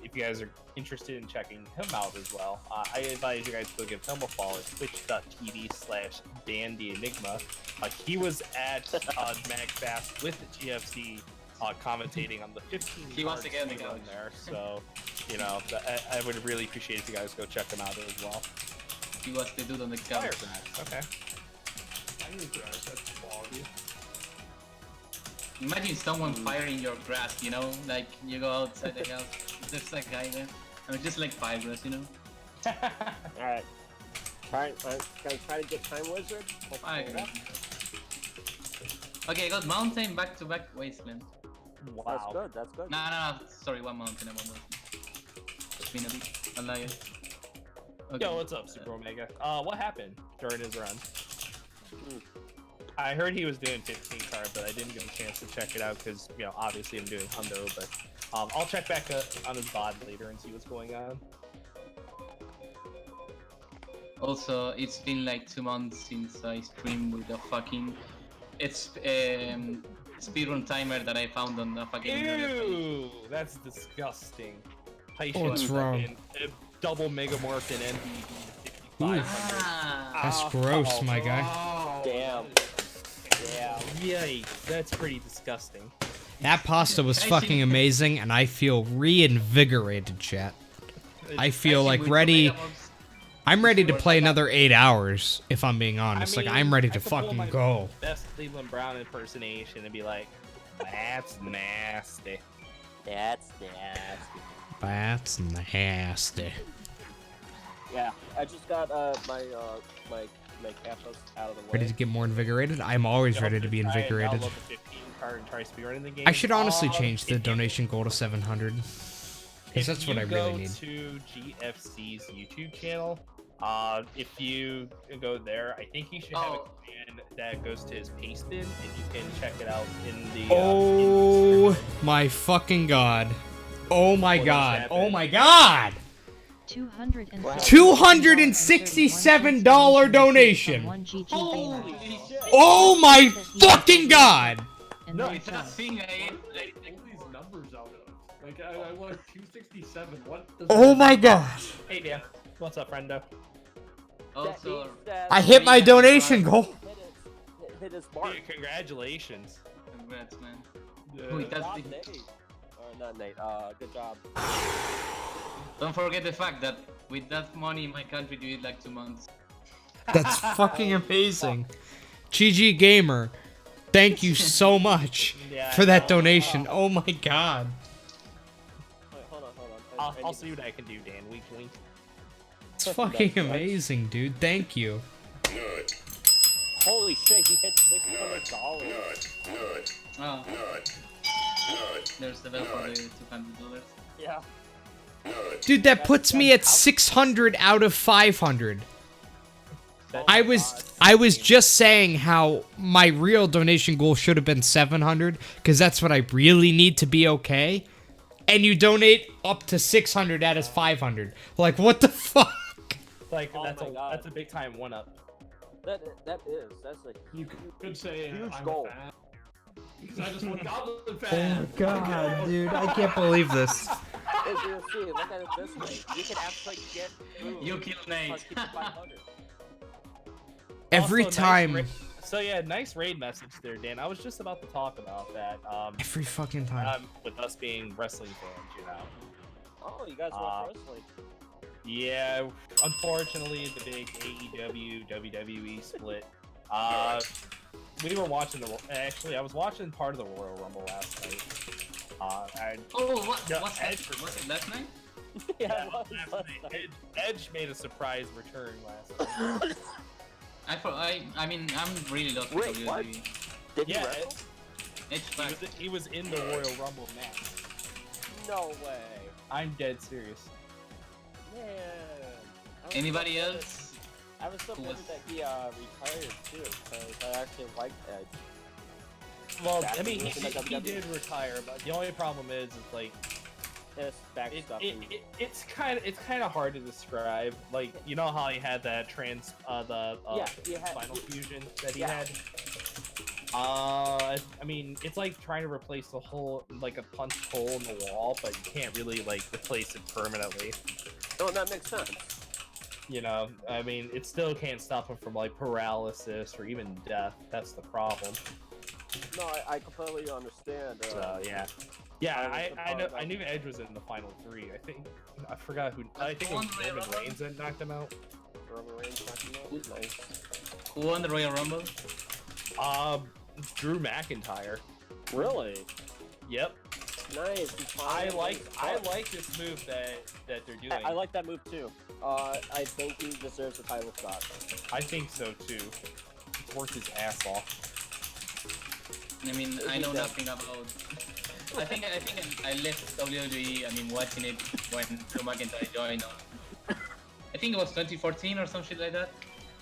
if you guys are interested in checking him out as well, I advise you guys to give him a follow at twitch.tv/Dandy Enigma. He was at MagFast with the GFC commentating on the 15 He wants to get in the speedrun couch. there, so you know I would really appreciate if you guys go check him out as well. He was the dude on the couch. Okay. I need to that's quality. Imagine someone firing your grass, you know? Like, you go outside the house, there's a guy there. I mean, just like fire grass, you know? Alright. Can I try to get Time Wizard? Fire grass. Okay, I got mountain back-to-back wasteland. Wow. That's good, that's good. No, sorry, one mountain and one wasteland. It's been a bit, I'll lie. Okay. Yo, what's up, Super Omega? What happened during his run? Hmm. I heard he was doing 15 card, but I didn't get a chance to check it out because, you know, obviously I'm doing Hundo, but I'll check back on his VOD later and see what's going on. Also, it's been like 2 months since I streamed with a fucking... It's speedrun timer that I found on the fucking internet page. Ew, that's disgusting. What's wrong? Double Megamorph and NBD 5500. Ah, That's gross, my guy. Damn. Yeah. Yikes, that's pretty disgusting. That pasta was fucking amazing, and I feel reinvigorated, chat. I feel like ready. I'm ready to play another 8 hours, if I'm being honest. Like, I'm ready to fucking go. Best Cleveland Brown impersonation and be like, that's nasty. That's nasty. That's nasty. Yeah, I just got my Kappas out of the way. Ready to get more invigorated? I'm always ready to be invigorated. Download the 15 card and try speedrunning the game. I should honestly change the donation goal to 700. Because that's what I really need. If you go to GFC's YouTube channel, if you go there, I think you should have a command that goes to his paste bin, and you can check it out in the. Oh my fucking god! Oh my god! Oh my god! $267 donation. Holy shit! Oh my fucking god! No, it's a thing I All these numbers out of. Like, I want 267. What does Oh that my mean? god! Hey Dan, what's up, friendo? Also, I hit my donation goal. Hit his mark. Dude, congratulations. congrats, man. Yeah. Wait, that's Not the... Nate. Or not Nate. Good job. Don't forget the fact that with that money in my country, you eat like 2 months. That's fucking amazing. GG Gamer, thank you so much Yeah, for that donation. Oh my god. Wait, hold on. I'll see what I can do, Dan. Wink, wink. It's fucking amazing, dude. Thank you. Holy shit, he hit $600. Oh. There's the bell for the $200. Yeah. Dude, that puts me at 600 out of 500. I was just saying how my real donation goal should have been 700 because that's what I really need to be okay. And you donate up to 600 out of 500. Like, what the fuck? Like Oh that's my God. that's a big time one up. That's a You could say Huge I'm goal. a fan. Because I just want Goblin Oh fan. my god, dude. I can't believe this. As you see, look at it this way. You can actually get food. You killed Nate. plus keep it 500. Every Also, time. So yeah, nice raid message there, Dan. I was just about to talk about that. Every fucking time. With us being wrestling fans, you know. Oh, you guys watch wrestling. Yeah, unfortunately, the big AEW WWE split. We were watching actually, I was watching part of the Royal Rumble last night. Oh, what? Yeah, What's Edge that? Was it last night? Yeah, it was last last night. night. Edge made a surprise return last night. I mean, I'm really lost Wait, with what? WWE. Did he Yeah, wrestle? Edge back. he was in the Royal Rumble match. No way. I'm dead serious. Man. I was Anybody so else? pissed. I was so Who pissed was- that he retired too, because I actually liked Edge. Well, Back I mean, in he the WWE. did retire, but the only problem is like His back stuff. it's kind of hard to describe. Like, you know how he had that he had- spinal fusion that he yeah. had. I mean, it's like trying to replace the whole like a punch hole in the wall, but you can't really like replace it permanently. Oh, that makes sense. You know, I mean, it still can't stop him from like paralysis or even death. That's the problem. No, I completely understand. So yeah, I knew Edge was in the final three. I forgot who. I think it was Roman Reigns that knocked him out. Roman Reigns knocking out. Nice. Who won the Royal Rumble? Drew McIntyre. Really? Yep. Nice. I like this move that they're doing. I like that move too. I think he deserves a title shot. I think so too. He's worked his ass off. I mean, I know nothing about. I think I left WWE. I mean, watching it when Drew McIntyre joined. I think it was 2014 or some shit like that.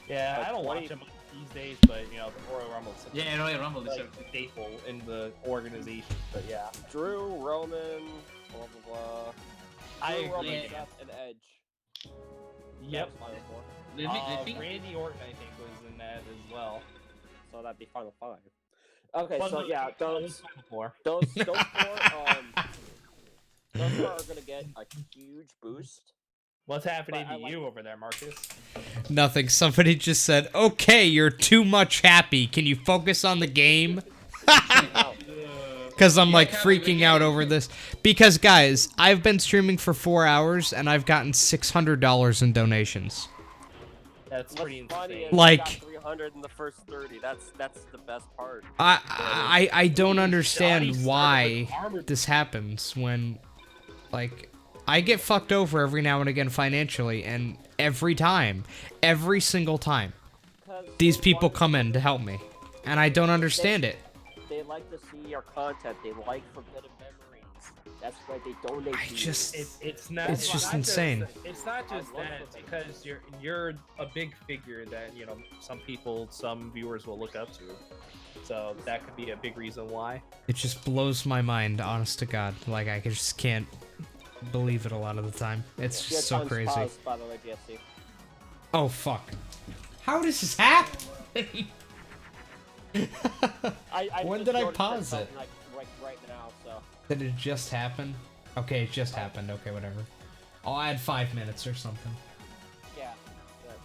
Yeah, Like I don't 20 watch him these days, but you know, the Royal Rumble is such Yeah, Royal Rumble. like, Like, a staple in the organization. But yeah, Drew, Roman, blah blah blah. I Drew, Roman, agree. Seth, and Edge. Yep. That's Final Four. the thing. Randy Orton, I think, was in that as well. So that'd be Final Five. Okay, Well, so no, yeah, it was those Final Four. four are gonna get a huge boost. What's happening But I to like- you over there, Marcus? Nothing. Somebody just said, okay, you're too much happy. Can you focus on the game? Because I'm like freaking out over this. Because, guys, I've been streaming for 4 hours and I've gotten $600 in donations. That's pretty What's funny insane. is Like- you got 300 in the first 30. That's the best part. I don't Johnny understand started why with armored- this happens when, like, I get fucked over every now and again financially, and every single time, 'Cause these they people want- come in to help me, and I don't understand it. They like to see your content. They like forbidden memories. That's why they donate I to you. just It's not. It's just insane. It's not just I love that, it. because you're a big figure that some people, some viewers will look up to. So that could be a big reason why. it just blows my mind, honest to God. Like I just can't believe it a lot of the time. It's Your just so time's crazy. paused, by the way, GFC. Oh fuck! How does this happen? I When just did I noticed pause that it? something, like right now, so. Did it just happen? Okay, it just happened. Okay, whatever. I'll add 5 minutes or something. Yeah,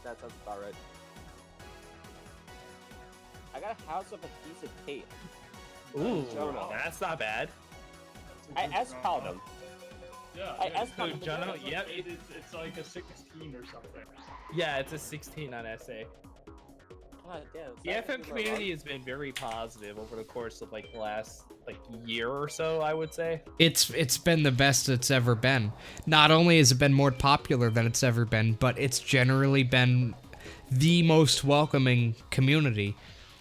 that sounds about right. I got a house of adhesive tape. Ooh, Jonah. that's not bad. I S-called him. Yeah, I yeah, S-called him. Jonah, yep. It's like a 16 or something. Yeah, it's a 16 on SA. God damn. The FM community has been very positive over the course of like the last year or so, I would say. It's been the best it's ever been. Not only has it been more popular than it's ever been, but it's generally been the most welcoming community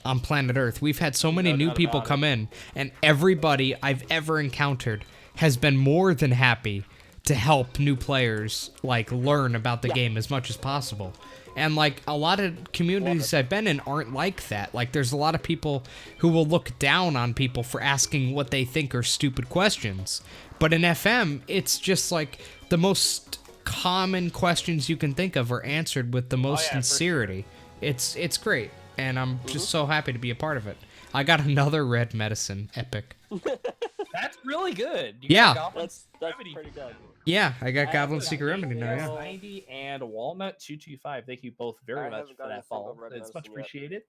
on planet Earth. We've had so many No new doubt people about come in, and everybody I've ever encountered has been more than happy to help new players like learn about the game as much as possible. And like a lot of communities I've been in aren't like that. Like there's a lot of people who will look down on people for asking what they think are stupid questions. But in FM, it's just like the most common questions you can think of are answered with the most yeah, for sincerity. It's great, and I'm just so happy to be a part of it. I got another red medicine, epic. That's really good. You Yeah. got Goblin That's Remedy. pretty good. Yeah, I got I Goblin have Secret Remedy now, yeah. 90 and Walnut 225. Thank you both I very much haven't for gotten a that single follow. red It's much medicine yet. appreciated.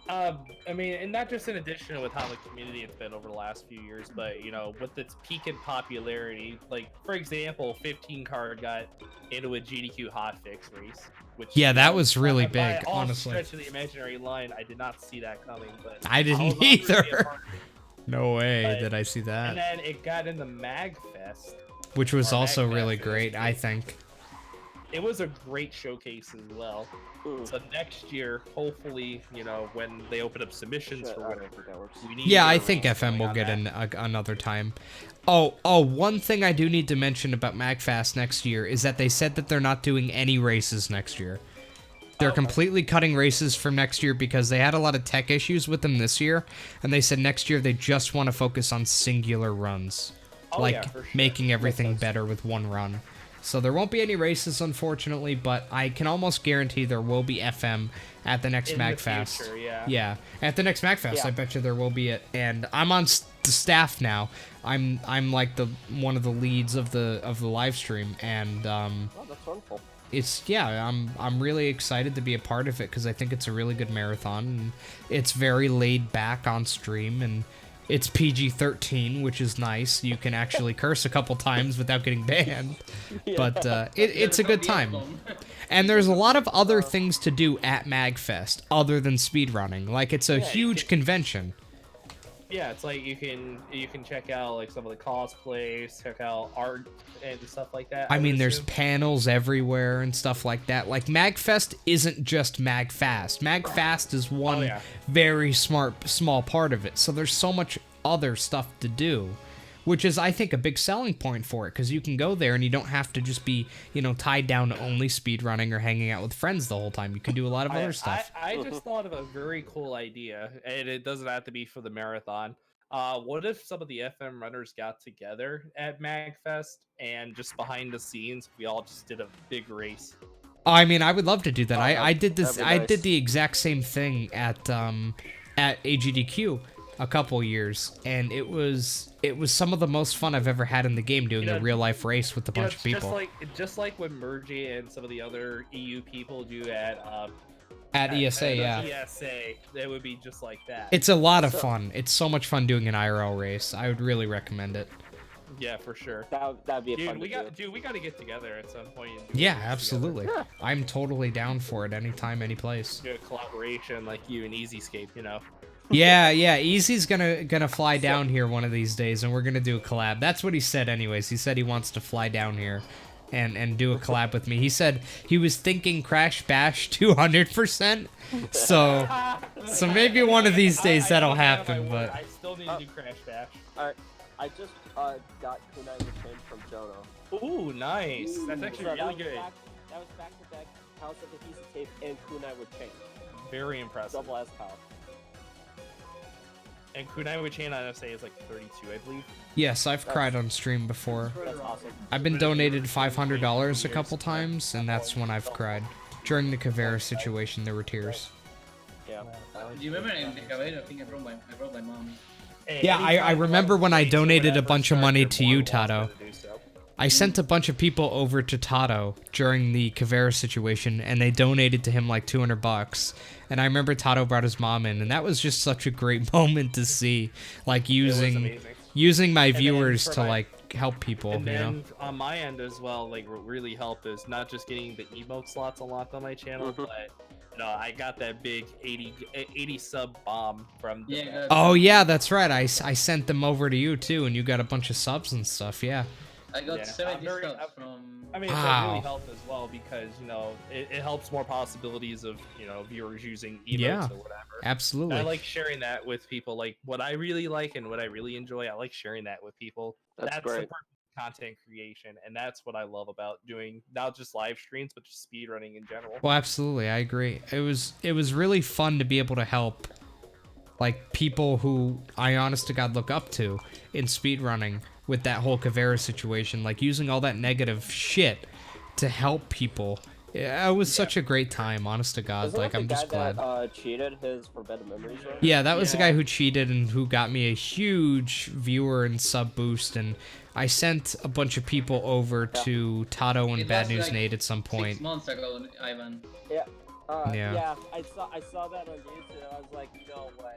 I mean, and not just in addition with how the community it's been over the last few years, but with its peak in popularity, like for example, 15 card got into a GDQ hotfix race, which Yeah, that was really by big, all honestly. stretch of the imaginary line, I did not see that coming, but I didn't was honored to be a either. part of it. No way But- did I see And that. then it got into MagFest. Which was or also Magfest, really it was great, I great. think. It was a great showcase as well. Ooh. So next year, hopefully, when they open up submissions Shit, for I don't whatever, think that works. we need Yeah, to I get a think race FM going will on get that. in another time. Oh, one thing I do need to mention about MagFast next year is that they said that they're not doing any races next year. They're completely cutting races from next year because they had a lot of tech issues with them this year, and they said next year they just want to focus on singular runs. Oh, like yeah, for sure. making everything better with one run. So there won't be any races, unfortunately, but I can almost guarantee there will be FM at the next In the MagFest. future, yeah. Yeah, at the next MagFest, Yeah. I bet you there will be it. And I'm on the staff now. I'm like one of the leads of the live stream, and Oh, that's wonderful. I'm really excited to be a part of it because I think it's a really good marathon. And it's very laid back on stream, and it's PG-13, which is nice. You can actually curse a couple times without getting banned. But it's a good time. And there's a lot of other things to do at MagFest other than speedrunning. Like, it's a huge convention. Yeah, it's like you can check out like some of the cosplays, check out art and stuff like that. I would mean, there's assume. panels everywhere and stuff like that. Like, MagFest isn't just MagFast. MagFast is one yeah. very small part of it. So there's so much other stuff to do, which is, I think, a big selling point for it, because you can go there and you don't have to just be, tied down to only speedrunning or hanging out with friends the whole time. You can do a lot of other stuff. I just thought of a very cool idea, and it doesn't have to be for the marathon. What if some of the FM runners got together at MagFest and just behind the scenes, we all just did a big race? I mean, I would love to do that. I did this. that'd be I nice. did the exact same thing at AGDQ a couple years, and it was some of the most fun I've ever had in the game, doing a real life race with a bunch of people. Just like what Mergy and some of the other EU people do At ESA, yeah. ESA, it would be just like that. It's a lot of fun. It's so much fun doing an IRL race. I would really recommend it. Yeah, for sure. That'd be a fun Dude, we got to get together at some point. And do Yeah, a race absolutely. together. I'm totally down for it anytime, any place. Do a collaboration like you and Easyscape, Yeah, Easy's gonna fly down here one of these days, and we're gonna do a collab. That's what he said anyways. He said he wants to fly down here and do a collab with me. He said he was thinking Crash Bash 200%. So maybe one of these days that'll happen. But I still need to do Crash Bash. Alright, I just got Kunai with him from Jono. Ooh, nice. That's actually So really good. That was back to back House of Adhesive Tape and Kunai with Chain. Very impressive. Double S power. And Kunai with Chain on FSA is like 32, I believe. yes, I've cried on stream before. That's awesome. I've been donated $500 a couple times, and that's when I've cried. During the Kavera situation, there were tears. Yeah. Do you remember in the Caballero? I think I brought my mom. Yeah, I remember when I donated a bunch of money to you, Tato. I sent a bunch of people over to Tato during the Kavera situation, and they donated to him like $200. And I remember Tato brought his mom in, and that was just such a great moment to see, like using my viewers to like help people. And you know? then on my end as well, like what really helped is not just getting the emote slots unlocked on my channel, but you know, I got that big 80 sub bomb from the Oh yeah, that's right. I sent them over to you too, and you got a bunch of subs and stuff. Yeah. I got 70 subs from. I mean, Wow. it really helped as well because, you know, it helps more possibilities of, you know, viewers using emotes Yeah, or whatever. absolutely. I like sharing that with people. Like, what I really like and what I really enjoy, I like sharing that with people. That's the great. purpose of content creation, and that's what I love about doing not just live streams, but just speedrunning in general. Well, absolutely, I agree. It was really fun to be able to help, like, people who I honest to God look up to in speedrunning with that whole Kavera situation, like using all that negative shit to help people. Yeah, it was such a great time, honest to God. Isn't Like, that I'm the just guy glad. that cheated his Forbidden Memories? Right? Yeah, that was the guy who cheated and who got me a huge viewer and sub boost, and I sent a bunch of people over to Tato and It Bad was News like Nate at some 6 point. months ago, Ivan. Yeah. Yeah. Yeah. I saw that on YouTube. I was like, no way.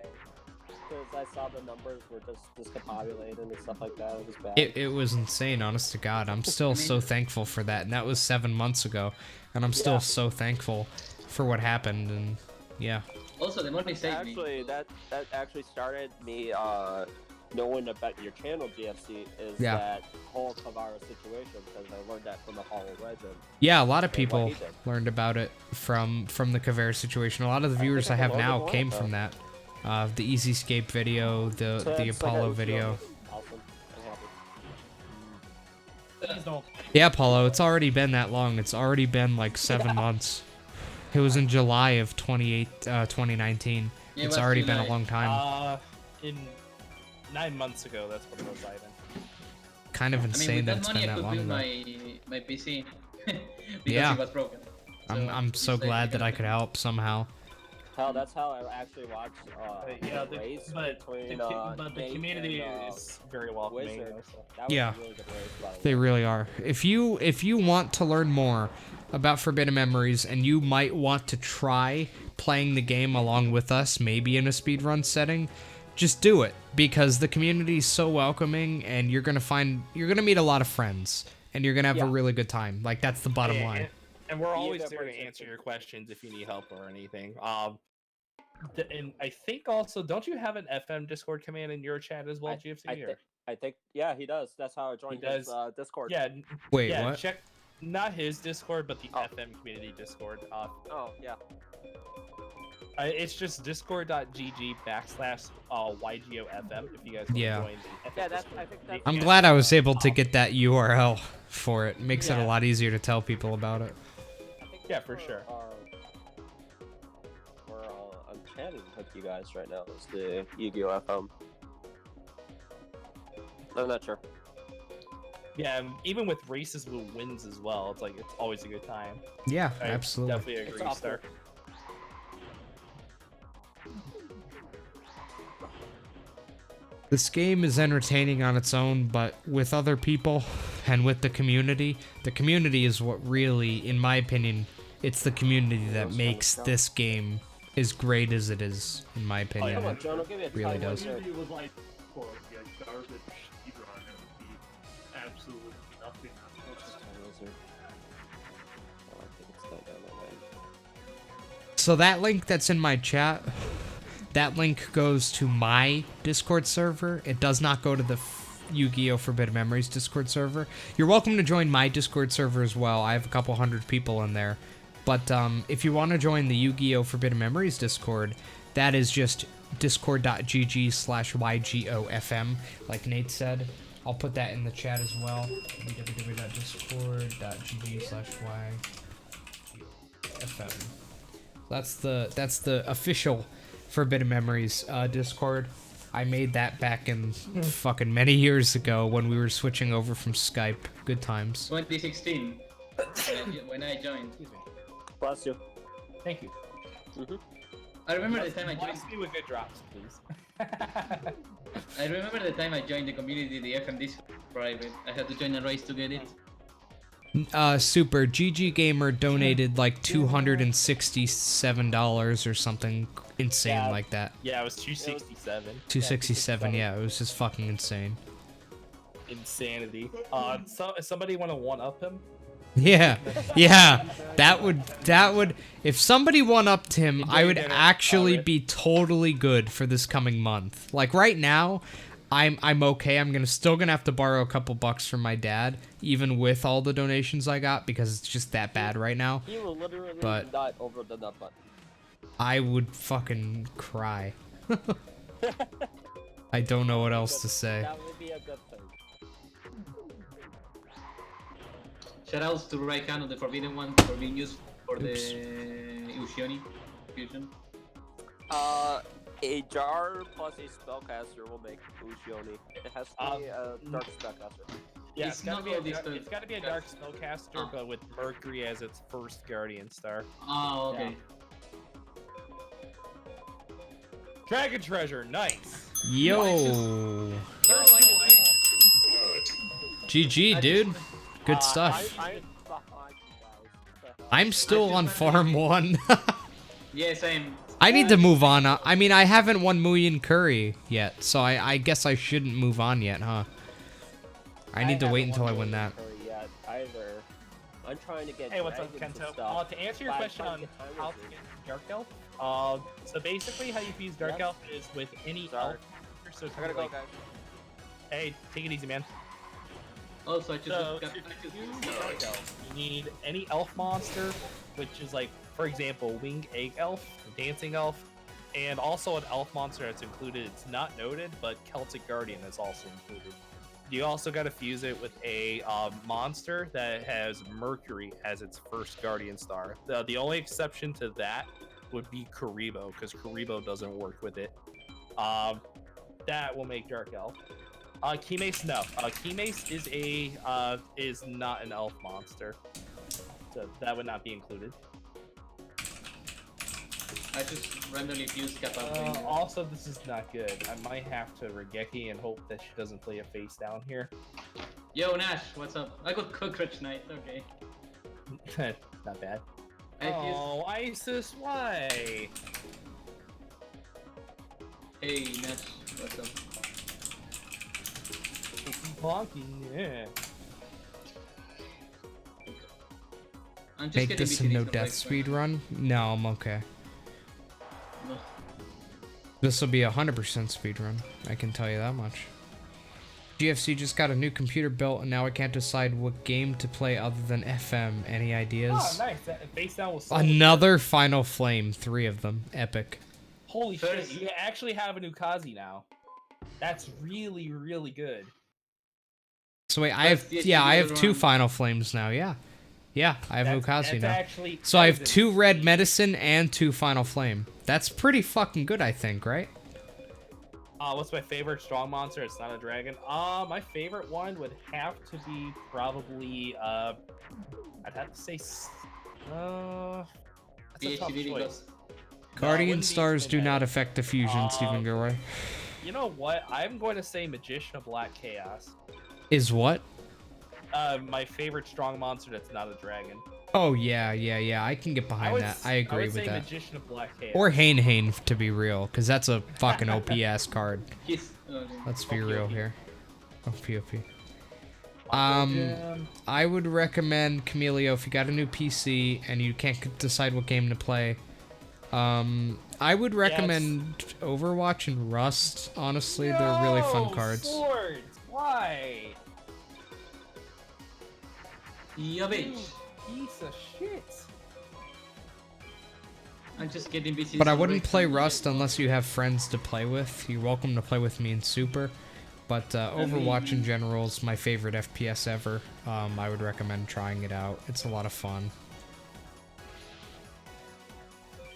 Because I saw the numbers were just discombobulated and stuff like that. It was bad. It was insane, honest to God. I'm still so thankful for that, and that was 7 months ago, and I'm still so thankful for what happened, and yeah. Also, the money saved me. Actually, that actually started me knowing about your channel, GFC, is Yeah. that whole Kavara situation, because I learned that from the Hollow Legend. Yeah, a lot of And what people he did. learned about it from the Kavera situation. A lot of the viewers I have now came from that. The Easy Escape video, the Apollo video. Awesome. I'm happy. Yeah, Apollo, it's already been that long. It's already been like 7 months. It was in July of 2019. Yeah, It's it was already been a July. long time. In 9 months ago, that's what it was, Ivan. Kind of I mean, insane with that that it's money, been I that could long build ago. my PC because Yeah. it was broken. I'm so glad that I could help somehow. Hell, that's how I actually watched Yeah, the race but between the Nate community and, is very welcoming. Wizard. though, so. That was Yeah. a really good race, by the They way. really are. If you want to learn more about Forbidden Memories and you might want to try playing the game along with us, maybe in a speedrun setting, just do it, because the community is so welcoming, and you're gonna meet a lot of friends, and you're gonna have a really good time. Like, that's the bottom line. And we're always that there to person. answer your questions if you need help or anything. And I think also, don't you have an FM Discord command in your chat as well, GFC? I think, yeah, he does. That's how I joined his does. Discord. Yeah. Wait, yeah, what? Check not his Discord, but the FM community Discord. Oh, yeah. It's just discord.gg/YGOFM if you guys want Yeah. to join the FM Yeah, that's. Discord. I think that's. I'm glad I was able to get that URL for it. Makes it a Yeah. lot easier to tell people about it. I think Yeah, that's for where sure. I'm chatting with you guys right now. It's the Yu-Gi-Oh! FM. I'm not sure. Yeah, and even with races with wins as well, it's like it's always a good time. Yeah, I absolutely. Definitely agree, awesome. Star. This game is entertaining on its own, but with other people and with the community is what really, in my opinion, it's the community that makes this game as great as it is, in my opinion. Come on, John, I'll give you a Really title does. here. If it was like, for like garbage speedrun, it would be absolutely nothing. What's this title here? Oh, I think it's not down that way. So that link that's in my chat, that link goes to my Discord server. It does not go to the Yu-Gi-Oh! Forbidden Memories Discord server. You're welcome to join my Discord server as well. I have a couple hundred people in there. But if you want to join the Yu-Gi-Oh! Forbidden Memories Discord, that is just discord.gg/YGOFM, like Nate said. I'll put that in the chat as well. www.discord.gg/YGOFM. That's the official Forbidden Memories Discord. I made that back in fucking many years ago when we were switching over from Skype. Good times. 2016, when I joined. Bless you. Thank you. I remember the time I joined. Bless me with good drops, please. I remember the time I joined the community, the FM Discord private. I had to join a race to get it. Super GG Gamer donated like $267 or something insane like that. Yeah, it was 267. 267, yeah, it was just fucking insane. Insanity. So somebody want to one up him? Yeah, that would, if somebody one-upped him, I would actually be totally good for this coming month. Like right now, I'm okay. I'm still gonna have to borrow a couple bucks from my dad, even with all the donations I got, because it's just that bad right now. He will literally But not over the nut button. I would fucking cry. I don't know what else to say. That would be a good thing. Shoutouts to Raikano, the Forbidden One, for being used for the Ushioni fusion. A jar plus a spellcaster will make Ushioni. It has to be a dark spellcaster. Yeah, It's it's gotta not be a, all these it's gotta be a dark spellcaster, but with Mercury as its first Guardian Star. Oh, okay. Dragon Treasure, nice. Yo. GG, dude. Good stuff. I'm still on Farm 1. Yeah, same. I need to move on. I mean, I haven't won Muyin Curry yet, so I guess I shouldn't move on yet, huh? I need to wait until I win that. Yet either. I'm trying to get. Hey, what's up, dragons and Kento? stuff, To answer your but I'm question trying on to get time how to wizards. get Dark Elf, so basically how you use Dark Elf is with any elf. So I gotta go, guys. Hey, take it easy, man. Also, I just So got to use Dark Elf, you need any elf monster, which is like, for example, Winged Egg Elf, Dancing Elf, and also an elf monster that's included. It's not noted, but Celtic Guardian is also included. You also got to fuse it with a monster that has Mercury as its first Guardian Star. The only exception to that would be Karibo, because Karibo doesn't work with it. That will make Dark Elf. Keymace, no. Keymace is not an elf monster, so that would not be included. I just randomly fused Kappa. Also, this is not good. I might have to Regeki and hope that she doesn't play a face down here. Yo, Nash, what's up? I got Cockroach Knight, okay. Not bad. I Isis, why? Hey, Nash, what's up? Plonky, yeah. I'm just Make getting this a BTDs no for death like speed run? No, I'm okay. No. This will be a 100% speed run. I can tell you that much. GFC just got a new computer built, and now I can't decide what game to play other than FM. Any ideas? Oh, nice. That face down was so Another Final Flame. 3 of them. Epic. Holy shit, you actually have a new Kazi now. That's really, really good. So wait, I have 2 Final Flames now, yeah. Yeah, I have Ukazi now. So I have 2 red medicine and 2 Final Flame. That's pretty fucking good, I think, right? What's my favorite strong monster? It's not a dragon. My favorite one would have to be probably, I'd have to say, that's a tough choice. Guardian Stars do not affect the fusion, Stephen Gilroy. You know what? I'm going to say Magician of Black Chaos. Is what? My favorite strong monster that's not a dragon. Oh, yeah. I can get behind that. I agree with that. Magician of Black Chaos. Or Hane, to be real, because that's a fucking OP-ass card. Yes. Let's be real here. OP. I would recommend Camilio if you got a new PC and you can't decide what game to play. I would recommend Overwatch and Rust. Honestly, they're really fun cards. Swords. Why? right. Yeah, bitch. Piece of shit. I'm just getting busy. But I wouldn't play Rust unless you have friends to play with. You're welcome to play with me in Super. But Overwatch in general is my favorite FPS ever. I would recommend trying it out. It's a lot of fun.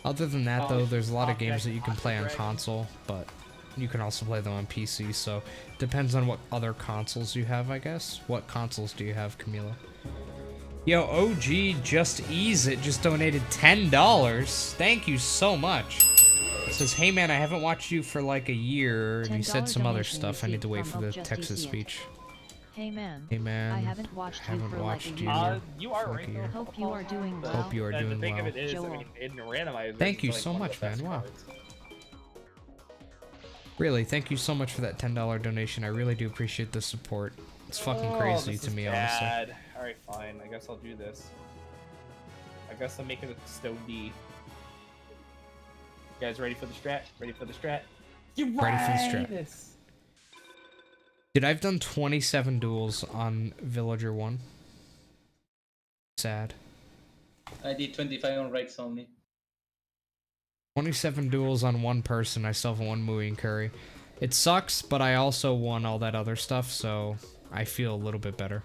Other than that, though, there's a lot of games that you can play on console, but you can also play them on PC, so depends on what other consoles you have, I guess. What consoles do you have, Camila? Yo, OG Just Ease It just donated $10. Thank you so much. It says, hey man, I haven't watched you for like a year, and you said some other stuff. I need to wait for the Texas speech. Hey man. Hey man. I haven't watched you for like a you. year. You are right. Year. Hope you are doing well. Hope you are doing The thing well. of it is, I mean, in randomizers, Thank you it's like so one of much, the best man. Wow. cards. Really, thank you so much for that $10 donation. I really do appreciate the support. It's fucking crazy this to is me, bad. honestly. Alright, fine. I guess I'll do this. I guess I'm making it Stone D. You guys ready for the strat? Ready for the strat? You Ready for the strat. Dude, I've done 27 duels on Villager 1. Sad. I did 25 on rights only. 27 duels on one person. I still have one moving curry. It sucks, but I also won all that other stuff, so I feel a little bit better.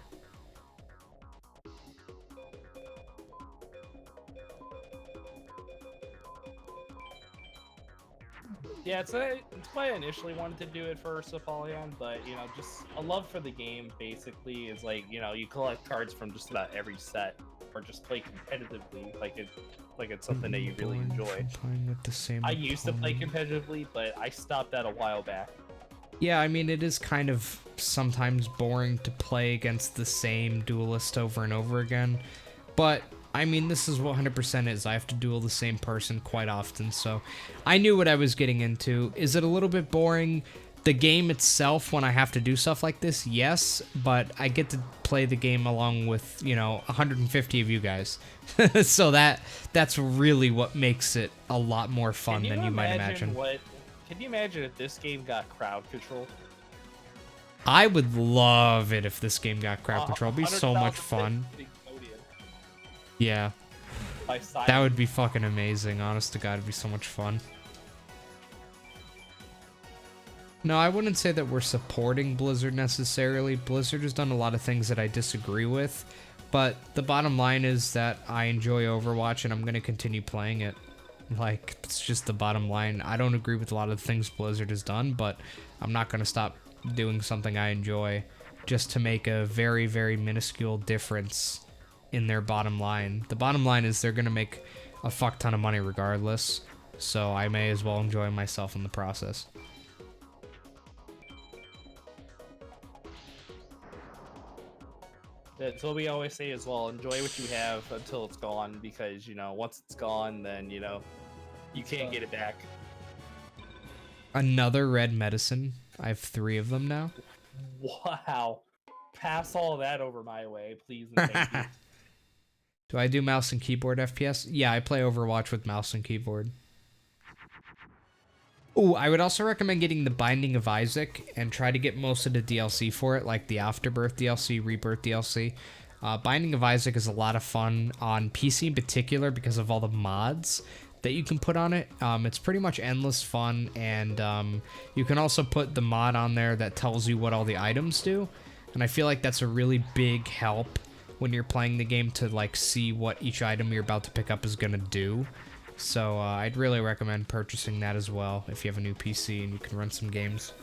Yeah, it's why I initially wanted to do it first, Apollyon, but, you know, just a love for the game, basically, is like, you know, you collect cards from just about every set, or just play competitively, like it's something that you really enjoy. With the same I used to play competitively, but I stopped that a while back. Yeah, I mean, it is kind of sometimes boring to play against the same duelist over and over again, but I mean, this is what 100% is. I have to duel the same person quite often, so I knew what I was getting into. Is it a little bit boring? The game itself, when I have to do stuff like this, yes, but I get to play the game along with, you know, 150 of you guys. So that's really what makes it a lot more fun than you might imagine. Can you imagine if this game got crowd control? I would love it if this game got crowd control. It'd be so much fun. Yeah. That would be fucking amazing. Honest to God, it'd be so much fun. No, I wouldn't say that we're supporting Blizzard necessarily. Blizzard has done a lot of things that I disagree with, but the bottom line is that I enjoy Overwatch and I'm going to continue playing it. Like, it's just the bottom line. I don't agree with a lot of the things Blizzard has done, but I'm not going to stop doing something I enjoy just to make a very, very minuscule difference in their bottom line. The bottom line is they're going to make a fuck ton of money regardless, so I may as well enjoy myself in the process. That's what we always say as well. Enjoy what you have until it's gone, because, you know, once it's gone, then, you know, you can't get it back. Another red medicine. I have 3 of them now. Wow. Pass all that over my way, please and thank you. Do I do mouse and keyboard FPS? Yeah, I play Overwatch with mouse and keyboard. Ooh, I would also recommend getting the Binding of Isaac and try to get most of the DLC for it, like the Afterbirth DLC, Rebirth DLC. Binding of Isaac is a lot of fun on PC in particular because of all the mods that you can put on it. It's pretty much endless fun, and you can also put the mod on there that tells you what all the items do, and I feel like that's a really big help when you're playing the game to like see what each item you're about to pick up is gonna do. So I'd really recommend purchasing that as well if you have a new PC and you can run some games.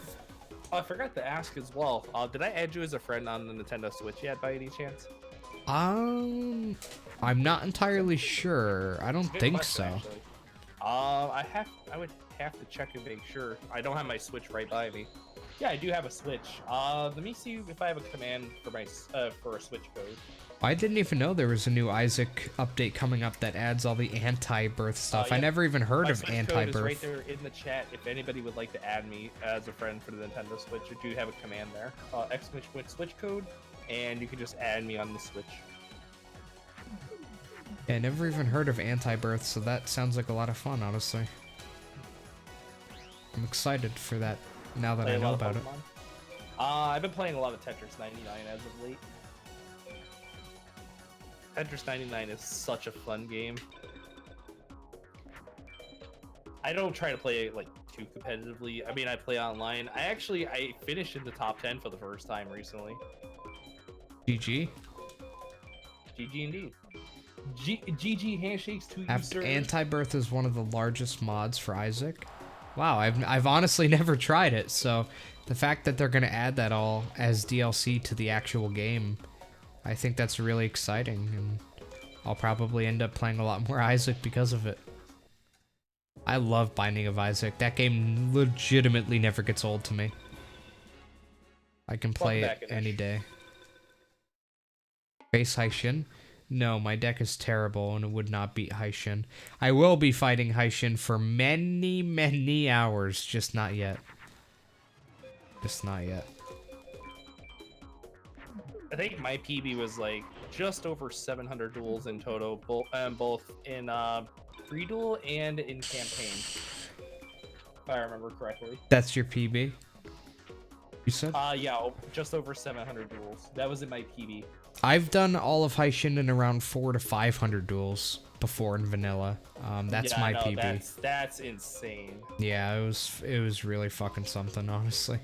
Oh, I forgot to ask as well. Did I add you as a friend on the Nintendo Switch yet, by any chance? I'm not entirely sure. I don't think so. Actually. I would have to check and make sure. I don't have my Switch right by me. Yeah, I do have a Switch. Let me see if I have a command for my for a Switch code. I didn't even know there was a new Isaac update coming up that adds all the anti-birth stuff. Yeah. I never even heard of Switch anti-birth. code is right there in the chat if anybody would like to add me as a friend for the Nintendo Switch. I do have a command there. Exclamation point Switch code, and you can just add me on the Switch. Yeah, I never even heard of anti-birth, so that sounds like a lot of fun, honestly. I'm excited for that now that I know about it. I've been playing a lot of Tetris 99 as of late. Tetris 99 is such a fun game. I don't try to play it like too competitively. I mean, I play online. I finished in the top 10 for the first time recently. GG. GG indeed. GG handshakes to you, sir. Anti-Birth is one of the largest mods for Isaac. Wow, I've honestly never tried it, so the fact that they're gonna add that all as DLC to the actual game, I think that's really exciting, and I'll probably end up playing a lot more Isaac because of it. I love Binding of Isaac. That game legitimately never gets old to me. I can play it any day. Face Haishin? No, my deck is terrible and it would not beat Haishin. I will be fighting Haishin for many, many hours, just not yet. Just not yet. I think my PB was like just over 700 duels in total, both in free duel and in campaign, if I remember correctly. That's your PB? You said? Yeah, just over 700 duels. That was in my PB. I've done all of Haishin in around 400 to 500 duels before in vanilla. That's yeah, my no, PB. That's insane. Yeah, it was really fucking something, honestly.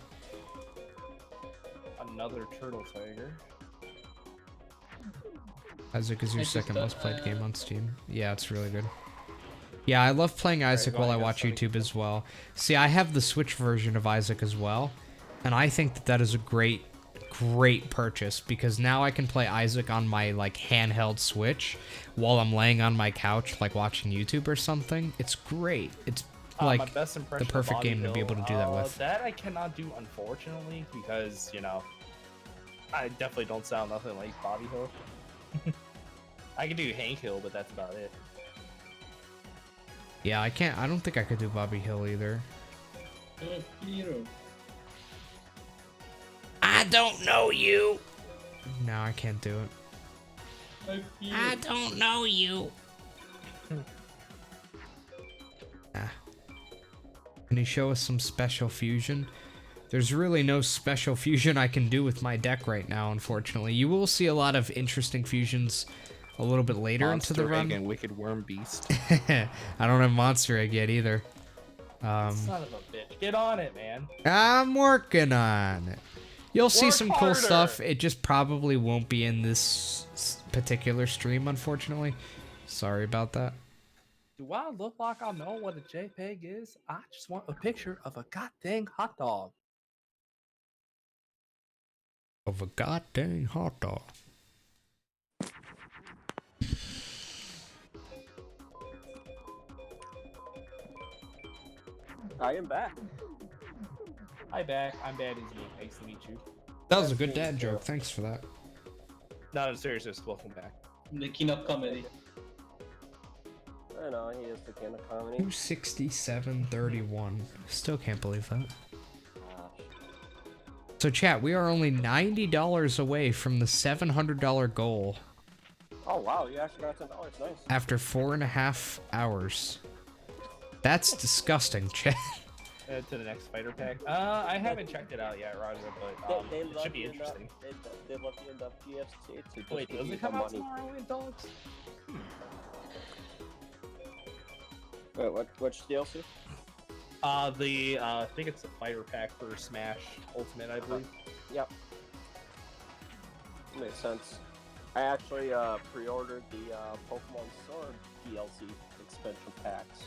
Another turtle tiger. Isaac is your second most played game on Steam. Yeah, it's really good. Yeah, I love playing Isaac while I watch YouTube as well. See, I have the Switch version of Isaac as well, and I think that that is a great purchase because now I can play Isaac on my like handheld Switch while I'm laying on my couch like watching YouTube or something. It's great. It's like the perfect game to be able to do that with. That I cannot do, unfortunately, because, you know, I definitely don't sound nothing like Bobby Hill. I can do Hank Hill, but that's about it. Yeah, I don't think I could do Bobby Hill either. I don't know you. No, I can't do it. I don't know you. Can you show us some special fusion? There's really no special fusion I can do with my deck right now, unfortunately. You will see a lot of interesting fusions a little bit later into the run. Monster Egg and Wicked Worm Beast. I don't have Monster Egg yet either. Son of a bitch. Get on it, man. I'm working on it. You'll see some cool harder. stuff. It just probably won't be in this particular stream, unfortunately. Sorry about that. Do I look like I know what a JPEG is? I just want a picture of a goddamn hot dog. Of a goddamn hot dog. I am back. Hi, back. I'm Bad as me. Nice to meet you. That was a good dad joke. Thanks for that. No, seriously, welcome back. The king of comedy. I know, he is the king of comedy. 267.31. Still can't believe that. Gosh. So chat, we are only $90 away from the $700 goal. Oh wow, you actually got $10. Nice. After 4.5 hours. That's disgusting, chat. To the next fighter pack. I haven't checked it out yet, Roger, but They it love should be you enough- interesting. They love you enough GFC to just Wait, give does you it come the out money. tomorrow in dogs? Wait, which DLC? I think it's a fighter pack for Smash Ultimate, I believe. Yep. Makes sense. I actually pre-ordered the Pokemon Sword DLC expansion packs.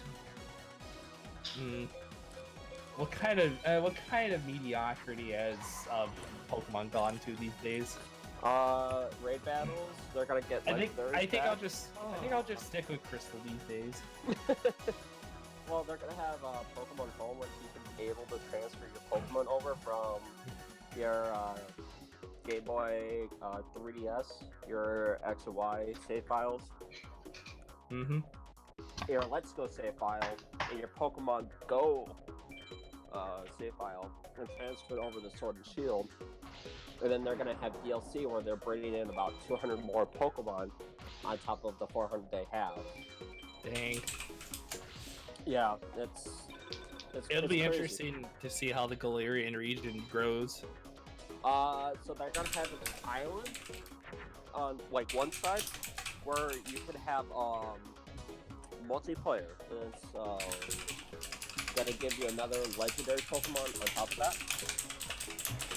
What kind of mediocrity has Pokemon gone to these days? Raid battles, they're gonna get I like think I'll just stick with Crystal these days. Well, they're gonna have Pokemon Home where you can be able to transfer your Pokemon over from your Game Boy 3DS, your X and Y save files, your Let's Go save file, and your Pokemon Go save file, and transfer it over to Sword and Shield. And then they're gonna have DLC where they're bringing in about 200 more Pokemon on top of the 400 they have. Dang. Yeah, It'll be crazy. interesting to see how the Galarian region grows. So they're gonna have an island on like one side where you can have multiplayer. And it's gonna give you another legendary Pokemon on top of that.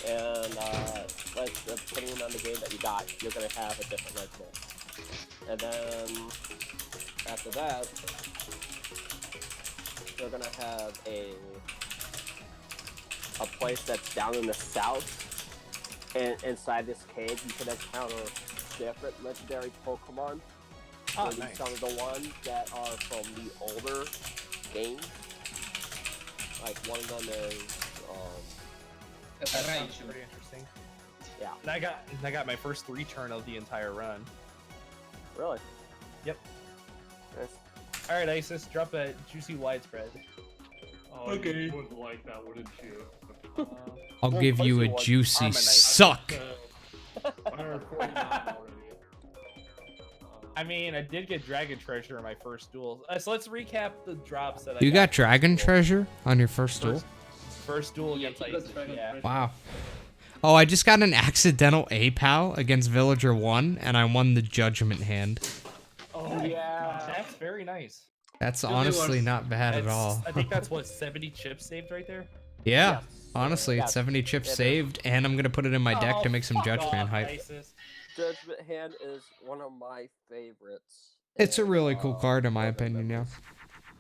And depending on the game that you got, you're gonna have a different legendary. And then after that, they're gonna have a place that's down in the south. And inside this cave, you can encounter different legendary Pokemon. Oh, nice. Some of the ones that are from the older games. Like one of them is. That's That a sounds range. pretty interesting. Yeah. And I got my first return of the entire run. Really? Yep. Nice. All right, Isis, drop a juicy widespread. Oh, Okay. you would like that, wouldn't you? I'll Well, give you a first of all, juicy Armanite. suck. 149 already. I mean, I did get Dragon Treasure in my first duel. So let's recap the drops that I You got for Dragon duel. Treasure on your first duel? First duel Yeah, against he got Isis, Dragon yeah. Treasure. Wow. Oh, I just got an accidental A-POW against Villager 1, and I won the Judgment hand. Oh, Yeah. That's very nice. That's Still honestly worse. not bad at all. I think that's what, 70 chips saved right there? Yeah, Yes. honestly, Yeah. it's 70 chips It is. saved, and I'm gonna put it in my deck Oh, to make some fuck Judgment off, hype. Isis. Judgment Hand is one of my favorites. It's a And, really cool card in my opinion, yeah.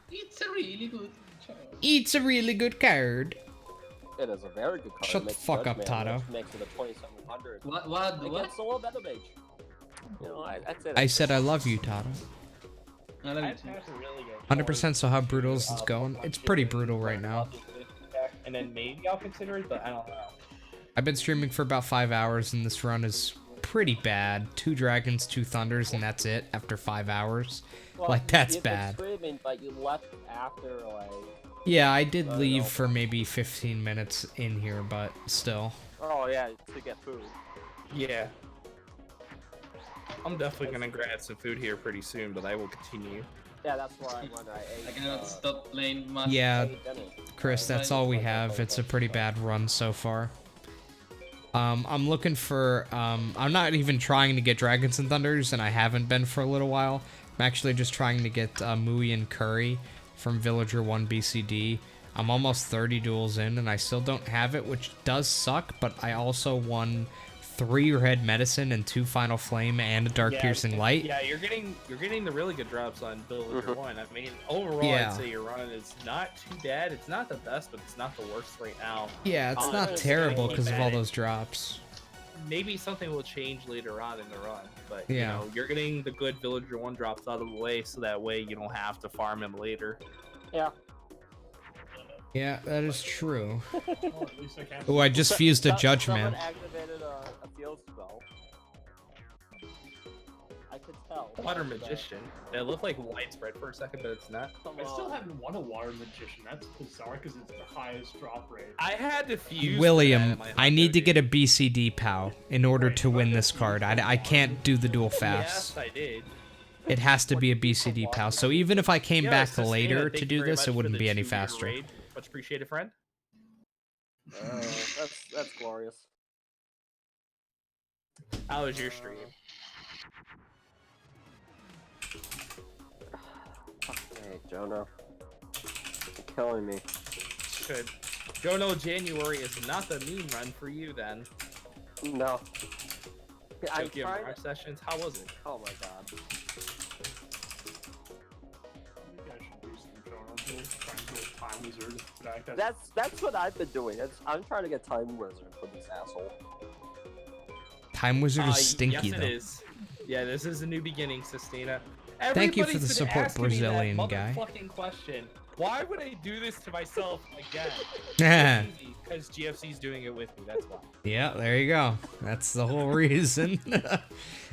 It's a really good job. It's a really good card. It is a very good card. Shut It the makes fuck up, Judgment, Tato. which makes it a 2700. What? Against the little Metal Mage. You know, that's it. I said I love you, Tato. I love That's it. a really good 100%, so how brutal is this going? It's pretty brutal right now. And then maybe I'll consider it, but I don't know. I've been streaming for about 5 hours, and this run is pretty bad. 2 dragons, 2 thunders, and that's it after 5 hours. Well, Like, that's you've been bad. Streaming, but you left after like. Yeah, I did I leave know. for maybe 15 minutes in here, but still. Oh yeah, to get food. Yeah. I'm definitely gonna grab some food here pretty soon, but I will continue. Yeah, that's why when I ate. I cannot stop playing much. Yeah, ate dinner. Chris, that's all we have. It's a pretty bad run so far. I'm looking for, I'm not even trying to get Dragons and Thunders, and I haven't been for a little while. I'm actually just trying to get Mui and Curry from Villager 1 BCD. I'm almost 30 duels in, and I still don't have it, which does suck, but I also won 3 Red Medicine and 2 Final Flame and a Dark Piercing Light. Yeah, you're getting the really good drops on Villager 1. I mean, overall, Yeah. I'd say your run is not too bad. It's not the best, but it's not the worst right now. Yeah, it's not Honestly, terrible because of all bad. those drops. Maybe something will change later on in the run, but Yeah. you know, you're getting the good Villager 1 drops out of the way, so that way you don't have to farm him later. Yeah. Yeah, that is true. Well, at least I can't. Oh, I just fused a Judgment. Someone activated a field spell. I could tell. Water Magician. It looked like widespread for a second, but it's not. Come I still on. haven't won a Water Magician. That's bizarre because it's the highest drop rate. I had to fuse William, that in my I need to Hunter, get a BCD POW in order to win this card. I can't do the duel dude. fast. Yes, I did. It has to be a BCD POW. So even if I came Yeah, back Sistina, later thank to you do very this, much it for wouldn't the be any 2-year faster. raid. Much appreciated, friend. That's glorious. How was your stream? Hey, Jonah. You're killing me. Good. Jono January is not the meme run for you then. No. I'm Tokyo trying. Mirage Sessions, how was it? Oh my god. You guys should do some Jonah. Try and do a time wizard. Back. That's what I've been doing. I'm trying to get Time Wizard for this asshole. Time Wizard is stinky, yes, it though. is. Yeah, this is a new beginning, Sistina. Thank you for the Everybody's been support, asking me that Brazilian guy. motherfucking question. Why would I do this to myself again? Yeah, Because GFC's doing it with me, that's why. there you go. That's the whole reason.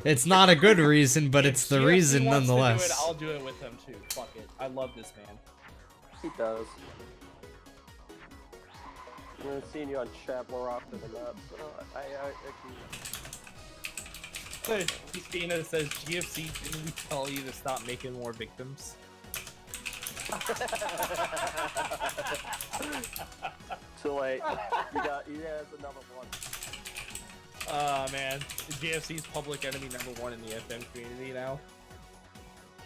It's not a good reason, but If it's the GFC reason wants to do it, nonetheless. I'll do it with him too. Fuck it. I love this man. He does. I'm seeing you on chat more often than that, so I Christina says, GFC, didn't we tell you to stop making more victims? Too late. He has another one. Man, GFC's public enemy #1 in the FM community now.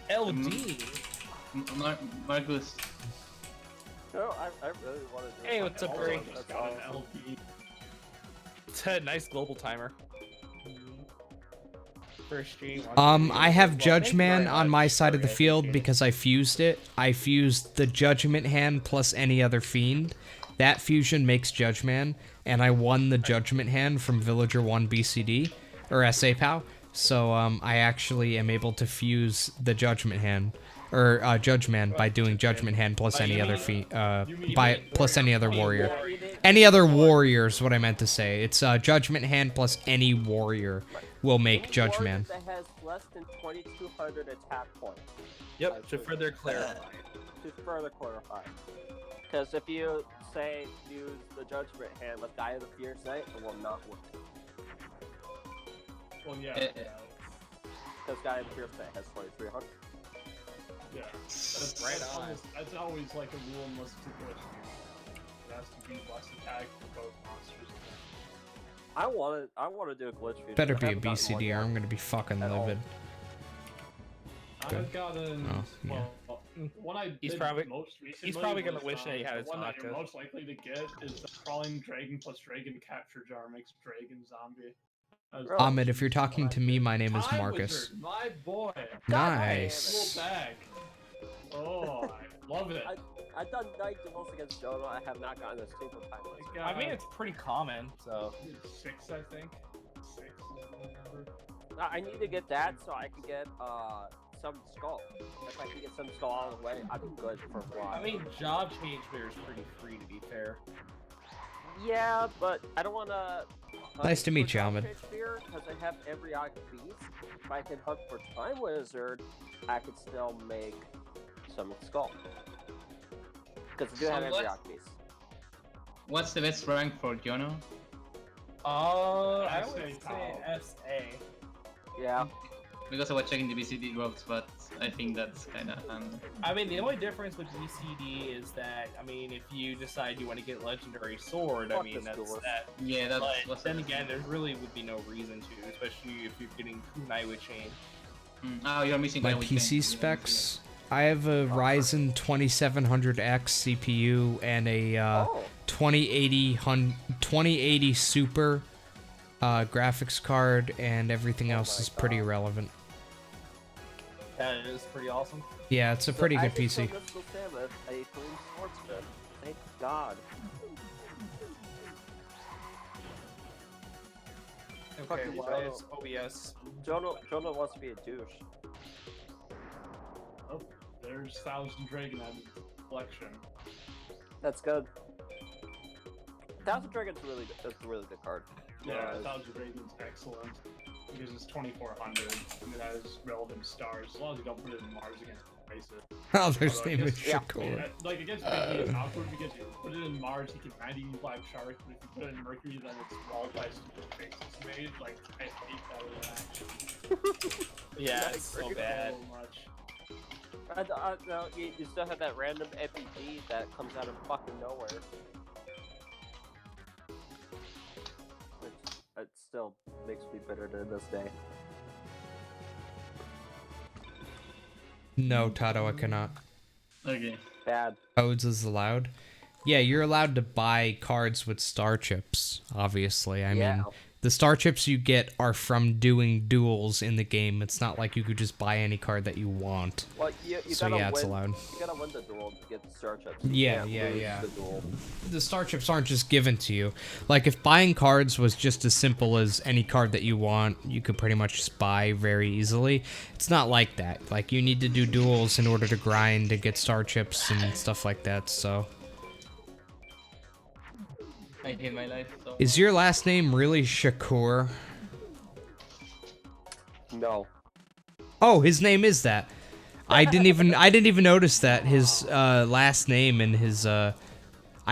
LD. Marcus. No, I really want to do Hey, what's up, Ray? Just got an LP. It's a nice global timer. First stream. I have Well, Judge thank you Man very on much. my side of the Very field appreciate it. because I fused it. I fused the Judgment Hand plus any other fiend. That fusion makes Judge Man, and I won the Judgment Hand from Villager 1 BCD, or SA POW. So I actually am able to fuse the Judgment Hand, or Judge Man, by doing Judgment Hand plus any other plus any other warrior. Any other warrior is what I meant to say. It's Judgment Hand plus any warrior will make Any Judge warrior Man. that has less than 2,200 attack points. Yep, to further clarify. To further clarify. Because if you, say, use the Judgment Hand with Guy of the Fierce Knight, it will not work. Well, yeah. Because Guy of the Fierce Knight has 2,300. Yeah. Right on. That's always like a rule in most situations. It has to be less attack for both monsters. I want to do a glitch feature. Better I be a haven't gotten one BCD or yet. I'm gonna be fucking At all. livid. I've gotten, Oh, yeah. well, one I He's did probably- most recently he's probably gonna was, wish that he had the his one that you're vodka. most likely to get is the Crawling Dragon plus Dragon Capture Jar makes Dragon Zombie. That was Ahmed, if you're talking to me, my name is Time Marcus. Wizard, my boy. Nice. Little bag. Oh, I love it. I've done night duels against Jonah. I have not gotten a single time. Like, I mean, it's pretty common, so. 6, I think. 6 is the number. I need to get that so I can get some skull. If I can get some skull out of the way, I'd be good for a while. I mean, job change there is pretty free, to be fair. Yeah, but I don't want to. Nice to meet you, Ahmed. Because I have every odd beast. If I can hunt for Time Wizard, I could still make some skull. Because I do So have every what- odd beast. What's the best rank for Jono? I SA would say pal. SA. Yeah. Because I was checking the BCD drops, but I think that's kind of I mean, the only difference with BCD is that, I mean, if you decide you want to get Legendary Sword, I Fuck mean, this that's duelist. that. yeah, that's But what's then again, there really would be no reason to, especially if you're getting Kunai with Chain. Oh, you're missing My one with PC Chain. specs. I have a Ryzen 2700X CPU and a Oh. 2080 Super graphics card, and everything else my is pretty God. irrelevant. That is pretty awesome. Yeah, it's a pretty I good can PC. still Mystical Samus, a clean swordsman. Thank God. Okay, Fucking why Jono. is OBS? Jonah wants to be a douche. Oh, there's Thousand Dragon added to the collection. That's good. Thousand Dragon's really good. That's a really good card. Yeah, Thousand Dragon's excellent. Because it's 2400 and it has relevant stars. As long as you don't put it in Mars against Isis. Oh, there's Although I name is guess- yeah. Shakur. Like against Biggie, it's awkward because you put it in Mars, he can 90 Black Shark, but if you put it in Mercury, then it's walled by stupid faces made. Like, I hate that interaction Yeah, it's so bad. so much. No, you still have that random MPG that comes out of fucking nowhere. Which it still makes me bitter to this day. No, Tato, I cannot. Okay. Bad. Codes is allowed. Yeah, you're allowed to buy cards with star chips, obviously. I Yeah. mean, the star chips you get are from doing duels in the game. It's not like you could just buy any card that you want. Well, you So gotta yeah, win. it's allowed. You gotta win the duel to get the star chips. Yeah, You yeah, can't lose yeah. The duel. The star chips aren't just given to you. Like, if buying cards was just as simple as any card that you want, you could pretty much just buy very easily. It's not like that. Like, you need to do duels in order to grind to get star chips and stuff like that, so... I hate my life. So. Is your last name really Shakur? No. Oh, his name is that. I didn't even notice that his last name and his I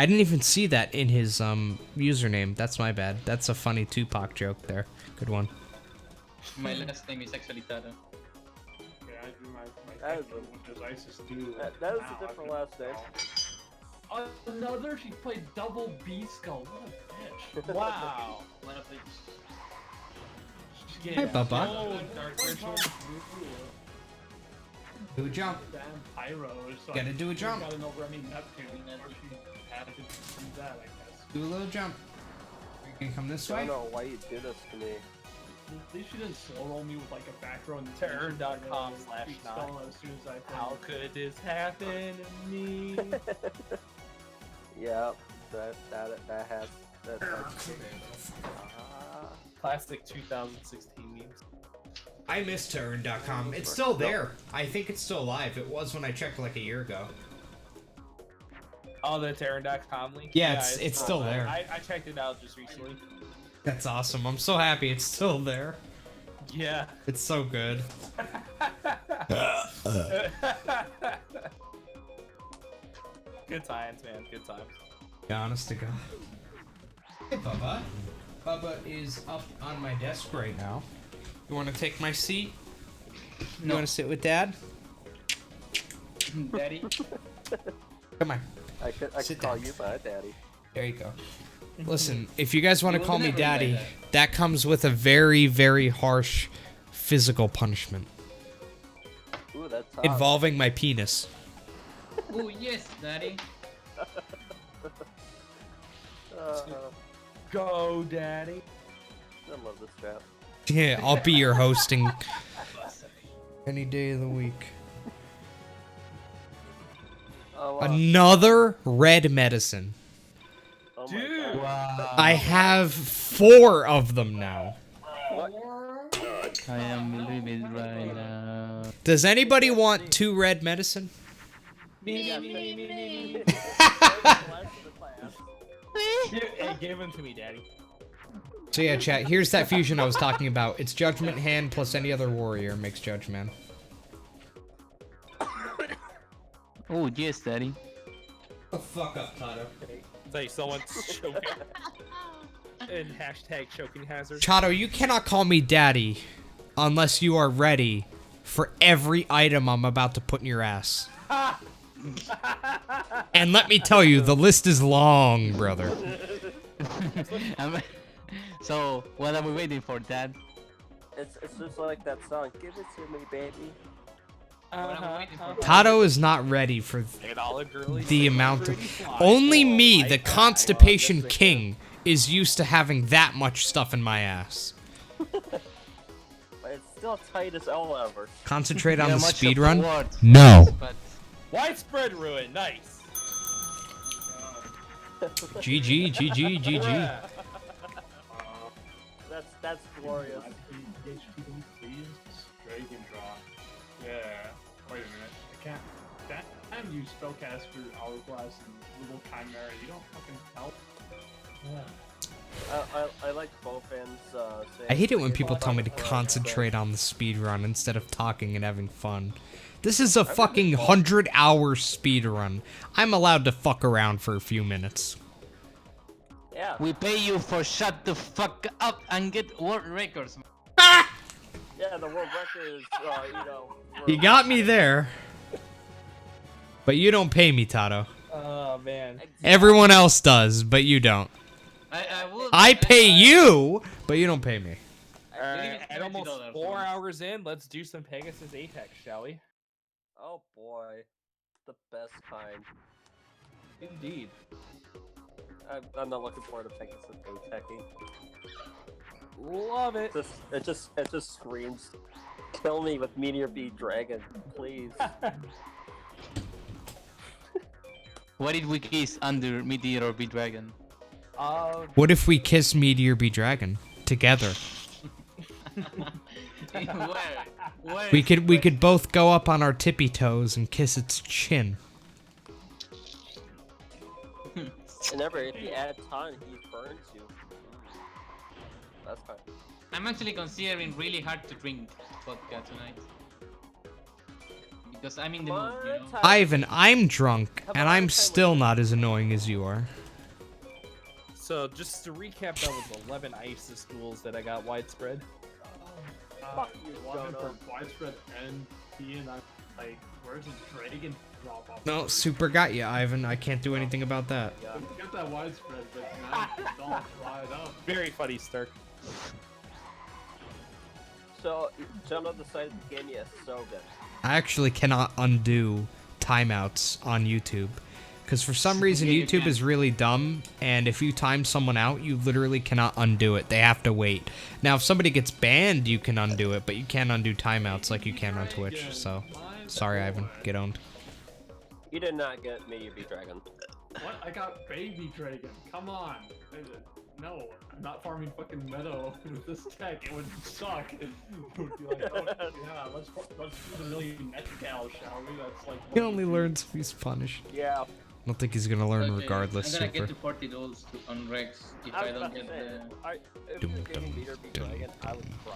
didn't even see that in his username. That's my bad. That's a funny Tupac joke there. Good one. My last name is actually Tata. Okay, I do my That is techno, which is ISIS do. That is now, a different I last name. Another, she played double B skull. What a bitch. Wow. What a bitch. Hey, Papa. Oh, Dark Virtual. Do a jump. Damn pyro. So Gotta do a jump. Got an overrunning Neptune. Or she had to do that, I guess. Do a little jump. You can come this I way. don't know why you do this to me. At least she didn't slow roll me with like a back row and Terror.com/not. as soon as I How could this happen to me? Yeah, that has that. Classic 2016 memes. I miss turn.com. It's still there. I think it's still alive. It was when I checked like a year ago. Oh, the Terran.com link? Yeah, it's still there. I checked it out just recently. That's awesome. I'm so happy it's still there. Yeah. It's so good. Good times, man. Good times. Yeah, honest to God. Hey, Bubba. Bubba is up on my desk right now. You want to take my seat? You want to sit with Dad? Daddy. Come on. I could Sit call down. you my daddy. There you go. Listen, if you guys want to You call will me never invite Daddy, that. that comes with a very, very harsh physical punishment Ooh, that's hot. involving my penis. Oh yes, Daddy. Go, Daddy. I love this strap. Yeah, I'll be your hosting any day of the week. Oh, wow. Another red medicine. Oh my Dude. God. I have 4 of them now. I am living right now. Does anybody want 2 red medicine? Me. Give them to me, Daddy. So yeah, chat, here's that fusion I was talking about. It's Judgment Hand plus any other warrior makes Judgment. Oh yes, Daddy. The fuck up, Tato. It's like someone's choking. And hashtag choking hazard. Chato, you cannot call me daddy unless you are ready for every item I'm about to put in your ass. And let me tell you, the list is long, brother. So, what are we waiting for, Dad? It's just like that song. Give it to me, baby. Tato is not ready for And all the girlies the say, amount of... "Pretty fly." Only me, Oh, the my God. Constipation That's King, is used to having that much stuff in my ass. But it's still tight as hell ever. Concentrate on You're the much speed of a run? word, No. But Widespread ruin. Nice. GG, GG, GG. Bruh. That's glorious. HP, please. Dragon draw. Yeah. Wait a minute. I can't. Damn you, spellcaster, hourglass, and little chimera. You don't fucking help. I like both ends. I hate it when people tell me to concentrate on the speed run instead of talking and having fun. This is a fucking 100-hour speed run. I'm allowed to fuck around for a few minutes. Yeah. we pay you for shut the fuck up and get world records. Yeah, the world record is, You got me there. But you don't pay me, Tato. Oh man. Everyone else does, but you don't. I pay you, but you don't pay me. Alright, at almost $20 4 once. hours in, let's do some Pegasus Apex, shall we? Oh boy, the best kind. Indeed. I'm not looking forward to Pegasus attacking. Love it. It just screams, "Kill me with Meteor Bead Dragon, please." What did we kiss under Meteor or Big Dragon? What if we kiss Meteor Be Dragon together? Where? We could both go up on our tippy toes and kiss its chin. Remember, if you add time, he burns you. That's fine. I'm actually considering really hard to drink vodka tonight. Because I'm in the mood, you know? Ivan, I'm drunk, and I'm still not as annoying as you are. So just to recap, that was 11 ISIS duels that I got widespread. Fuck you, One Jono. for widespread NP, and I'm like, where's the dragon drop off? No, super got you, Ivan. I can't do anything about that. Get that widespread, but now don't fly it up. Very funny, Stark. So, Jenna decided the game, yes, so good. I actually cannot undo timeouts on YouTube. Because for some reason, Yeah, you YouTube can. is really dumb, and if you time someone out, you literally cannot undo it. They have to wait. Now, if somebody gets banned, you can undo it, but you can't undo timeouts like you can on Twitch, so... Sorry, Ivan. Get owned. You did not get Meteor B Dragon. What? I got Baby Dragon. Come on. No, I'm not farming fucking meadow with this tech. It would suck. It would be like, oh yeah, let's do the million net gal, shall we? That's like. He only learns if he's punished. Yeah. I don't think he's gonna learn Okay, regardless, I'm gonna Super. get to 40 dolls on Rex if I I was don't about to get say, the... if you gave me Meteor B Dragon, I would cry.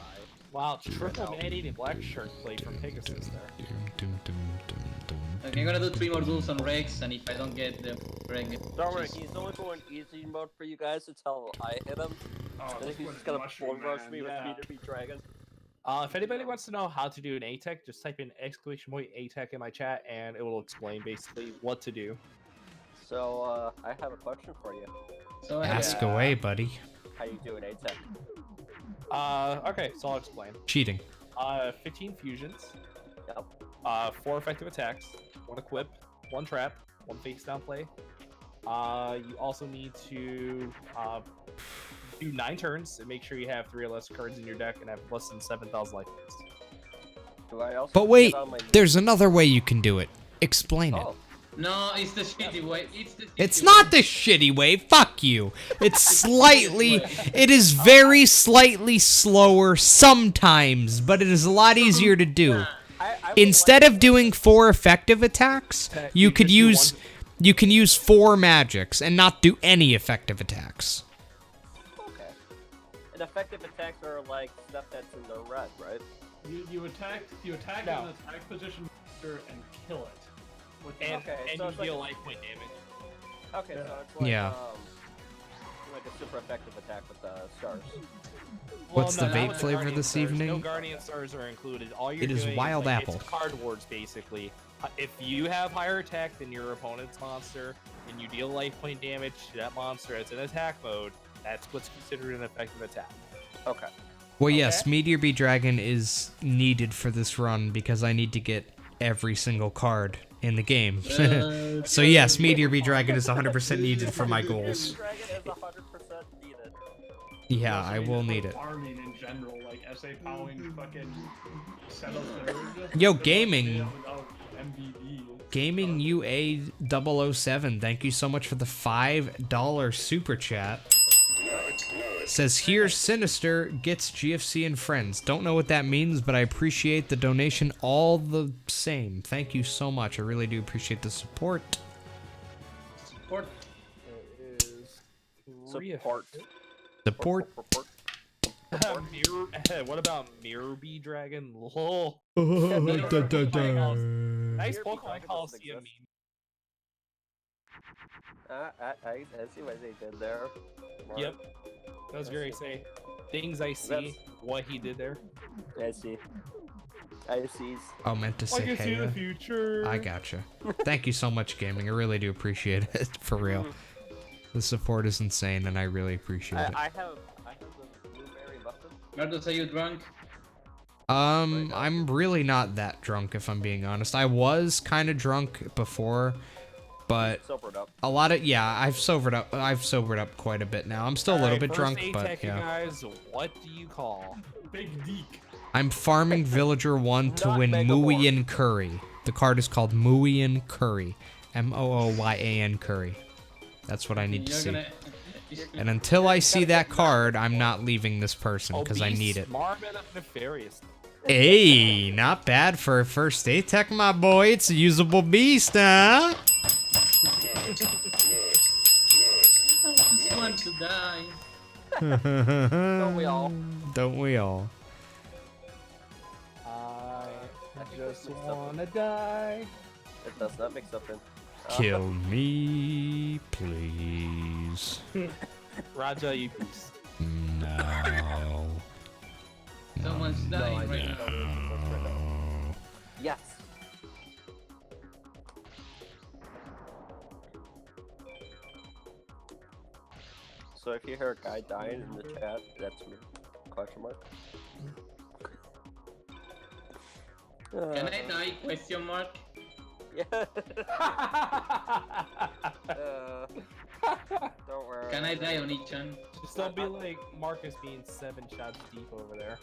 Wow, triple man-eating black shirt play from Pegasus there. Okay, I'm gonna do 3 more duels on Rex, and if I don't get the Rex... Don't worry, he's only going easy mode for you guys until I hit him. Oh, I think he's this just gonna mushroom full rush man, me yeah. with Meteor B Dragon. If anybody wants to know how to do an A-Tech, just type in !A-Tech in my chat, and it will explain basically what to do. So, I have a question for you. So I have Ask away, buddy. How you do an A-Tech? Okay, so I'll explain. Cheating. 15 fusions, Yep. 4 effective attacks, 1 equip, 1 trap, 1 face down play. You also need to do 9 turns and make sure you have 3 or less cards in your deck and have less than 7,000 life points. Do I also But wait, get on my there's another way you can do it. Explain it. Oh, No, it's the shitty way. It's not the shitty way. Fuck you. It's slightly. It is very slightly slower sometimes, but it is a lot easier to do. I would Instead like of doing 4 effective attacks, you could just do use. You can use 4 magics and not do any effective attacks. Okay. And effective attacks are like stuff that's in the red, right? You attack No. in an attack position and kill it. With And, Okay, and so you it's like- deal life point damage. Okay, Yeah. so it's like Yeah. like a super effective attack with the stars. What's the not vape with flavor Guardian this Stars. No evening? Guardian Stars are included. All you're It is doing Wild like, Apple. It's card wars, basically. If you have higher attack than your opponent's monster, and you deal life point damage to that monster as in attack mode, that's what's considered an effective attack. Okay. Well, yes, Okay. Meteor B Dragon is needed for this run because I need to get every single card in the game. So yes, Meteor B Dragon is 100% needed for my goals. Dragon is 100% needed. Yeah, Also I need will to need put it. Farming in general, like SA powering fucking settle third. Yo, without- gaming. yeah, without MVD. Gaming UA 007, thank you so much for the $5 super chat. Says here Sinister gets GFC and friends. Don't know what that means, but I appreciate the donation all the same. Thank you so much. I really do appreciate the support. Support. There is Support. Support. Mirror. What about Mirror B Dragon? Lol. Da, da, da. Nice Mirror B Pokemon Dragon Coliseum doesn't meme. I see what they did there. Mark. Yep. That was great. Say things I see. That's- What he did there. I see. I see. Oh, meant to I say can see the hey. future. I gotcha. Thank you so much, gaming. I really do appreciate it. For real. The support is insane, and I really appreciate it. I have the blueberry muffin. Nardos, are you drunk? I'm really not that drunk, if I'm being honest. I was kind of drunk before, but Sobered up. a lot of I've sobered up. I've sobered up quite a bit now. I'm still a little bit drunk, but yeah. Guys, what do you call? Big Deek. I'm farming Villager 1 to Not win Megabor. Mooyan Curry. The card is called Mooyan Curry. Mooyan Curry. That's what I need to You're see. gonna... And until I see that card, I'm not leaving this person because I Obese, need it. Marvin of Nefarious. Hey, not bad for a first A-Tech, my boy. It's a usable beast, huh? I just want to die. Don't we all? Don't we all? I just wanna die. It does not mix up in. Kill me, please. Raja, you beast. No. Someone's dying right now. Yes. So if you hear a guy dying in the chat, that's me. Question mark. Can I die? Question mark. Yeah. Don't worry. Can I die on each one? Just don't be like Marcus being 7 shots deep over there.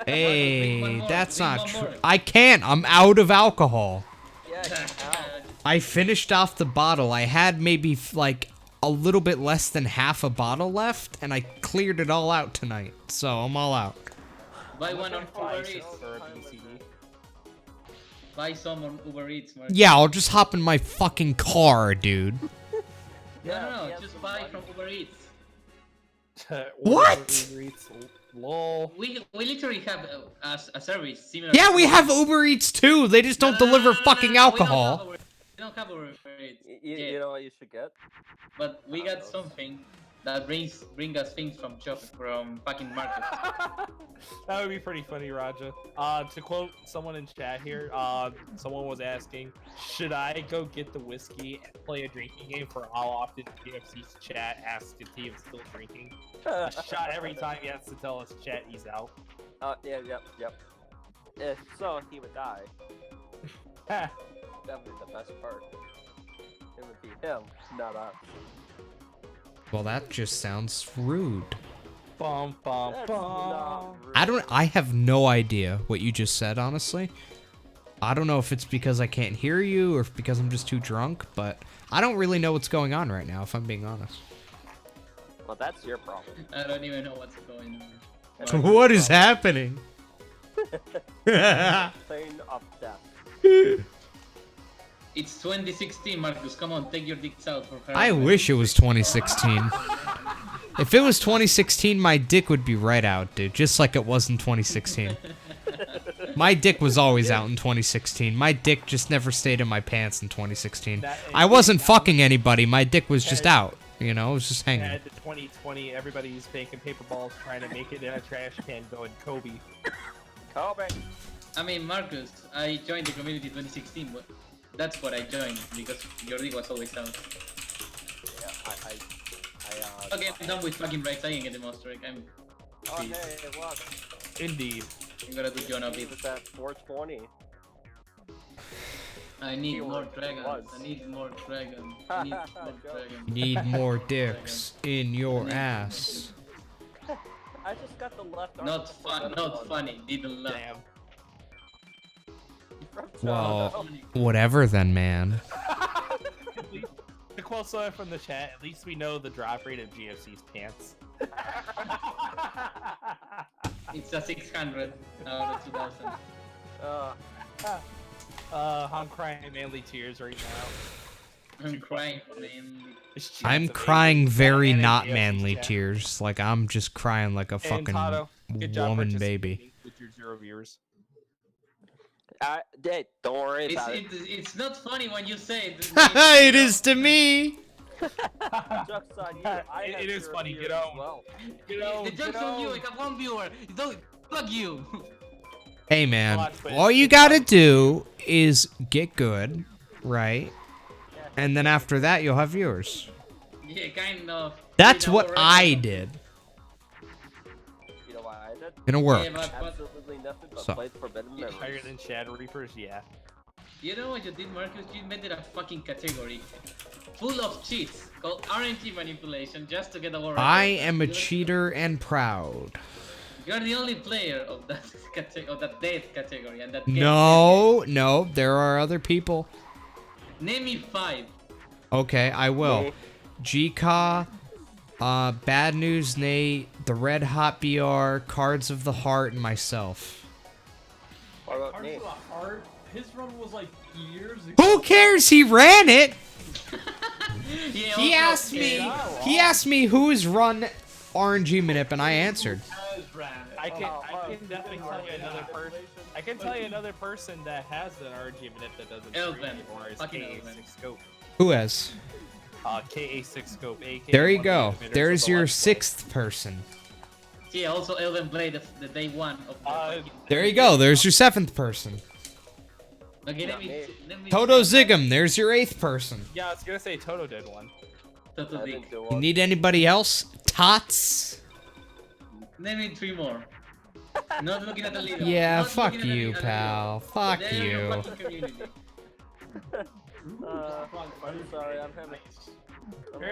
Hey, Drink one more, that's drink not one true. more. I can't. I'm out of alcohol. Yeah, ow. I finished off the bottle. I had maybe like a little bit less than half a bottle left, and I cleared it all out tonight. So I'm all out. Buy one on Uber Ice Eats. for a BCD. Buy some on Uber Eats, Mark. Yeah, I'll just hop in my fucking car, dude. No, just buy from Uber Eats. What? Lol. We literally have a service similar. Yeah, to we Uber have Eats. Uber Eats too. They just don't deliver fucking alcohol. We don't have Uber Eats. You know what you should get? But we got something that bring us things from fucking markets. That would be pretty funny, Raja. To quote someone in chat here, someone was asking, should I go get the whiskey and play a drinking game for how often GFC's chat asks if he is still drinking? A shot every time he has to tell us chat he's out. Yeah, yep. If so, he would die. That would be the best part. It would be him, not us. Well, that just sounds rude. Bum, bum, That's bum. not rude. I have no idea what you just said, honestly. I don't know if it's because I can't hear you or if because I'm just too drunk, but I don't really know what's going on right now, if I'm being honest. Well, that's your problem. I don't even know what's going on. That's What is happening? Pain of death. It's 2016, Marcus. Come on, take your dicks out for her. I wish it was 2016. If it was 2016, my dick would be right out, dude. Just like it was in 2016. My dick was always out in 2016. My dick just never stayed in my pants in 2016. I wasn't fucking anybody. My dick was just out. You know, it was just hanging. At the 2020, everybody's making paper balls trying to make it in a trash can going Kobe. Kobe. I mean, Marcus, I joined the community 2016, but that's what I joined because your dick was always out. Yeah, Okay, I'm done with fucking right saying it, the monster. I'm Oh, hey, it was. Indeed. I'm gonna do John a He bit. was at 420. I need more Keyword dragons. was. I need more dragons. I need more dragons. Need more dicks in your ass. I just got the left arm. Not fun. Not funny. Didn't laugh. Damn. From Well, Toronto. whatever then, man. To quote someone from the chat, at least we know the drop rate of GFC's pants. It's a 600 out of 2000. I'm crying manly tears right now. I'm crying, man. This chat's I'm amazing. crying very And not AFC manly chat. tears. Like, I'm just crying like a And fucking Tato, good job woman participating baby. With your 0 viewers. Hey, don't worry about it. It's not funny when you say it. It is to me. Joke's on you. I It- have it is zero funny, viewers you know. as well. The joke's on you. I have one viewer. Don't fuck you. Hey, man. Watch, but All you gotta do is get good, right? And then after that, you'll have viewers. Yeah, kind of. That's You know, what right I now. did. You know why I did? And it Yeah, worked. but Absolutely nothing but So- played Forbidden Memories. Higher than Shadow Reapers, yeah. you know what you did, Marcus? You made it a fucking category full of cheats called RNG manipulation just to get a war. I am a cheater and proud. You're the only player of that of that death category and that. No, there are other people. Name me 5. Okay, I will. Me. GCA, Bad News Nate, The Red Hot BR, Cards of the Heart, and myself. What about Heart me? to the Heart. His run was like years ago. Who cares? He ran it. Yeah, He asked me who's run RNG Manip, and I answered. I can definitely tell you another person. I can tell you another person that has an RG minute that doesn't Elven. stream anymore is Fucking KA6 Elven. Scope. Who has? KA6 Scope, aka There you one of the go. innovators There's of the your Let's Play. 6th person. Yeah, also Elven played the day 1 of the fucking- There you go. There's your 7th person. Okay, Not me. let me Toto Zigum. There's your 8th person. Yeah, I was gonna say Toto did one. Toto I Dick. didn't do You one. need anybody else? Tots. Name me 3 more. Not looking at the leader. Yeah, Not fuck looking at the you, leader. pal. Fuck There you. your fucking community. I'm sorry, I'm having.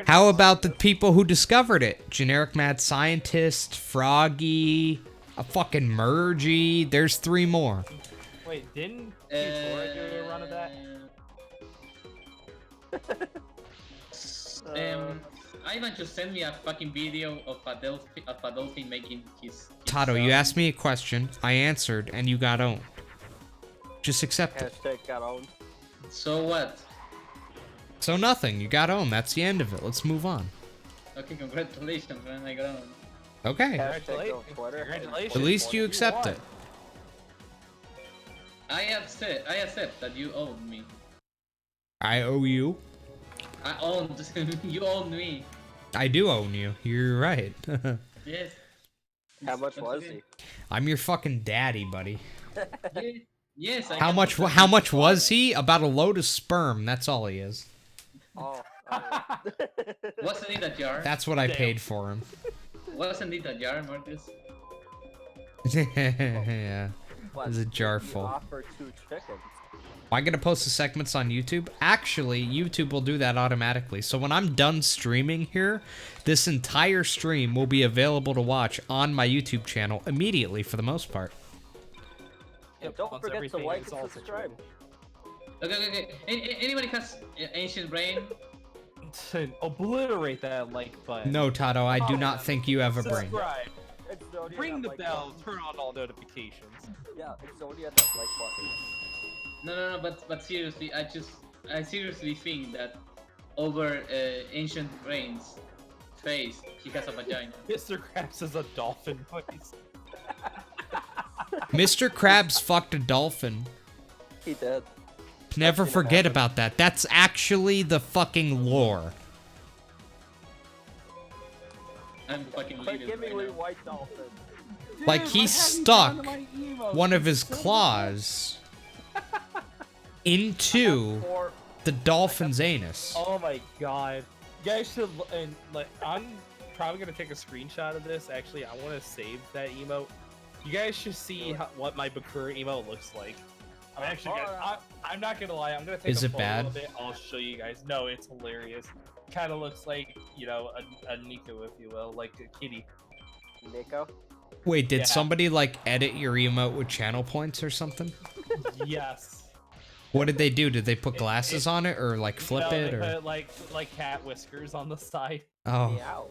How about the people who discovered it? Generic Mad Scientist, Froggy, a fucking Mergy. There's 3 more. Wait, didn't Q4 do a run of that? Ivan just sent me a fucking video of a dolphin making his Tato, you asked me a question, I answered, and you got owned. Just accept it. Hashtag got owned. So what? So nothing, you got owned. That's the end of it. Let's move on. Okay, congratulations, man. I got on. Okay. Hashtag go Twitter. Congratulations. At least you accept won. it. I accept that you own me. I owe you. I owned you own me. I do own you. You're right. Yes. How much That's was okay. he? I'm your fucking daddy, buddy. Yes. I How got much? the- How much was he? About a load of sperm. That's all he is. Oh. Wasn't it a jar? That's what I Damn. paid for him. Wasn't it a jar, Marcus? Yeah. What? There's a jar You full. offer 2 chickens. Am I gonna post the segments on YouTube? Actually, YouTube will do that automatically. So when I'm done streaming here, this entire stream will be available to watch on my YouTube channel immediately for the most part. And don't once forget to everything like is and all subscribe. Okay. Anybody has ancient brain? Obliterate that like button. No, Tato, I do not think you have a brain. Subscribe. And Zodiac Ring that the like bell. button. Turn on all notifications. Yeah, and Zodiac that like button. No, but seriously, I seriously think that over ancient brain's face, he has a vagina. Mr. Krabs is a dolphin voice. Mr. Krabs fucked a dolphin. He did. Never I've seen it forget happen. about that. That's actually the fucking lore. I'm fucking But leaving give me right now. white dolphin. Like he stuck one of his claws into Or the dolphin's anus. Oh my god. You guys should, and like, I'm probably gonna take a screenshot of this. Actually, I want to save that emote. You guys should see what my Bakura emote looks like. I'm actually gonna, I'm not gonna lie. I'm gonna take Is a it photo bad? of it. I'll show you guys. No, it's hilarious. Kind of looks like, you know, a Nico, if you will, like a kitty. Nico. Wait, did Yeah. somebody like edit your emote with channel points or something? Yes. What did they do? Did they put glasses on it or like flip No, it they or? put like cat whiskers on the side. Oh, Meow.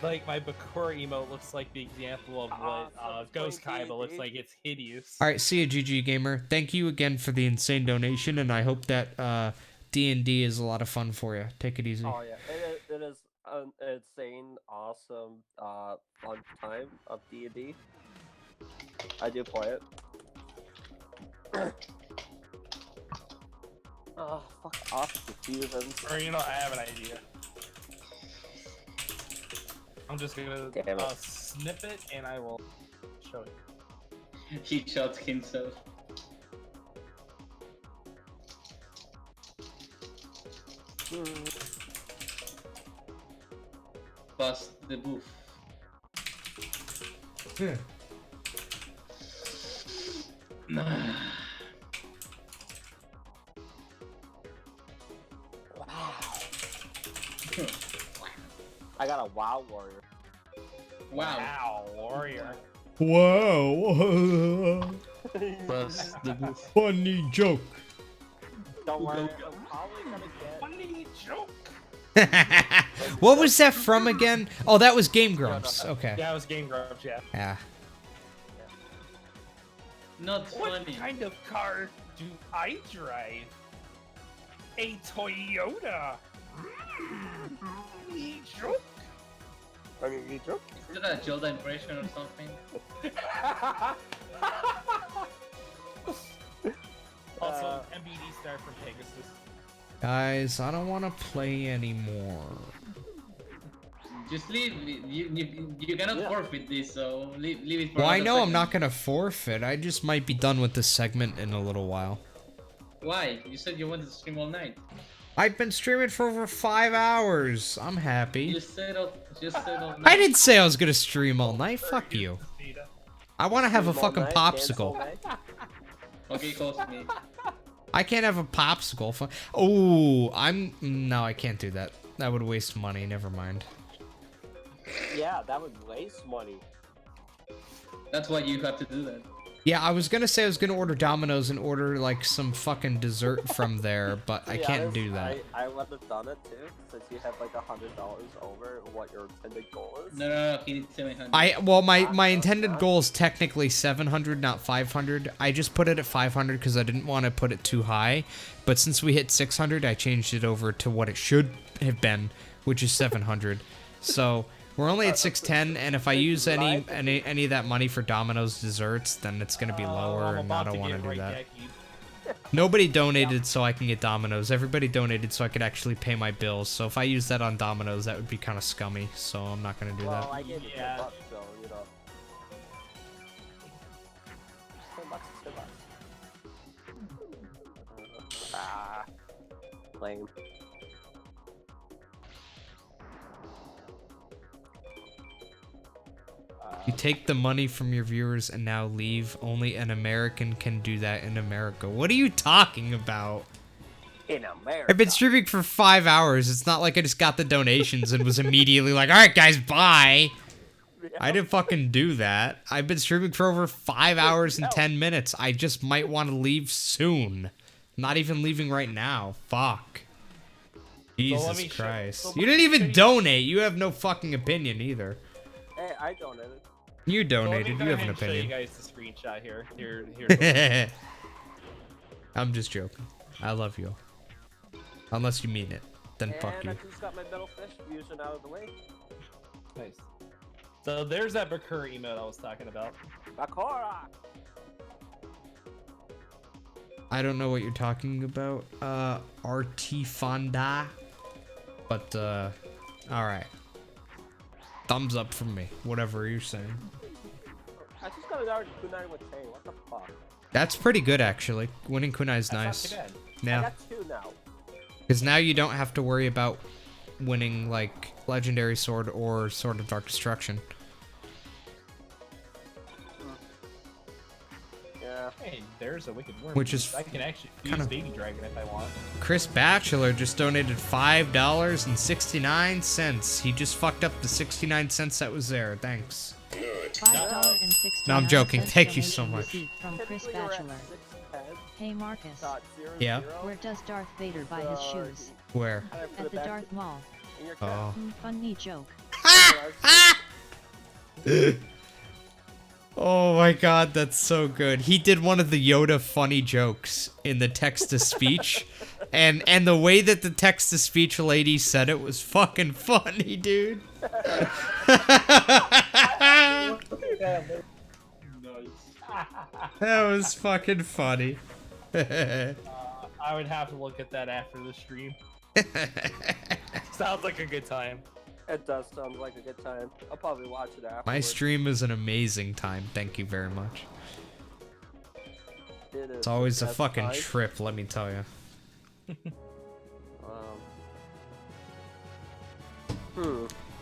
Like my Bakura emote looks like the example of what Ghost playing Kaiba looks D&D. like. It's hideous. all right. See you, GG Gamer. Thank you again for the insane donation, and I hope that D&D is a lot of fun for you. Take it easy. Oh yeah, it is an insane, awesome, fun time of D&D. I do play it. Oh, fuck off, diffusions. Or you know, I have an idea. I'm just gonna Damn it. snip it and I will show you. He shot himself. Bust the booth. I got a WoW warrior. Wow. Wow, warrior. Whoa! Bust the booth. Funny joke. Don't worry, I'm probably gonna get. Funny joke. What was that from again? Oh, that was Game Grumps. Okay. Yeah, it was Game Grumps, yeah. Yeah. Not What funny. kind of car do I drive? A Toyota. Funny joke. I mean, you joke? Is that a Zelda impression or something? Also, MBD star from Pegasus. Guys, I don't want to play anymore. Just leave. You cannot Yeah. forfeit this, so leave it for Well, I another know I'm second. not gonna forfeit. I just might be done with this segment in a little while. Why? You said you wanted to stream all night. I've been streaming for over 5 hours. I'm happy. You said all I didn't say I was gonna stream all night. Fuck you. I want to have a fucking popsicle. Okay, cost me. I can't have a popsicle. Oh, no, I can't do that. That would waste money. Never mind. Yeah, that would waste money. That's why you have to do that. Yeah, I was gonna say I was gonna order Domino's and order like some fucking dessert from there, but I can't do that. I would have done it too, since you have like $100 over what your intended goal is. No, he needs 700. Well, my intended goal is technically 700, not 500. I just put it at 500 because I didn't want to put it too high. But since we hit 600, I changed it over to what it should have been, which is 700. So we're only at 610, and if I use any of that money for Domino's desserts, then it's gonna be lower, and I don't want to do that. Nobody donated so I can get Domino's. Everybody donated so I could actually pay my bills. So if I use that on Domino's, that would be kind of scummy. So I'm not gonna do that. Well, I gave you $10, so you know. $10. Ah, lame. You take the money from your viewers and now leave. Only an American can do that in America. What are you talking about? In America. I've been streaming for 5 hours. It's not like I just got the donations and was immediately like, alright guys, bye. I didn't fucking do that. I've been streaming for over 5 hours and 10 minutes. I just might want to leave soon. I'm not even leaving right now. Fuck. Jesus Christ. You didn't even donate. You have no fucking opinion either. Hey, I donated. You donated. You have an Show you opinion. guys the screenshot here. Here. I'm just joking. I love you. Unless you mean it. Then fuck you. And I just got my metal fish fusion out of the way. Nice. So there's that Bakura emote I was talking about. Bakura! I don't know what you're talking about, RT Fonda. But, alright. Thumbs up from me, whatever you're saying. I just got a kunai with chain, what the fuck? That's pretty good, actually. Winning kunai is nice. Not too bad. Yeah. I got 2 now. Because now you don't have to worry about winning, like, Legendary Sword or Sword of Dark Destruction. Yeah. Hey, there's a wicked worm. Which is I can actually use kinda- Baby Dragon if I want. Chris Batchelor just donated $5.69. He just fucked up the 69 cents that was there. Thanks. $5.69. No, I'm joking. Thank you so donation much. received from Chris Typically, we're at Batchelor. 610. Hey Marcus, Yeah? where does Darth Vader buy his shoes? Where? Can I put At it the back Darth Mall. in your cap? Oh. Funny joke. Oh my god, that's so good. He did one of the Yoda funny jokes in the text-to-speech. and the way that the text-to-speech lady said it was fucking funny, dude. That was fucking funny. I would have to look at that after the stream. Sounds like a good time. It does sound like a good time. I'll probably watch it after. My stream is an amazing time. Thank you very much. It's always a fucking trip, let me tell you.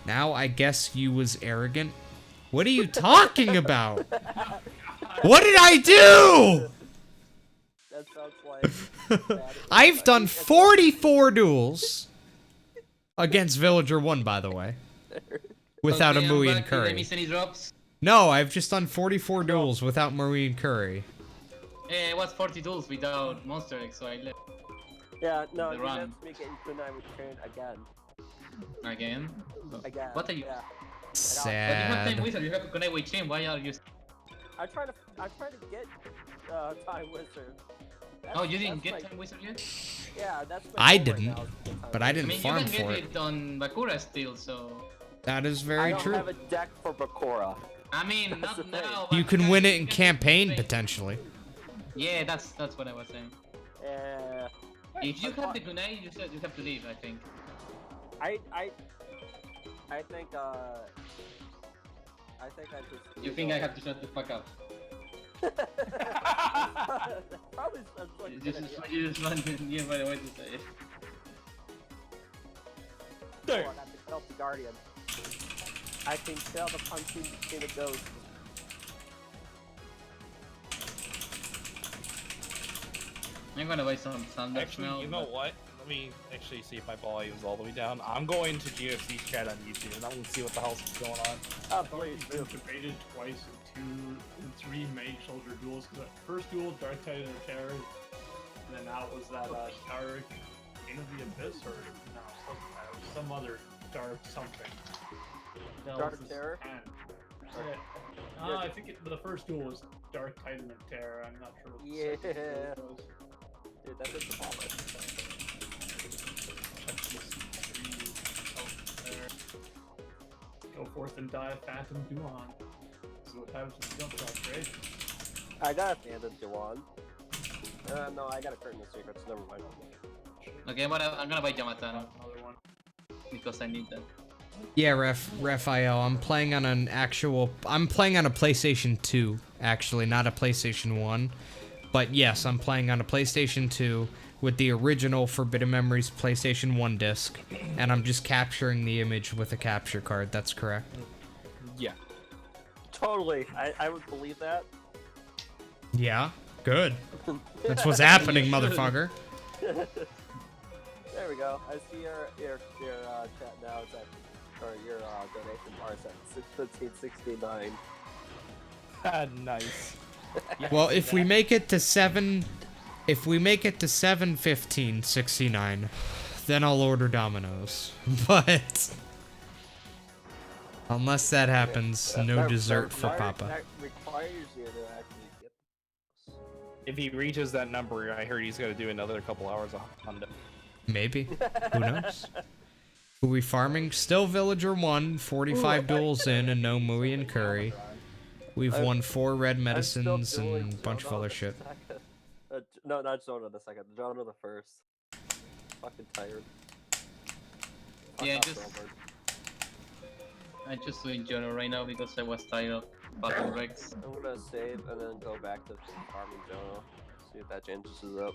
Now I guess you was arrogant. What are you talking about? What did I do? That sounds like I've done 44 duels against Villager 1, by the way. Without a Mui and Did I Curry. miss any drops? No, I've just done 44 duels without Mui and Curry. It was 40 duels without Monster Egg, so I left. Yeah, no, The you run. have to make it in kunai with chain again. Again? Again. What are you? Yeah. But you have 10 Sad. wizard, you have to connect with chain, why are you... I'm trying to get Time Wizard. Oh, you didn't that's get my- 10 wizard yet? Yeah, that's my I goal right didn't, now, is to get Time but I I didn't mean, you farm can get for it it. on Bakura still, so... That is I very don't true. have a deck for Bakura. I mean, That's the not thing. now, You but can win it in you can campaign, win. potentially. Yeah, that's what I was saying. If you I have the kunai, you have to leave, I think. I think I just. You think I have to shut the fuck up? Probably sounds like a You good just, idea. you just want to, yeah, by the way to say it. There. I got the Kelp the Guardian. I can tell the punching between the ghosts. I'm gonna buy some sandals Actually, now. you know what? Let me actually see if my volume's all the way down. I'm going to GFC's chat on YouTube and I'm gonna see what the hell's going on. Oh, I've already please been do. debated twice in 3 Mage Soldier duels, because the first duel, Dark Titan of Terror, and then now it was that Dark King of the Abyss, or no, it was some other Dark something. Dark Terror? Yeah. I think the first duel was Dark Titan of Terror. I'm not sure what the Yeah. second duel was. Dude, that is the bomber. Go forth and die, Phantom Duan. So what happens when you jump shot, great. I got a Phantom Duan. No, I got a Curtain of Secrets, never mind. Okay, but I'm gonna buy Jamatan Another one. because I need that. Yeah, Raphael, I'm playing on a PlayStation 2, actually, not a PlayStation 1. But yes, I'm playing on a PlayStation 2 with the original Forbidden Memories PlayStation 1 disc, and I'm just capturing the image with a capture card, that's correct. Yeah. Totally, I would believe that. Yeah, good. That's what's happening, motherfucker. There we go. I see your chat now. It's at, or your donation bar is at 615.69. Nice. Well, if we make it to 715.69, then I'll order Domino's. But unless that happens, no dessert for Papa. That requires you to actually get. If he reaches that number, I heard he's gonna do another couple hours of Honda. Maybe. Who knows? Who we farming? Still Villager 1, 45 duels in, and no Mui and Curry. We've won 4 red medicines and a bunch of other shit. No, not Jonah the second. Jonah the first. Fucking tired. Yeah, I just doing Jono right now because I was tired of Battle Rex. I'm gonna save and then go back to farming Jonah. See if that changes it up.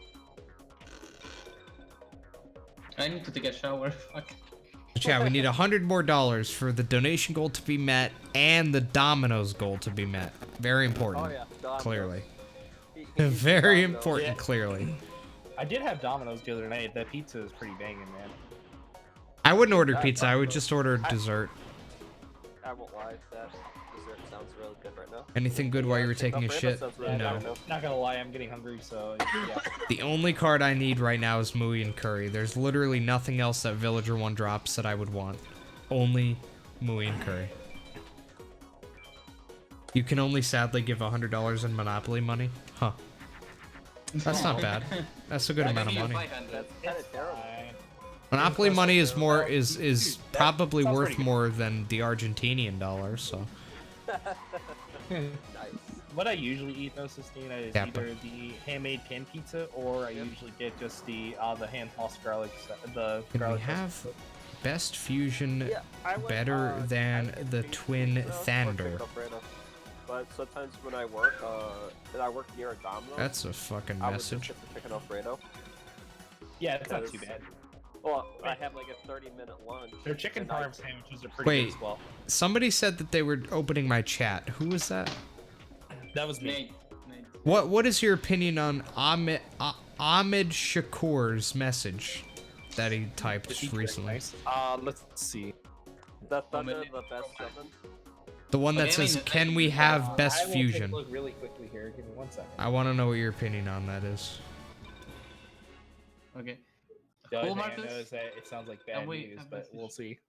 I need to take a shower. Fuck. Chat, we need $100 more for the donation goal to be met and the Domino's goal to be met. Very important. Oh yeah, Domino's. Clearly. He's Very Domino's. important, Yeah. clearly. I did have Domino's the other night. That pizza is pretty banging, man. I wouldn't order pizza, I would just order dessert. I won't lie, that dessert sounds really good right now. Anything good while you were taking a shit? Sounds really No. good right now. Not gonna lie, I'm getting hungry, so yeah. The only card I need right now is Mui and Curry. There's literally nothing else that Villager 1 drops that I would want. Only Mui and Curry. You can only sadly give $100 in Monopoly money? Huh. That's not bad. That's a good amount of money. That's kind of terrible. Monopoly money is more is probably sounds worth pretty good. more than the Argentinian dollar, so Nice. What I usually eat though, Sistine, is Yeah, either the handmade pan pizza or I usually get just the hand tossed garlic. The can we garlic have best fusion Yeah, I would, better than I would the get twin pizza or Thunder? chicken Alfredo. But sometimes when I work, and I work near a Domino's, That's a fucking I would just message. get the chicken Alfredo. Yeah, it's not Because- too bad. Well, I have like a 30-minute lunch. Their chicken and I- parm sandwiches are pretty Wait. good as well. Somebody said that they were opening my chat. Who was that? That was me. Nate. What is your opinion on Ahmed Shakur's message that he typed recently? Nice. Let's see. The Thunder, the best 7. The one that Okay, I says, mean, "Can we have best I will fusion?" Take a look really quickly here. Give me 1 second. I want to know what your opinion on that is. Okay. The only Cool, thing I Marcus? know is that it sounds like bad Can we news, have but message? we'll see.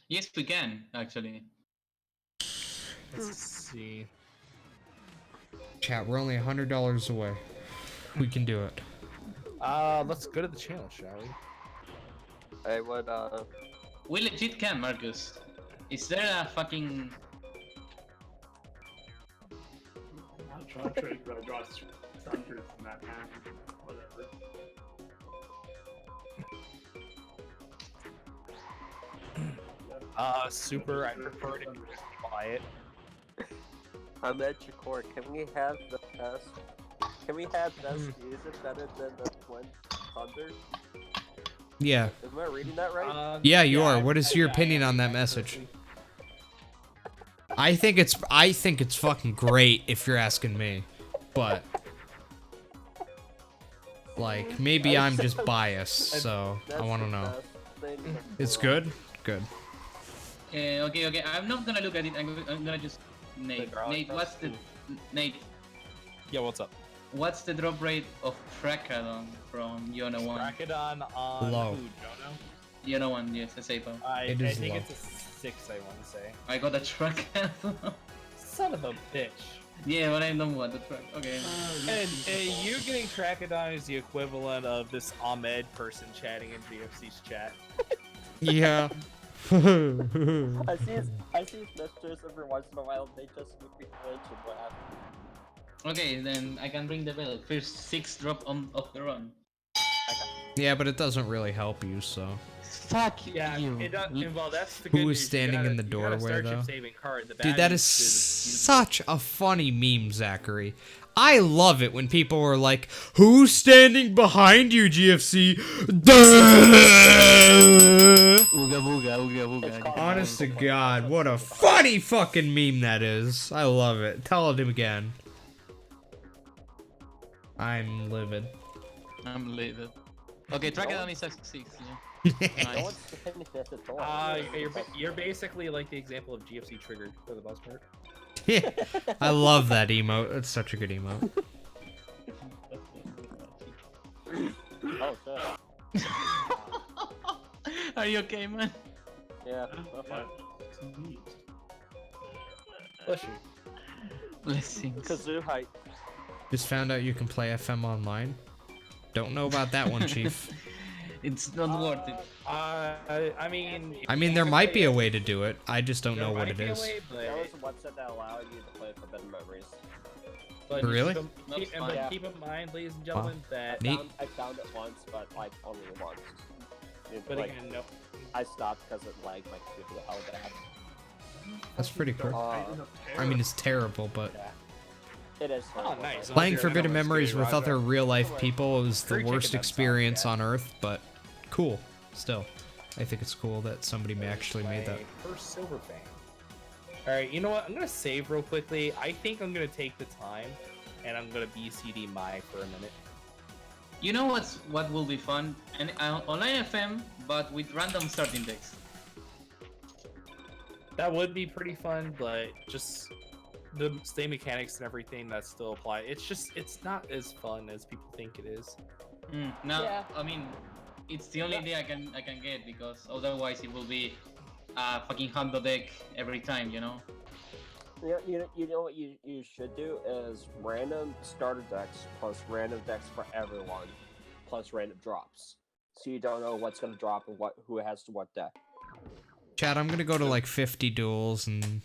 Yes, we can actually. Let's see. Chat, we're only $100 away. We can do it. Let's go to the channel, shall we? I would, We legit can, Marcus. Is there a fucking... I'm trying to draw structures in that map. Whatever. Super. I prefer to buy it. Ahmed Shakur, can we have the best Can we have best music better than the Twin Thunder? Yeah. Am I reading that right? Yeah, you are. What is your opinion on that message? I think it's fucking great if you're asking me. But like maybe I'm just biased, so I want to know. It's good? Good. Okay. I'm not gonna look at it. I'm gonna just Nate. Nate? Yeah, what's up? What's the drop rate of Trackadon from Yono 1? Trackadon on Low. who, Jono? Yono 1, yes, the Sapo. I is think low. it's a 6, I want to say. I got a Trackadon. Son of a bitch. Yeah, but I don't want the track. Okay. And you getting Trackadon is the equivalent of this Ahmed person chatting in GFC's chat. Yeah. I see his messages every once in a while. They just make me flinch and what happened. Okay, then I can ring the bell. First 6 drop of the run. Yeah, but it doesn't really help you, so. Fuck Yeah, you. it does, well, that's the Who good is news. standing You in the gotta- you gotta doorway, start though? your saving card. The Dude, bad that news is you- such a funny meme, Zachary. I love it when people are like, "Who's standing behind you, GFC?" Ooga booga. Honest to God, what a funny fucking meme that is. I love it. Tell it again. I'm livid. I'm livid. Okay, Trackadon is 6, yeah. No Nice. one's standing at the door. You're basically like the example of GFC triggered for the most part. Yeah, I love that emote. It's such a good emote. Oh shit. Are you okay, man? Yeah. I'm fine. Bless you. Blessings. Kazoo height. Just found out you can play FM online. Don't know about that one, Chief. It's not worth it. I mean, there might be a way to do it. I just don't know what it is. There was a website that allowed you to play Forbidden Memories. But Really? Keep in mind, ladies and gentlemen, that. Neat. I found it once, but like only once. But Like, again, no. I stopped because it lagged like super hell bad. That's pretty cool. I mean, it's terrible, but It is. Oh, horrible. nice. playing You're Forbidden gonna Memories skate with right other up. real-life people was the Free worst chicken experience sound, on Earth, but cool. Still, I think it's cool that somebody actually made that. First silver fang. Alright, you know what? I'm gonna save real quickly. I think I'm gonna take the time and I'm gonna BCD my for a minute. You know what will be fun? And online FM, but with random starting decks. That would be pretty fun, but just the same mechanics and everything that still apply. It's not as fun as people think it is. No, Yeah. I mean, it's the only idea I can get because otherwise it will be fucking hundo deck every time, you know. You know what you should do is random starter decks plus random decks for everyone plus random drops. So you don't know what's gonna drop and who has what deck. Chad, I'm gonna go to like 50 duels, and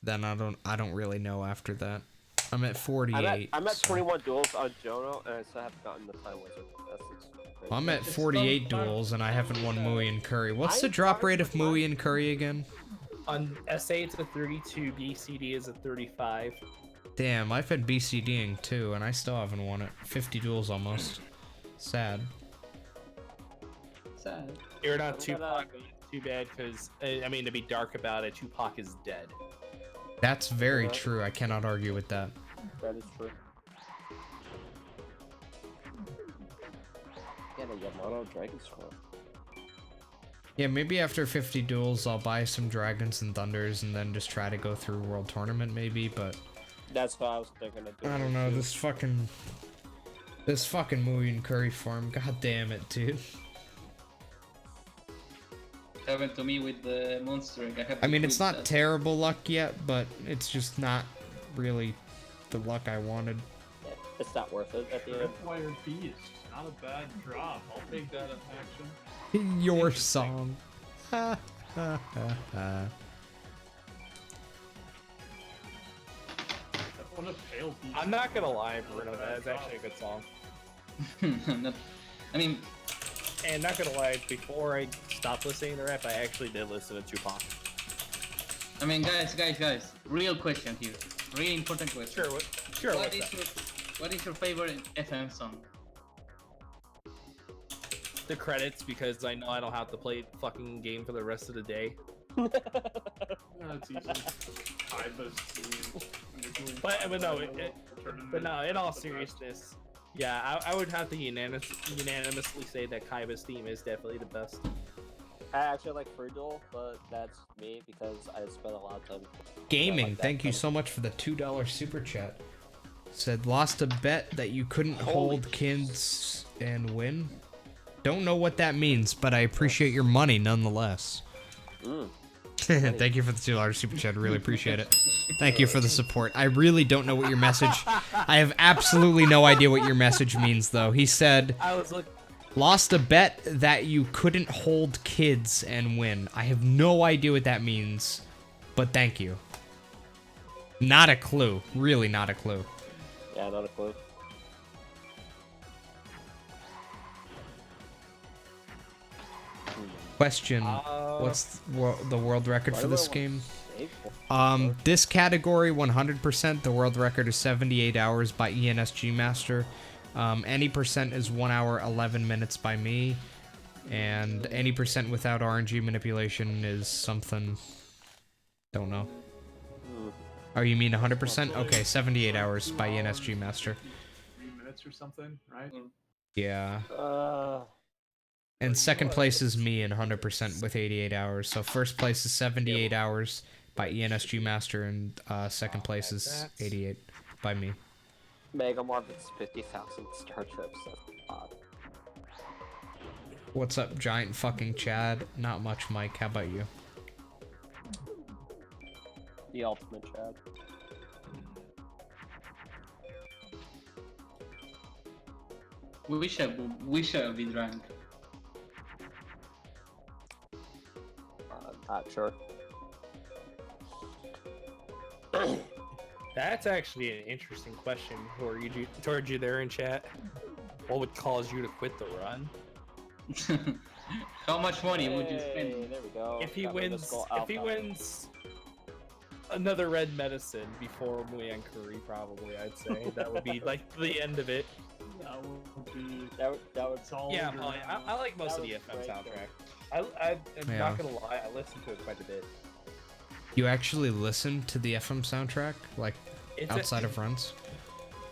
then I don't really know after that. I'm at 48. I'm at so- 21 duels on Jono, and I still haven't gotten the Time Wizard. I'm at 48 duels, and I haven't won Mui and Curry. What's the drop rate of Mui and Curry again? On SA it's a 32, BCD is a 35. Damn, I've had BCDing too, and I still haven't won it. 50 duels almost. Sad. Sad. You're not I'm Tupac, too bad, because, I mean, to be dark about it, Tupac is dead. That's very true. I cannot argue with that. That is true. Get a Yamato Dragon Scroll. Yeah, maybe after 50 duels, I'll buy some Dragons and Thunders, and then just try to go through World Tournament, maybe, but... That's what I was thinking of doing. I don't know, this fucking Mui and Curry form, god damn it, dude. Happened to me with the monster. I mean, it's not terrible luck yet, but it's just not really the luck I wanted. It's not worth it at the end. Tripwire Beast. Not a bad drop. I'll take that as action. Your song. Ha, ha, ha, ha. What a pale beast. I'm not gonna lie, Bruno, that is actually a good song. I mean, And not gonna lie, before I stopped listening to rap, I actually did listen to Tupac. guys, real question here. Really important question. Sure, what's What is your favorite FM song? The credits, because I know I don't have to play the fucking game for the rest of the day. That's easy. Kaiba's team. But no, but no. In all seriousness, yeah, I would have to unanimously say that Kaiba's theme is definitely the best. I actually like Free Duel, but that's me because I spent a lot of time Gaming, thank you so much for the $2 super chat. Said, lost a bet that you couldn't hold kids and win. Don't know what that means, but I appreciate your money nonetheless. Thank you for the $2 super chat. I really appreciate it. Thank you for the support. I really don't know what your message... I have absolutely no idea what your message means, though. He said, lost a bet that you couldn't hold kids and win. I have no idea what that means, but thank you. Not a clue. Really not a clue. Yeah, not a clue. Question, what's the world record for this game? Save? This category, 100%, the world record is 78 hours by ENSG Master. Any percent is 1 hour, 11 minutes by me. And any percent without RNG manipulation is something... Don't know. Oh, you mean 100%? Okay, 78 hours by ENSG Master. 3 minutes or something, right? Yeah. And second place is me in 100% with 88 hours. So first place is 78 hours by ENSG Master, and second place is 88 by me. Mega Marvin's 50,000 starships. That's odd. What's up, giant fucking Chad? Not much, Mike. How about you? The ultimate Chad. We shall be drunk. Not sure. That's actually an interesting question towards you there in chat. What would cause you to quit the run? How much money would you Hey, spend? there we go. If he Got my wins, mystical if he alpha. wins another red medicine before Muyan Curry, probably I'd say that would be like the end of it. That would be... That would It's all Yeah, under Molly, now. I like most That of the was FM great, soundtrack. I'm Yeah. not gonna lie, I listen to it quite a bit. You actually listen to the FM soundtrack? Like, It's outside of runs?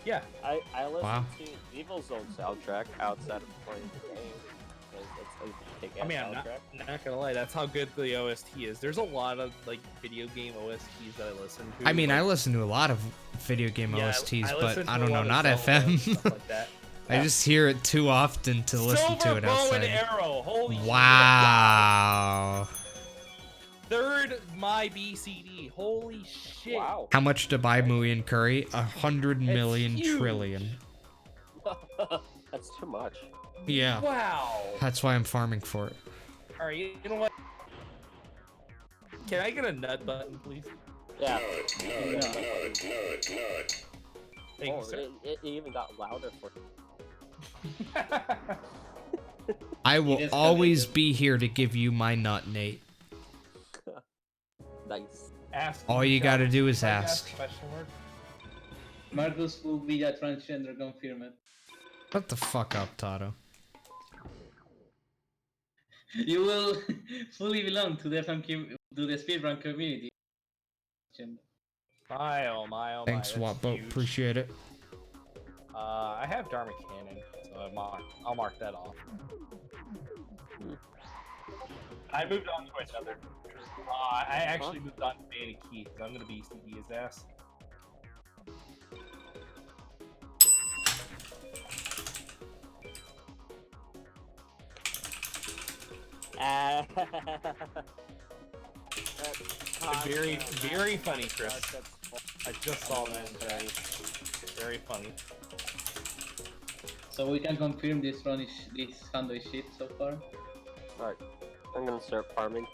Yeah, I listen Wow. to Evil Zone soundtrack outside of playing the game. 'Cause it's a kick-ass I mean, I'm soundtrack. not gonna lie, that's how good the OST is. There's a lot of like video game OSTs that I listen to. I mean, like- I listen to a lot of video game Yeah, OSTs, I but listen I to don't a know, lot not of Zelda and FM. stuff like that. I just hear it too often to listen to Silver it bow and outside. arrow, holy Wow. shit. Third my BCD, holy shit. Wow. How much to buy Muyan Curry? 100 million huge. trillion. That's too much. Yeah. Wow. That's why I'm farming for it. Alright, you know what? Can I get a nut button, please? Yeah. Thank Oh, you, sir. it even got louder for I will is always coming. be here to give you my nut, Nate. Nice. Ask All you gotta do is ask. Question mark? Marcus will be a transgender confirmed. Shut the fuck up, Tato. You will fully belong to the speedrun community. My Thanks, that's Wattboat. huge. Appreciate it. I have Dharma Cannon, so I'll mark that off. I moved on to another. I actually moved on to Danny Keith. I'm gonna be CD his ass. Very funny, Chris. I just saw that. Very funny. So we can confirm this run is this handle is shit so far. Alright. I'm gonna start farming.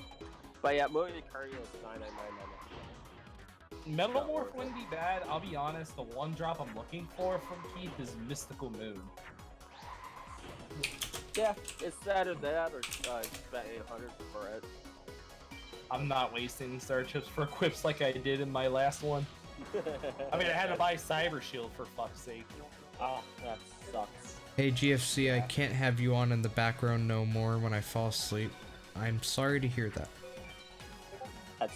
But yeah, moving to Curry is 9999. Metalmorph wouldn't be bad. I'll be honest. The one drop I'm looking for from Keith is Mystical Moon. Yeah, it's either that or spend 800 for it. I'm not wasting star chips for equips like I did in my last one. I mean, I had to buy Cyber Shield for fuck's sake. Oh, that sucks. Hey GFC, I can't have you on in the background no more when I fall asleep. I'm sorry to hear that. That's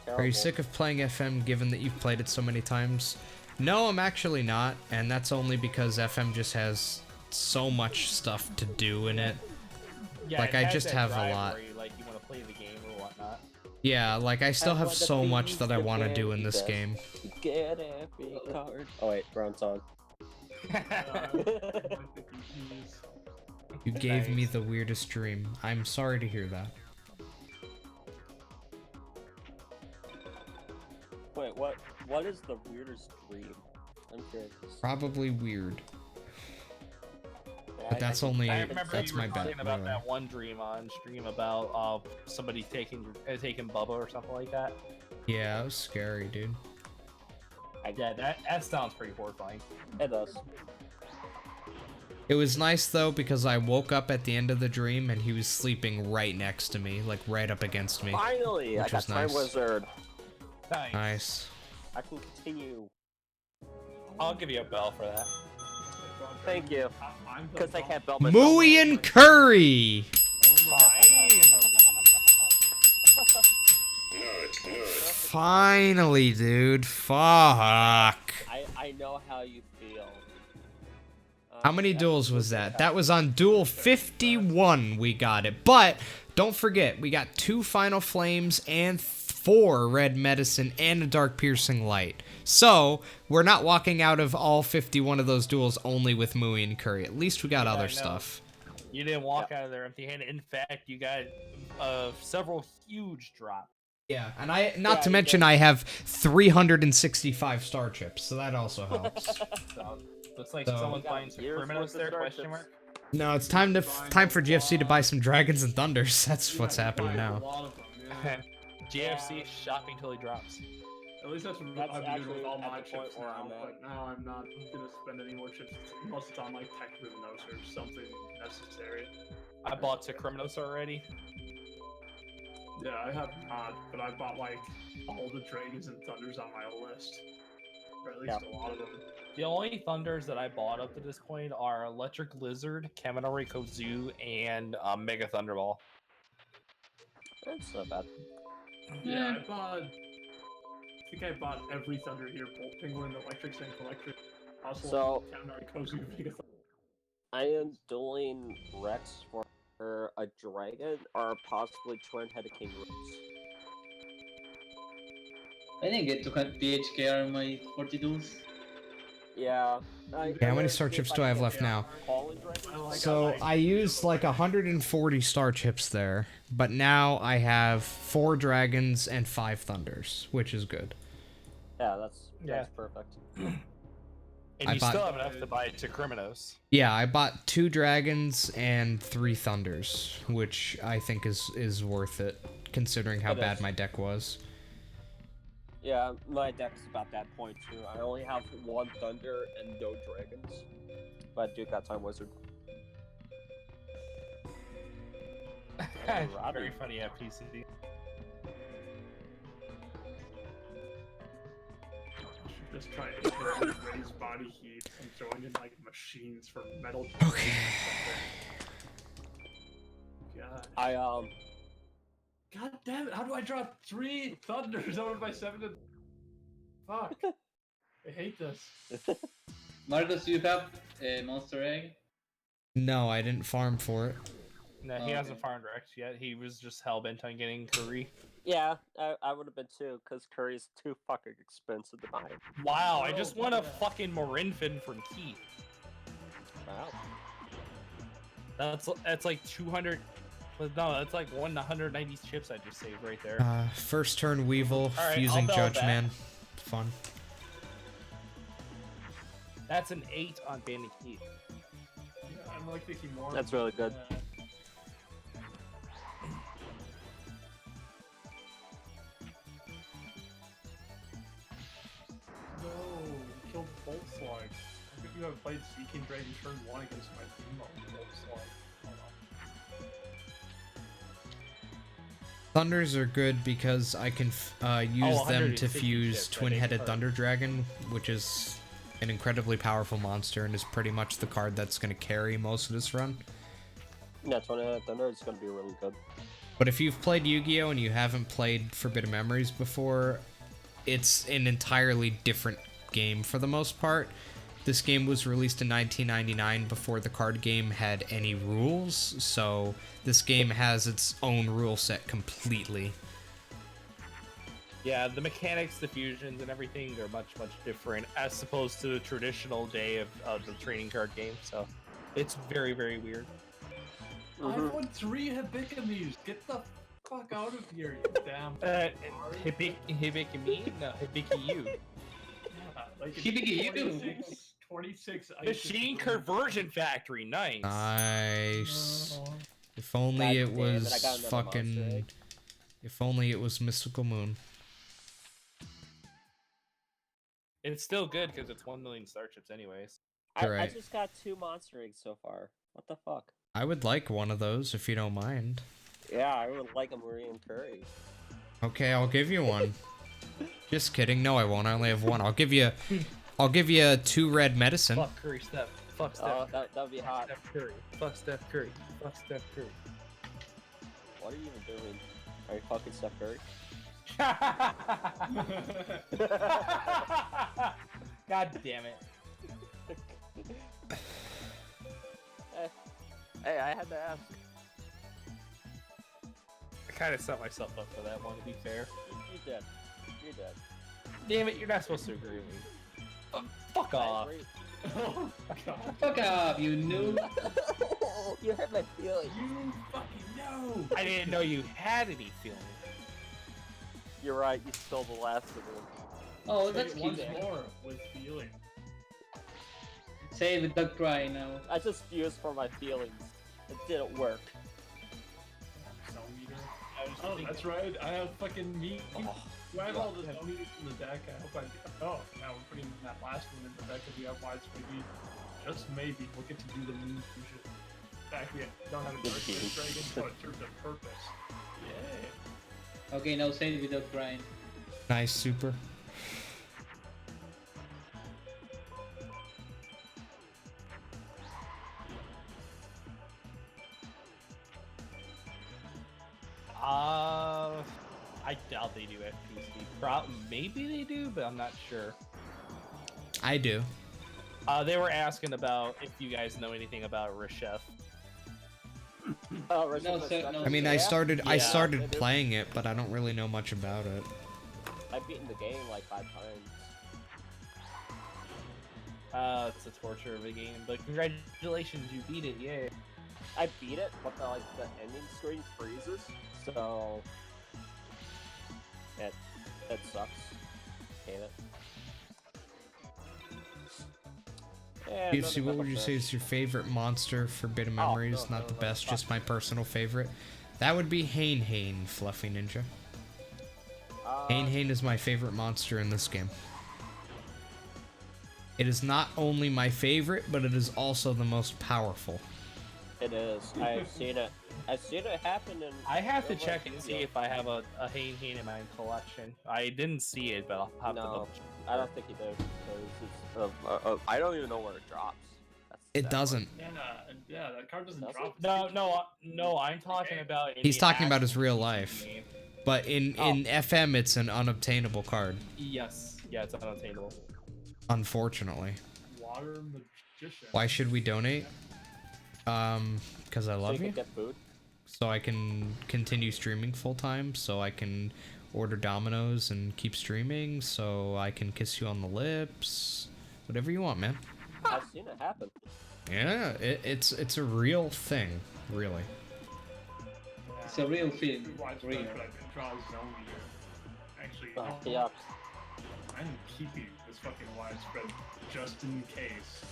terrible. Are you sick of playing FM given that you've played it so many times? No, I'm actually not, and that's only because FM just has so much stuff to do in it. Yeah, Like, it I has just that have a drive lot. where you, like, you want to play the game or whatnot. Yeah, like, I still have want so the much that I bees want to to do get in this the- game. Get every card. Oh wait, wrong song. You gave me the weirdest dream. I'm sorry to hear that. Wait, what is the weirdest dream? I'm curious. Probably weird. Yeah, But that's only, I remember that's you were my bet. talking about really. that one dream on stream about somebody taking Bubba or something like that. Yeah, it was scary, dude. Yeah, that sounds pretty horrifying. It does. It was nice though because I woke up at the end of the dream and he was sleeping right next to me, like right up against me. Finally, I Which got was Time nice. Wizard. Nice. Nice. I can continue. I'll give you a bell for that. Thank you. I'm Because I done. can't build myself. Mooey and Curry! Finally, dude. Fuck. I know how you feel. How many duels was that? That was on duel 51 we got it. But don't forget, we got 2 Final Flames and 4 Red Medicine and a Dark Piercing Light. So, we're not walking out of all 51 of those duels only with Mooey and Curry. At least we got Yeah, I other know. stuff. You didn't walk out of there empty-handed. In fact, you got several huge drops. Yeah, and not to you mention did. I have 365 star chips, so that also helps. So, looks like So- someone's We got buying some years criminals worth of there? star Question chips. mark. No, it's time for GFC to buy some Dragons and Thunders. That's what's happening A now. lot of them, yeah. GFC shopping till he drops. At least that's what That's I've been doing actually with all at my the point chips where now, I'm at. but now I'm not gonna spend any more chips unless it's on like Tech Rhythmos or something necessary. I bought two criminals already. Yeah, I have not, but I bought like all the Dragons and Thunders on my list. Or at least a lot of them. The only Thunders that I bought up to this point are Electric Lizard, Kaminari Kozu, and Mega Thunderball. That's not bad. Yeah, I think I bought every Thunder here: Bolt Penguin, Electric Sync, Electric Hustle, So- Kaminari Kozu, Mega Thunder. I am dueling Rex for a dragon or possibly twin-headed King Rex. I didn't get to cut PHKR on my 40 duels. Yeah. Yeah, how many star chips do I have left now? Fallen dragon? So I used like 140 star chips there, but now I have 4 Dragons and 5 Thunders, which is good. Yeah, that's Yeah. perfect. And I you bought- still have enough to buy two criminals. Yeah, I bought 2 Dragons and 3 Thunders, which I think is worth it, considering how It bad is. my deck was. Yeah, my deck's about that point too. I only have 1 Thunder and no Dragons. But I do got Time Wizard. Very funny at PCD. Just try to raise body heat and join in like machines for metal. Okay. God. God damn it! How do I draw 3 Thunders out of my 7 and... Fuck. I hate this. Marcos, do you have a Monster Egg? No, I didn't farm for it. No, he hasn't farmed Rex yet. He was just hell-bent on getting Curry. Yeah, I would have been too, because Curry's too fucking expensive to buy. Wow, I just won a fucking Morinfin from Keith. Wow. That's like 200... No, that's like 190 chips I just saved right there. First turn Weevil, Alright, fusing I'll bell Judge that. Man. Fun. That's an 8 on Bandit Keith. Yeah, I'm like thinking more. That's really good. No, you killed Bolt Slug. I think you have played Seeking Dragon turn 1 against my team on Bolt Slug. Hold on. Thunders are good because I can use them to 160 fuse chips, I think, Twin-Headed per- Thunder Dragon, which is an incredibly powerful monster and is pretty much the card that's going to carry most of this run. Yeah, 20 Thunder is gonna be really good. But if you've played Yu-Gi-Oh! And you haven't played Forbidden Memories before, it's an entirely different game for the most part. This game was released in 1999 before the card game had any rules, so this game has its own rule set completely. Yeah, the mechanics, the fusions, and everything are much, much different as opposed to the traditional day of the trading card game. So it's very, very weird. I won 3 Hibikamis. Get the fuck out of here, you damn. Hibiki me? No, Hibiki you. Yeah, like Hibiki you. 26 Machine Conversion Factory, nice. Nice. Oh. If only God it damn it, was I got another monster fucking... egg. If only it was Mystical Moon. It's still good because it's 1 million star chips anyways. I Right. just got 2 monster eggs so far. What the fuck? I would like one of those if you don't mind. Yeah, I would like a Marine Curry. Okay, I'll give you one. Just kidding. No, I won't. I only have one. I'll give you 2 red medicine. Fuck Curry Steph. Fuck Steph. Oh, that would be hot. Steph Curry. Fuck Steph Curry. Fuck Steph Curry. What are you even doing? Are you fucking Steph Curry? God damn it. Hey, I had to ask. I kind of set myself up for that one, to be fair. You did. You did. Damn it, you're not supposed to agree with me. Fuck off. Oh, God. Fuck up, you noob. You hurt my feelings. You fucking know. I didn't know you had any feelings. You're right, you stole the last of them. Oh, Say that's it cute. once more with feeling. Say it without crying now. I just used for my feelings. It didn't work. Cell meter. Oh, that's right. I have fucking meat. Do I have all the cell meters in the deck? I hope I do. Oh, now we're putting that last one in the deck because we have widespread meat. Just maybe we'll get to do the moon fusion. In fact, we don't have a dark dragon, but it serves a purpose. Yay. Okay, now say it without crying. Nice, super. I doubt they do FPC. Maybe they do, but I'm not sure. I do. They were asking about if you guys know anything about Reshef. Oh, No, sir, no. I mean, I Yeah. started Yeah. started playing it, but I don't really know much about it. I've beaten the game like 5 times. It's a torture of a game, but congratulations, you beat it, yay. I beat it, but the ending screen freezes, so it sucks. Hate it. Yeah, GFC, what would you say is your favorite monster? Forbidden Memories, not the best, just my personal favorite. That would be Hane, Fluffy Ninja. Hane is my favorite monster in this game. It is not only my favorite, but it is also the most powerful. It is. I've seen it. I've seen it happen in. I have to real check life and see video. if I have a Hane in my collection. I didn't see it, but I'll have to No, double check. I don't think you do. Because I don't even know where it drops. That's the It sad doesn't. Yeah, that card doesn't Does drop. No, I'm talking about. In He's the talking about his actual real PC life. game. But in FM, it's an unobtainable card, Yes, yeah, it's unattainable. unfortunately. Water magician. Why should we donate? Because I So love you can you. get food. So I can continue streaming full time, so I can order Domino's and keep streaming, so I can kiss you on the lips. Whatever you want, man. I've seen it happen. Yeah, it's a real thing, really. It's a real thing. Widespread, Real. but I didn't draw a zone meter. Actually, Yeah. I'm keeping this fucking widespread just in case.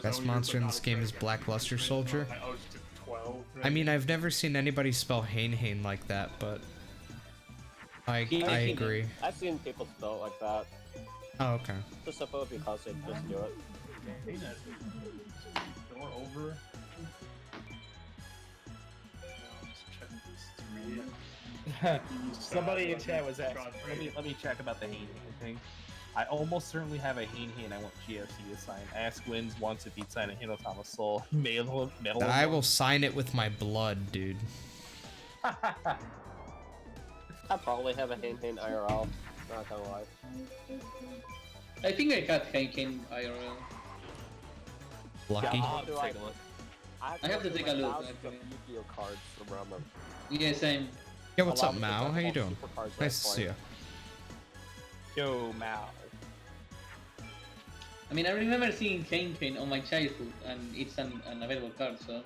Best monster in this game is Blackluster Soldier. I was to 12. I mean, I've never seen anybody spell Hane like that, but I agree. I've seen people spell it like that. Oh, okay. Just simply because they just do it. Door over. Just check these 3. Somebody in chat was asking. Let me check about the Hane thing. I almost certainly have a Hane Hane I want GFC to sign. Ask wins once if he'd sign a Hino Thomas Soul. Mail I will sign it with my blood, dude. I probably have a Hane IRL. Not gonna lie. I think I got Heineken IRL. Lucky. Yeah, I'll have to take a look. I have to take a look, Of actually. Yu-Gi-Oh cards around them. Yeah, same. Yeah, what's up, Along with Mao? the How you all doing? super cards that Nice to I see play. you. Yo, Mao. I mean, I remember seeing Heineken on my childhood, and it's an available card, so.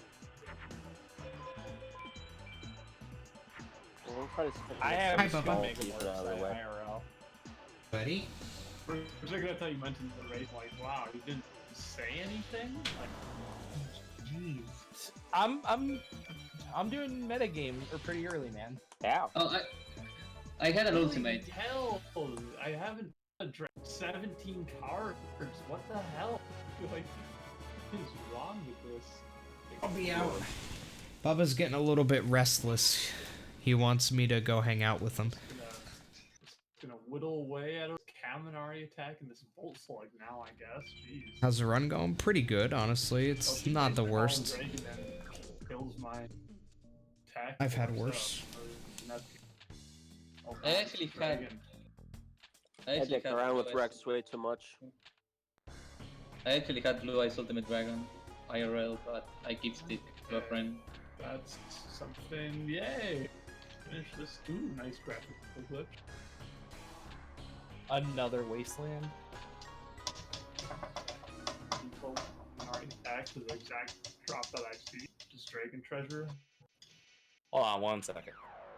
We'll try to stick I with have Hi, some Bubba. small Mega pieces Wars out of the way. IRL. Buddy? For a second, I thought you mentioned the race. Like, wow, you didn't say anything. Like, jeez. I'm doing metagame pretty early, man. Yeah. Oh, I had an Holy ultimate. hell! I haven't addressed 17 cards. What the hell? Like, what is wrong with this? I'll be out. Bubba's getting a little bit restless. He wants me to go hang out with him. It's gonna whittle away at a Kaminari attack and this Bolt Slug now, I guess. Jeez. How's the run going? Pretty good, honestly. It's Hope he not takes the the worst. Golden Drake and then kills my attack. I've had force worse. up. And that's- Oh, I actually had- Dragon. I dick around with Rex way too much. I actually had Blue Eyes Ultimate Dragon IRL, but I gifted it to a friend. That's something. Yay! Finish this. Ooh, nice graphical glitch. Another Wasteland. People already attack to the exact drop that I see. Just Dragon Treasure. Hold on 1 second.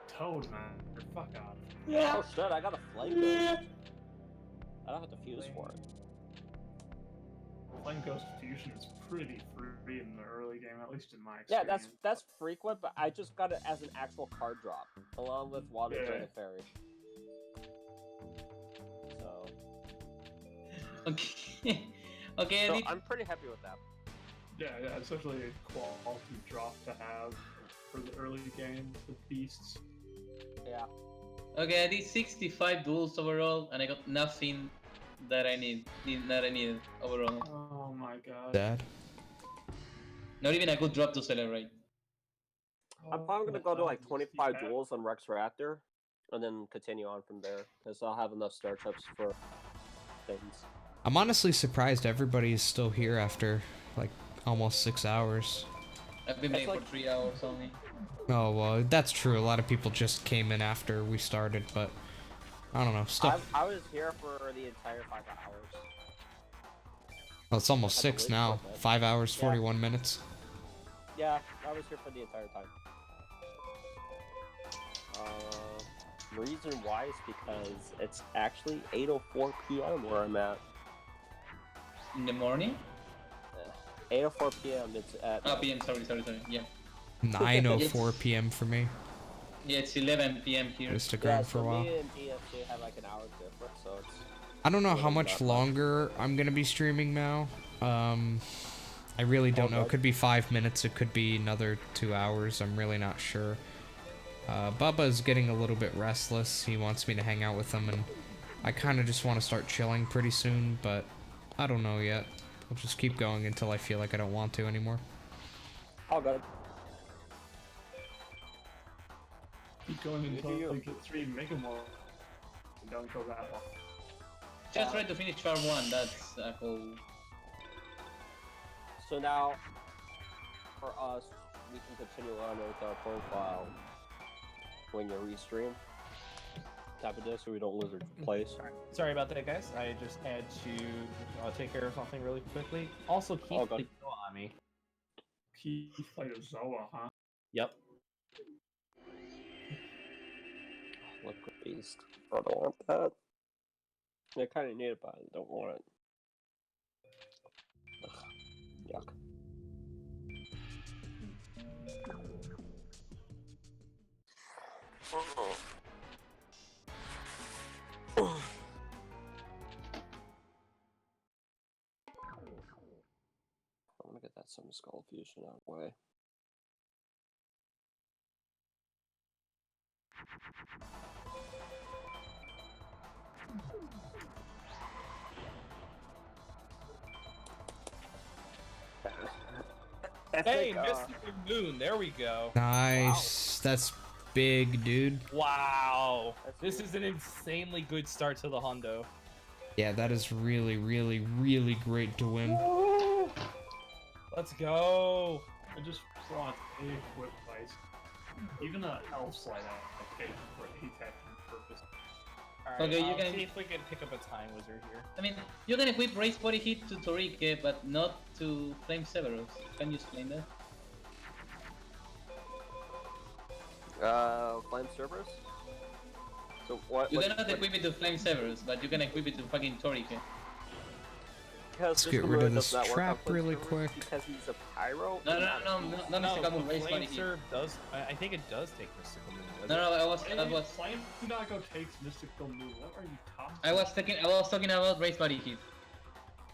Toad, man. Fuck off. Oh shit, I got a Flame Ghost. I don't have to fuse for it. Flame Ghost Fusion is pretty free in the early game, at least in my Yeah, experience. that's frequent, but I just got it as an actual card drop, along with Water Yeah. Dragon Fairy. So, Okay. Okay, so I did. I'm pretty happy with that. Yeah, it's actually a quality drop to have for the early game with beasts. Yeah. Okay, I did 65 duels overall, and I got nothing that I needed overall. Oh my god. Dad? Not even a good drop to celebrate. I'm probably gonna go to like 25 duels on Rex Raptor, and then continue on from there, because I'll have enough star chips for things. I'm honestly surprised everybody is still here after, like, almost 6 hours. I've been That's playing like- for 3 hours only. Oh, well, that's true. A lot of people just came in after we started, but I don't know. Still, I was here for the entire 5 hours. well, it's almost I had to 6 wait now. for a bit. 5 hours, Yeah. 41 minutes. Yeah, I was here for the entire time. The reason why is because it's actually 8:04 p.m. where I'm at. In the morning? 8:04 p.m. It's at. Ah, PM, sorry, yeah. 9:04 p.m. for me. Yeah, it's 11 PM here. Just to Yeah, grind for a so while. me and GFC have like an hour difference, so it's. I don't know how Wasn't much that much. longer I'm gonna be streaming now. I really don't know. It could be 5 minutes. It could be another 2 hours. I'm really not sure. Bubba's getting a little bit restless. He wants me to hang out with him, and I kind of just want to start chilling pretty soon, but I don't know yet. I'll just keep going until I feel like I don't want to anymore. All good. Keep going until you. you get 3 Mega More. Don't go that long. Just try to finish farm 1, that's a whole... So now, for us, we can continue on with our profile when you restream. Tap it so we don't lose our place. Sorry about that, guys. I just had to take care of something really quickly. Also, keep Oh, God. the kill on me. Key played a Zoa, huh? Yep. Liquid Beast. I don't want that. I kind of need it, but I don't want it. Ugh. Yuck. I want to get that Summon Skull Fusion out of the way. I Hey, think, Mystical Moon. There we go. Nice. That's big, dude. Wow. That's This weird. is an insanely good start to the Hundo. Yeah, that is really, really, really great to win. Woo! Let's go. I just want a equip device. Even a elf slide I take for ATAC purpose. Alright, Okay, you I'll can- see if we can pick up a Time Wizard here. I mean, you can equip raise body hit to Torike, but not to Flame Severus. Can you explain that? Flame Cerberus? So what? You what- cannot what- equip it to Flame Severus, but you can equip it to fucking Torike. because Let's this get rid Lure of does this not work on trap Flame really Cerberus quick. Because he's a pyro? No, not Mystical Moon, raise Flame body hit. Serve does. I think it does take Mystical Moon. doesn't No, it? I was Flame Funako takes Mystical Moon. What are you talking I was talking about raise body hit.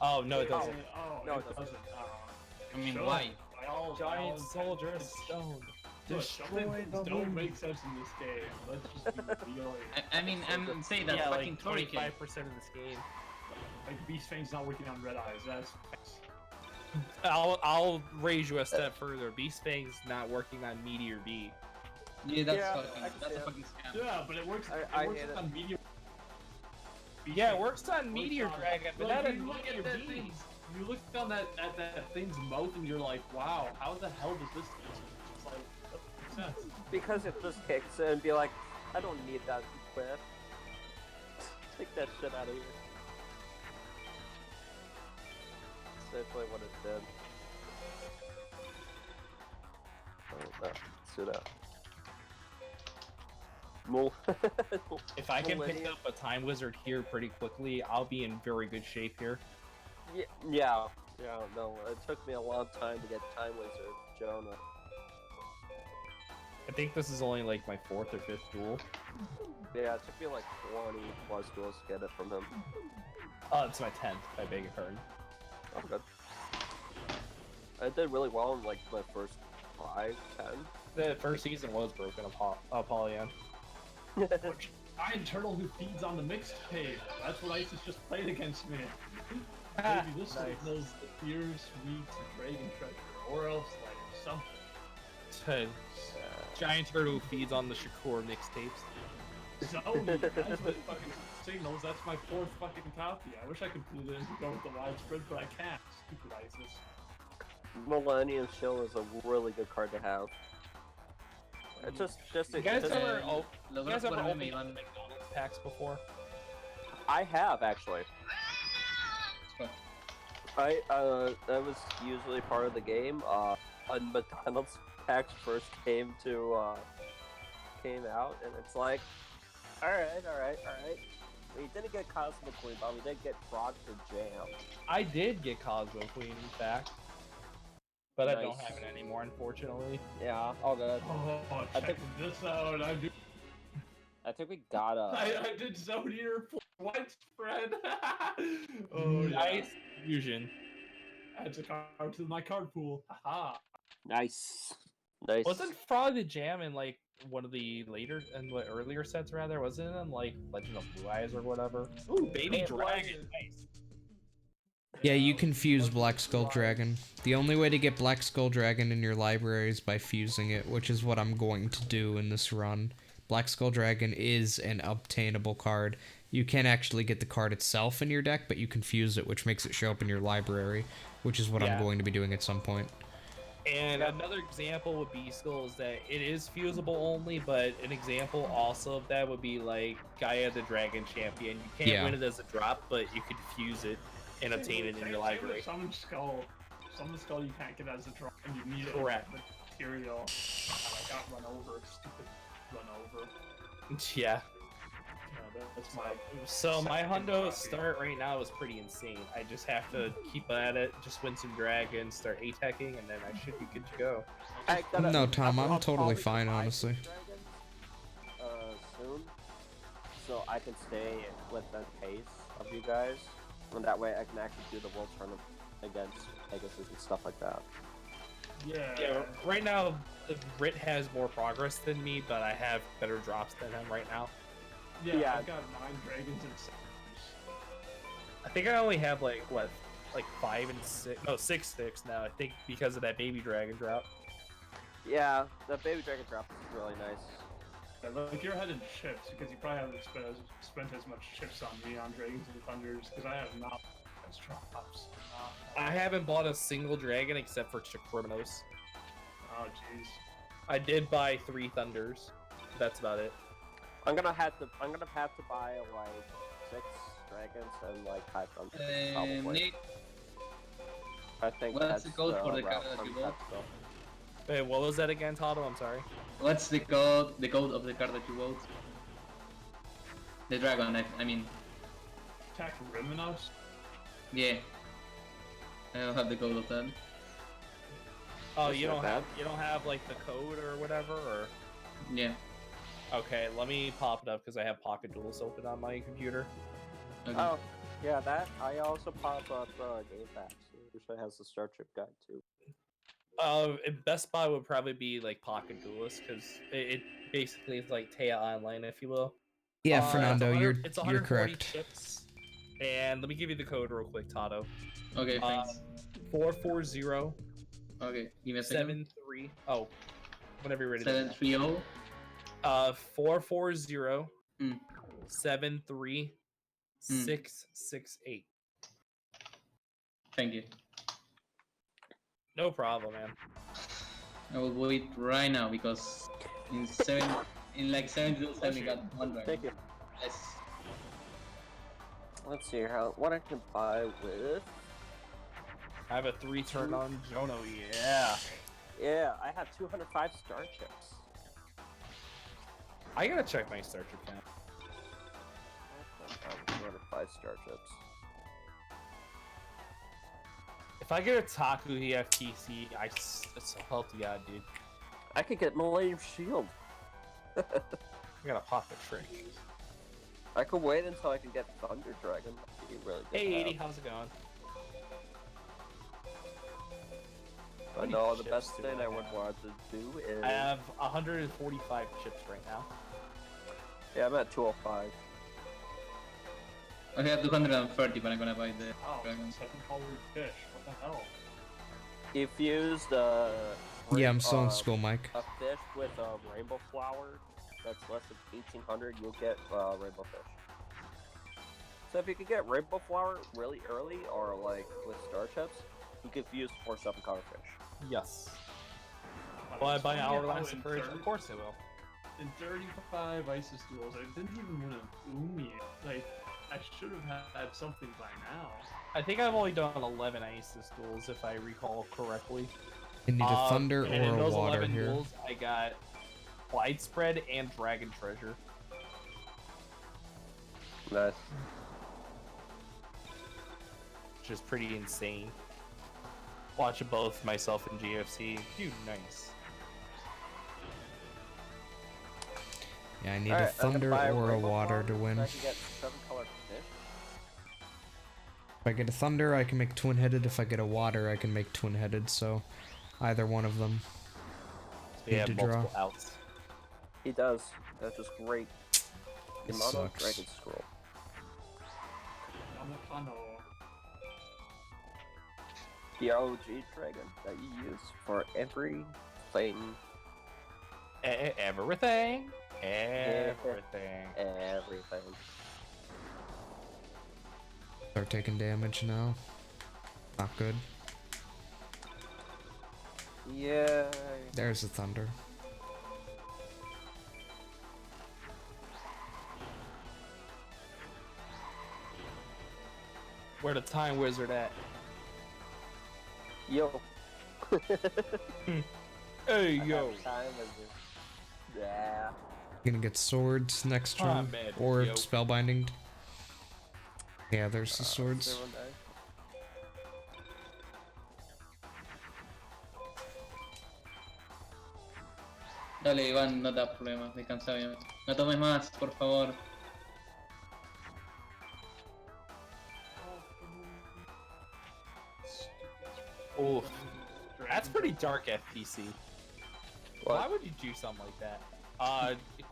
Oh no, it doesn't. Oh, No, it it doesn't. doesn't. I mean, Sure. why? Giant soldier of stone. Look, Destroy something the don't moon. make sense in this game. Let's just be real here. I mean, I'm saying that Yeah, fucking like Torike. 25% of this game. Like Beast Fane's not working on Red Eyes. That's I'll raise you a step further. Beast Fang's not working on Meteor B. Yeah, that's Yeah, fucking, I can that's see a it. fucking scam. yeah, but it works. I It works hate it. on Meteor. Beast Yeah, it Fang works on Meteor on- Dragon, but Like, not on you look Meteor at that B. thing. You look down at that thing's mouth and you're like, wow, how the hell does this? It's like, that makes sense. Because it just kicks it and be like, I don't need that equip. Take that shit out of here. That's definitely what it did. Oh, no. Sit out. Mul. If I can pick Millennium. up a Time Wizard here pretty quickly, I'll be in very good shape here. Yeah, no, it took me a long time to get Time Wizard, Jonah. I think this is only like my 4th or 5th duel. Yeah, it took me like 20 plus duels to get it from him. Oh, it's my 10th, I beg your pardon. Oh, good. I did really well in like my first 5, 10. The first season was broken, Apollyon. Giant turtle who feeds on the mixtape. That's what ISIS just played against me. Maybe this Nice. signals the fierce weak dragon treasure, or else like something. Giant turtle who feeds on the Shakur mixtapes. Zoe, that's what fucking signals. That's my 4th fucking copy. I wish I could put it in to go with the widespread, but I can't. Stupid ISIS. Millennium Shield is a really good card to have. It's just You guys just- ever, you Logro guys ever por opened meme, McDonald's packs before? I have actually. That was usually part of the game. When McDonald's packs first came out, and it's like, all right. We didn't get Cosmic Queen, but we did get Frog for Jam. I did get Cosmo Queen, in fact. But I don't Nice. have it anymore, unfortunately. Yeah, all good. Oh, I check think- this out. I think we got a. I did Zodier for widespread. Oh, yeah. Nice fusion. Add a card to my card pool. Haha. Nice. Wasn't Frog the Jam in like one of the earlier sets rather? Wasn't it in like Legend of Blue Eyes or whatever? Ooh, baby It dragon, was. nice. Yeah, you can fuse Black Skull Dragon. The only way to get Black Skull Dragon in your library is by fusing it, which is what I'm going to do in this run. Black Skull Dragon is an obtainable card. You can actually get the card itself in your deck, but you can fuse it, which makes it show up in your library, which is what I'm Yeah. going to be doing at some point. And another example with B Skull is that it is fusible only, but an example also of that would be like Gaia the Dragon Champion. You can't Yeah. win it as a drop, but you can fuse it and obtain it in your library. Summon Skull. Summon Skull you can't get as a draw, and you need Correct. material. God, I got run over. Stupid run over. Yeah. That's my. So my second hundo copy. start right now is pretty insane. I just have to keep at it, just win some dragons, start attacking, and then I should be good to go. No, Tom, I'm I'll totally probably fine, buy honestly. dragons, soon, so I can stay with the pace of you guys, and that way I can actually do the world tournament against Pegasus and stuff like that. Yeah, right now Rit has more progress than me, but I have better drops than him right now. Yeah, Yeah. I've got 9 dragons and 7. I think I only have like what like 5 and 6, no 6/6 now. I think because of that baby dragon drop. Yeah, the baby dragon drop is really nice. Yeah, like you're ahead in chips because you probably haven't spent as much chips on me on Dragons and Thunders because I have not as drops. I haven't bought a single dragon except for Chikrimnos. Oh jeez. I did buy 3 Thunders. That's about it. I'm gonna have to buy like 6 dragons and like 5 Thunders probably. Nick, I think what's that's the code for the route card that from you bought? Pepsi. Wait, what was that again, Tato? I'm sorry. What's the code? The code of the card that you bought? The dragon. I mean, Attack Riminos? yeah. I don't have the code of that. Oh, That's you not don't bad. have like the code or whatever, or Yeah. okay, let me pop it up because I have Pocket Duels open on my computer. Okay. Oh, yeah, that. I also pop up Game Facts, which has the Starship Guide too. Best Buy would probably be like Pocket Duelist because it basically is like Taya Online, if you will. Yeah, It's Fernando, 100 you're 140 correct. chips. And let me give you the code real quick, Tato. Okay, thanks. 440 Okay, give me a second. 73. Oh, whenever you're ready. 730. 440 Mm. 73 668. Thank you. No problem, man. I will wait right now because in like 72 I got one dragon. Thank you. Yes. Let's see what I can buy with. I have a 3-turn on Jono, yeah. Yeah, I have 205 Starships. I gotta check my starter count. I have 205 Starships. If I get a Taku EFTC, it's a healthy god, dude. I could get Millennium Shield. I gotta pop the trick. I could wait until I can get Thunder Dragon. That'd be really good. Hey, to 80, have. how's it going? But many no, the chips best do thing I I would have? want to do is. I have 145 chips right now. Yeah, I'm at 205. Okay, I have 230, but I'm gonna buy the Oh, dragon. 7-colored fish. What the hell? If you used Yeah, I'm still in school, Mike. a fish with a rainbow flower that's less than 1800, you'll get rainbow fish. So if you could get rainbow flower really early, or like with starships, you could use 4/7 color fish. Yes. Will I buy Hourglass in of Courage? third- Of course I will. In 35 ISIS duels, I didn't even win a Umi. Like, I should have had something by now. I think I've only done 11 Isis duels, if I recall correctly. I need a thunder and in or a those water 11 here. duels, I got Widespread and Dragon Treasure. Nice. Which is pretty insane. Watching both myself and GFC. Dude, nice. Yeah, I need a Alright, I can thunder buy or a rainbow water flower, to win. I can get 7-colored fish. If I get a thunder, I can make twin-headed. If I get a water, I can make twin-headed. So, either one of them. So you Need have to draw. multiple outs. He does. That's just great. It Yamato sucks. Dragon Scroll. Yamakano. The OG dragon that you use for everything. Everything. Everything. Everything. Start taking damage now. Not good. Yay. There's the thunder. Where the Time Wizard at? Yo. Hey, I yo. have time as this. Yeah. Gonna get swords next Ah, turn. man, Or yo. spellbinding. Yeah, there's the swords. 0-9. Dale, Iván, no te das problemas, descansa bien. No tomes más, por favor. Oof. That's pretty dark, FPC. What? Why would you do something like that?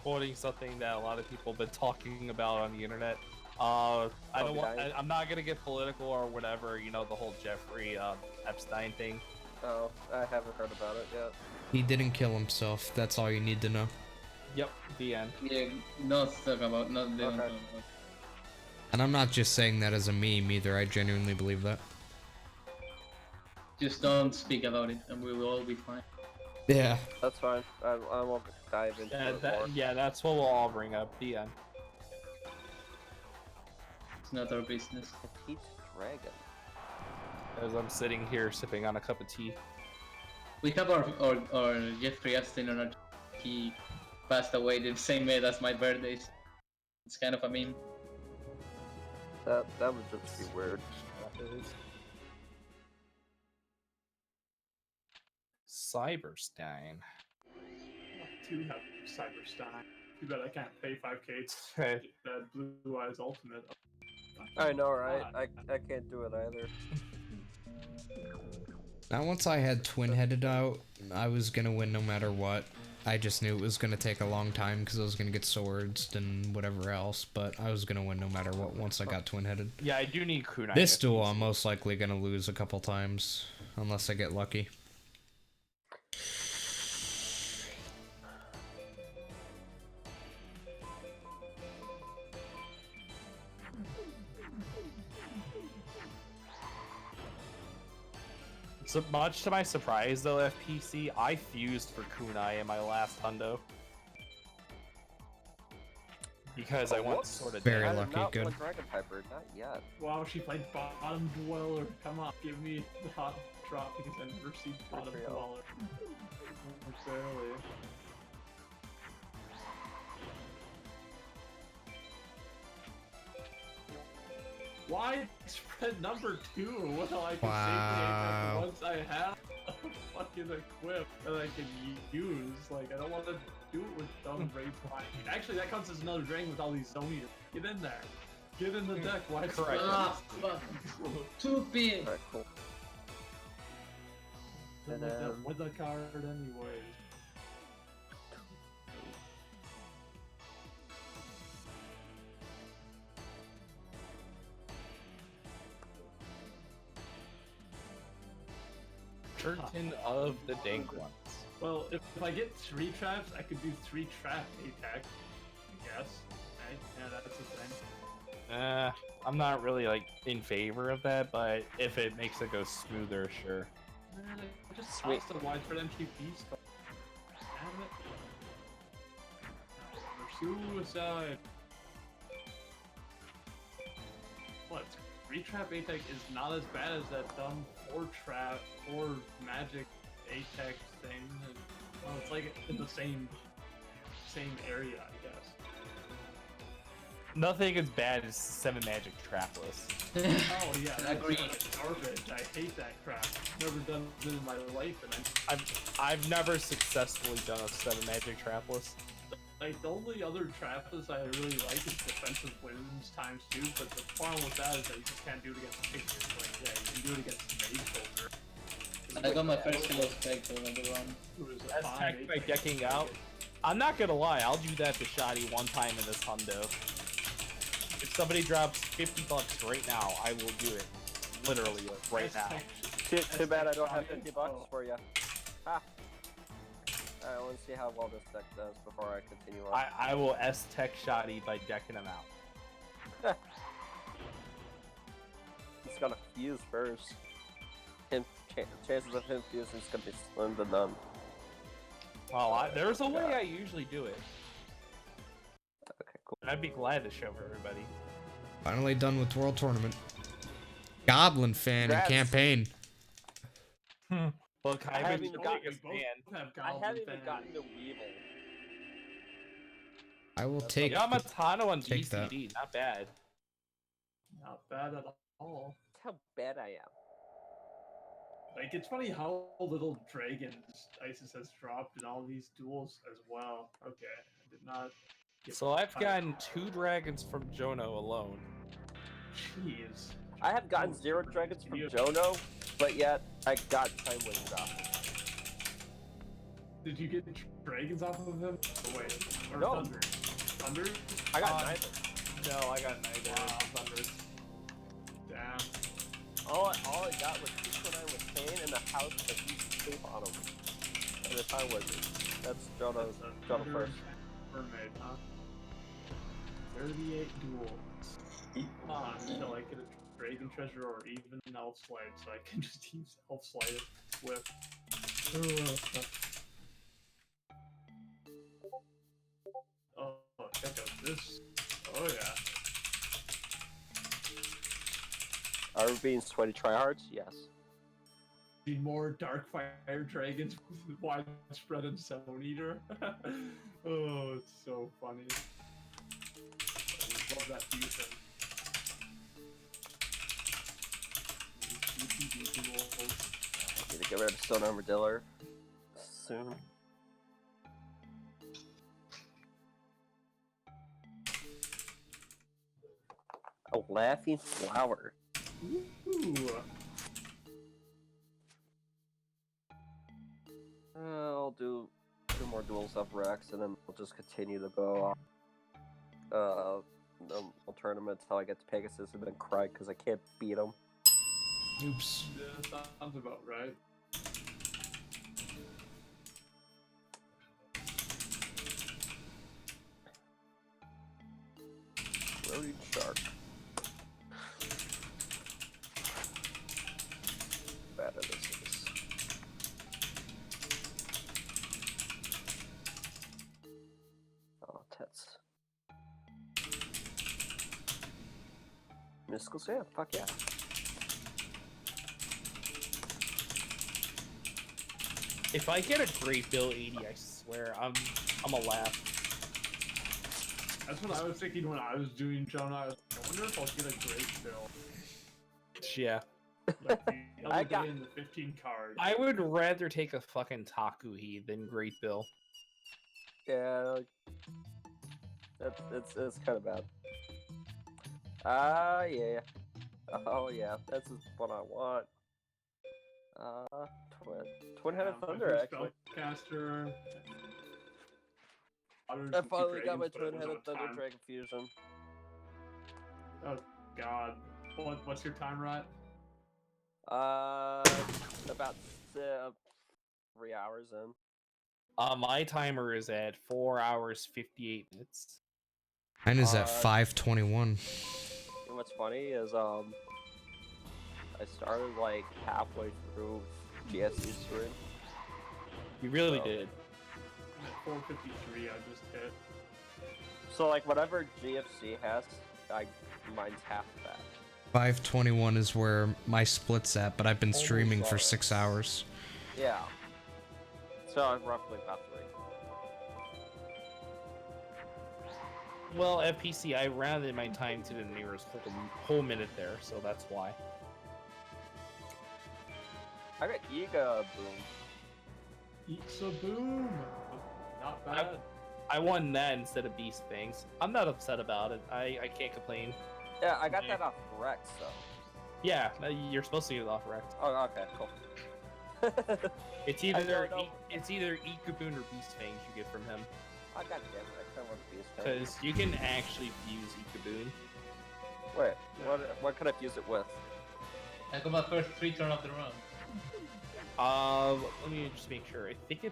Quoting something that a lot of people have been talking about on the internet. I don't want. Okay. I'm not gonna get political or whatever. You know the whole Jeffrey Epstein thing. Oh, I haven't heard about it yet. He didn't kill himself. That's all you need to know. Yep. The end. Yeah, not talk about, not they don't Okay. talk about. And I'm not just saying that as a meme either. I genuinely believe that. Just don't speak about it, and we will all be fine. Yeah. That's fine. I won't dive into it more. Yeah, that's what we'll all bring up. The end. It's not our business. Petite dragon. As I'm sitting here sipping on a cup of tea. We have our Jeffrey Epstein on our. He passed away the same day as my birthday. It's kind of a meme. That would just be weird. Cyberstein. To have Cyberstein. Too bad I can't pay 5K to Hey. get that Blue Eyes Ultimate. I know, right? I can't do it either. Now, once I had twin-headed out, I was gonna win no matter what. I just knew it was gonna take a long time because I was gonna get swords and whatever else, but I was gonna win no matter what once I got twin-headed. Yeah, I do need kunai. This duel, I'm most likely gonna lose a couple times, unless I get lucky. So much to my surprise, though, FPC, I fused for kunai in my last hundo. Because I want sort of Very I did lucky, not good. want Dragon Piper, not yet. Wow, she played Bottom Dweller. Come on, give me the hot drop because I never seen Bottom real. Dweller. Necessarily. Widespread number 2. Well, I can Wow. safely once I have a fucking equip that I can use. Like, I don't want to do it with dumb raid flying. Actually, that counts as another drain with all these zonias. Get in there. Get in the deck. Widespread. Ah, fuck. Stupid. Alright, cool. With the card anyways. curtain of the dank ones. Well, if I get 3 traps, I could do 3 trap attack. I guess. Right? Yeah, that's a thing. I'm not really like in favor of that, but if it makes it go smoother, sure. Just Sweet. toss the widespread MTP stuff. Damn it. For suicide. What? 3 trap attack is not as bad as that dumb 4 trap, 4 magic attack thing. Well, it's like in the same area, I guess. Nothing as bad as 7 magic trapless. Oh yeah, that's Agreed. garbage. I hate that crap. Never done it in my life, and I've never successfully done a 7 magic trapless. like the only other trapless I really like is defensive wounds times 2. But the problem with that is that you just can't do it against pictures. Like yeah, you can do it against Mage Shoulder. I got my first kill of Spectre on the run. That's tech by decking out. I'm not gonna lie, I'll do that to Shoddy one time in this hundo. If somebody drops $50 right now, I will do it. Literally, like, right now. Too bad I don't have 50 bucks for you. Ha! Alright, let's see how well this deck does before I continue on. I will S-Tech Shoddy by decking him out. He's gonna fuse first. Chances of him fusing is gonna be slim to none. Well, there's a way I usually do it. Okay, cool. And I'd be glad to show everybody. Finally done with World Tournament. Goblin fan and That's- campaign. Look, I haven't been even showing gotten- a fan. I haven't even gotten to Weevil. I will take. Yamatano on take that. DCD, not bad. Not bad at all. That's how bad I am. Like it's funny how little dragons Isis has dropped in all these duels as well. Okay, I did not. Get So I've fired. gotten 2 dragons from Jono alone. Jeez. I have gotten 0 dragons from Jono, but yet I got Time Wave Drop. Did you get dragons off of him? Oh, wait. Or No. thunder? Thunder? I got neither. No, I got neither. Thunders. Damn. All I got was 229 with Kane in the house that used to sleep on him. And the time wizard. That's Jonah first. Mermaid, huh? 38 duels. Until I get a dragon treasure or even an elf slide, so I can just use elf slide with. Oh, check out this. Oh yeah. Are we being sweaty tryhards? Yes. Need more dark fire dragons with widespread and Stone Eater. Oh, it's so funny. I love that fusion. Need to get rid of Stone Armadillo soon. A laughing flower. Ooh. I'll do 2 more duels of Rex, and then we'll just continue to go the tournament until I get to Pegasus and then cry because I can't beat him. Oops. Yeah, sounds about right. Floating shark. Bad at this is. Oh, tits. Mystical Sand, fuck yeah. If I get a Great Bill 80, I swear I'm a laugh. That's what I was thinking when I was doing Jonah. I wonder if I'll get a great bill. Yeah. Like the I other got- day in the 15 card. I would rather take a fucking Takuhi than Great Bill. Yeah, it's kind of bad. Yeah. Oh yeah, this is what I want. Twin-headed thunder actually. Spellcaster. I finally got my twin-headed thunder dragon fusion. Oh god. What's your timer at? About 3 hours in. My timer is at 4 hours 58 minutes. Mine is at 5:21. And what's funny is I started like halfway through GFC stream. You really did. I'm at 453. I just hit. So like whatever GFC has, mine's half that. 5:21 is where my split's at, but I've been streaming for 6 hours. Yeah. So I'm roughly about 3. Well, FPC, I rounded my time to the nearest whole minute there, so that's why. I got Ega Boom. Eats a boom. Not bad. I won that instead of Beast Fangs. I'm not upset about it. I can't complain. Yeah, I got that off Rex, so. Yeah, you're supposed to get it off Rex. Oh, okay, cool. It's either Ikaboon or Beast Fangs you get from him. I got damn it, I kind of want Beast Fangs. Because you can actually fuse Ikaboon. Wait, what could I fuse it with? I got my first 3 turn of the run. Let me just make sure. I think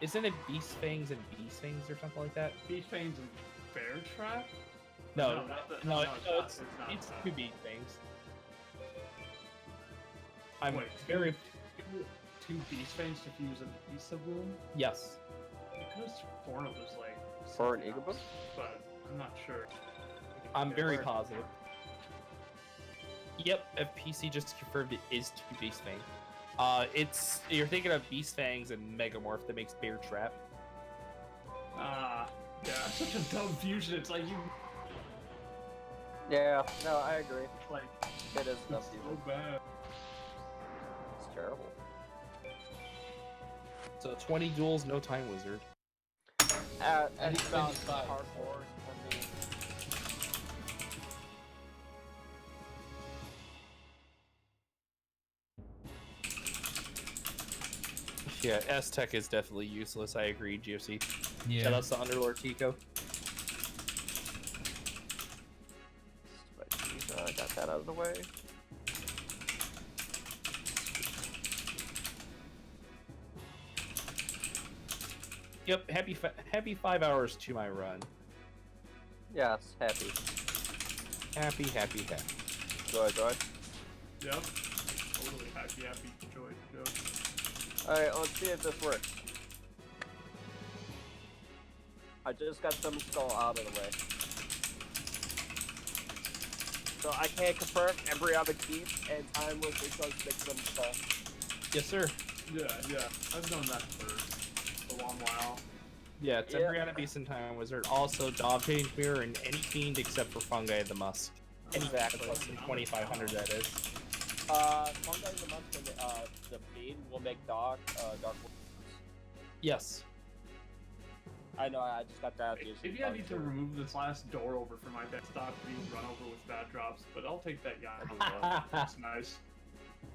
isn't it Beast Fangs and Beast Fangs or something like that? Beast Fangs and Bear Trap? No, it's it's not 2 that. Beast Fangs. I'm Wait, very... two Beast Fangs to fuse an Issa Boom? Yes. I could have sworn it was like For an something Ega Boom? else, but I'm not sure. I'm very Where? positive. Yep, FPC just confirmed it is 2 Beast Fangs. You're thinking of Beast Fangs and Megamorph that makes Bear Trap. Yeah, such a dumb fusion. It's like you Yeah, no, I agree. like It is dumb it's fusion. so bad. It's terrible. So 20 duels, no time wizard. And it's it's about 25. hardcore for me. Yeah, S-Tech is definitely useless. I agree, GFC. Yeah. Shout out to Underlord Tico. that out of the way. Yep, happy 5 hours to my run. Yes, happy. Happy. Joy. Yep. Totally happy, joy. Alright, let's see if this works. I just got some skull out of the way. So I can't confirm embryonic heat and time was because make some skull. Yes, sir. Yeah. I've done that for a long while. Yeah, it's embryonic beast and time wizard. Also, obtainable mirror and any fiend except for fungi the musk. Exactly. Less than 2,500 that is. Fungi in the month and the fiend will make dark worms. Yes. I know, I just got that. Maybe I need to remove this last door over from my desktop being run over with bad drops, but I'll take that Yahoo. That's nice.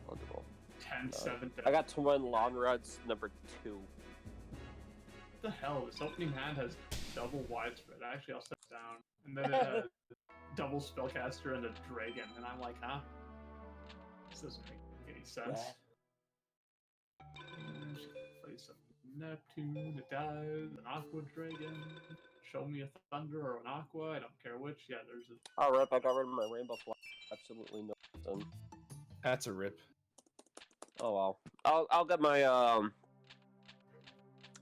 Wonderful. 10-7. I got twin long runs number 2. What the hell? This opening hand has double widespread. Actually, I'll step down. And then it has double spellcaster and a dragon, and I'm like, huh? This doesn't make any sense. Play some Neptune, it dies, an Aqua Dragon. Show me a Thunder or an Aqua, I don't care which. Yeah, there's a... Oh, rip, I got rid of my Rainbow Flash. Absolutely no reason. That's a rip. Oh well. I'll get my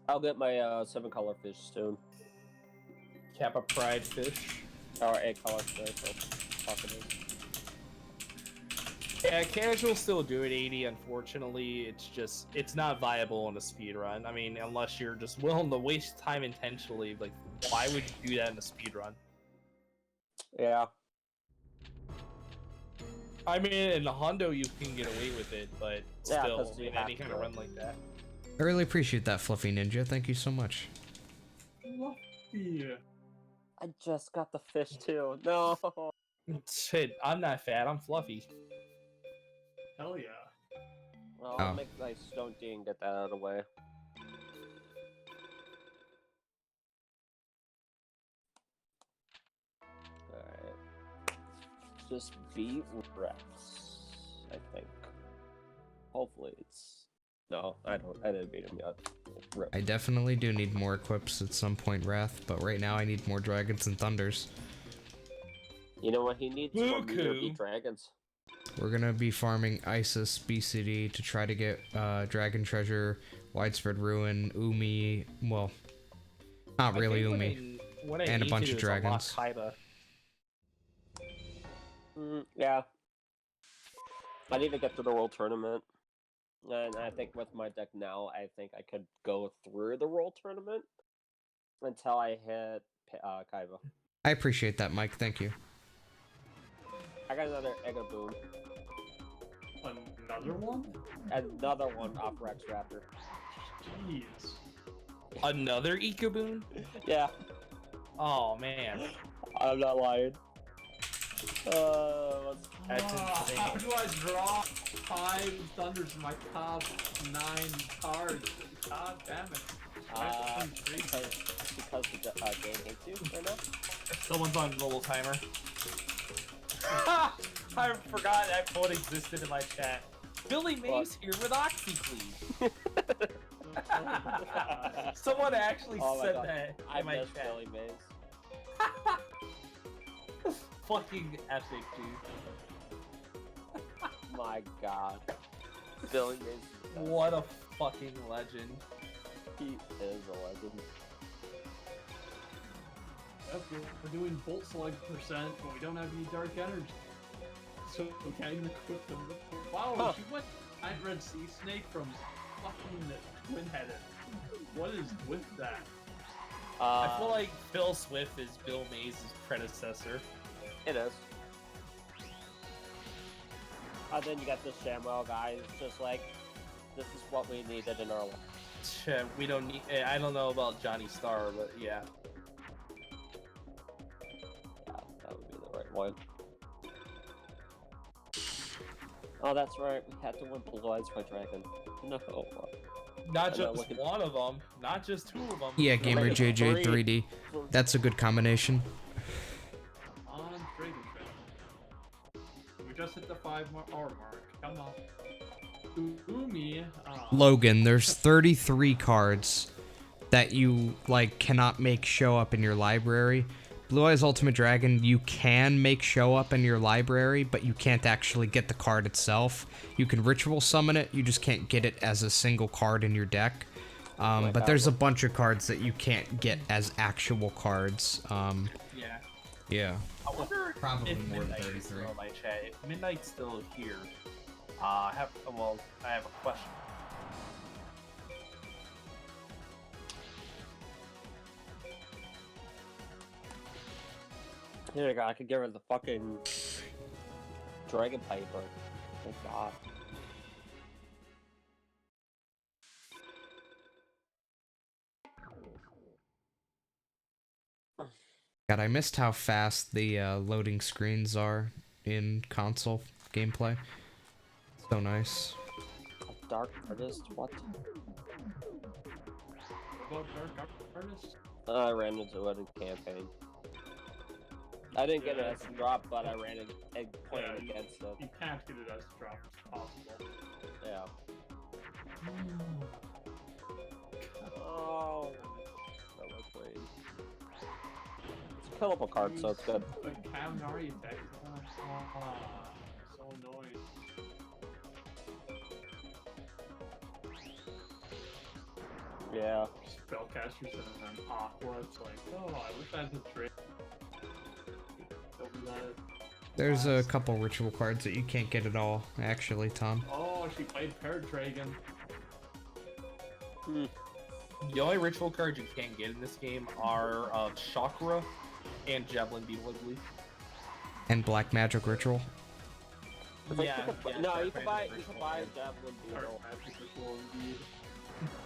7-color fish soon. Kappa Pride fish. Or 8-color fish. Fuck it is. Yeah, casual still do it 80. Unfortunately, it's not viable in a speed run. I mean, unless you're just willing to waste time intentionally. Like, why would you do that in a speed run? Yeah. I mean, in the Hondo you can get away with it, but Yeah, still, 'cause you in have any kind of to. run like that. I really appreciate that, Fluffy Ninja. Thank you so much. Yeah. I just got the fish too. No. Shit, I'm not fat. I'm fluffy. Hell yeah. Well, Oh. I'll make my Stone D and get that out of the way. Alright. Just beat Rex, I think. Hopefully it's... No, I didn't beat him yet. Rip. I definitely do need more equips at some point, Wrath, but right now I need more dragons and thunders. You know what? He needs more meter beat dragons. We're gonna be farming Isis, BCD to try to get Dragon Treasure, Widespread Ruin, Umi, well, not really Umi, and a bunch of dragons. Yeah. I need to get to the World Tournament. And I think with my deck now, I think I could go through the World Tournament until I hit Kaiba. I appreciate that, Mike. Thank you. I got another Ega Boom. Another one? Another one off Rex Raptor. Jeez. Another Ikaboon? Yeah. Oh man. I'm not lying. That's How insane. do I draw 5 Thunders in my top 9 cards? God damn it. Because the game hates you right now? Someone's on global timer. I forgot that quote existed in my chat. Billy Mays here with OxyClean. Someone actually said that I in my miss chat. Billy Mays. Fucking epic, dude. My god. Billy Mays. What a fucking legend. He is a legend. Yep, we're doing Bolt Slug percent, but we don't have any Dark Energy. So we can't even equip them. Wow, Huh. she went Giant Red Sea Snake from fucking Twin-Headed. What is with that? I feel like Phil Swift is Bill Mays' predecessor. It is. And then you got this ShamWow guy who's just like, this is what we needed in our life. We don't need. I don't know about Johnny Starr, but yeah. Yeah, that would be the right one. Oh, that's right. We had to win Blue Eyes by Dragon. No. Not I'm just not looking- one of them. Not just 2 of them. Yeah, Gamer Like JJ 3D. That's a good combination. On Dragon Trail. just hit the 5-hour mark. Come on. Umi. Logan, there's 33 cards that you like cannot make show up in your library. Blue Eyes Ultimate Dragon, you can make show up in your library, but you can't actually get the card itself. You can ritual summon it, you just can't get it as a single card in your deck. But there's a bunch of cards that you can't get as actual cards. Yeah. Yeah. I wonder Probably if more than Midnight's 33. still in my chat. If Midnight's still here, I have a question. Here you go, I could give her the fucking dragon paper. Thank God. God, I missed how fast the loading screens are in console gameplay. So nice. Dark artist, what? What about Dark Artist? I ran into it in campaign. I didn't get it as a drop, but I ran it and playing against it. You can't get it as a drop as possible. Yeah. Oh. That was played. It's a killable card, so it's good. The Kaminari effect. So annoying. Yeah. Spellcasters and Aqua, it's like, oh, I wish I had the trick. There's a couple ritual cards that you can't get at all, actually, Tom. Oh, she played Paradragon. The only ritual cards you can't get in this game are Chakra and Javelin Beetle, I believe. And Black Magic Ritual. Yeah. No, you can buy Javelin Beetle.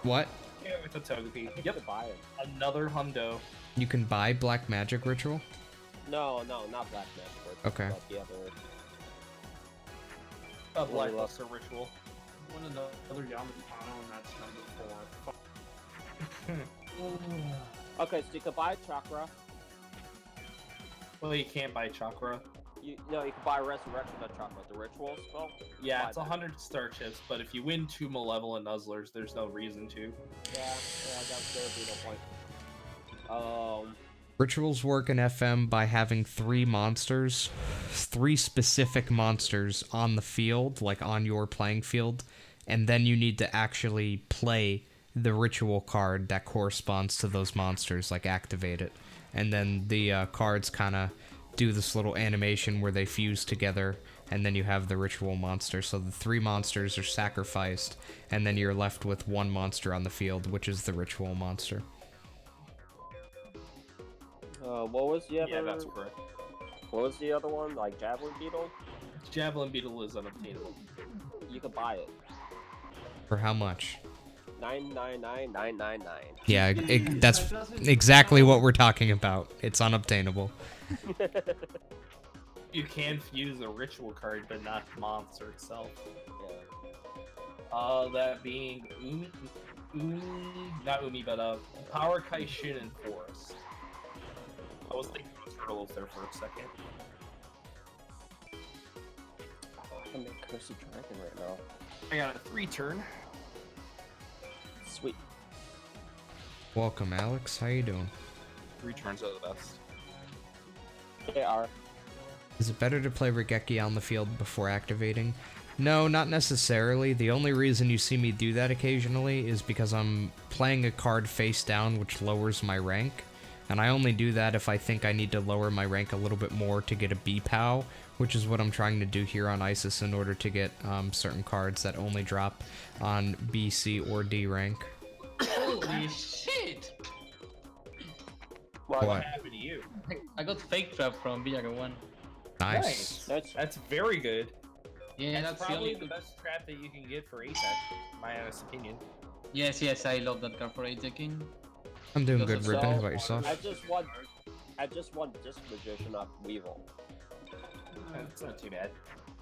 What? Yeah, with a Togepi. You Yep. can buy it. Another Hundo. You can buy Black Magic Ritual? No, not Black Magic. Okay. But the other. A Blackluster Ritual. One another Yamatano, and that's number 4. Okay, so you can buy Chakra. Well, you can't buy Chakra. You can buy Resurrection of Chakra, the ritual spell. Yeah, it's 100 star chips, but if you win 2 Malevolent Nuzzlers, there's no reason to. Yeah, there would be no point. Rituals work in FM by having 3 monsters, 3 specific monsters on the field, like on your playing field, and then you need to actually play the ritual card that corresponds to those monsters, like activate it. And then the cards kind of do this little animation where they fuse together, and then you have the ritual monster. So the 3 monsters are sacrificed, and then you're left with 1 monster on the field, which is the ritual monster. What was the other? Yeah, that's correct. What was the other one? Like Javelin Beetle? Javelin Beetle is unobtainable. You can buy it. For how much? 999,999. Yeah, that's exactly what we're talking about. It's unobtainable. You can fuse a ritual card, but not the monster itself. Yeah. That being not Umi, but Power Kaishin and Forest. I was thinking of Turtles there for a second. I can make Cursed Dragon right now. I got a 3-turn. Sweet. Welcome, Alex. How you doing? 3 turns are the best. They are. Is it better to play Regeki on the field before activating? No, not necessarily. The only reason you see me do that occasionally is because I'm playing a card face down, which lowers my rank. And I only do that if I think I need to lower my rank a little bit more to get a B-POW, which is what I'm trying to do here on ISIS in order to get certain cards that only drop on B, C, or D rank. Holy shit! What? happened to you? I got fake trap from Villaga 1. Nice. That's very good. Yeah, that's that's probably the the only. best trap that you can get for ATEC, in my honest opinion. Yes, I love that card for A-Taking. I'm doing Because good, it's Ribbon. How all- about yourself? I just want Disc Magician off Weevil. That's not too bad.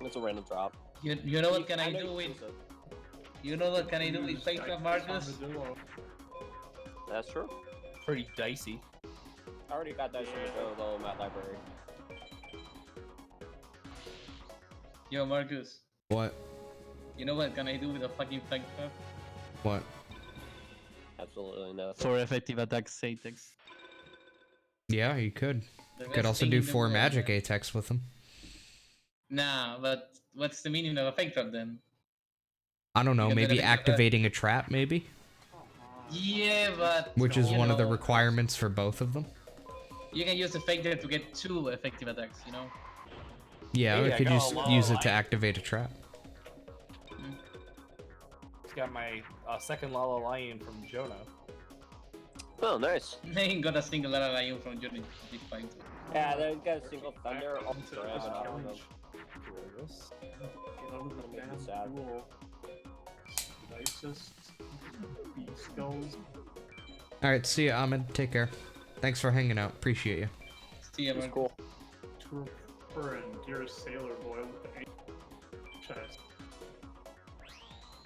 It's a random drop. You know what can I know do you with? use it. You know what can I do with fake trap Marcus? That's true. Pretty dicey. I already got that shit though in that library. Yo, Marcus. What? You know what can I do with a fucking flag trap? What? Absolutely nothing. For effective attacks, Atex. Yeah, you could. The Could best also thing do in the 4 world, magic man. Atex with them. Nah, but what's the meaning of a fake trap then? I don't know, You can maybe benefit from that. activating a trap, maybe? Yeah, but Which is you one of the know, requirements for both of them. you can use the fake trap to get 2 effective attacks, you know? Yeah, Hey, we I could got a use low it to line. activate a trap. Just got my second Lala Lion from Jonah. Oh, nice. I ain't got a single lion from Journey. It's fine. Yeah, they got a single thunder. Oh, Into dragon this off of challenge. them. Curious. Get out of the Make me damn sad. duel. Nicest. Beast skulls. Alright, see ya, Ahmed. Take care. Thanks for hanging out. Appreciate you. See ya, It's man. cool. Trooper and dearest sailor boy with the chest.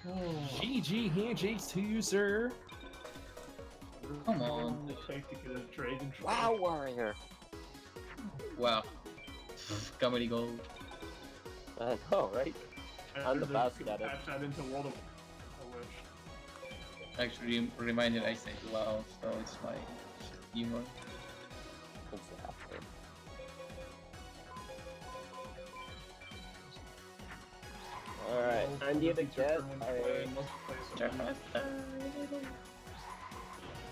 Oh, GG handshakes to you, sir. Come on. What will it take to get a dragon trophy? Wow, warrior. Wow. Comedy gold. I know, right? I'm the After best they at it. patch that into World of I wish. Actually, reminded I said wow, so it's my humor. Exactly. Alright, I need to get I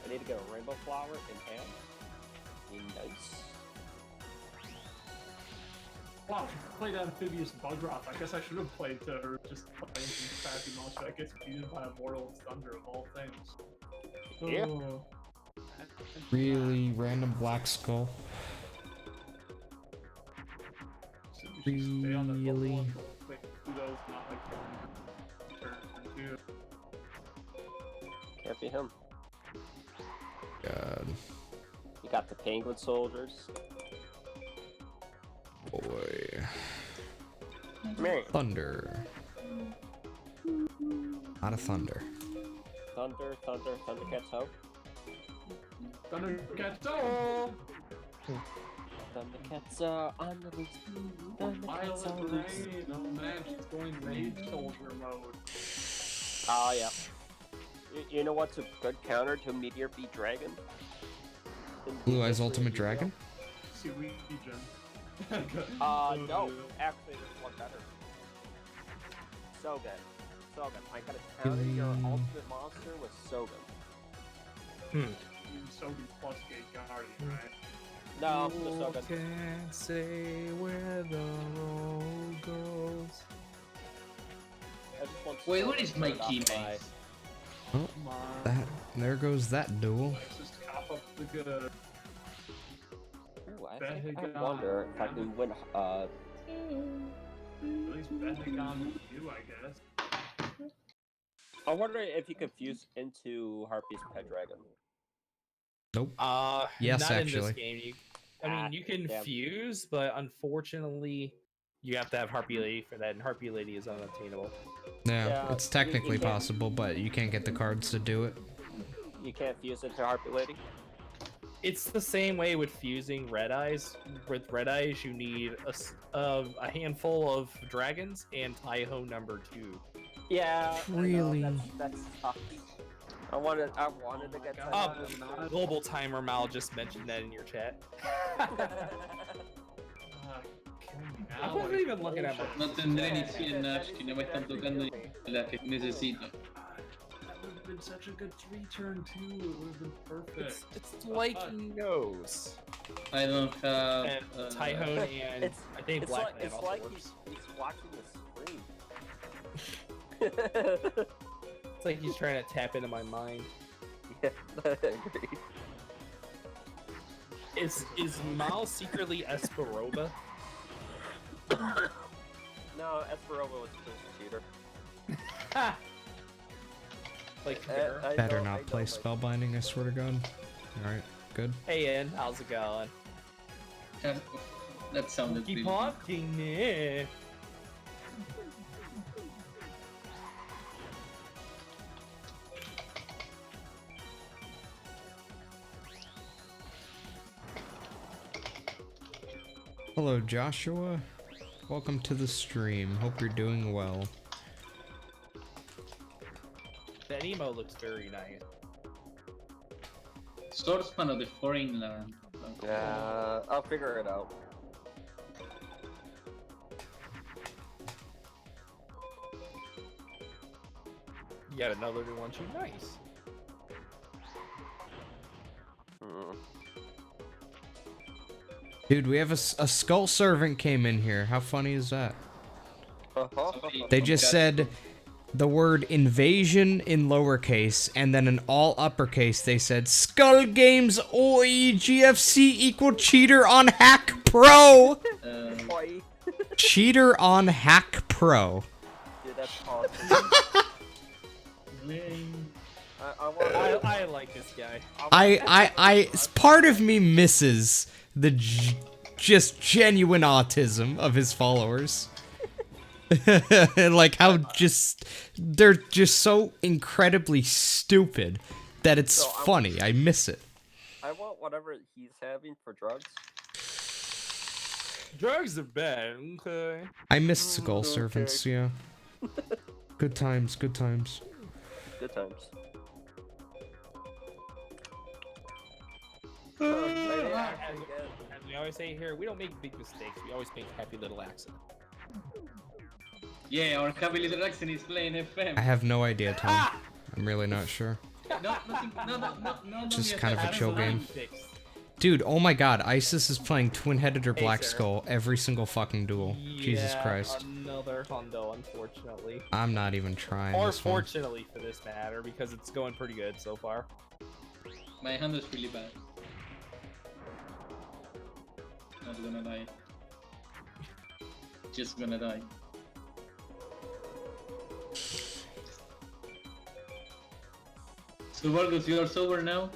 need to get a rainbow flower in hand. Nice. Wow, I played Amphibious Bugroth. I guess I should have played to her just playing some crappy monster that gets beaten by a Mortal Thunder of all things. Yeah. Oh. Really random black skull. So we should stay on that level Really? until, like, Pluto's not like turn 2. Can't be him. God. You got the penguin soldiers. Boy. Man. Thunder. Not a thunder. Thundercats ho. Thundercats, oh! Thundercats are on the loose. Thundercats Violet are loose. Rain, oh man, she's going Rage Soldier mode. Oh yeah. You know what's a good counter to Meteor Beat Dragon? Blue Eyes Ultimate Dragon? Seaweed Legion. No. Actually, there's one better. So good. So good. I gotta counter your ultimate monster with Sogan. Sogan plus Gate Guardian, right? No, the Sogan. Can't say where the road goes. I just want Wait, Sogan what is my turned off teammate? Oh, Come on. that. There goes that duel. Let's just cop up the good. Ooh, I Behegon. wonder if I can win. At least Behegon with you, I guess. I wonder if you could fuse into Harpy's Pet Dragon. Nope. Yes, not actually. in this game. I mean, you can damn. fuse, but unfortunately, you have to have Harpy Lady for that, and Harpy Lady is unobtainable. Yeah, Yeah, it's you technically can't- possible, but you can't get the cards to do it. You can't fuse into Harpy Lady? It's the same way with fusing Red Eyes. With Red Eyes, you need a handful of dragons and Taiho number 2. Yeah. Really? I know, that's tough. I wanted to get that. Oh, Global Timer Mal just mentioned that in your chat. Kill me I now. wasn't even looking at my. No tendré ni 100 naps que no me están tocando ni la que necesito. That would have been such a good 3-turn too. It would have been perfect. It's like he knows. I don't have. And Taiho and It's- I think It's Black like, Man it's also like works. he's watching the screen. It's like he's trying to tap into my mind. Yeah, I agree. Is Mal secretly Esperoba? No, Esperova was just a cheater. Like I Better know- I not know, play like- Spellbinding, I swear to God. Alright, good. Hey Ian, how's it going? That sounded Keep really honking me. Hello, Joshua. Welcome to the stream. Hope you're doing well. That emo looks very nice. Swordsman of the Foreign Land. Yeah, I'll figure it out. Yet another new one too. Nice. Dude, we have a skull servant came in here. How funny is that? They just said the word invasion in lowercase, and then in all uppercase they said Skull Games OE GFC equal cheater on Hack Pro. Cheater on Hack Pro. Dude, that's awesome. I like this guy. Part of me misses the just genuine autism of his followers. Like how they're just so incredibly stupid that it's funny. I miss it. I want whatever he's having for drugs. Drugs are bad, okay. I miss skull servants, yeah. Good times, good times. Good times. As we always say here, we don't make big mistakes. We always make happy little accidents. Yeah, our happy little accent is playing FM. I have no idea, Tom. I'm really not sure. No, Just kind of a chill game. Dude, oh my god, ISIS is playing twin-headed or black skull every single fucking duel. Jesus Christ. Another hundo, unfortunately. I'm not even trying. Or this one. fortunately for this matter, because it's going pretty good so far. My hand is really bad. Not gonna die. Just gonna die. So Vargas, you are sober now?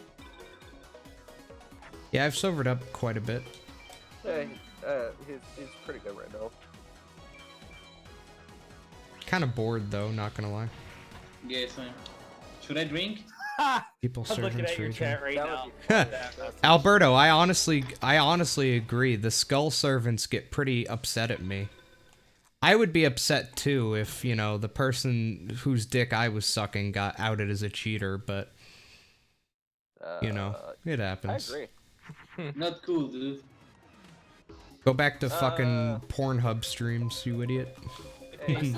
Yeah, I've sobered up quite a bit. Hey, he's pretty good right now. Kind of bored though, not gonna lie. Yes, I am. Should I drink? People I'm looking servants at your raging. chat right now. Alberto, I honestly agree. The skull servants get pretty upset at me. I would be upset too if, you know, the person whose dick I was sucking got outed as a cheater, but you know, it happens. I agree. Not cool, dude. Go back to fucking Pornhub streams, you idiot. Hey,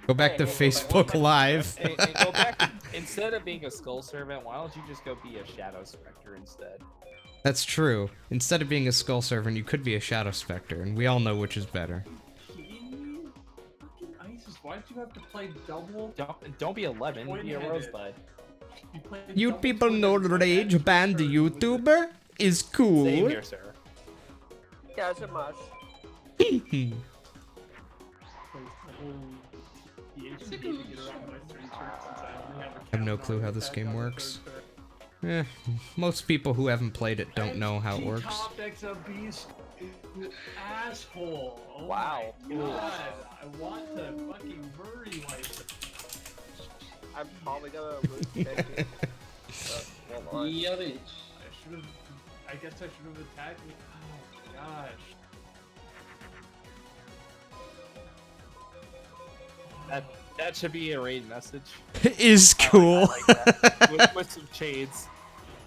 Go back to Facebook Live. Hey, go back. Instead of being a skull servant, why don't you just go be a shadow specter instead? That's true. Instead of being a skull servant, you could be a shadow specter, and we all know which is better. Fucking ISIS, why'd you have to play double? Don't be 11. Be a rosebud. You people know the Rage Band YouTuber is cool. Same here, sir. guys are much. I have no clue how this game works. Most people who haven't played it don't know how it works. Asshole. Oh Wow. My God. I want to fucking murray myself. I'm probably gonna lose Becky. Hold on. Yeah, bitch. I guess I should have attacked me. Oh my gosh. That should be a raid message. Is cool. I like that. with some shades.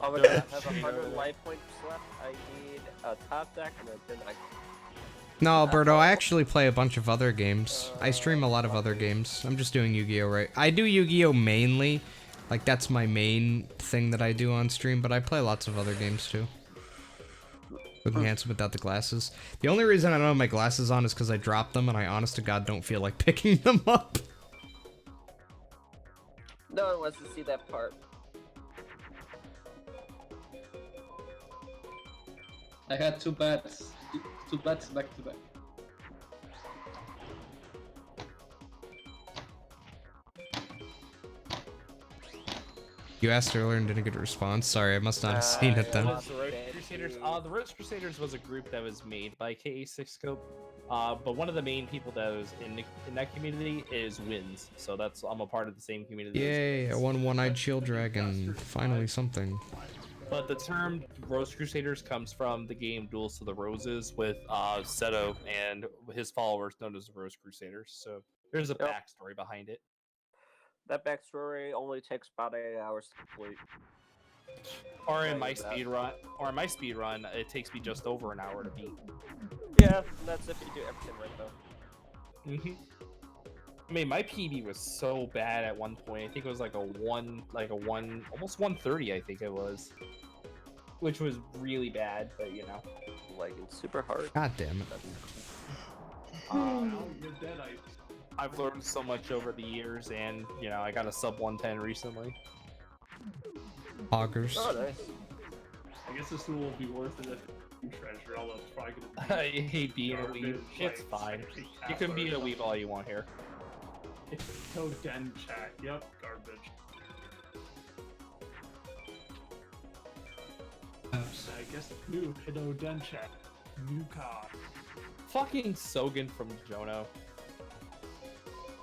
I'm gonna have 100 life points left. I need a top deck and a deny. No, Alberto, I actually play a bunch of other games. I stream a lot of other games. I'm just doing Yu-Gi-Oh! Right. I do Yu-Gi-Oh! Mainly. Like, that's my main thing that I do on stream, but I play lots of other games too. Looking handsome without the glasses. The only reason I don't have my glasses on is because I dropped them, and I honest to God don't feel like picking them up. No one wants to see that part. I had two bats back to back. You asked earlier and didn't get a response. Sorry, I must not have seen it then. The Roach Crusaders. The Roach Crusaders was a group that was made by KA6 Scope. But one of the main people that was in that community is Wins. So I'm a part of the same community. Yay, I won one-eyed shield dragon. Finally something. But the term Rose Crusaders comes from the game Duels to the Roses with Seto and his followers known as the Rose Crusaders. So there's a Yep. backstory behind it. That backstory only takes about 8 hours to complete. Or in Tell my you that. speed run, it takes me just over an hour to beat. Yeah, that's if you do everything right though. Mm-hmm. I mean, my PB was so bad at one point. I think it was like almost 130. I think it was, which was really bad. But you know, Like it's super hard. God damn it. Oh, you're dead. I've learned so much over the years, and you know, I got a sub 110 recently. Augers. Oh, nice. I guess this duel will be worth it if you treasure, although it's probably gonna be I hate being a weeb. garbage, It's like, fine. sexy You can be a cat or weeb all you want here. It's so den chat. Yep, garbage. I guess new Hiddo den chat. New card. Fucking Sogan from Jono.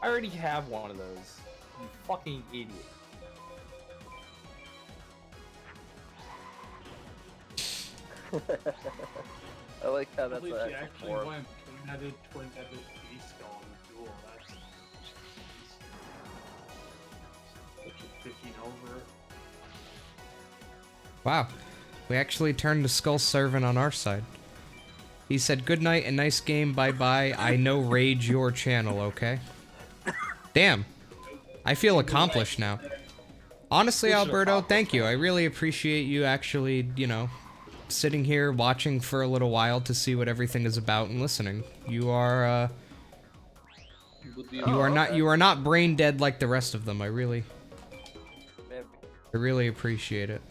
I already have one of those. You fucking idiot. I like how I that's believe an she actual actually form. went twin-headed beast skull in the duel. That's such a 15 over. Wow. We actually turned the Skull Servant on our side. He said, good night and nice game, bye-bye. I know rage your channel, okay? Damn. I feel accomplished now. Honestly, Alberto, thank you. I really appreciate you actually, you know, sitting here watching for a little while to see what everything is about and listening. You are, you are not brain dead like the rest of them. I really appreciate it.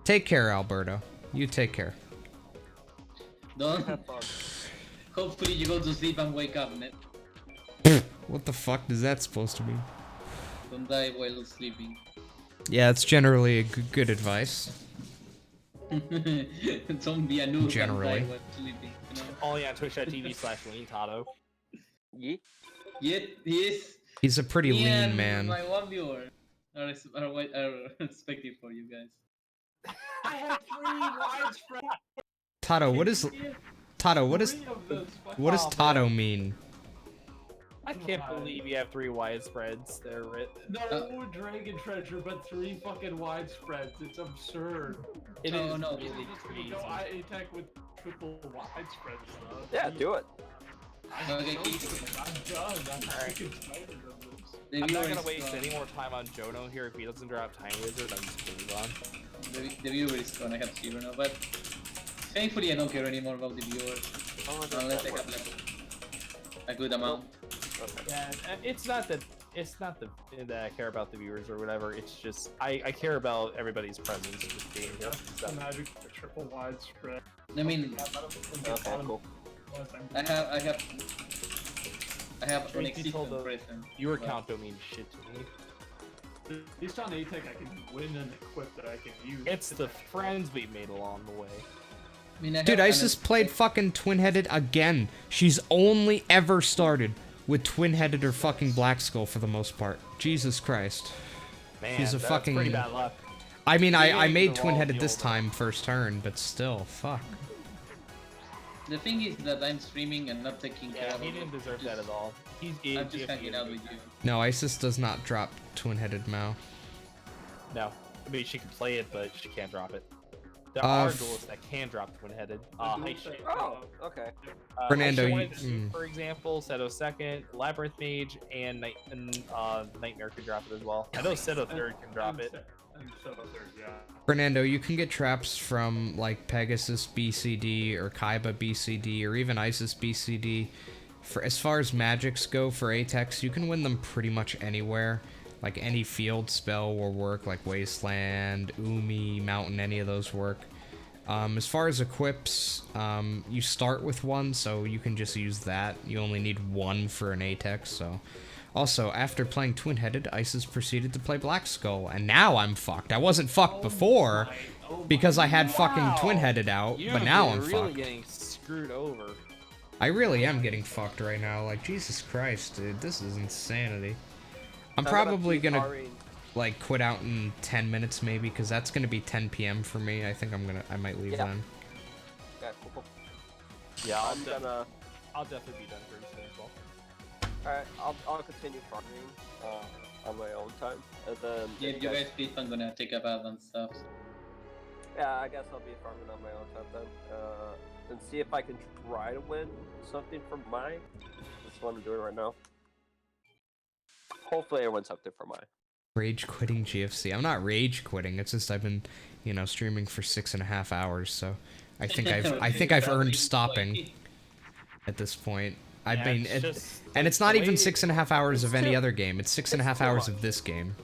Take care, Alberto. You take care. Don't. Hopefully you go to sleep and wake up, man. What the fuck is that supposed to mean? Don't die while sleeping. Yeah, it's generally a good advice. Don't be a noob Generally. and die while sleeping. You know? Only on twitch.tv/LeanTato. Yeet. Yes. He's a pretty Me lean and man. My one viewer are expecting for you guys. I have 3 widespread. Tato, what is Three of those fucking- what does Oh, Tato mean? I can't believe you have 3 widespreads there, Rit. No Dragon Treasure, but 3 fucking widespreads. It's absurd. It Oh, is no. really Just crazy. go attack with triple widespreads, though. Yeah, do it. Okay, I'm done. I'm freaking tired of this. The I'm not viewer gonna is waste gone. any more time on Jono here. If he doesn't drop Time Wizard, I'm just moving on. The viewer is gone. I have zero now, but thankfully I don't care anymore about the viewers unless I have like a good amount. Yeah, it's not that I care about the viewers or whatever. It's just I care about everybody's presence in this game. Here, so. The magic triple widespread. I mean, Okay, cool. I have Truth be told, non-existent though, presence. Viewer but- count don't mean shit to me. At least on ATEC I can win an equip that I can use. It's the friends we've made along the way. I mean, I Dude, have Isis an- played fucking twin-headed again. She's only ever started with twin-headed or fucking Black Skull for the most part. Jesus Christ. Man, She's a that's fucking- pretty bad luck. I mean, I Maybe made the wall twin-headed deal, this though. time first turn, but still, fuck. The thing is that I'm streaming and not taking care Yeah, of he it. didn't deserve that Just- at all. He's I'm just hanging out with you. No, Isis does not drop twin-headed Mao. No, I mean she can play it, but she can't drop it. There Uh, are f- duelists that can drop twin-headed. duelist High that- shape. Oh, okay. Fernando, High you- Shape wanted to, for example, Seto second, Labyrinth Mage, and Nightmare can drop it as well. I know Seto third can drop it. And so third, yeah. Fernando, you can get traps from like Pegasus BCD or Kaiba BCD or even Isis BCD. For as far as magics go for Atex, you can win them pretty much anywhere. Like any field spell will work, like Wasteland, Umi, Mountain, any of those work. As far as equips, you start with one, so you can just use that. You only need one for an Atex, so... Also, after playing Twin-Headed, Isis proceeded to play Black Skull, and now I'm fucked. I wasn't fucked before, because I had fucking Twin-Headed out, but now I'm really fucked. getting screwed over. I really am getting fucked right now. Like, Jesus Christ, dude, this is insanity. I'm probably gonna... like quit out in 10 minutes maybe, because that's gonna be 10 p.m. for me. I think I might leave then. Yeah, cool. Yeah, I'll definitely be done pretty soon as well. Alright, I'll continue farming on my own time, and then Yeah, you guys sleep. I'm gonna take a bath and stuff. yeah, I guess I'll be farming on my own time then, and see if I can try to win something from mine. That's what I'm doing right now. Hopefully, I win something from mine. Rage quitting GFC. I'm not rage quitting. It's just I've been, streaming for 6.5 hours, so I think I've earned stopping at this point. Yeah, And it's not even 6.5 hours of any other game. It's 6.5 hours of this game.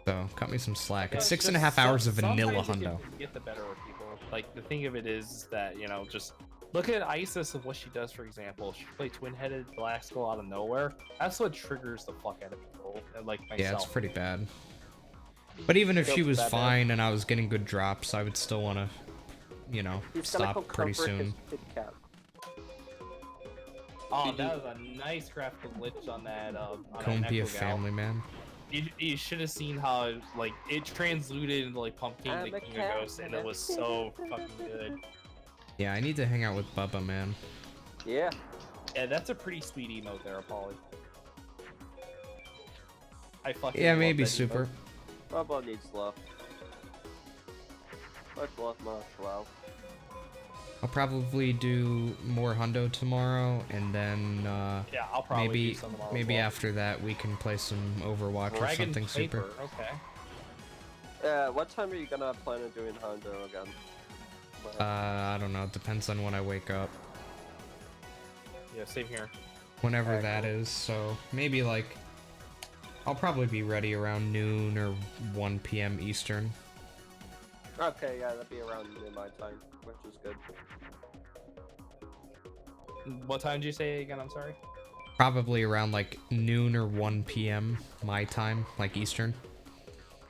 So cut me some slack. It's 6.5 hours of vanilla hundo. Get the better of people. Like the thing of it is that just look at Isis and what she does. For example, she plays twin-headed Black Skull out of nowhere. That's what triggers the fuck out of people, and like myself. Yeah, it's pretty bad. But even if she was fine and I was getting good drops, I would still want to, stop pretty soon. Oh, that was a nice graphical glitch on that. Don't be a family man. You should have seen how it transluted into Pumpkin the King of Ghosts, and it was so fucking good. Yeah, I need to hang out with Bubba, man. Yeah. Yeah, that's a pretty sweet emote there, Polly. Yeah, maybe super. Bubba needs love. Much love, much love. I'll probably do more hundo tomorrow, and then yeah, I'll probably do some tomorrow maybe as well. after that we can play some Overwatch or something super. Okay. What time are you gonna plan on doing hundo again? I don't know. It depends on when I wake up. Yeah, same here. Whenever that is. So maybe I'll probably be ready around noon or 1 p.m. Eastern. Okay, yeah, that'd be around my time, which is good. What time did you say again? I'm sorry. Probably around noon or 1 p.m. my time, Eastern.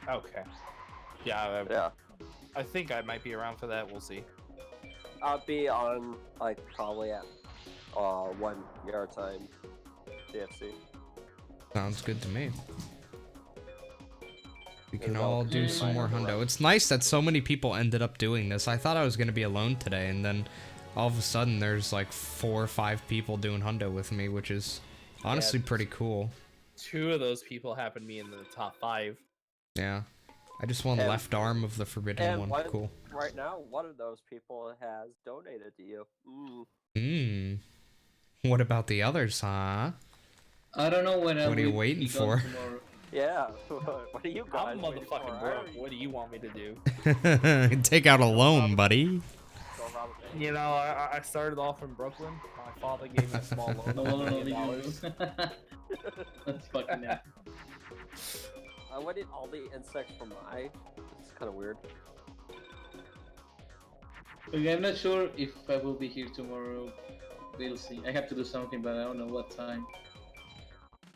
Okay. Yeah. Yeah. I think I might be around for that. We'll see. I'll be on probably at 1 your time, GFC. Sounds good to me. We can all do some more hundo. It's nice that so many people ended up doing this. I thought I was gonna be alone today, and then all of a sudden there's 4 or 5 people doing hundo with me, which is honestly pretty cool. 2 of those people happen to be in the top 5. Yeah. I just won left arm of the forbidden one. Cool. Right now, one of those people has donated to you. What about the others, huh? I don't know when. What are you waiting for? Tomorrow. Yeah. What are you guys? I'm motherfucking broke. What do you want me to do? Take out a loan, buddy. I started off in Brooklyn. My father gave me a small loan. $1 million. That's fucking it. I wanted all the insects from my. It's kind of weird. Okay, I'm not sure if I will be here tomorrow. We'll see. I have to do something, but I don't know what time.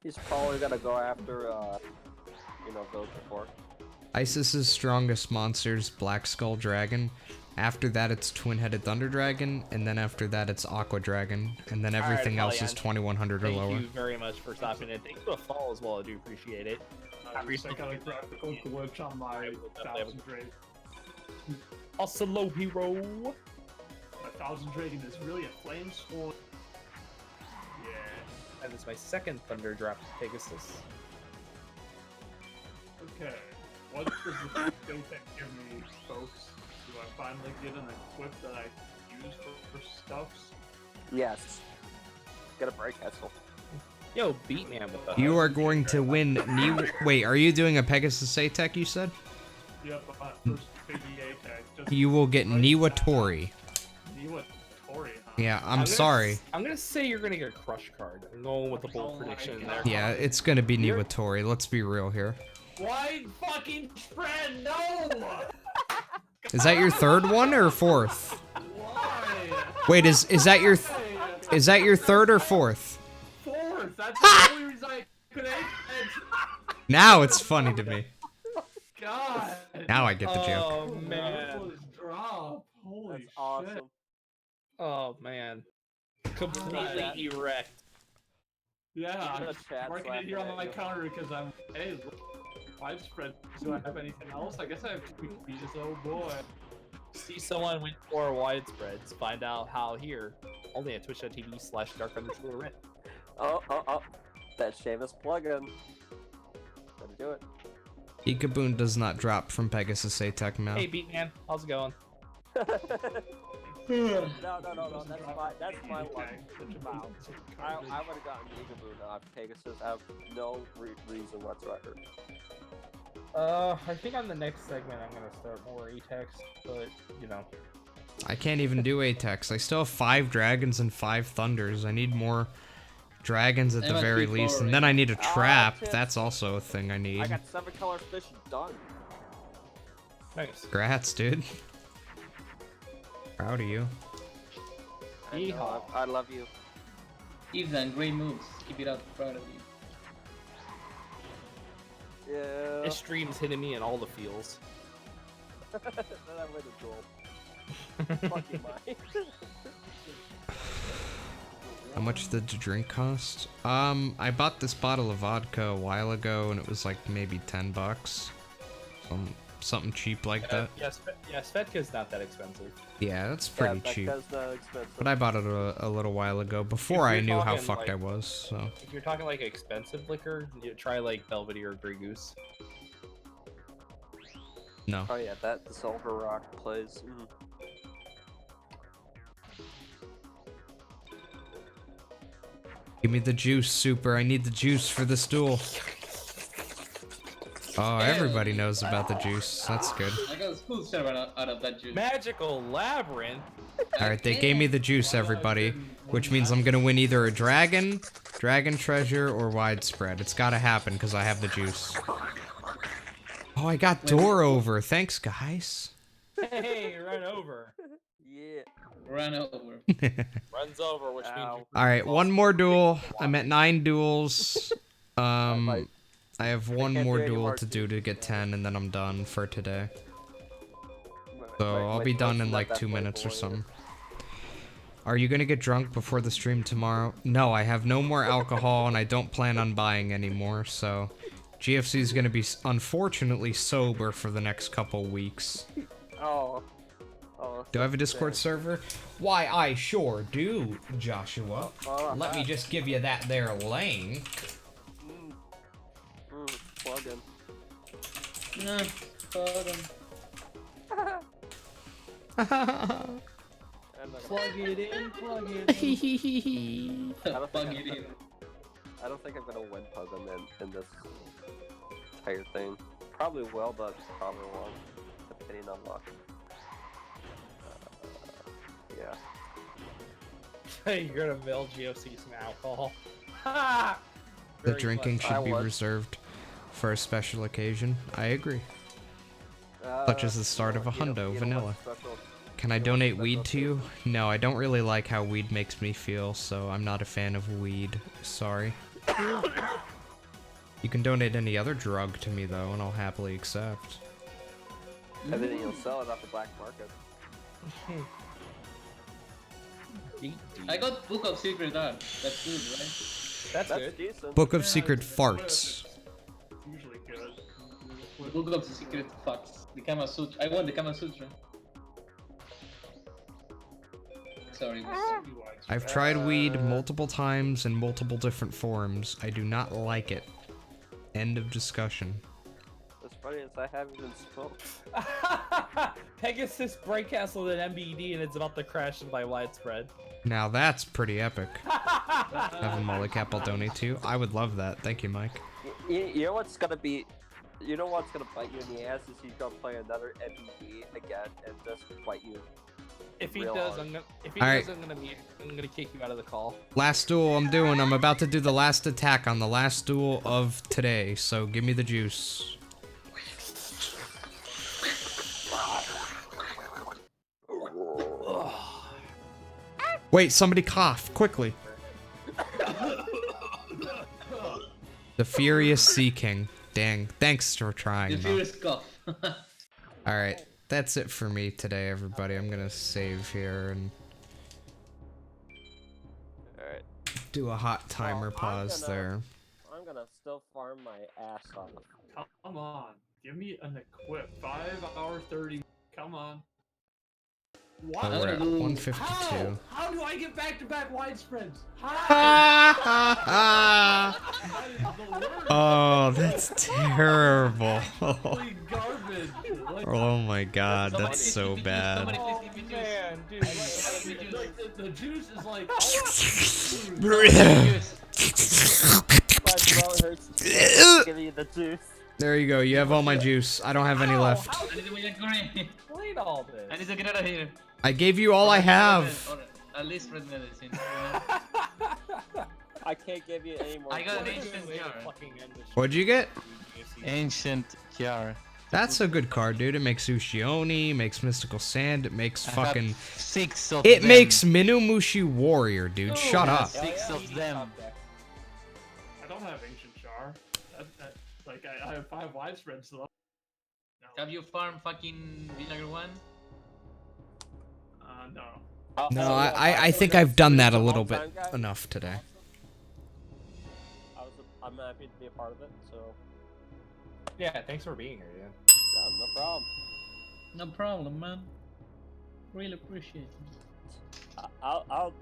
He's probably gonna go after, Village before. Isis's strongest monsters, Black Skull Dragon. After that, it's Twin-Headed Thunder Dragon, and then after that, it's Aqua Dragon, and then everything else is 2100 or lower. Thank you very much for stopping in. Thanks for the follow as well. I do appreciate it. I got a graphical glitch on my 1000 Dragon. Also, low hero. My 1000 Dragon is really a flame sword. Yeah. That is my second Thunder Drop Pegasus. Okay. What does the vape give me, folks? Do I finally get an equip that I can use for stuffs? Yes. Get a break, Hessel. Yo, beat man with the. You are going to win. Wait, are you doing a Pegasus A-Tech, you said? Yep, first big A-Tech. You will get Niwatori. Niwatori, huh? Yeah, I'm sorry. I'm gonna say you're gonna get a Crush card. I'm going with the bold prediction there. Yeah, it's gonna be Niwatori. Let's be real here. Why fucking friend? No! Is that your third one or fourth? Why? Wait, is that your third or fourth? Fourth. That's the only reason I could A-Tech. Now it's funny to me. God. Now I get the joke. Oh man. Drop. Holy That's shit. awesome. Oh man. Completely erect. Yeah, The I'm chat's marking it here on laughing my at you. counter because I'm. Hey, Widespread. Do I have anything else? I guess I have tweeties. Oh boy. See someone win 4 widespreads. Find out how here. Only at twitch.tv/dark_red. Oh. That Seamus plugin. Gotta do it. Ikaboon does not drop from Pegasus ATEC now. Hey, Beatman, how's it going? No. That's my luck. Wow. I would have gotten Ikaboon off Pegasus. I have no reason whatsoever. I think on the next segment I'm gonna start more E-text, but you know. I can't even do ATEX. I still have 5 dragons and 5 thunders. I need more dragons at the I'm at very 3-4 least, and right then I need a Ah, trap. tips. That's also a thing I need. I got 7 color fish done. Nice. Congrats, dude. Proud of you. I know, I love you. Ethan, great moves. Keep it up. Proud of you. Yeah. This stream's hitting me in all the feels. Then I win a duel. Fuck you, Mike. How much did the drink cost? I bought this bottle of vodka a while ago, and it was like maybe $10. Something cheap like that. Yeah, Svetka's not that expensive. Yeah, that's pretty cheap. That's not expensive. But I bought it a little while ago, before I you're knew how talking, fucked like- I was, so... If you're talking like expensive liquor, you try like Belvedere or Grey Goose. No. Oh yeah, that the Silver Rock plays. Give me the juice, Super. I need the juice for this duel. Oh, everybody knows about the juice. That's good. I got a smooth server out of that juice. Magical Labyrinth? Alright, they gave me the juice, everybody. Which means I'm gonna win either a dragon, dragon treasure, or widespread. It's gotta happen, because I have the juice. Oh, I got door over. Thanks, guys. Hey, run over. Yeah. Run over. Runs over, which means Alright, one more duel. I'm at 9 duels. I have one can't more do any duel more to do to get 10, and then I'm done for today. So Wait, I'll wait, be let's done in let like that 2 play minutes or for you. something. Are you gonna get drunk before the stream tomorrow? No, I have no more alcohol, and I don't plan on buying anymore, so... GFC is gonna be, unfortunately, sober for the next couple weeks. Oh. Do I have a Discord server? Why, I sure do, Joshua. Let me just give you that there link. Plug in. No, fuck 'em. Plug it in, plug it in. Plug it in. I don't think I'm gonna win Pugum in this entire thing. Probably will, but probably won't, depending on luck. Yeah. you're gonna mail GFC some alcohol. The Very drinking funny. should be would. reserved for a special occasion. I agree. Such as the start of a hundo, vanilla. Can I donate weed to you? No, I don't really like how weed makes me feel, so I'm not a fan of weed. Sorry. You can donate any other drug to me, though, and I'll happily accept. And then you'll sell it off the black market. I got Book of Secret Art. That's good, right? That's That's good. decent. Book of Secret Farts. It's usually good. Book of Secret Facts. The Kama Sutra. I won the Kama Sutra. Sorry. I've tried weed multiple times in multiple different forms. I do not like it. End of discussion. What's funny is I haven't even smoked. Pegasus break castle at MBD and it's about to crash by widespread. Now that's pretty epic. Have a mollycap I'll donate to you. I would love that. Thank you, Mike. You know what's gonna be? You know what's gonna bite you in the ass is he's gonna play another MBD again and just bite you. If he Real does, hard. I'm gonna kick you out of the call. Last duel I'm doing. I'm about to do the last attack on the last duel of today, so give me the juice. Wait, somebody cough, quickly. The Furious Sea King. Dang, thanks for trying, The though. Furious Cough. Alright, that's it for me today, everybody. I'm gonna save here and Alright. do a hot timer pause there. I'm gonna still farm my ass off. Come on. Give me an equip. 5 hours 30. Come on. What? Oh, we're at 152. How do I get back-to-back widespreads? Oh, that's terrible. Holy garbage. Like, Oh my god, that's so bad. Somebody please give me juice. Man, dude. Like, the juice is like... My throat hurts. Give me the juice. There you go, you have all my juice. I don't have any left. I need to wait a green. Explain all this. I need to get out of here. I gave you all I have. Or at least red medicine. I can't give you any more. I got an points. ancient jar. What'd you get? Ancient jar. That's a good card, dude. It makes Ushioni, makes Mystical Sand, it makes I have fucking... 6 of It them. makes Minumushi Warrior, dude. Shut up. 6 of them. I don't have Ancient Char. Like, I have 5 widespreads though. No. Have you farmed fucking Vinegar 1? No. No, I think I've done that a little bit enough today. I'm happy to be a part of it, so Yeah, thanks for being here, yeah. yeah, no problem. No problem, man. Really appreciate it. I'll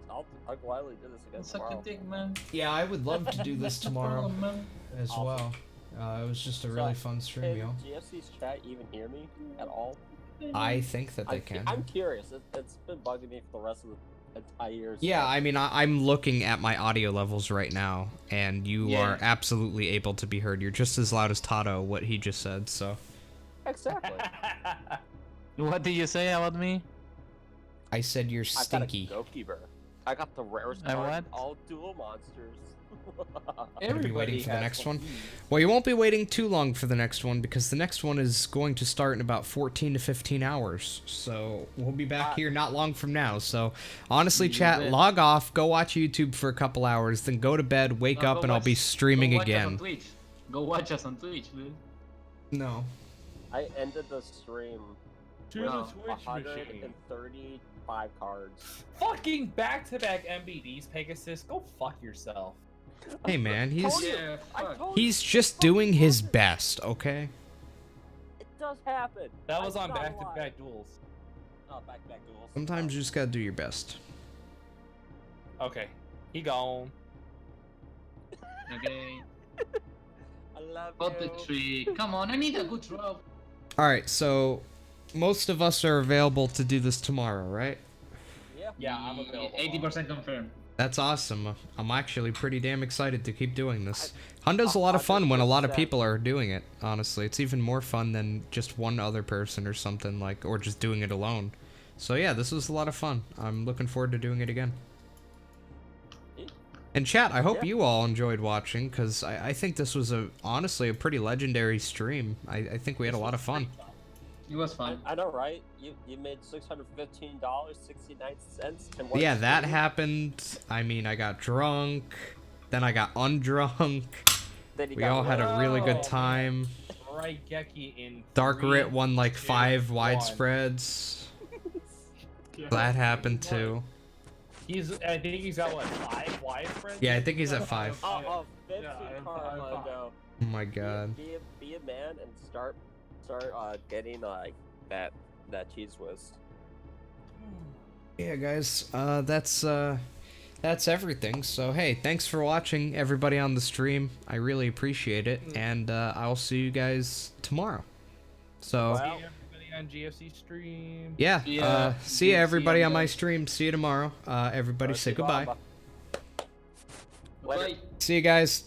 gladly do this again Suck tomorrow. a dick, man. Yeah, I would love to do this No tomorrow problem, man. as well. It was just a really fun stream, yo. Can GFC's chat even hear me at all? I think that they can. I'm curious. It's been bugging me for the rest of the entire. Yeah, I mean, I'm looking at my audio levels right now, and you Yeah. are absolutely able to be heard. You're just as loud as Tato, what he just said, so... Exactly. What did you say about me? I said you're I got a stinky. Goalkeeper. I got the rarest I card. what? All dual monsters. Gonna be waiting for the has next one. one. Well, you won't be waiting too long for the next one because the next one is going to start in about 14 to 15 hours. So we'll be back here not long from now. So honestly, chat, bet. log off, go watch YouTube for a couple hours, then go to bed, wake No, up, go and I'll be watch- streaming go watch Us on again. Twitch. Go watch us on Twitch, dude. No. I ended the stream To with the Twitch machine. 135 cards. Fucking back-to-back MBDs, Pegasus. Go fuck yourself. Hey man, Told he's you. Yeah, I fuck. told you. he's just doing his best, okay? It does happen. That was I'm on not back-to-back lying. duels. Oh, back-to-back duels. Sometimes you just gotta do your best. Okay, he gone. Okay. I love Up the you. tree. Come on, I need a good drop. Alright, so most of us are available to do this tomorrow, right? Yeah. Yeah, I'm available. 80% confirmed. That's awesome. I'm actually pretty damn excited to keep doing this. Hundo's a lot of fun when a lot of 100%. people are doing it, honestly. It's even more fun than just one other person or something, like, or just doing it alone. So yeah, this was a lot of fun. I'm looking forward to doing it again. And chat, I hope Yeah. you all enjoyed watching, because I think this was honestly a pretty legendary stream. I think we had a lot of fun. It was fun. I know, right? You made $615.69. Yeah, that happened. I mean, I got drunk, then I got undrunk. We all had a really good time. Right, Geki in Dark 3, Rit won like 5 2, 1. widespreads. That happened too. I think he's got what, 5 widespreads? Yeah, I think he's at 5. Oh, Yeah, 50 I'm card fine. Hundo. Oh my god. Be a man and start getting like that cheese whiz. Yeah, guys, that's everything. So hey, thanks for watching, everybody on the stream. I really appreciate it, and I'll see you guys tomorrow. So Wow. See everybody on GFC stream. yeah, Yeah, see ya, see everybody ya, on my guys. stream. See you tomorrow. Everybody say goodbye. Later. Bye. See you guys.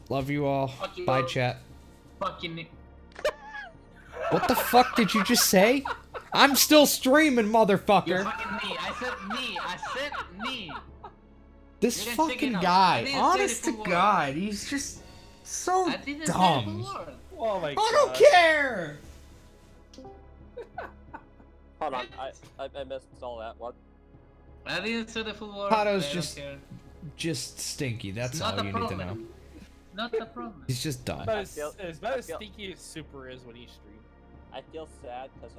Love you all. Fuck you Bye, all. chat. Fucking. What the fuck did you just say? I'm still streaming, You motherfucker. fucking me. I said me. I said me. This You didn't fucking check it out. I guy, didn't say honest the to full word. God, he's just so I didn't say the dumb. full word. Oh my god. I don't care. Hold on, I missed all that. What? I didn't say the full word. Pato's I don't just- care. Just stinky. That's Not all the you need to problem. know. Not the problem. He's just dumb. About as, feel- as about I as feel- stinky as Super is when he streams. I feel sad because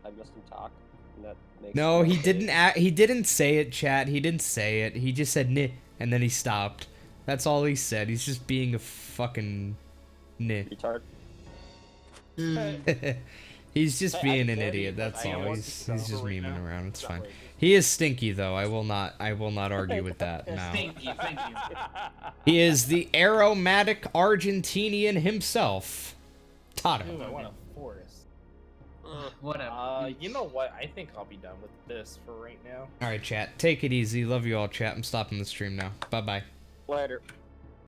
I missed him talk. And that makes No, me he okay. didn't. He didn't say it, chat. He didn't say it. He just said "neh," and then he stopped. That's all he said. He's just being a fucking "neh." Retard. He's just Hey, being I an dare idiot. you, but That's I all. want He's to just suffer right memeing now. around. It's It's fine. outrageous. He is stinky though. I will not argue with that now. Thank you, thank you. He is the aromatic Argentinian himself. Tato. Ooh, I want a forest. Whatever. You know what? I think I'll be done with this for right now. All right, chat. Take it easy. Love you all, chat. I'm stopping the stream now. Bye bye. Later.